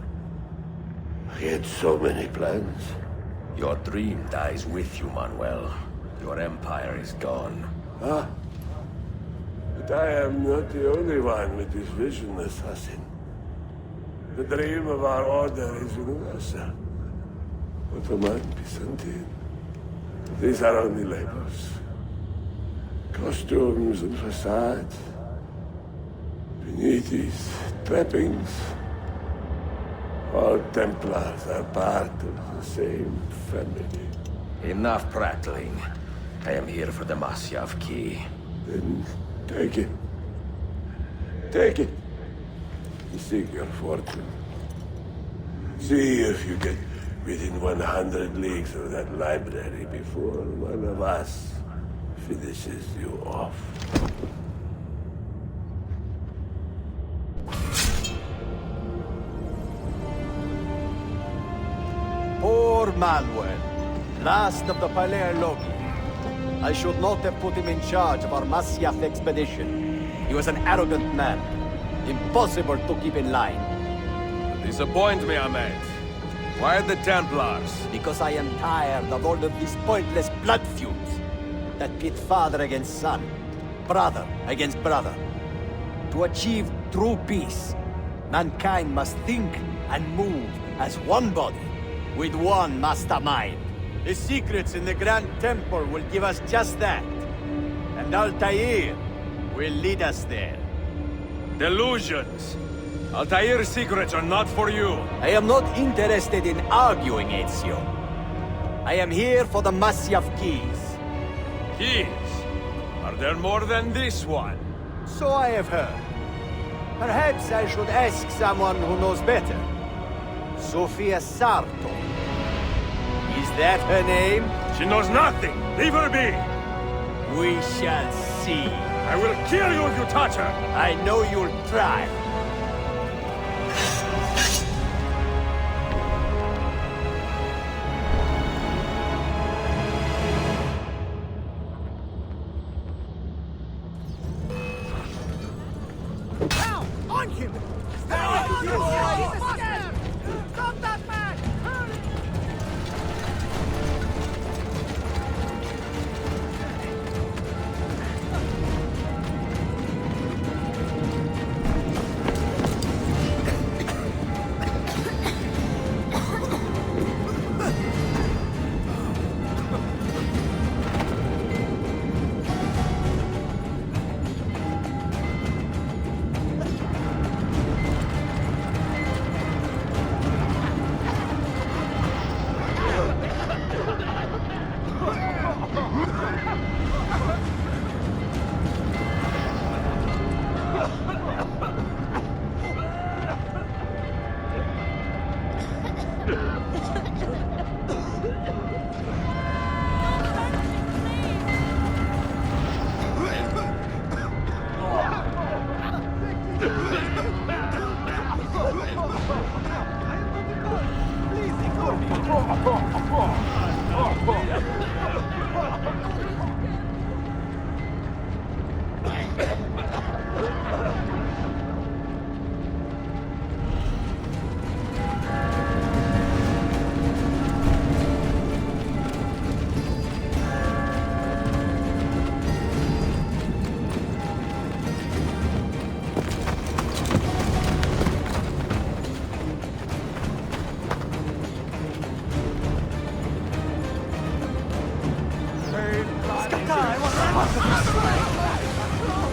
He had so many plans.
Your dream dies with you, Manuel. Your empire is gone.
Ah. But I am not the only one with this vision, assassin. The dream of our order is universal. Ottoman, Byzantine. These are only labels. Costumes and facades. Beneath these trappings, all Templars are part of the same family.
Enough prattling. I am here for the Masyav key.
Then take it. Take it. And seek your fortune. See if you get within 100 leagues of that library before one of us finishes you off.
Poor Manuel, last of the Paleologi. I should not have put him in charge of our Masyaf expedition. He was an arrogant man. Impossible to keep in line.
Disappoint me, Ahmed. Why the Templars?
Because I am tired of all of these pointless blood feuds that pit father against son, brother against brother. To achieve true peace, mankind must think and move as one body, with one mastermind. The secrets in the Grand Temple will give us just that. And Altair will lead us there.
Delusions! Altair's secrets are not for you.
I am not interested in arguing, Ezio. I am here for the Masyaf keys.
Keys? Are there more than this one?
So I have heard. Perhaps I should ask someone who knows better. Sofia Sarto. Is that her name?
She knows nothing! Leave her be!
We shall see.
I will kill you if you touch her!
I know you'll try.
On him! Stop that man! Hurry!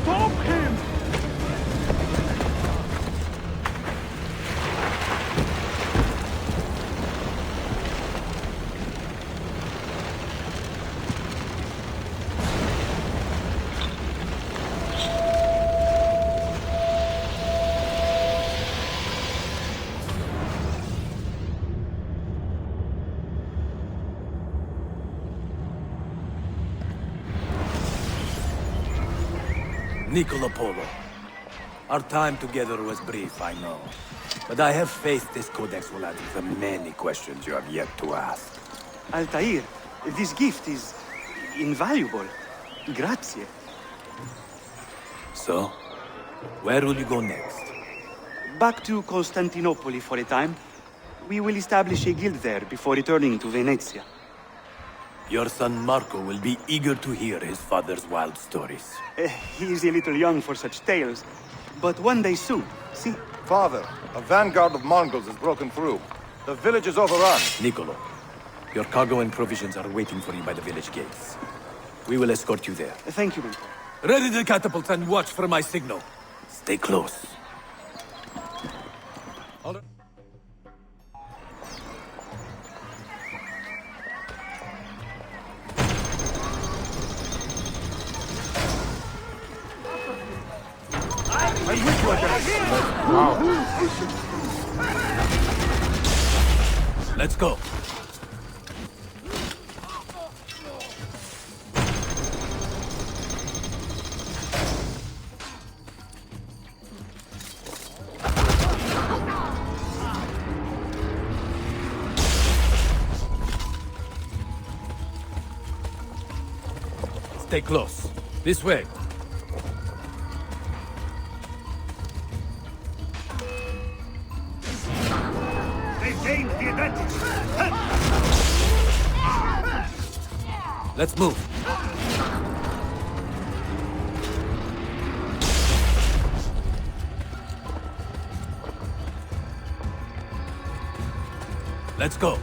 Stop him!
Niccolo Polo. Our time together was brief, I know. But I have faith this codex will answer the many questions you have yet to ask.
Altair, this gift is invaluable. Grazie.
So, where will you go next?
Back to Constantinople for a time. We will establish a guild there before returning to Venezia.
Your son Marco will be eager to hear his father's wild stories.
He is a little young for such tales, but one day soon, see?
Father, a vanguard of Mongols has broken through. The village is overrun.
Niccolo, your cargo and provisions are waiting for you by the village gates. We will escort you there.
Thank you, Mentor.
Ready the catapults and watch for my signal. Stay close.
I'm with you, Wow.
Let's go. Stay close. This way.
Gained the advantage.
Let's move. Let's go.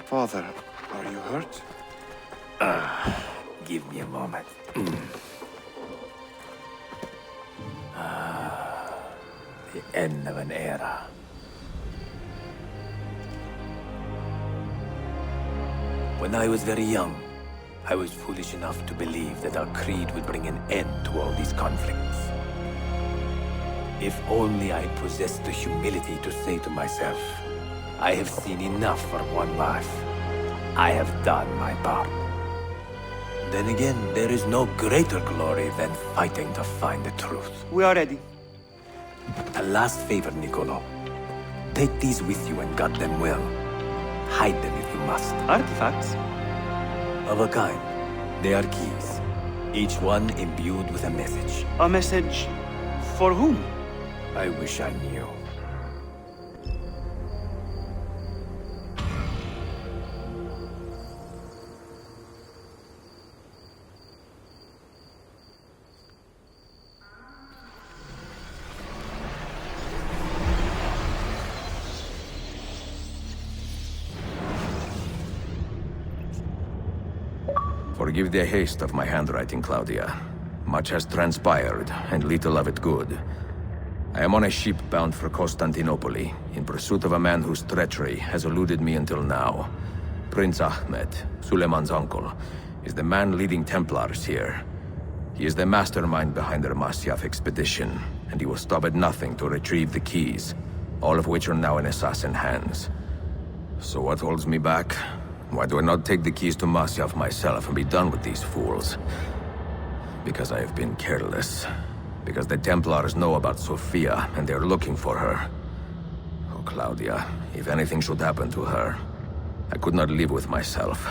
Father, are you hurt?
Give me a moment. The end of an era. When I was very young, I was foolish enough to believe that our creed would bring an end to all these conflicts. If only I possessed the humility to say to myself, I have seen enough for one life. I have done my part. Then again, there is no greater glory than fighting to find the truth.
We are ready.
A last favor, Niccolo. Take these with you and guard them well. Hide them if you must.
Artifacts?
Of a kind. They are keys. Each one imbued with a message.
A message for whom?
I wish I knew.
Forgive the haste of my handwriting, Claudia. Much has transpired, and little of it good. I am on a ship bound for Constantinople, in pursuit of a man whose treachery has eluded me until now. Prince Ahmed, Suleiman's uncle, is the man leading Templars here. He is the mastermind behind their Masyaf expedition, and he will stop at nothing to retrieve the keys, all of which are now in assassin hands. So what holds me back? Why do I not take the keys to Masyaf myself and be done with these fools? Because I have been careless. Because the Templars know about Sophia, and they are looking for her. Oh, Claudia, if anything should happen to her, I could not live with myself.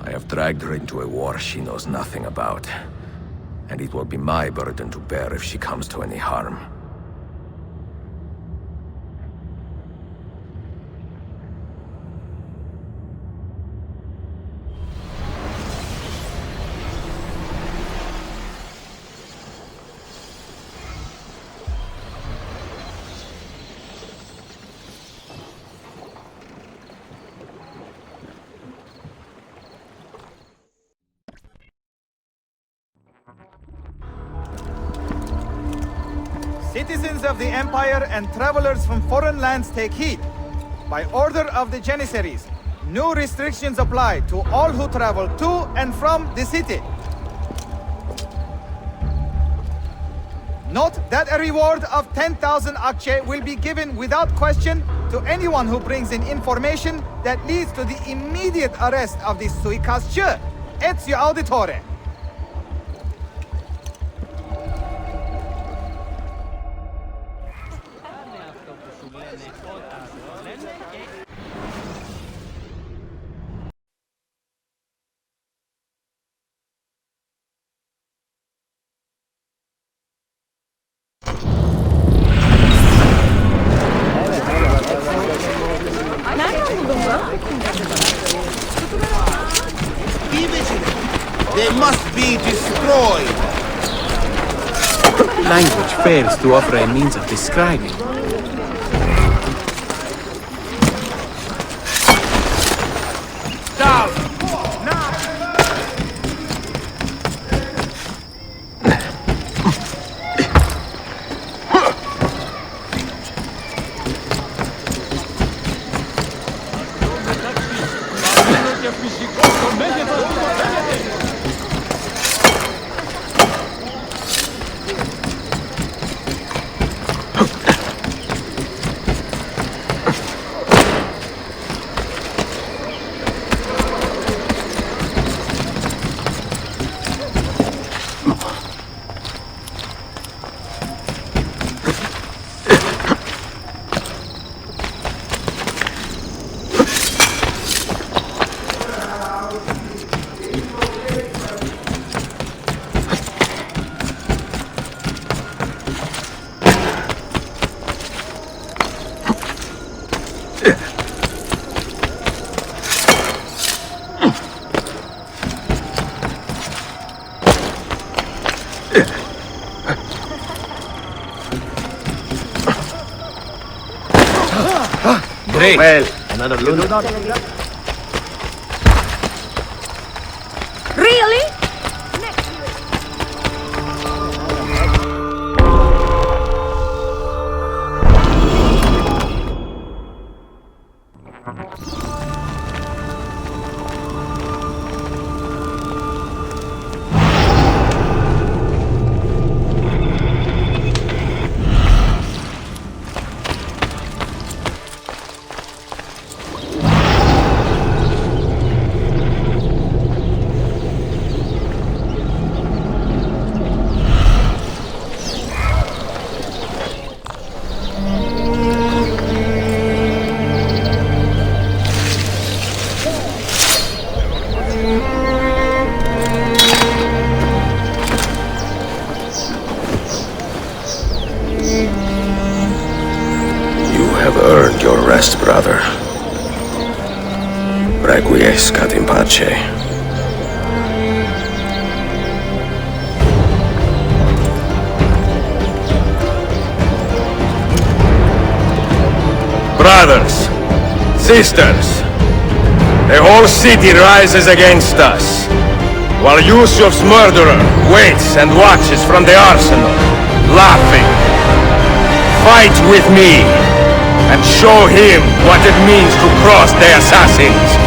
I have dragged her into a war she knows nothing about. And it will be my burden to bear if she comes to any harm.
Citizens of the Empire and travelers from foreign lands take heed. By order of the Janissaries, new restrictions apply to all who travel to and from the city. Note that a reward of 10,000 akçe will be given without question to anyone who brings in information that leads to the immediate arrest of the suikastçı, Ezio Auditore.
They must be destroyed!
Language fails to offer a means of describing.
Down!
Great.
Well, another lunatic.
Really?
Requiescat in pace. Brothers, sisters, the whole city rises against us, while Yusuf's murderer waits and watches from the arsenal, laughing. Fight with me, and show him what it means to cross the assassins.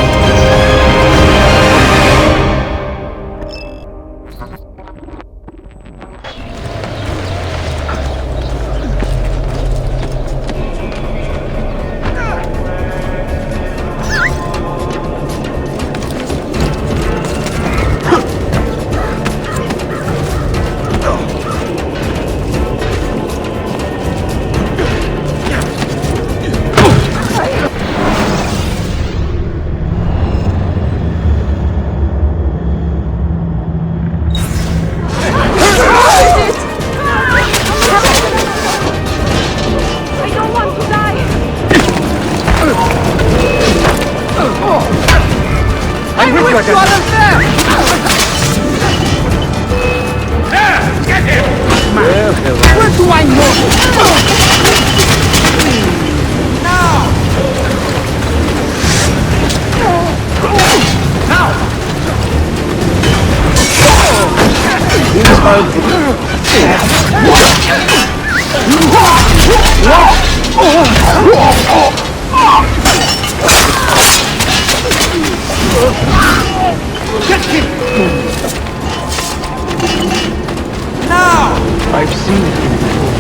I've seen him before.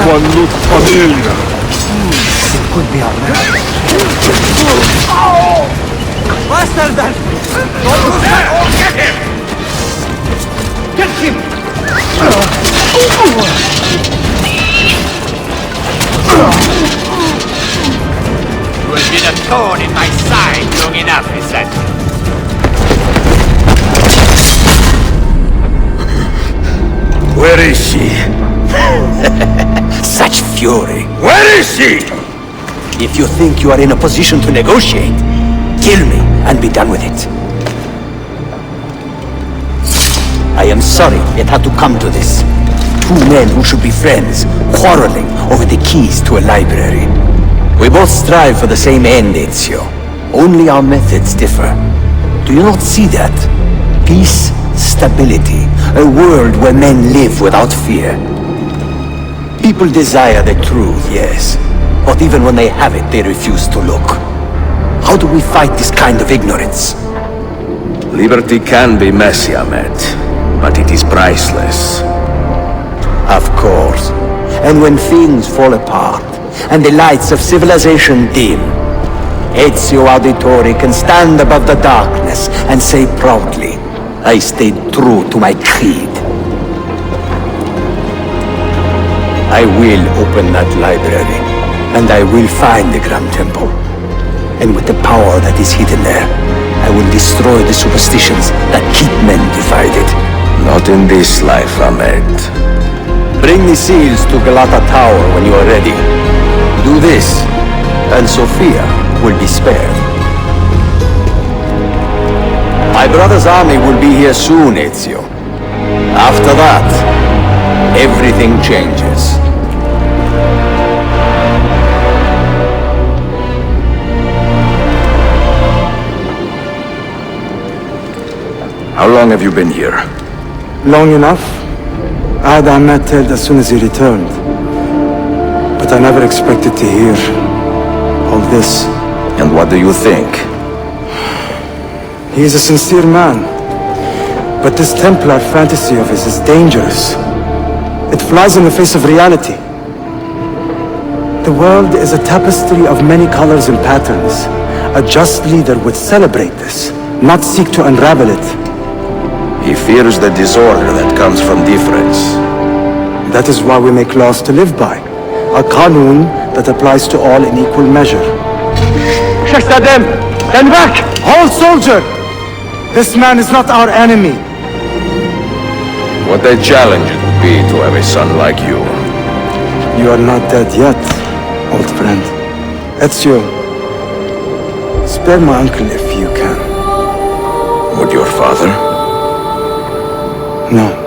One looked familiar.
It could be our man. Faster than...
Get him! Get him!
You have been a thorn in my side long enough, is that?
Where is she?
Such fury.
Where is she?
If you think you are in a position to negotiate, kill me and be done with it. I am sorry it had to come to this. Two men who should be friends, quarreling over the keys to a library. We both strive for the same end, Ezio. Only our methods differ. Do you not see that? Peace, stability, a world where men live without fear. People desire the truth, yes. But even when they have it, they refuse to look. How do we fight this kind of ignorance?
Liberty can be messy, Ahmed, but it is priceless.
Of course. And when things fall apart, and the lights of civilization dim, Ezio Auditore can stand above the darkness and say proudly, I stayed true to my creed. I will open that library, and I will find the Grand Temple. And with the power that is hidden there, I will destroy the superstitions that keep men divided.
Not in this life, Ahmed.
Bring the seals to Galata Tower when you are ready. Do this, and Sophia will be spared. My brother's army will be here soon, Ezio. After that, everything changes.
How long have you been here?
Long enough. I had Ahmed killed as soon as he returned. But I never expected to hear all this.
And what do you think?
He is a sincere man. But this Templar fantasy of his is dangerous. It flies in the face of reality. The world is a tapestry of many colors and patterns. A just leader would celebrate this, not seek to unravel it.
He fears the disorder that comes from difference.
That is why we make laws to live by. A qanun that applies to all in equal measure. Shahzadem, stand back! Hold, soldier! This man is not our enemy.
What a challenge it would be to have a son like you.
You are not dead yet, old friend. Ezio, Spare my uncle if you can.
Would your father?
No.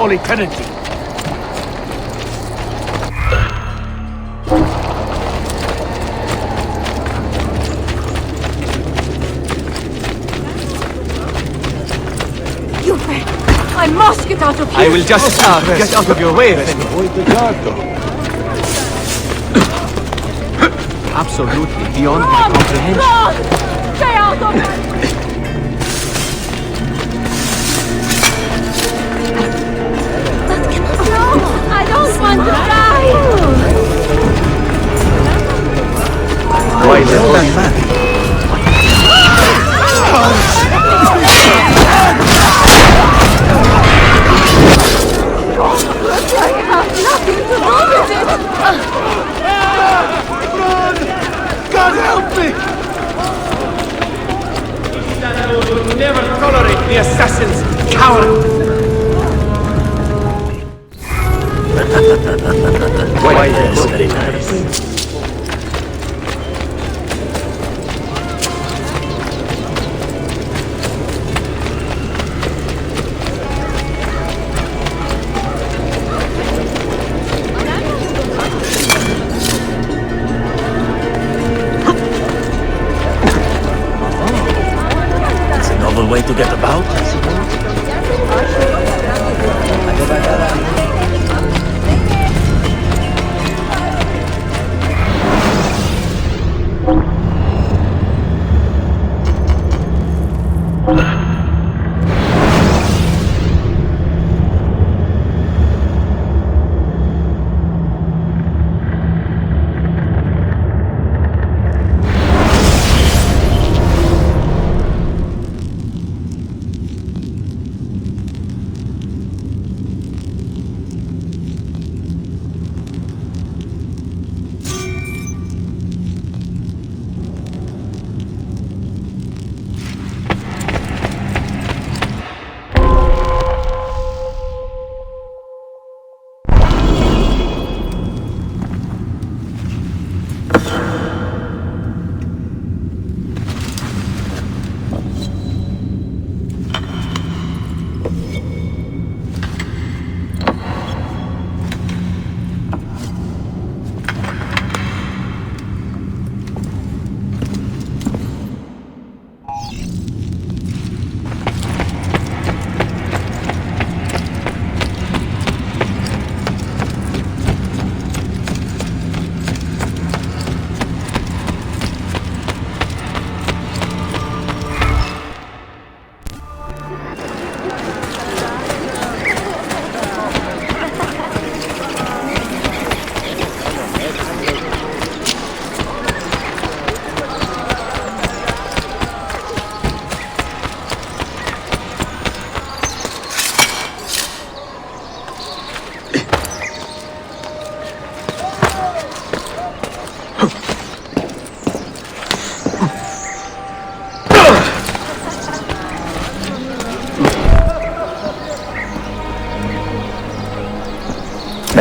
Eternity.
I must get out of here!
I will just get out of your way, Absolutely beyond my comprehension.
Run! Stay out of it! I don't want to die!
Why the hell that man?
I have nothing to do with it!
God help me! We will never tolerate the assassin's coward!
Why, yes, very nice.
It's a novel way to get about, I suppose.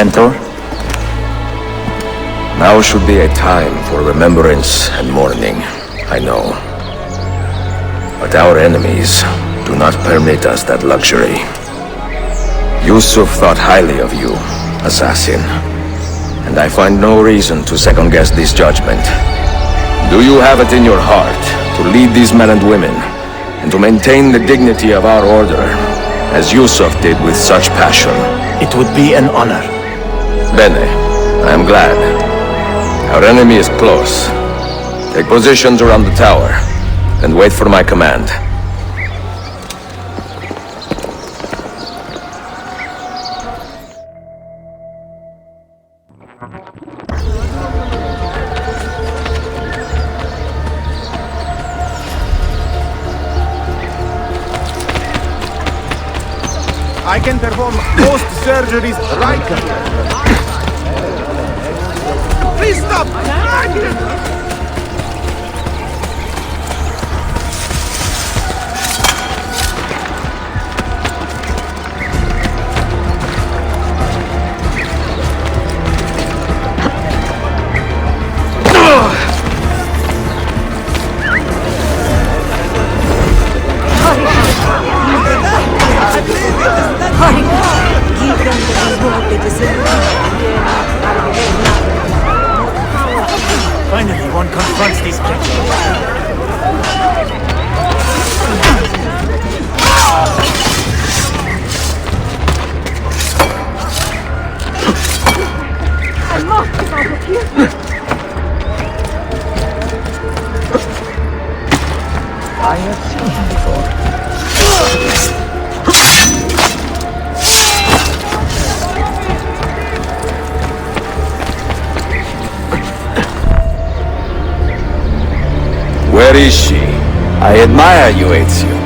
mentor?
Now should be a time for remembrance and mourning, I know. But our enemies do not permit us that luxury. Yusuf thought highly of you, assassin. And I find no reason to second-guess this judgment. Do you have it in your heart to lead these men and women, and to maintain the dignity of our order, as Yusuf did with such passion?
It would be an honor.
Bene, I am glad. Our enemy is close. Take positions around the tower, and wait for my command.
I can perform most surgeries right here. Please stop!
Finally, one confronts these
I must get out of here.
I have seen him before.
Where is she?
I admire you, Ezio.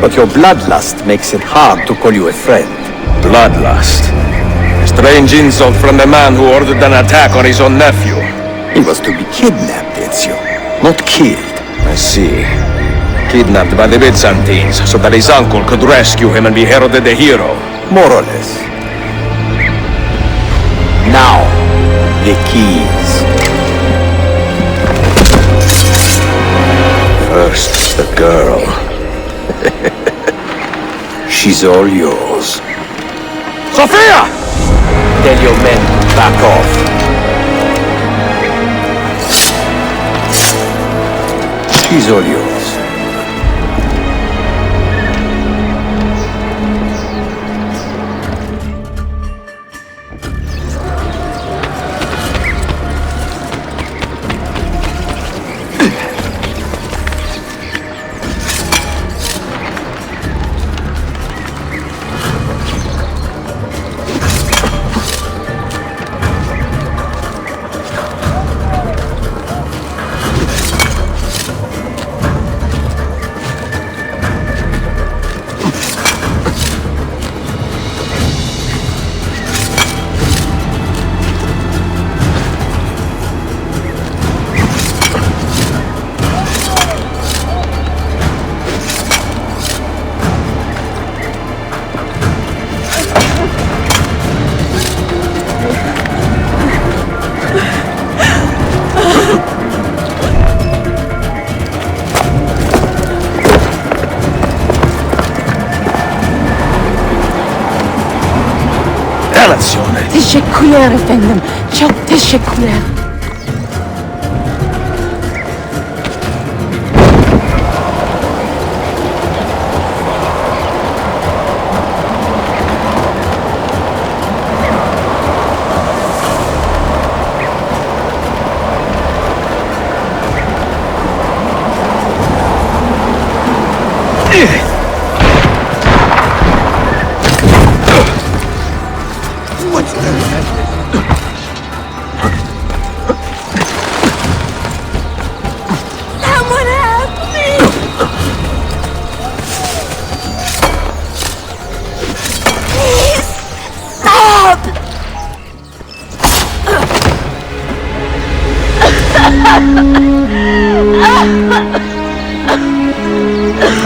But your bloodlust makes it hard to call you a friend.
Bloodlust? A strange insult from the man who ordered an attack on his own nephew.
He was to be kidnapped, Ezio, not killed.
I see. Kidnapped by the Byzantines, so that his uncle could rescue him and be heralded a hero.
More or less. Now, the keys.
First, the girl.
She's all yours.
Sophia!
Tell your men to back off. She's all yours.
Teşekkürler efendim. Çok teşekkürler.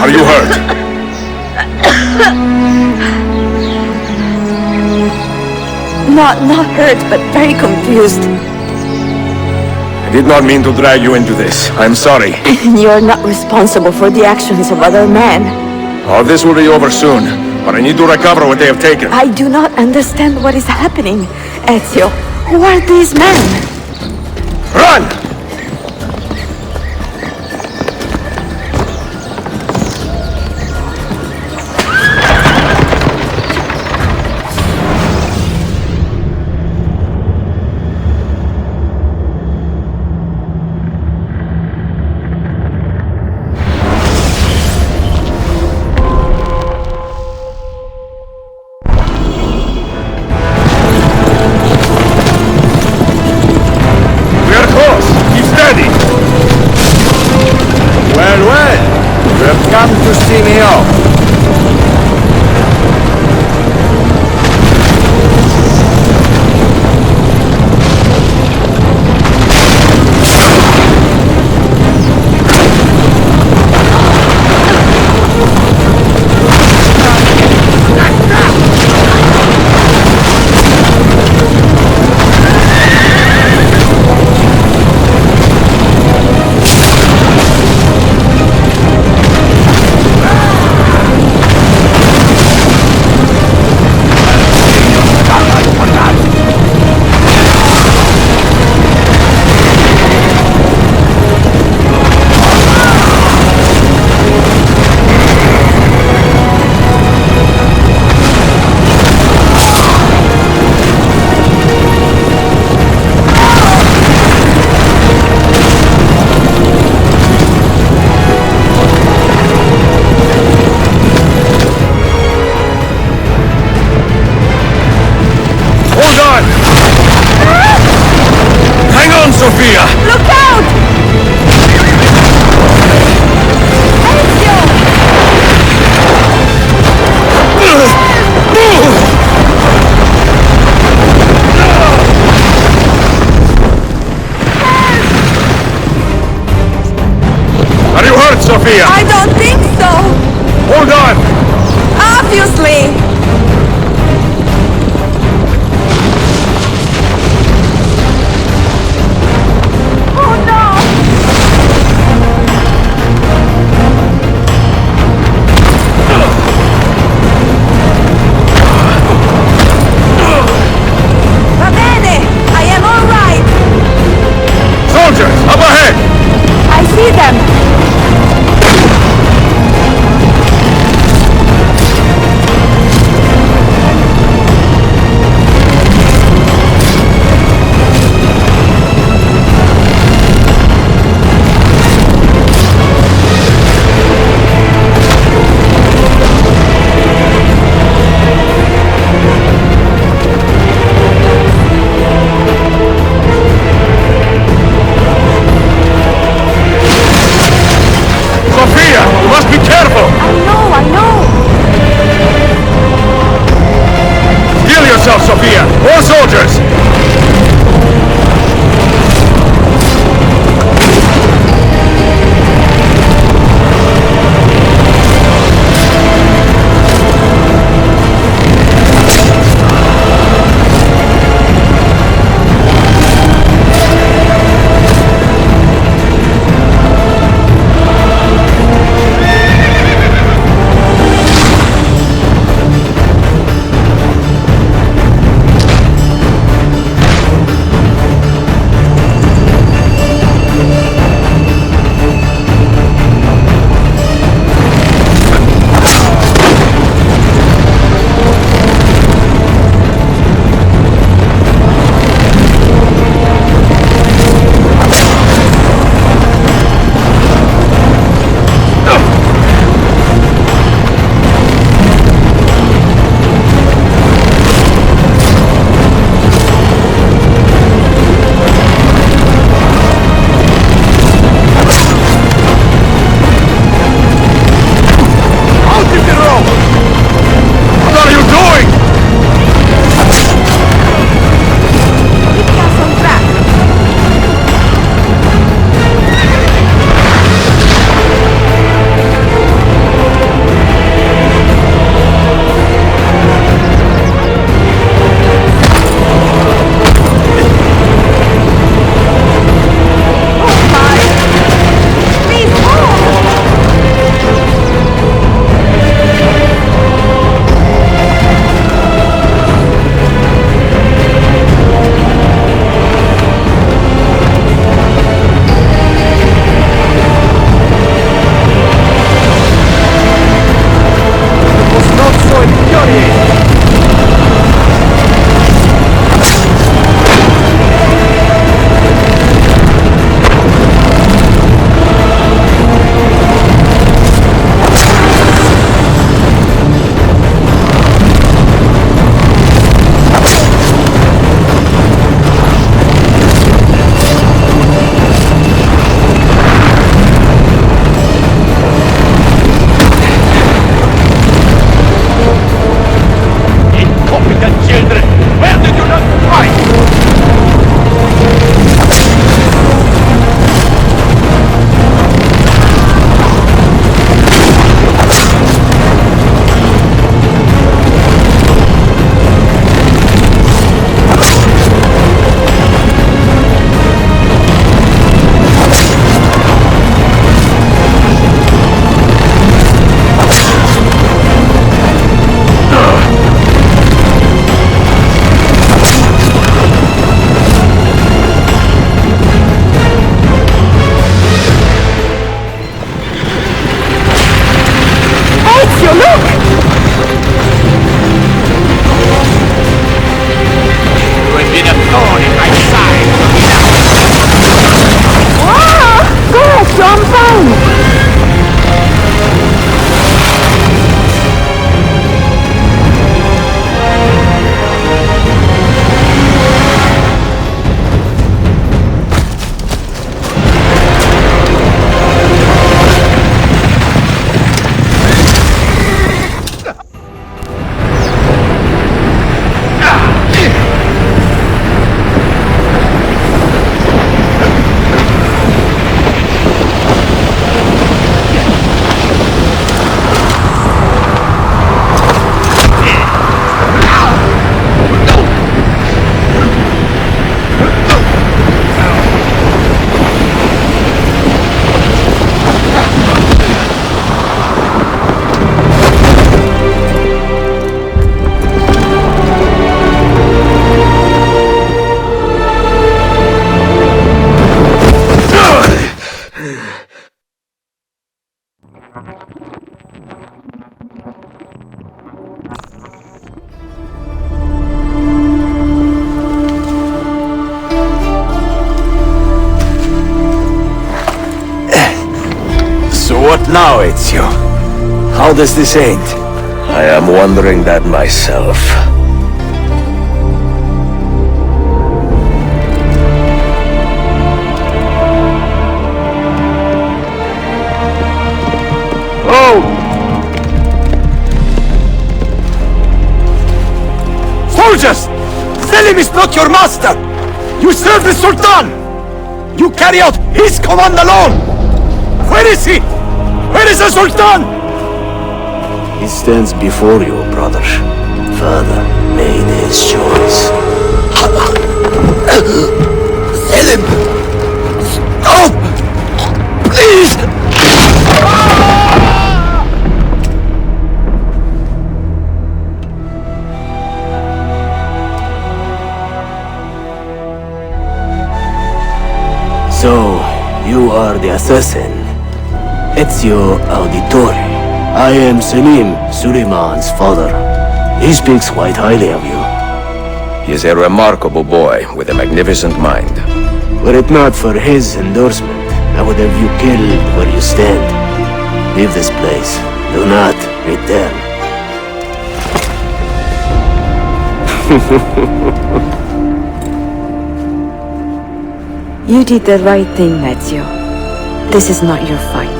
Are you hurt?
not hurt, but very confused.
I did not mean to drag you into this. I'm sorry.
You're not responsible for the actions of other men.
All this will be over soon, but I need to recover what they have taken.
I do not understand what is happening, Ezio. Who are these men?
Run!
Come to see me off.
Sophia!
Look out!
Are you hurt, Sophia?
I don't think so!
Hold on!
Obviously!
Up ahead!
I see them!
So what now, Ezio? How does this end?
I am wondering that myself.
Oh!
Soldiers! Selim is not your master! You serve the Sultan! You carry out his command alone! Where is he? Where is the Sultan?
He stands before you, brother. Father made his choice.
Selim! Stop! Please!
So, you are the assassin. Ezio Auditore. I am Selim, Suleiman's father. He speaks quite highly of you.
He is a remarkable boy with a magnificent mind.
Were it not for his endorsement, I would have you killed where you stand. Leave this place. Do not return.
You did the right thing, Ezio. This is not your fight.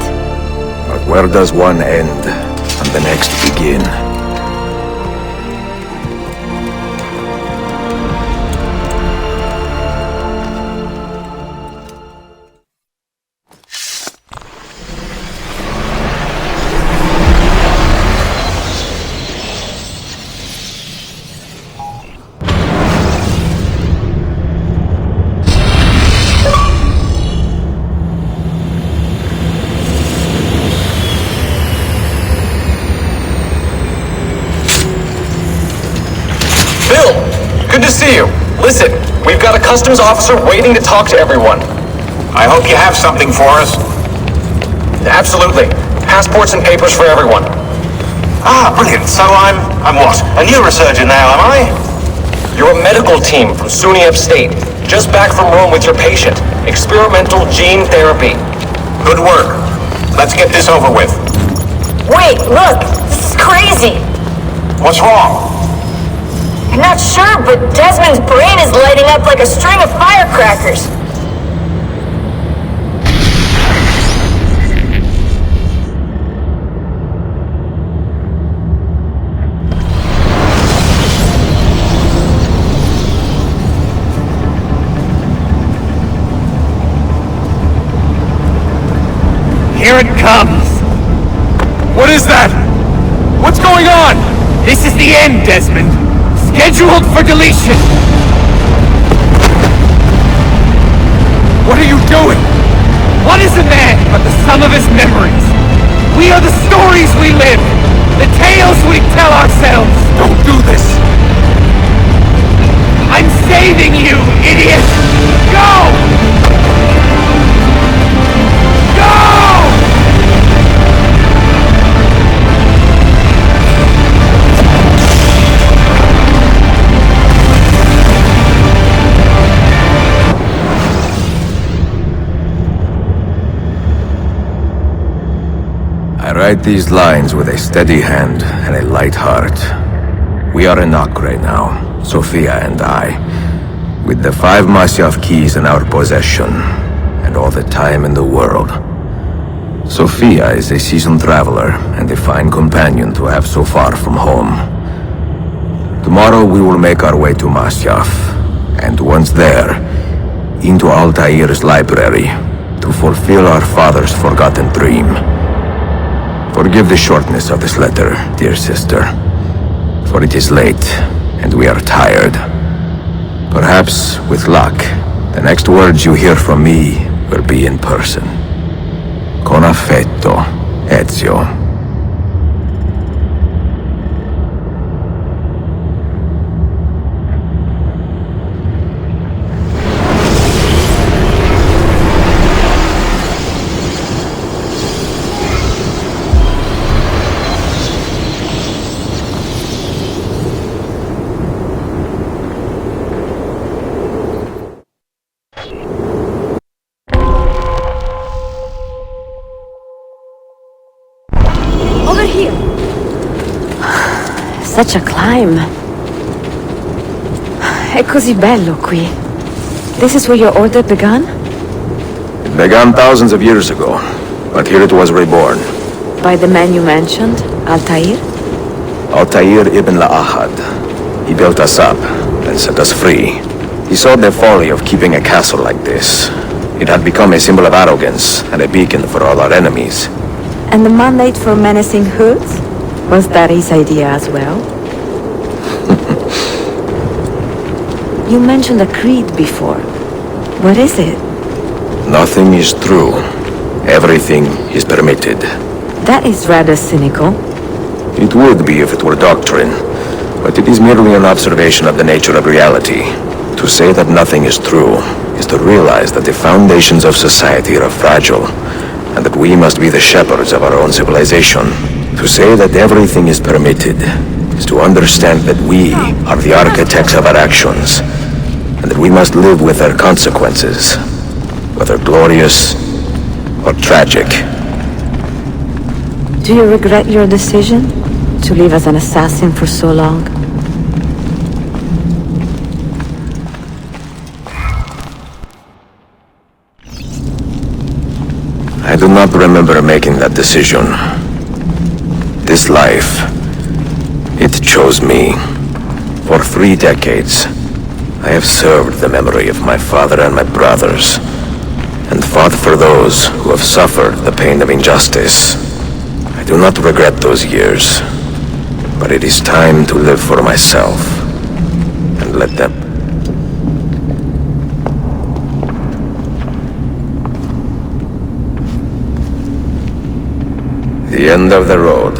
But where does one end and the next begin?
Good to see you. Listen, we've got a customs officer waiting to talk to everyone.
I hope you have something for us.
Absolutely. Passports and papers for everyone.
Ah, brilliant. So I'm what? A neurosurgeon now, am I?
You're a medical team from SUNY Upstate. Just back from Rome with your patient. Experimental gene therapy.
Good work. Let's get this over with.
Wait, look! This is crazy!
What's wrong?
I'm not sure, but Desmond's brain is lighting up like a string of firecrackers.
Here it comes!
What is that? What's going on?
This is the end, Desmond! Scheduled for deletion!
What are you doing?
What is a man but the sum of his memories? We are the stories we live, the tales we tell ourselves!
Don't do this!
I'm saving you, idiot! Go! Go!
I write these lines with a steady hand and a light heart. We are in Acre now, Sophia and I, with the 5 Masyav keys in our possession, and all the time in the world. Sophia is a seasoned traveler and a fine companion to have so far from home. Tomorrow we will make our way to Masyav, and once there, into Altair's library, to fulfill our father's forgotten dream. Forgive the shortness of this letter, dear sister, for it is late, and we are tired. Perhaps, with luck, the next words you hear from me will be in person. Con affetto, Ezio.
over here. Such a climb. È così bello qui. This is where your order began?
It began thousands of years ago, but here it was reborn.
By the man you mentioned, Altair?
Altair ibn La'ahad. He built us up and set us free. He saw the folly of keeping a castle like this. It had become a symbol of arrogance and a beacon for all our enemies.
And the mandate for menacing hoods? Was that his idea as well? You mentioned a creed before. What is it?
Nothing is true. Everything is permitted.
That is rather cynical.
It would be if it were doctrine, but it is merely an observation of the nature of reality. To say that nothing is true is to realize that the foundations of society are fragile, and that we must be the shepherds of our own civilization. To say that everything is permitted is to understand that we are the architects of our actions, and that we must live with their consequences, whether glorious or tragic.
Do you regret your decision to live as an assassin for so long?
I do not remember making that decision. This life, it chose me. For 3 decades, I have served the memory of my father and my brothers, and fought for those who have suffered the pain of injustice. I do not regret those years, but it is time to live for myself, and let them... The end of the road.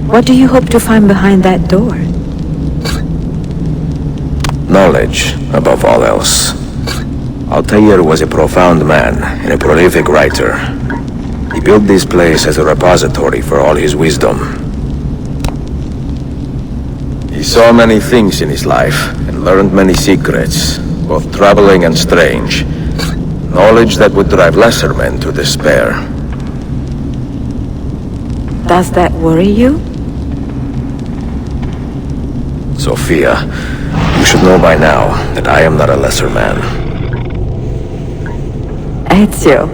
What do you hope to find behind that door?
Knowledge, above all else. Altair was a profound man and a prolific writer. He built this place as a repository for all his wisdom. He saw many things in his life and learned many secrets, both troubling and strange. Knowledge that would drive lesser men to despair.
Does that worry you?
Sophia, you should know by now that I am not a lesser man.
Ezio.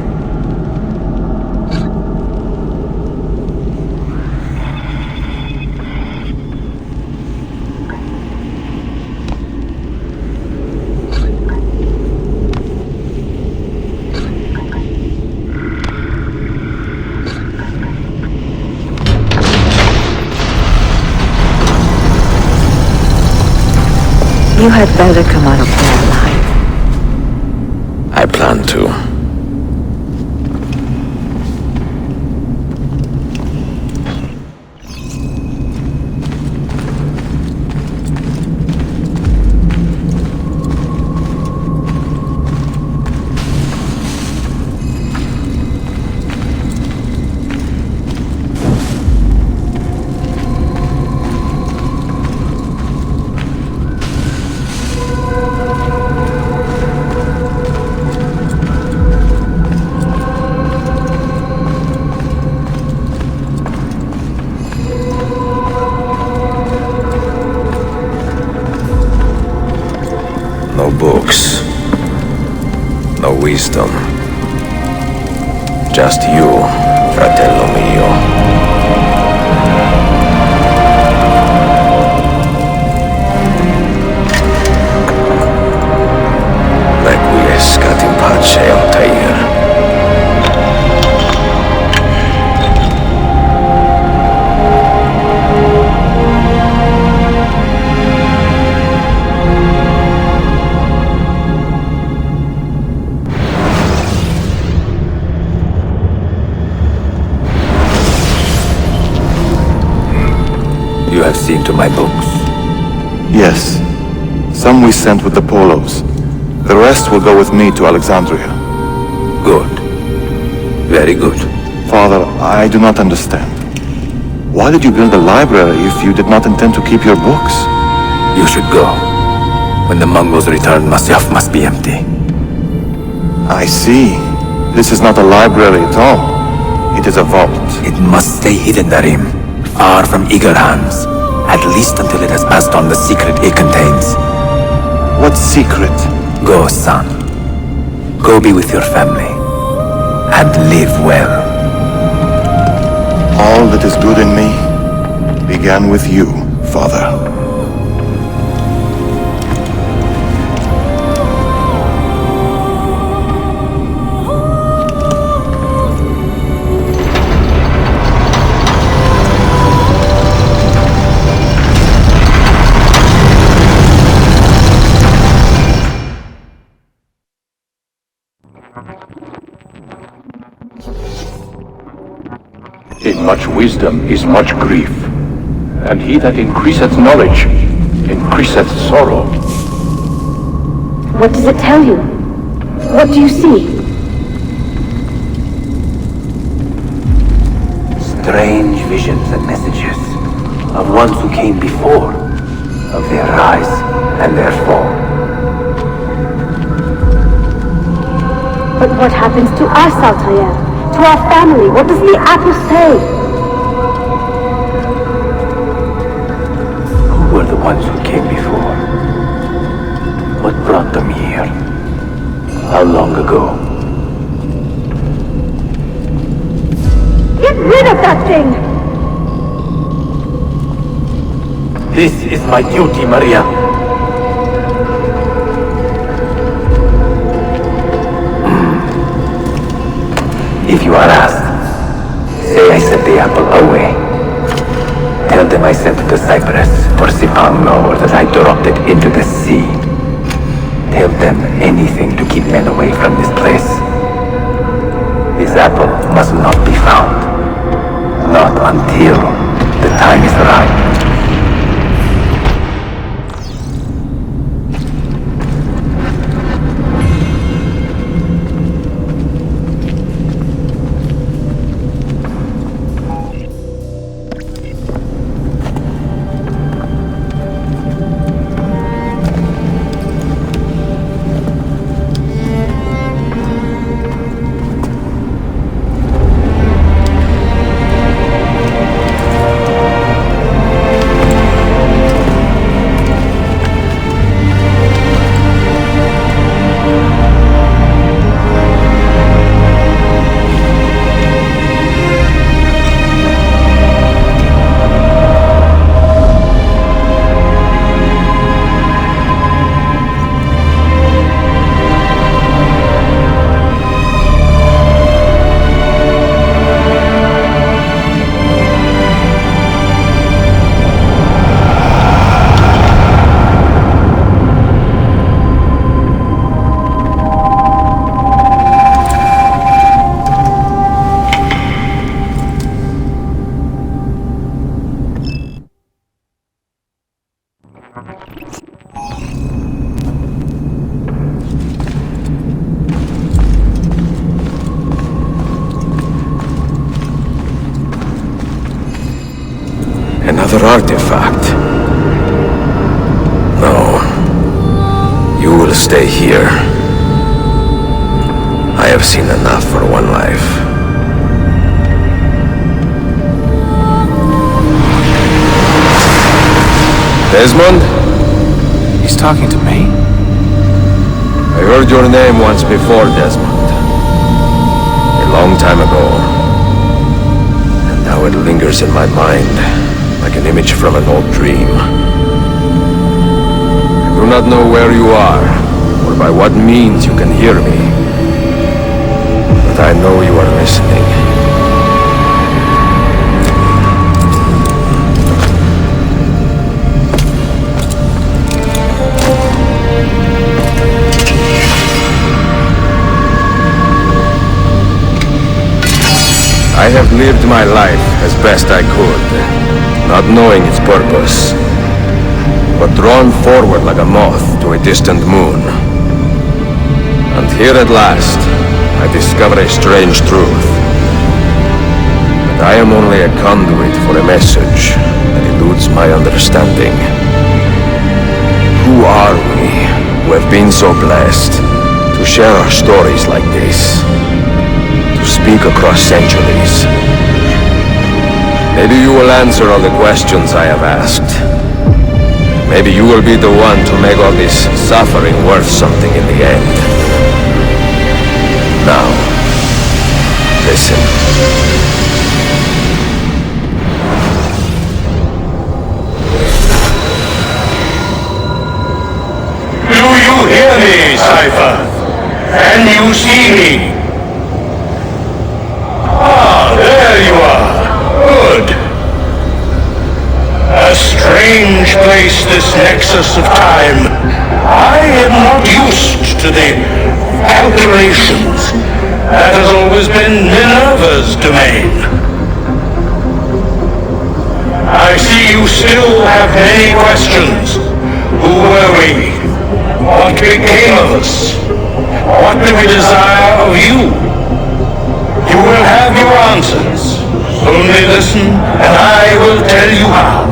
You had better come out of there alive.
I plan to. No books. No wisdom. Just you, fratello mio. Requiescat in pace, Altair.
You have seen to my books?
Yes. Some we sent with the Polos. The rest will go with me to Alexandria.
Good. Very good.
Father, I do not understand. Why did you build a library if you did not intend to keep your books?
You should go. When the Mongols return, Masyaf must be empty.
I see. This is not a library at all. It is a vault.
It must stay hidden, Darim. Far from eager hands. At least until it has passed on the secret it contains.
What secret?
Go, son. Go be with your family. And live well.
All that is good in me began with you, Father.
In much wisdom is much grief, and he that increaseth knowledge increaseth sorrow.
What does it tell you? What do you see?
Strange visions and messages of ones who came before, of their rise and their fall.
But what happens to us, Altair? To our family? What does the apple say?
Who were the ones who came before? What brought them here? How long ago?
Get rid of that thing!
This is my duty, Maria. If you are asked, say I sent the apple away. Tell them I sent it to Cyprus, or Sipanglo, or that I dropped it into the sea. Tell them anything to keep men away from this place. This apple must not be found. Not until the time is right.
Another artifact. No. You will stay here. I have seen enough for one life. Desmond?
He's talking to me?
I heard your name once before, Desmond. A long time ago. And now it lingers in my mind, like an image from an old dream. I do not know where you are, or by what means you can hear me. But I know you are listening. I have lived my life as best I could, not knowing its purpose, but drawn forward like a moth to a distant moon. And here at last, I discover a strange truth. That I am only a conduit for a message that eludes my understanding. Who are we? have been so blessed to share our stories like this, to speak across centuries. Maybe you will answer all the questions I have asked. Maybe you will be the one to make all this suffering worth something in the end. Now, listen.
Do you hear me, Cypher? Can you see me? Ah, there you are. Good. A strange place, this nexus of time. I am not used to the calculations. That has always been Minerva's domain. I see you still have many questions. Who were we? What became of us? What do we desire of you? You will have your answers. Only listen, and I will tell you how.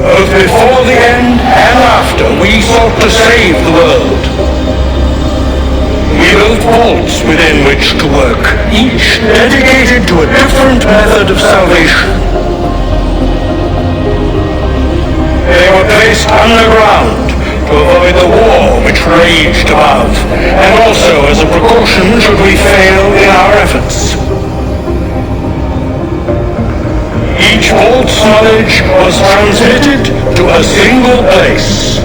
Both before the end and after, we sought to save the world. We built vaults within which to work, each dedicated to a different method of salvation. They were placed underground to avoid the war which raged above, and also as a precaution should we fail in our efforts. Each vault's knowledge was transmitted to a single place.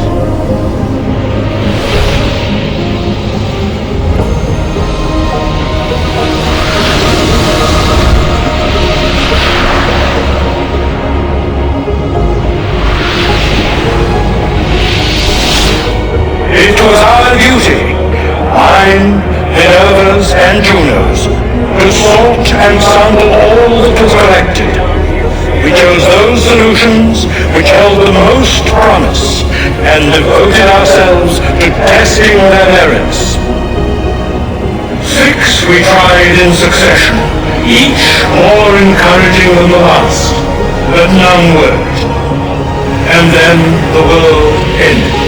It was our duty, mine, Minerva's, and Juno's, to sort and sample all that was collected. We chose those solutions which held the most promise and devoted ourselves to testing their merits. 6 we tried in succession, each more encouraging than the last, but none worked. And then the world ended.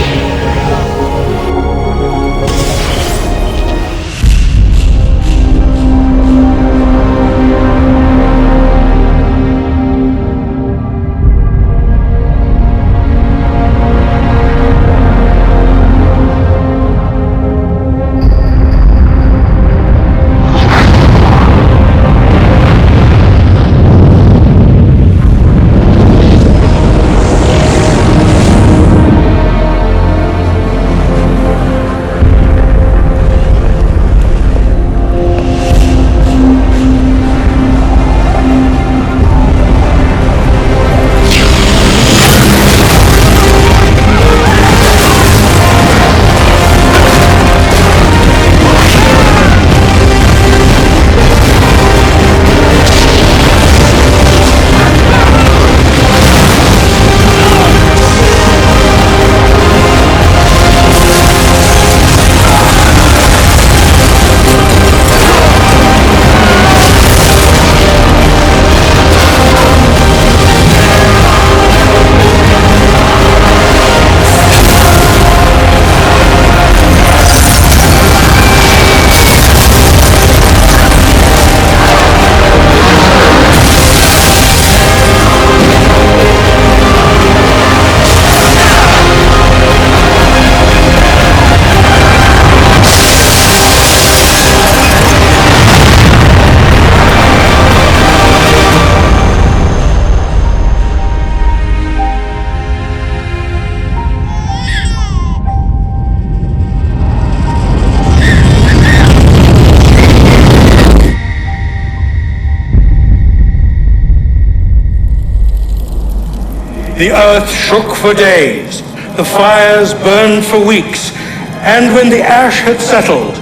The earth shook for days, the fires burned for weeks, and when the ash had settled,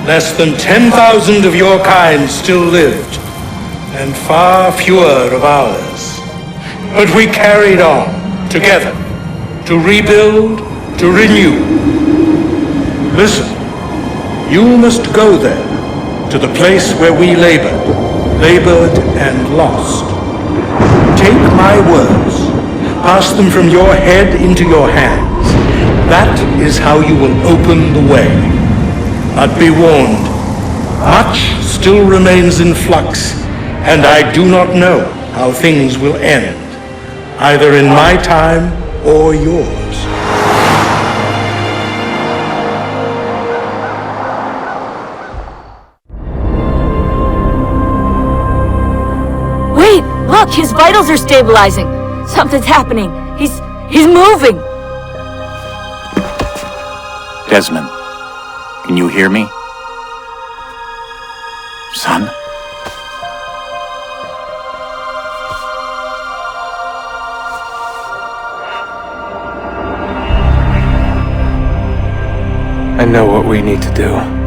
less than 10,000 of your kind still lived, and far fewer of ours. But we carried on, together, to rebuild, to renew. Listen, you must go there, to the place where we labored and lost. Take my words, pass them from your head into your hands,
That is how you will open the way. But be warned, much still remains in flux, and I do not know how things will end, either in my time or yours.
Wait! Look! His vitals are stabilizing! Something's happening! He's moving!
Desmond, can you hear me? Son?
I know what we need to do.